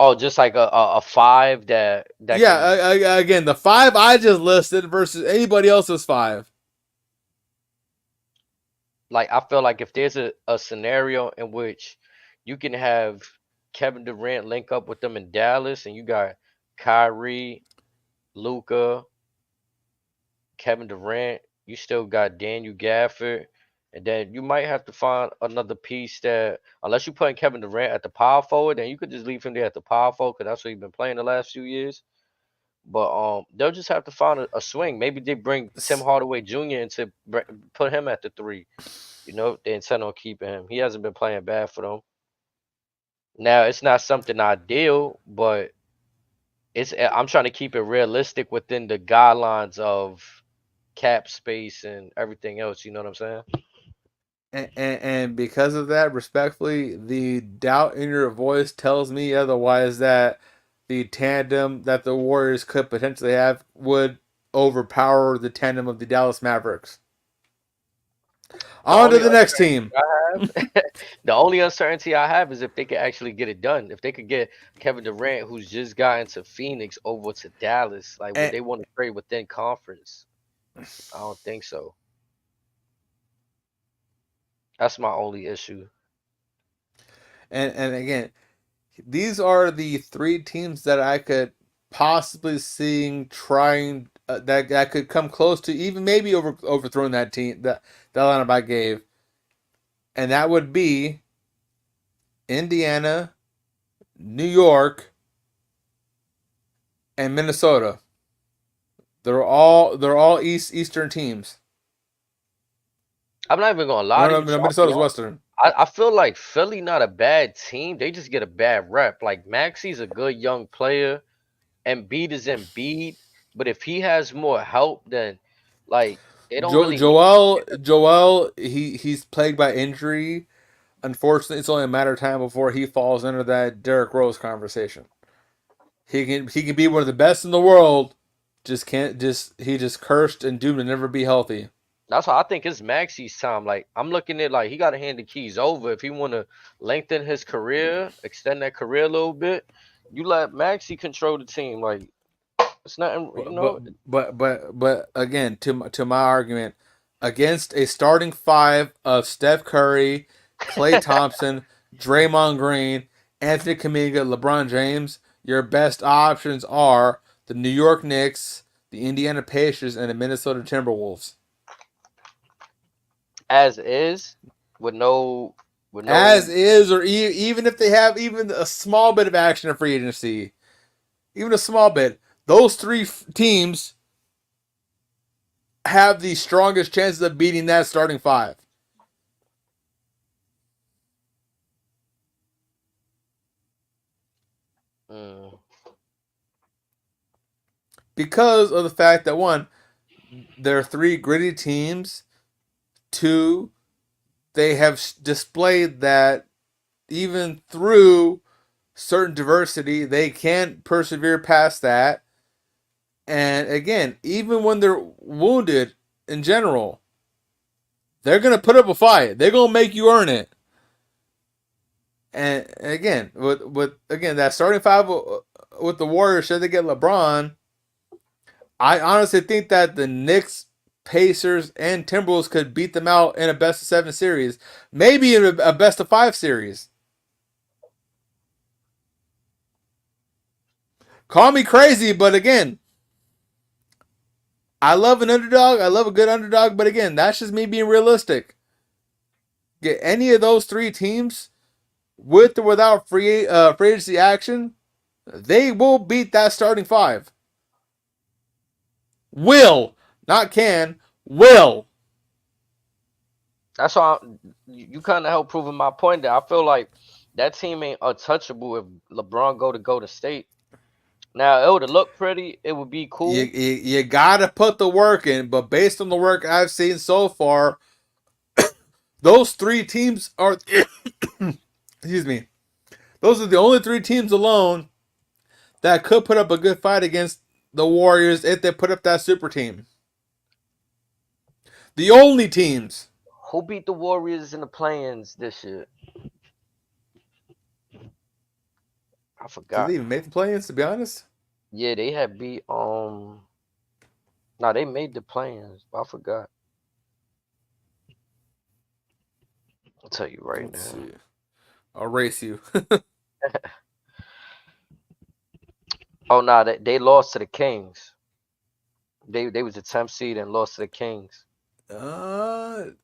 Oh, just like a five that Yeah, can, again, the 5 I just listed versus anybody else's 5. like I feel like if there's a scenario in which you can have Kevin Durant link up with them in Dallas, and you got Kyrie, Luca, Kevin Durant, you still got Daniel Gafford, and then you might have to find another piece that, unless you're putting Kevin Durant at the power forward, then you could just leave him there at the power forward because that's what he's been playing the last few years. But they'll just have to find a swing. Maybe they bring Tim Hardaway Jr. and to put him at the 3. You know, they intend on keeping him. He hasn't been playing bad for them. Now it's not something ideal, but I'm trying to keep it realistic within the guidelines of cap space and everything else. You know what I'm saying? And because of that, respectfully, the doubt in your voice tells me otherwise, that the tandem that the Warriors could potentially have would overpower the tandem of the Dallas Mavericks. On to the next team. The only uncertainty I have is if they could actually get it done. If they could get Kevin Durant, who's just got into Phoenix, over to Dallas, like would they want to trade within conference? I don't think so. That's my only issue. And again, these are the 3 teams that I could possibly seeing trying that could come close to even maybe overthrowing that team, that lineup I gave, and that would be Indiana, New York, and Minnesota. They're all Eastern teams. I'm not even gonna lie to you. Minnesota's Western. I feel like Philly not a bad team. They just get a bad rep. Like Maxi's a good young player. Embiid is Embiid, but if he has more help, then like they don't really. Joel, he's plagued by injury. Unfortunately, it's only a matter of time before he falls under that Derrick Rose conversation. He can be one of the best in the world. He just cursed and doomed to never be healthy. That's why I think it's Maxi's time. Like I'm looking at, like he got to hand the keys over if he want to lengthen his career, extend that career a little bit. You let Maxi control the team. Like it's nothing, you know. But again, to my argument, against a starting 5 of Steph Curry, Klay Thompson, Draymond Green, Anthony Kuminga, LeBron James, your best options are the New York Knicks, the Indiana Pacers, and the Minnesota Timberwolves. As is, with no. As is, or even if they have even a small bit of action in free agency, even a small bit, those 3 teams have the strongest chances of beating that starting 5. Because of the fact that 1, there are 3 gritty teams. 2, they have displayed that even through certain diversity, they can persevere past that. And again, even when they're wounded in general, they're going to put up a fight. They're going to make you earn it. And again, with that starting 5 with the Warriors, should they get LeBron, I honestly think that the Knicks Pacers, and Timberwolves could beat them out in a best of 7 series, maybe in a best of 5 series. Call me crazy, but again, I love an underdog. I love a good underdog, but again, that's just me being realistic. Get any of those 3 teams with or without free agency action, they will beat that starting 5. Will, not can, will. That's why you kind of help proving my point there. I feel like that team ain't untouchable if LeBron go to Golden State. Now it would look pretty. It would be cool. You gotta put the work in, but based on the work I've seen so far, those 3 teams are excuse me. Those are the only 3 teams alone that could put up a good fight against the Warriors if they put up that super team. The only teams. Who beat the Warriors in the play-ins this year? I Did forgot. they even make the play-ins, to be honest? Yeah, they had beat No, they made the play-ins, but I forgot. I'll tell you right Let's now. see. I'll race you. Oh no, they lost to the Kings. They was the 10th seed and lost to the Kings. I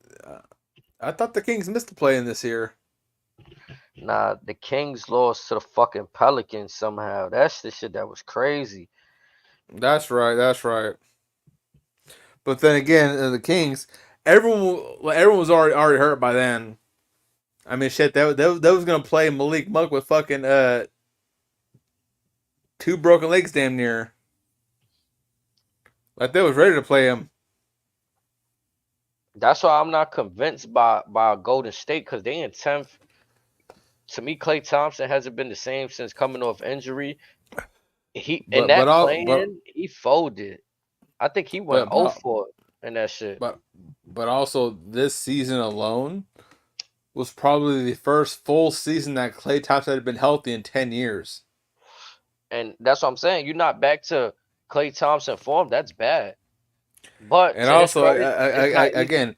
thought the Kings missed the play-in this year. Nah, the Kings lost to the fucking Pelicans somehow. That's the shit that was crazy. That's right. That's right. But then again, the Kings, everyone was already hurt by then. I mean, shit, they was gonna play Malik Monk with fucking 2 broken legs, damn near. Like they was ready to play him. That's why I'm not convinced by Golden State because they in 10th. To me, Klay Thompson hasn't been the same since coming off injury. He folded. I think he went 0-4 in that shit. But also this season alone was probably the first full season that Klay Thompson had been healthy in 10 years. And that's what I'm saying. You're not back to Klay Thompson form. That's bad. But and also again,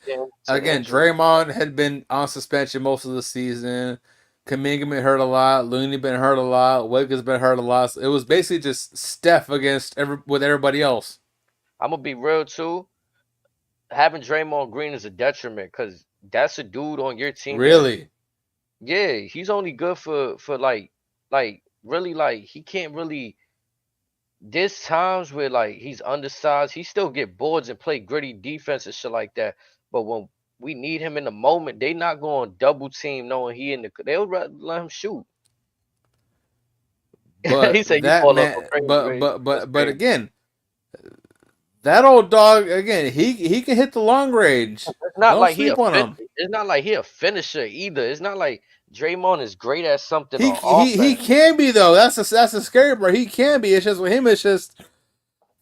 Draymond had been on suspension most of the season. Kuminga been hurt a lot. Looney been hurt a lot. Wiggins been hurt a lot. So it was basically just Steph with everybody else. I'm gonna be real too. Having Draymond Green is a detriment because that's a dude on your team. Really? Yeah, he's only good for like really like he can't really. There's times where like he's undersized, he still get boards and play gritty defense and shit like that. But when we need him in the moment, they not going to double team knowing he in the. They'll let him shoot. But he said that you man, but again, that old dog again. He can hit the long range. It's not Don't like sleep on him. It's not like he a finisher either. It's not like Draymond is great at something on offense. He can be though. That's the scary part. He can be. It's just with him. It's just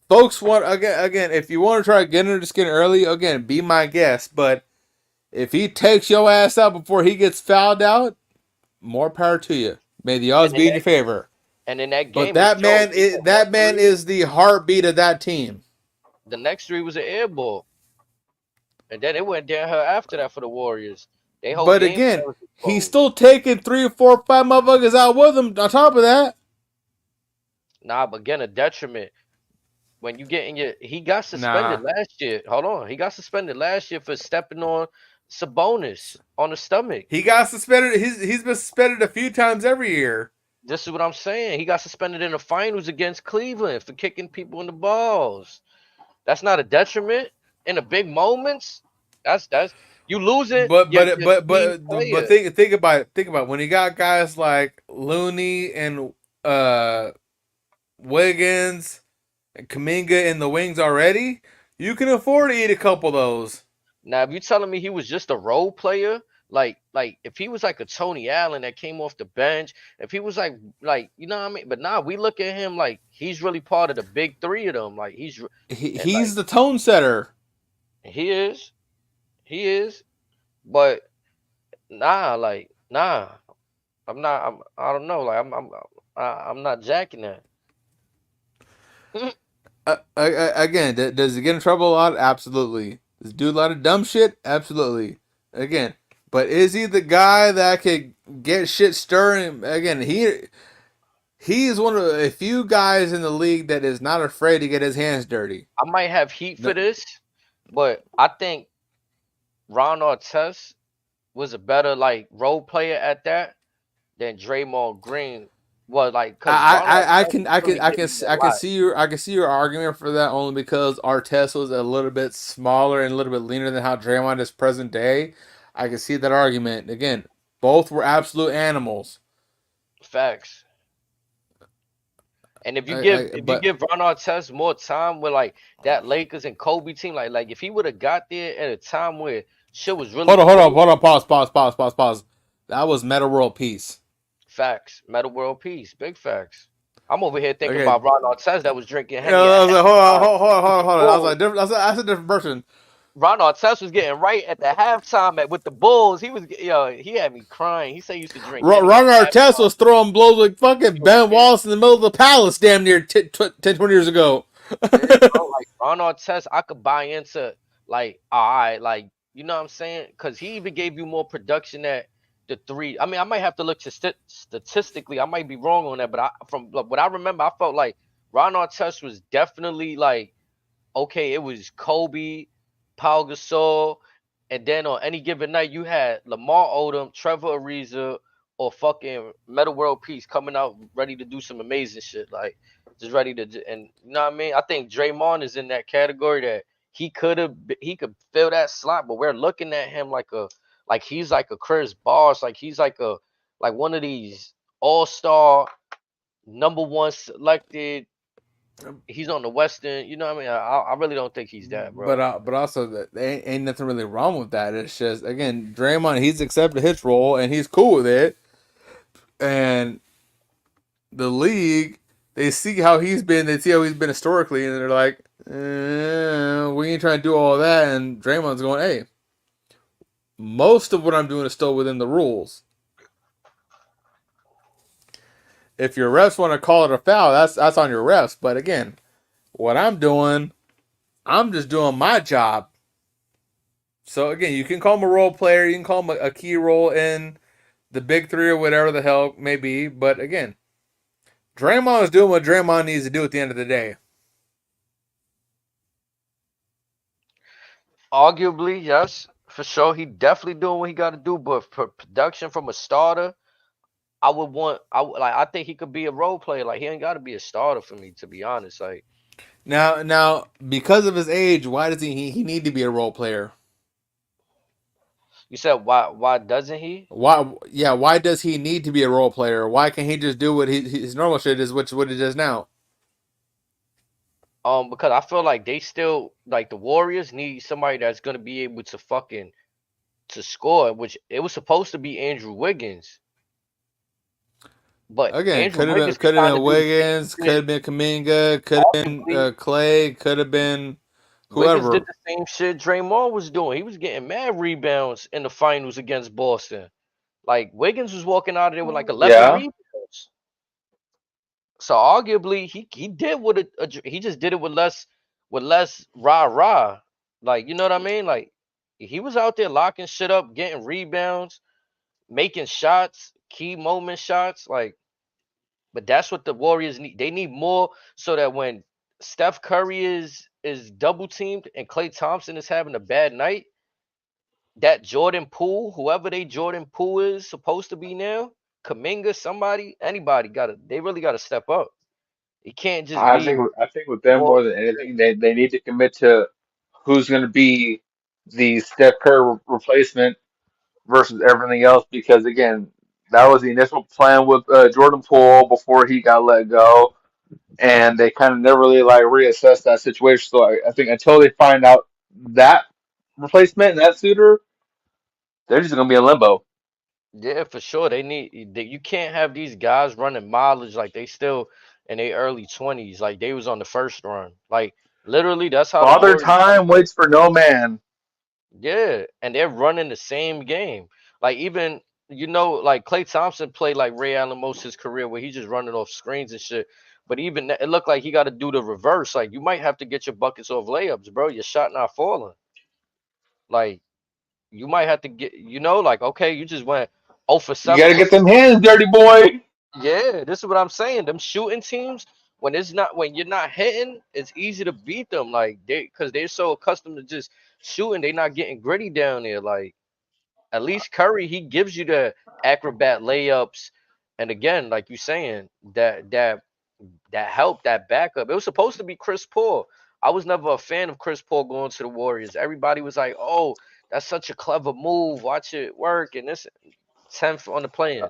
folks want again. If you want to try to get under the skin early, again, be my guest. But if he takes your ass out before he gets fouled out, more power to you. May the odds be in your favor. And in that game, but that man is the heartbeat of that team. The next 3 was an air ball, and then it went downhill after that for the Warriors. But again, he's still taking 3 or 4 or 5 motherfuckers out with him. On top of that, nah, but again, a detriment when you get in your. He got suspended last year. Hold on, he got suspended last year for stepping on Sabonis on the stomach. He got suspended. He's been suspended a few times every year. This is what I'm saying. He got suspended in the finals against Cleveland for kicking people in the balls. That's not a detriment in the big moments. That's you lose it. But think about it. Think about it. When you got guys like Looney and Wiggins and Kuminga in the wings already, you can afford to eat a couple of those. Now, if you're telling me he was just a role player, like if he was like a Tony Allen that came off the bench, if he was like you know what I mean? But nah, we look at him like he's really part of the big 3 of them. Like he's the tone setter. He is, but nah, I'm not. I don't know. Like I'm not jacking that. Again, does he get in trouble a lot? Absolutely. Does he do a lot of dumb shit? Absolutely. Again, but is he the guy that could get shit stirring? Again, he's one of a few guys in the league that is not afraid to get his hands dirty. I might have heat No, for this, but I think Ron Artest was a better like role player at that than Draymond Green was. Like, cause Ron I Artest can was really giving you a lot. I can see your argument for that only because Artest was a little bit smaller and a little bit leaner than how Draymond is present day. I can see that argument. Again, both were absolute animals. Facts. And if you But give Ron Artest more time with like that Lakers and Kobe team, like if he would have got there at a time where shit was really cool. hold on, pause. That was Meta World Peace. Facts. Metal World Peace. Big facts. I'm over here thinking Okay. about Ron Artest that was drinking Henny. I was like, hold on. I was Bulls. like, that's a different person. Ron Artest was getting right at the halftime with the Bulls. He was, he had me crying. He said he used to drink Henny Ron at Artest was throwing blows like fucking Ben halftime. Wallace in the middle of the palace damn near 10, 20 years ago. Yeah, bro, like Ron Artest, I could buy into like, all right, like you know what I'm saying? Because he even gave you more production at the three. I mean, I might have to look to statistically. I might be wrong on that, but from like, what I remember, I felt like Ron Artest was definitely like, okay, it was Kobe, Pau Gasol, and then on any given night you had Lamar Odom, Trevor Ariza, or fucking Metal World Peace coming out ready to do some amazing shit, like just ready to. And you know what I mean? I think Draymond is in that category that he could fill that slot, but we're looking at him like he's like a Chris Bosh, like he's like one of these all-star #1 selected. He's on the Western, you know what I mean? I really don't think he's that, bro. But also, there ain't nothing really wrong with that. It's just, again, Draymond, he's accepted his role and he's cool with it. And the league, they see how he's been historically, and they're like, we ain't trying to do all that. And Draymond's going, hey, most of what I'm doing is still within the rules. If your refs want to call it a foul, that's on your refs. But again, what I'm doing, I'm just doing my job. So again, you can call him a role player, you can call him a key role in the big three or whatever the hell it may be. But again, Draymond is doing what Draymond needs to do at the end of the day. Arguably, yes, for sure. He definitely doing what he got to do. But for production from a starter, I think he could be a role player. Like he ain't got to be a starter for me, to be honest. Like Now, because of his age, why does he need to be a role player? you said, why doesn't he? Why does he need to be a role player? Why can't he just do what his normal shit is, which is what he does now? Because I feel like they still like the Warriors need somebody that's gonna be able to fucking to score, which it was supposed to be Andrew Wiggins. But Again, Andrew Wiggins could have been do the Wiggins, same could shit. have been Kuminga, could have been Arguably, Clay, could have been Wiggins did whoever. the same shit Draymond was doing. He was getting mad rebounds in the finals against Boston. Like Wiggins was walking out of there with like 11 Yeah. rebounds. So arguably he did what he just did it with less rah rah. Like you know what I mean? Like he was out there locking shit up, getting rebounds, making shots, key moment shots. Like, but that's what the Warriors need. They need more so that when Steph Curry is double teamed and Klay Thompson is having a bad night, that Jordan Poole, whoever they Jordan Poole is supposed to be now, Kuminga, somebody, anybody they really gotta step up. It can't just be I think with them all more than anything, they need to commit to who's going to be the Steph Curry replacement versus everything else. Because again, that was the initial plan with Jordan Poole before he got let go, and they kind of never really like reassessed that situation. So I think until they find out that replacement and that suitor, they're just going to be in limbo. yeah, for sure. You can't have these guys running mileage like they still in their early 20s, like they was on the first run. Like literally, that's how the Father Warriors. Time waits for no man. Yeah, and they're running the same game. Like even you know, like Klay Thompson played like Ray Allen most of his career, where he's just running off screens and shit. But even it looked like he got to do the reverse. Like you might have to get your buckets off layups, bro. Your shot not falling. Like you might have to get, like okay, you just went 0 for You 7 gotta from get them hands, dirty boy. yeah. This is what I'm saying. Them shooting teams, when you're not hitting, it's easy to beat them. Like because they're so accustomed to just shooting, they're not getting gritty down there. Like at least Curry, he gives you the acrobat layups, and again, like you saying, that help, that backup. It was supposed to be Chris Paul. I was never a fan of Chris Paul going to the Warriors. Everybody was like, "Oh, that's such a clever move. Watch it work." And this 10th on the play-in.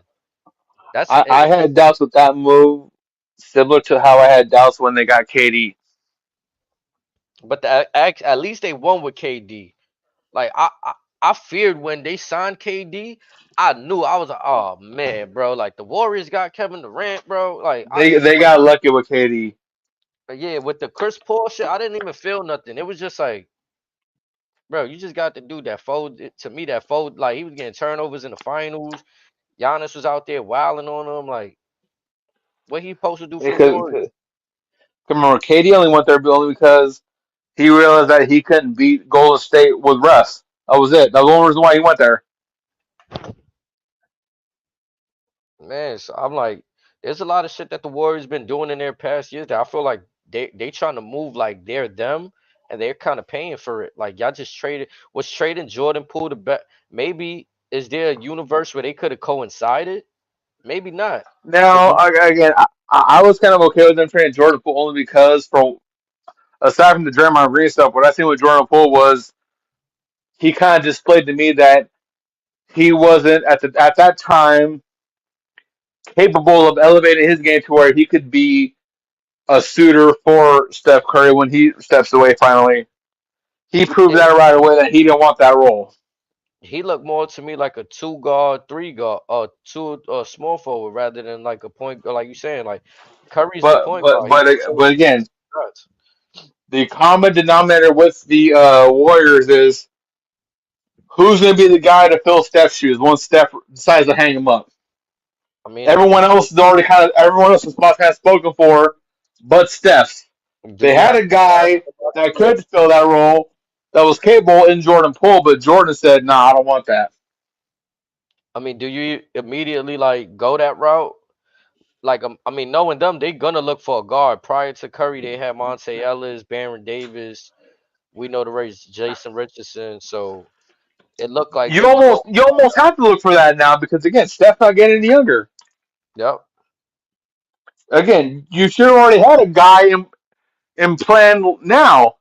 That's I it, had doubts with that move, similar to how I had doubts when they got KD. but at least they won with KD. Like I feared when they signed KD. I knew I was like, oh man, bro. Like the Warriors got Kevin Durant, bro. Like They got lucky with KD. yeah, with the Chris Paul shit, I didn't even feel nothing. It was just like, bro, you just got to do that fold. To me, that fold, like he was getting turnovers in the finals. Giannis was out there wilding on him. Like, what he supposed to do for the Because Warriors? remember, KD only went there only because he realized that he couldn't beat Golden State with refs. That was it. That was the only reason why he went there. Man, so I'm like, there's a lot of shit that the Warriors been doing in their past years that I feel like they trying to move like they're them and they're kind of paying for it. Like y'all just was trading Jordan Poole to bet. Maybe is there a universe where they could have coincided? Maybe not. Cause Now, again, I was kind of okay with them trading Jordan Poole only because, for aside from the Draymond Green stuff, what I seen with Jordan Poole was he kind of displayed to me that he wasn't at that time capable of elevating his game to where he could be a suitor for Steph Curry when he steps away finally. He proved yeah, that right away that he didn't want that role. he looked more to me like a two guard, three guard, two small forward rather than like a point guard. Like you saying, like Curry's the But point but guard. He but controls but again, shots. the common denominator with the Warriors is who's going to be the guy to fill Steph's shoes once Steph decides to hang him up. I mean, Everyone else is already everyone else is kind of spoken for, but Steph. do They you had have? a guy that could fill that role that was capable in Jordan Poole, but Jordan said, "Nah, I don't want that." I mean, do you immediately like go that route? Like, I mean, knowing them, they gonna look for a guard. Prior to Curry, they had Monte Ellis, Baron Davis. We know the race, Jason Richardson. So it looked like they was going. You almost have to look for that now because again, Steph's not getting any younger. Yep. Again, you should have already had a guy in plan now.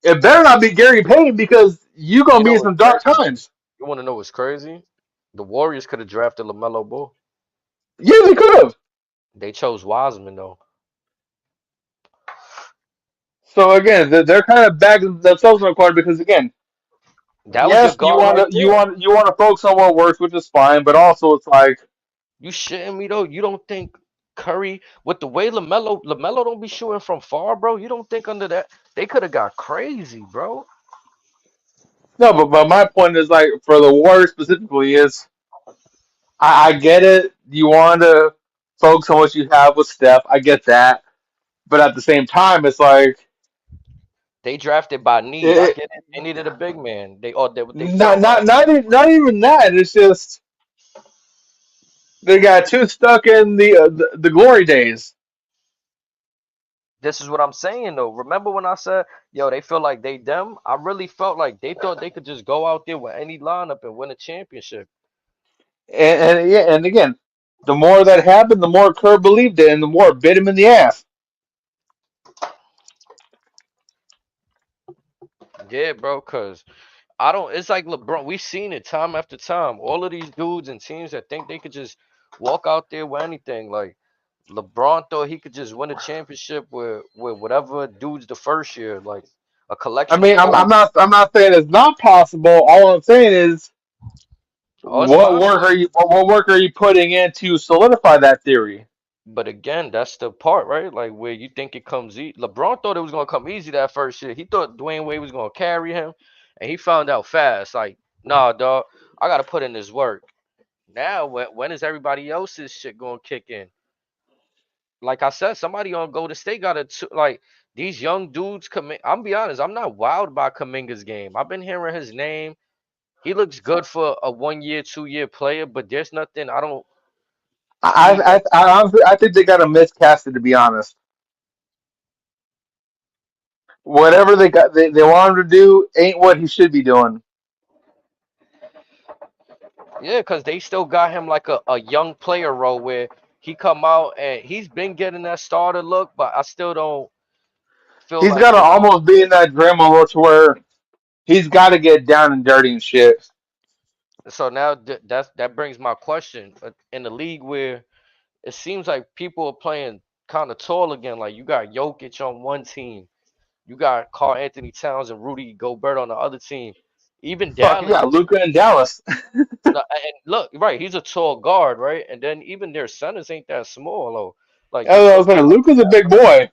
It better not be Gary Payton because you're You gonna know be in what's some dark crazy? times. You want to know what's crazy? The Warriors could have drafted LaMelo Ball. Yeah, they could have. They chose Wiseman though. So again, they're kind of backing themselves in the corner because again, That was your yes, guard right there. you want to focus on what works, which is fine, but also it's like You shitting me though? You don't think Curry with the way Lamelo don't be shooting from far, bro? You don't think under that they could have got crazy, bro? no, but my point is like for the Warriors specifically is I get it. You want to focus on what you have with Steph. I get that, but at the same time, it's like They drafted by need. I it, get it. They needed a big man. They not felt like not even that. It's just they got too stuck in the glory days. this is what I'm saying though. Remember when I said, yo, they feel like they them? I really felt like they thought they could just go out there with any lineup and win a championship. And yeah, and again, the more that happened, the more Kerr believed it, and the more it bit him in the ass. Yeah, bro, cause I don't it's like LeBron. We've seen it time after time. All of these dudes and teams that think they could just walk out there with anything. Like LeBron thought he could just win a championship with whatever dudes the first year, like a I collection of mean, players. I'm not saying it's not possible. All I'm saying is Oh, it's possible. what work are you putting in to solidify that theory? But again, that's the part, right? Like where you think it comes easy. LeBron thought it was gonna come easy that first year. He thought Dwayne Wade was gonna carry him, and he found out fast. Like, nah, dog, I gotta put in this work. Now, when is everybody else's shit gonna kick in? Like I said, somebody on Golden State got to like these young dudes. I'm be honest, I'm not wild about Kaminga's game. I've been hearing his name. He looks good for a 1 year, 2 year player, but there's nothing. I don't see that. Honestly, I think they got him miscasted. To be honest, whatever they want him to do ain't what he should be doing. Yeah, because they still got him like a young player role where he come out and he's been getting that starter look, but I still don't feel He's like got to almost be in that Draymond role to where he's got to get down and dirty and shit. so now that brings my question in the league where it seems like people are playing kind of tall again. Like you got Jokic on one team, you got Karl Anthony Towns and Rudy Gobert on the other team. Even Fuck, you Dallas, got Luca in Dallas. no, and look, right, he's a tall guard, right? And then even their centers ain't that small, though. Like you I was put, saying, Luca's a big boy.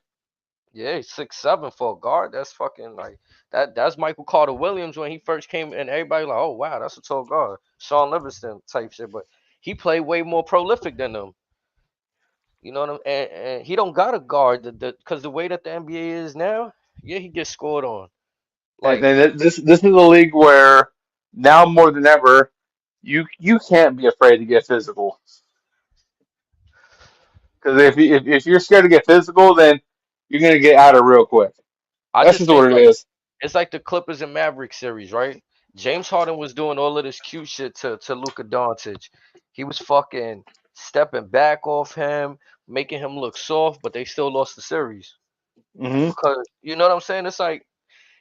yeah, he's 6'7" for a guard. That's fucking like that. That's Michael Carter Williams when he first came, and everybody like, oh wow, that's a tall guard, Sean Livingston type shit. But he played way more prolific than them. You know what and he don't got a guard because the way that the NBA is now, yeah, he gets scored on. And Like then this is a league where now more than ever, you can't be afraid to get physical. Because if you're scared to get physical, then you're gonna get out of real quick. I That's just just think what it like is. it's like the Clippers and Mavericks series, right? James Harden was doing all of this cute shit to Luka Doncic. He was fucking stepping back off him, making him look soft, but they still lost the series Hmm. because you know what I'm saying. It's like,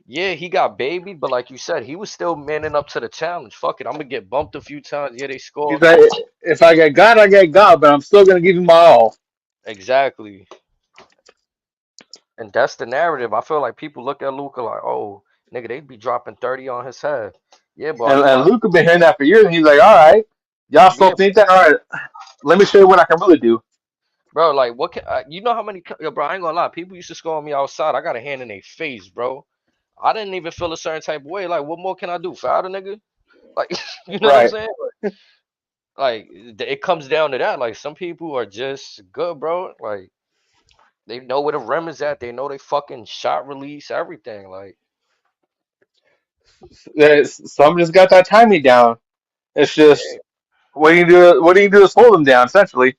yeah, he got babied, but like you said, he was still manning up to the challenge. Fuck it, I'm gonna get bumped a few times. Yeah, they He's scored. like, if I get God, I get God, but I'm still gonna give you my all. Exactly. And that's the narrative. I feel like people look at Luca like, oh, nigga, they be dropping 30 on his head. Yeah, but And, you and want, Luca been hearing that for years, and he's like, all right, y'all still yeah, think that? All right, let me show you what I can really do. bro. Like, what can you know how many? Yo, bro, I ain't gonna lie. People used to score on me outside. I got a hand in their face, bro. I didn't even feel a certain type of way. Like, what more can I do? Foul the nigga? Like, you know what I'm Right. saying? Like, it comes down to that. Like, some people are just good, bro. Like, they know where the rim is at. They know they fucking shot release everything. Like. Some just got that timing down. It's Yeah. just what do you do? What do you do is hold them down, essentially.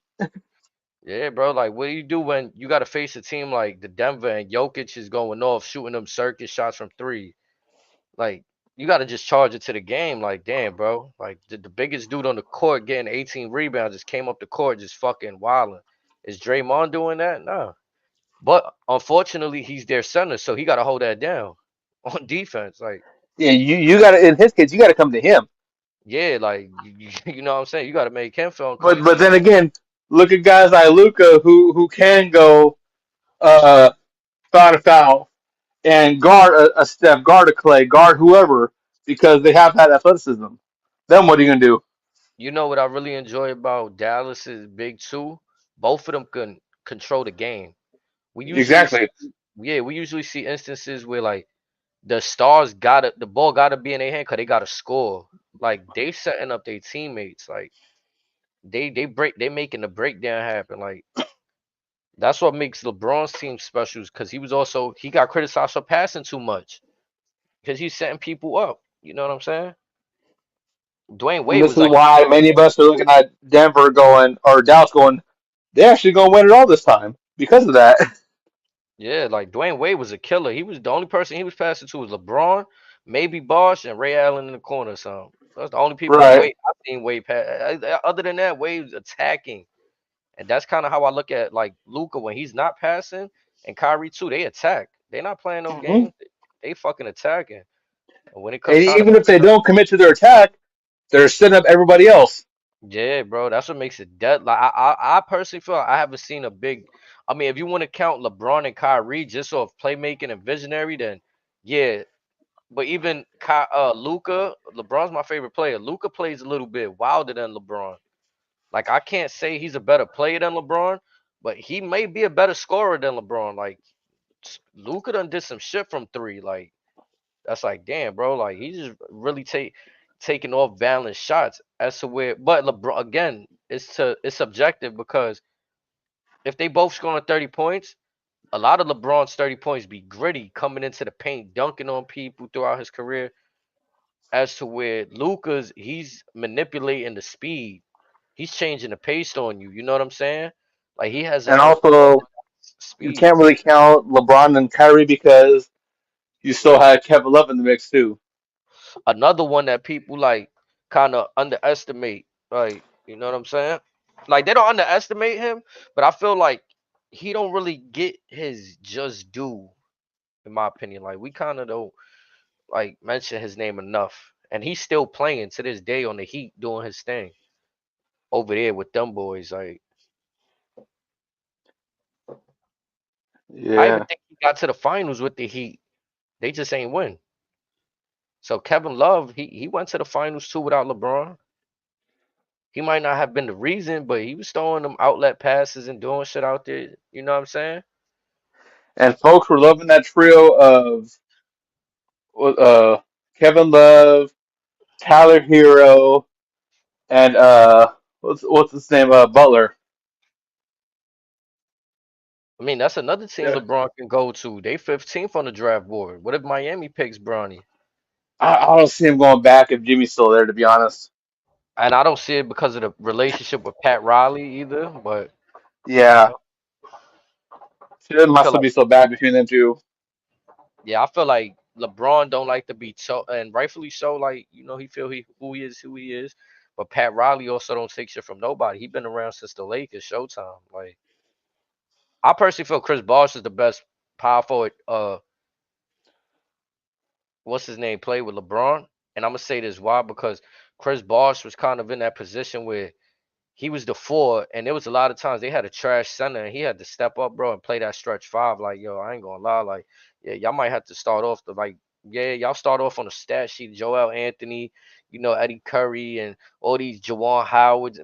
Yeah, bro. Like, what do you do when you got to face a team like the Denver and Jokic is going off, shooting them circus shots from three? Like, you got to just charge it to the game. Like, damn, bro. Like, the biggest dude on the court getting 18 rebounds just came up the court just fucking wilding. Is Draymond doing that? No. But unfortunately, he's their center, so he got to hold that down on defense. Like, Yeah, you got to in his case, you got to come to him. yeah, like, you know what I'm saying? You got to make him feel But uncomfortable. then again, look at guys like Luca who can go uh foul to foul and guard a Steph, guard a Clay, guard whoever because they have that athleticism. Then what are you gonna do? You know what I really enjoy about Dallas's big two? Both of them can control the game. We usually see, Exactly. yeah, we usually see instances where like the stars gotta the ball gotta be in their hand because they gotta score. Like they setting up their teammates. Like they making the breakdown happen. Like that's what makes LeBron's team special because he got criticized for passing too much because he's setting people up. You know what I'm saying? Dwayne And Wade this was is like, why many of us are looking at Denver going or Dallas going, they're actually gonna win it all this time because of that. yeah, like Dwayne Wade was a killer. He was the only person he was passing to was LeBron, maybe Bosh, and Ray Allen in the corner. So that's the only people Right. Wade I've seen Wade pass. Other than that, Wade's attacking, and that's kind of how I look at like Luca when he's not passing, and Kyrie too. They attack. They're not playing no Hmm. games. They fucking attacking. And when it And comes time to even put if they don't commit to their attack, they're setting up everybody else. yeah, bro, that's what makes it dead. Like I personally feel like I haven't seen a big. I mean, if you want to count LeBron and Kyrie just off playmaking and visionary, then yeah. But even Luca, LeBron's my favorite player. Luca plays a little bit wilder than LeBron. Like I can't say he's a better player than LeBron, but he may be a better scorer than LeBron. Like Luca done did some shit from three. Like that's like damn, bro. Like he just really take. taking off balanced shots as to where. But LeBron again, it's subjective because if they both scoring 30 points, a lot of LeBron's 30 points be gritty coming into the paint, dunking on people throughout his career. As to where Luka's, he's manipulating the speed. He's changing the pace on you. You know what I'm saying? Like he has And an also, you speed. can't really count LeBron and Kyrie because you still had Kevin Love in the mix too. Another one that people like kind of underestimate. Like, you know what I'm saying? Like they don't underestimate him, but I feel like he don't really get his just due, in my opinion. Like we kind of don't like mention his name enough, and he's still playing to this day on the Heat, doing his thing over there with them boys. Like I even Yeah. think he got to the finals with the Heat. They just ain't win. So Kevin Love, he went to the finals too without LeBron. He might not have been the reason, but he was throwing them outlet passes and doing shit out there. You know what I'm saying? And folks were loving that trio of uh, Kevin Love, Tyler Hero, and what's his name? Butler. I mean, that's another team Yeah. LeBron can go to. They 15th on the draft board. What if Miami picks Bronny? I don't see him going back if Jimmy's still there, to be honest. And I don't see it because of the relationship with Pat Riley either. But you Yeah, know, shit I must feel still like be so bad between them two. yeah, I feel like LeBron don't like to be and rightfully so. Like he feel who he is. But Pat Riley also don't take shit from nobody. He been around since the Lakers, Showtime. Like I personally feel Chris Bosh is the best power forward. What's his name? Played with LeBron, and I'm gonna say this why because Chris Bosh was kind of in that position where he was the four, and there was a lot of times they had a trash center, and he had to step up, bro, and play that stretch five. Like, yo, I ain't gonna lie, like, yeah, y'all might have to start off yeah, y'all start off on the stat sheet, Joel Anthony, Eddie Curry, and all these Jawan Howards,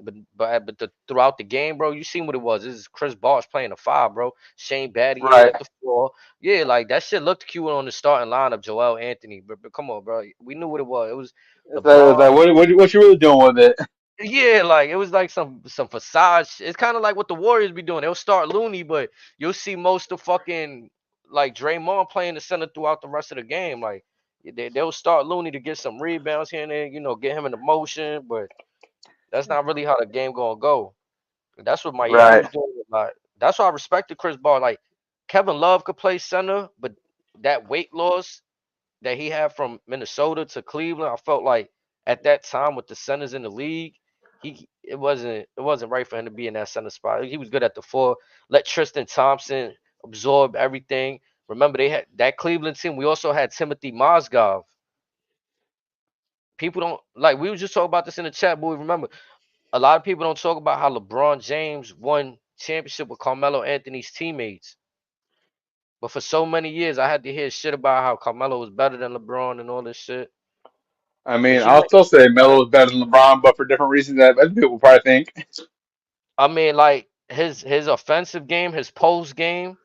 throughout the game, bro, you seen what it was. This is Chris Bosh playing the five, bro. Shane Battier Right. at the four. Yeah, like that shit looked cute on the starting lineup, Joel Anthony, but come on, bro, we knew what it was. It was It's LeBron. like what you really doing with it? Yeah, like it was like some facade. It's kind of like what the Warriors be doing. They'll start Looney, but you'll see most of fucking like Draymond playing the center throughout the rest of the game. Like they'll start Looney to get some rebounds here and there, get him in the motion, but that's not really how the game gonna go. That's what Miami Right. was doing a lot. That's why I respected Chris Paul. Like Kevin Love could play center, but that weight loss that he had from Minnesota to Cleveland, I felt like at that time with the centers in the league, it wasn't right for him to be in that center spot. He was good at the four. Let Tristan Thompson absorb everything. Remember, they had that Cleveland team. We also had Timothy Mozgov. People don't like. We were just talking about this in the chat, but remember, a lot of people don't talk about how LeBron James won championship with Carmelo Anthony's teammates. But for so many years, I had to hear shit about how Carmelo was better than LeBron and all this shit. I mean, But you I'll might still say Melo is better than LeBron, but for different reasons that other people probably think. I mean, like his offensive game, his post game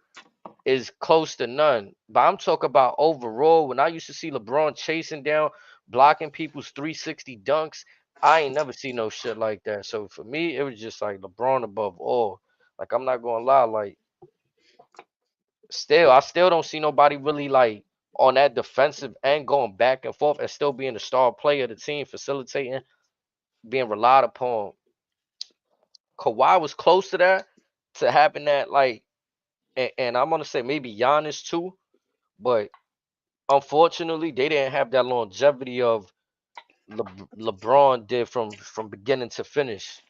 is close to none. But I'm talking about overall. When I used to see LeBron chasing down, blocking people's 360 dunks, I ain't never seen no shit like that. So for me, it was just like LeBron above all. Like I'm not gonna lie, like I still don't see nobody really like on that defensive end going back and forth and still being the star player of the team, facilitating, being relied upon. Kawhi was close to that, to having that like and I'm gonna say maybe Giannis too, but unfortunately they didn't have that longevity of LeBron did from beginning to finish.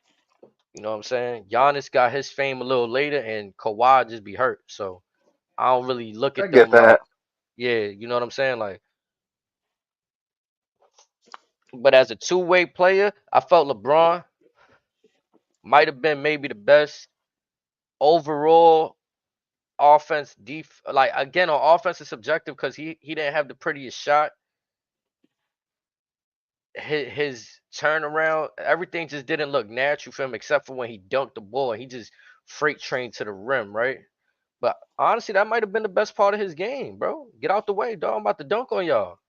You know what I'm saying? Giannis got his fame a little later, and Kawhi just be hurt. So I don't really look I at get them like, that. yeah, you know what I'm saying? Like, but as a two-way player, I felt LeBron might have been maybe the best overall offense like again on offense is subjective because he didn't have the prettiest shot. His turnaround, everything just didn't look natural for him except for when he dunked the ball and he just freight trained to the rim, right? But honestly, that might have been the best part of his game, bro. Get out the way, dog. I'm about to dunk on y'all.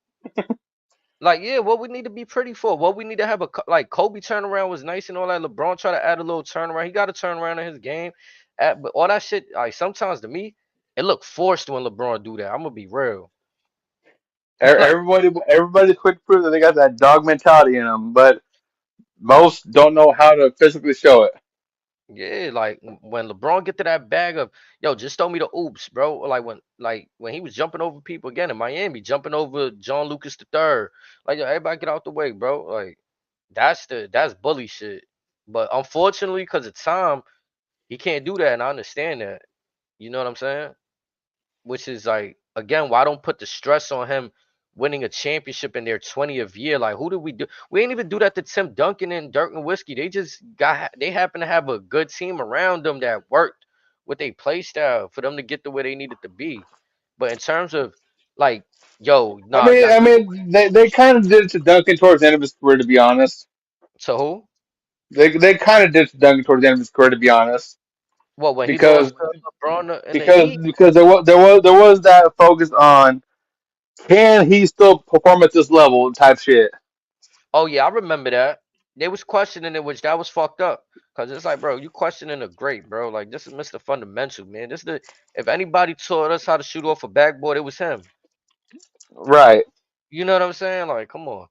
Like, yeah, what we need to be pretty for? What we need to have like Kobe turnaround was nice and all that. LeBron tried to add a little turnaround. He got a turnaround in his game. But all that shit, like sometimes to me, it looked forced when LeBron do that. I'm gonna be real. Like, Everybody's quick to prove that they got that dog mentality in them, but most don't know how to physically show it. yeah, like when LeBron get to that bag of yo, just throw me the oops, bro. Or like when he was jumping over people again in Miami, jumping over John Lucas III. Like yo, everybody get out the way, bro. Like that's bully shit. But unfortunately, because of time, he can't do that, and I understand that. You know what I'm saying? Which is like again, why don't put the stress on him winning a championship in their 20th year? Like, who did we do? We ain't even do that to Tim Duncan and Dirk and Whiskey. They happen to have a good team around them that worked with their play style for them to get to where they needed to be. But in terms of like, yo, nah, I mean, they kind of did it to Duncan towards the end of his career, to be honest. to who? They kind of did it to Duncan towards the end of his career, to be honest, Well, when he because lost to LeBron in the Heat. because there was that focus on can he still perform at this level type shit. Oh yeah, I remember that. They was questioning it, which that was fucked up. Cause it's like, bro, you questioning a great, bro. Like this is Mr. Fundamental, man. This the if anybody taught us how to shoot off a backboard, it was him. Right. You know what I'm saying? Like, come on.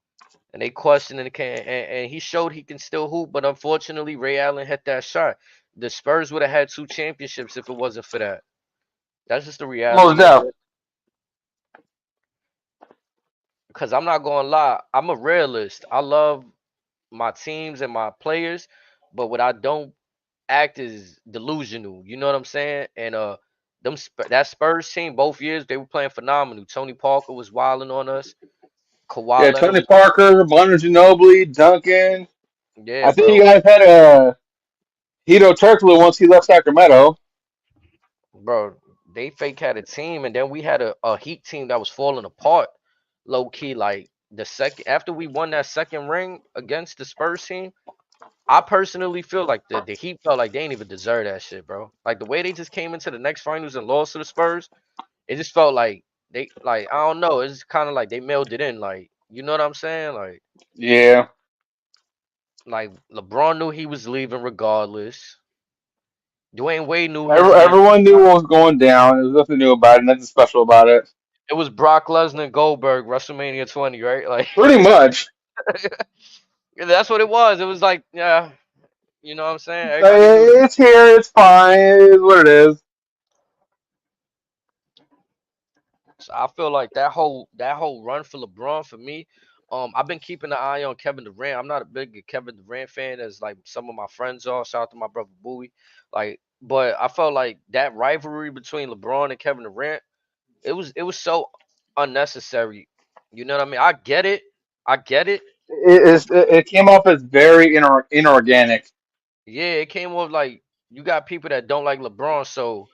And they questioning it and he showed he can still hoop, but unfortunately Ray Allen hit that shot. The Spurs would have had 2 championships if it wasn't for that. That's just the Most reality of def. it. Cause I'm not gonna lie, I'm a realist. I love my teams and my players, but what I don't act is delusional. You know what I'm saying? And that Spurs team both years they were playing phenomenal. Tony Parker was wilding on us. Yeah, Kawhi Leonard Tony was Parker, Bonner Ginobili, Duncan. yeah, I think you bro, guys had Hito Turkoglu once he left Sacramento. bro. They fake had a team, and then we had a Heat team that was falling apart, low key. Like the second after we won that second ring against the Spurs team, I personally feel like the Heat felt like they ain't even deserve that shit, bro. Like the way they just came into the next finals and lost to the Spurs, it just felt like they like I don't know. It's kind of like they mailed it in. Like you know what I'm saying? Yeah. Like LeBron knew he was leaving regardless. Dwayne Wade knew his hands. Everyone knew what was going down. There was nothing new about it, nothing special about it. It was Brock Lesnar and Goldberg WrestleMania 20, right? Like Pretty much. that's what it was. It was like yeah, you know what I'm saying? So Everybody knew that. it's here, it's fine, it is what it is. So I feel like that whole run for LeBron for me, I've been keeping an eye on Kevin Durant. I'm not a big Kevin Durant fan as like some of my friends are. Shout out to my brother Bowie. Like, but I felt like that rivalry between LeBron and Kevin Durant, it was so unnecessary. You know what I mean? I get it. I get it. It came off as very inorganic. Yeah, it came off like you got people that don't like LeBron, so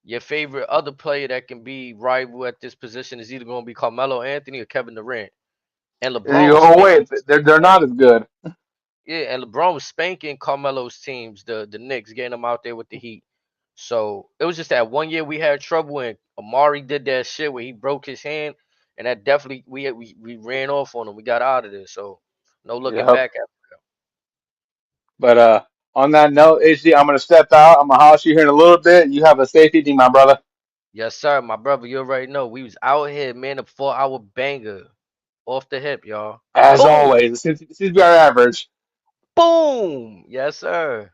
your favorite other player that can be rival at this position is either going to be Carmelo Anthony or Kevin Durant. And And you LeBron go, was oh spanking, wait, they're not as good. yeah, and LeBron was spanking Carmelo's teams, the Knicks, getting them out there with the Heat. So it was just that one year we had trouble, and Amari did that shit where he broke his hand, and that definitely we ran off on him. We got out of there, so no looking Yep. back at. But on that note, HD, I'm gonna step out. I'm gonna holler you here in a little bit. You have a safe evening, my brother. Yes, sir, my brother. You already know we was out here, man. A 4 hour banger off the hip, y'all. As Boom, always, since we are average. boom. Yes, sir.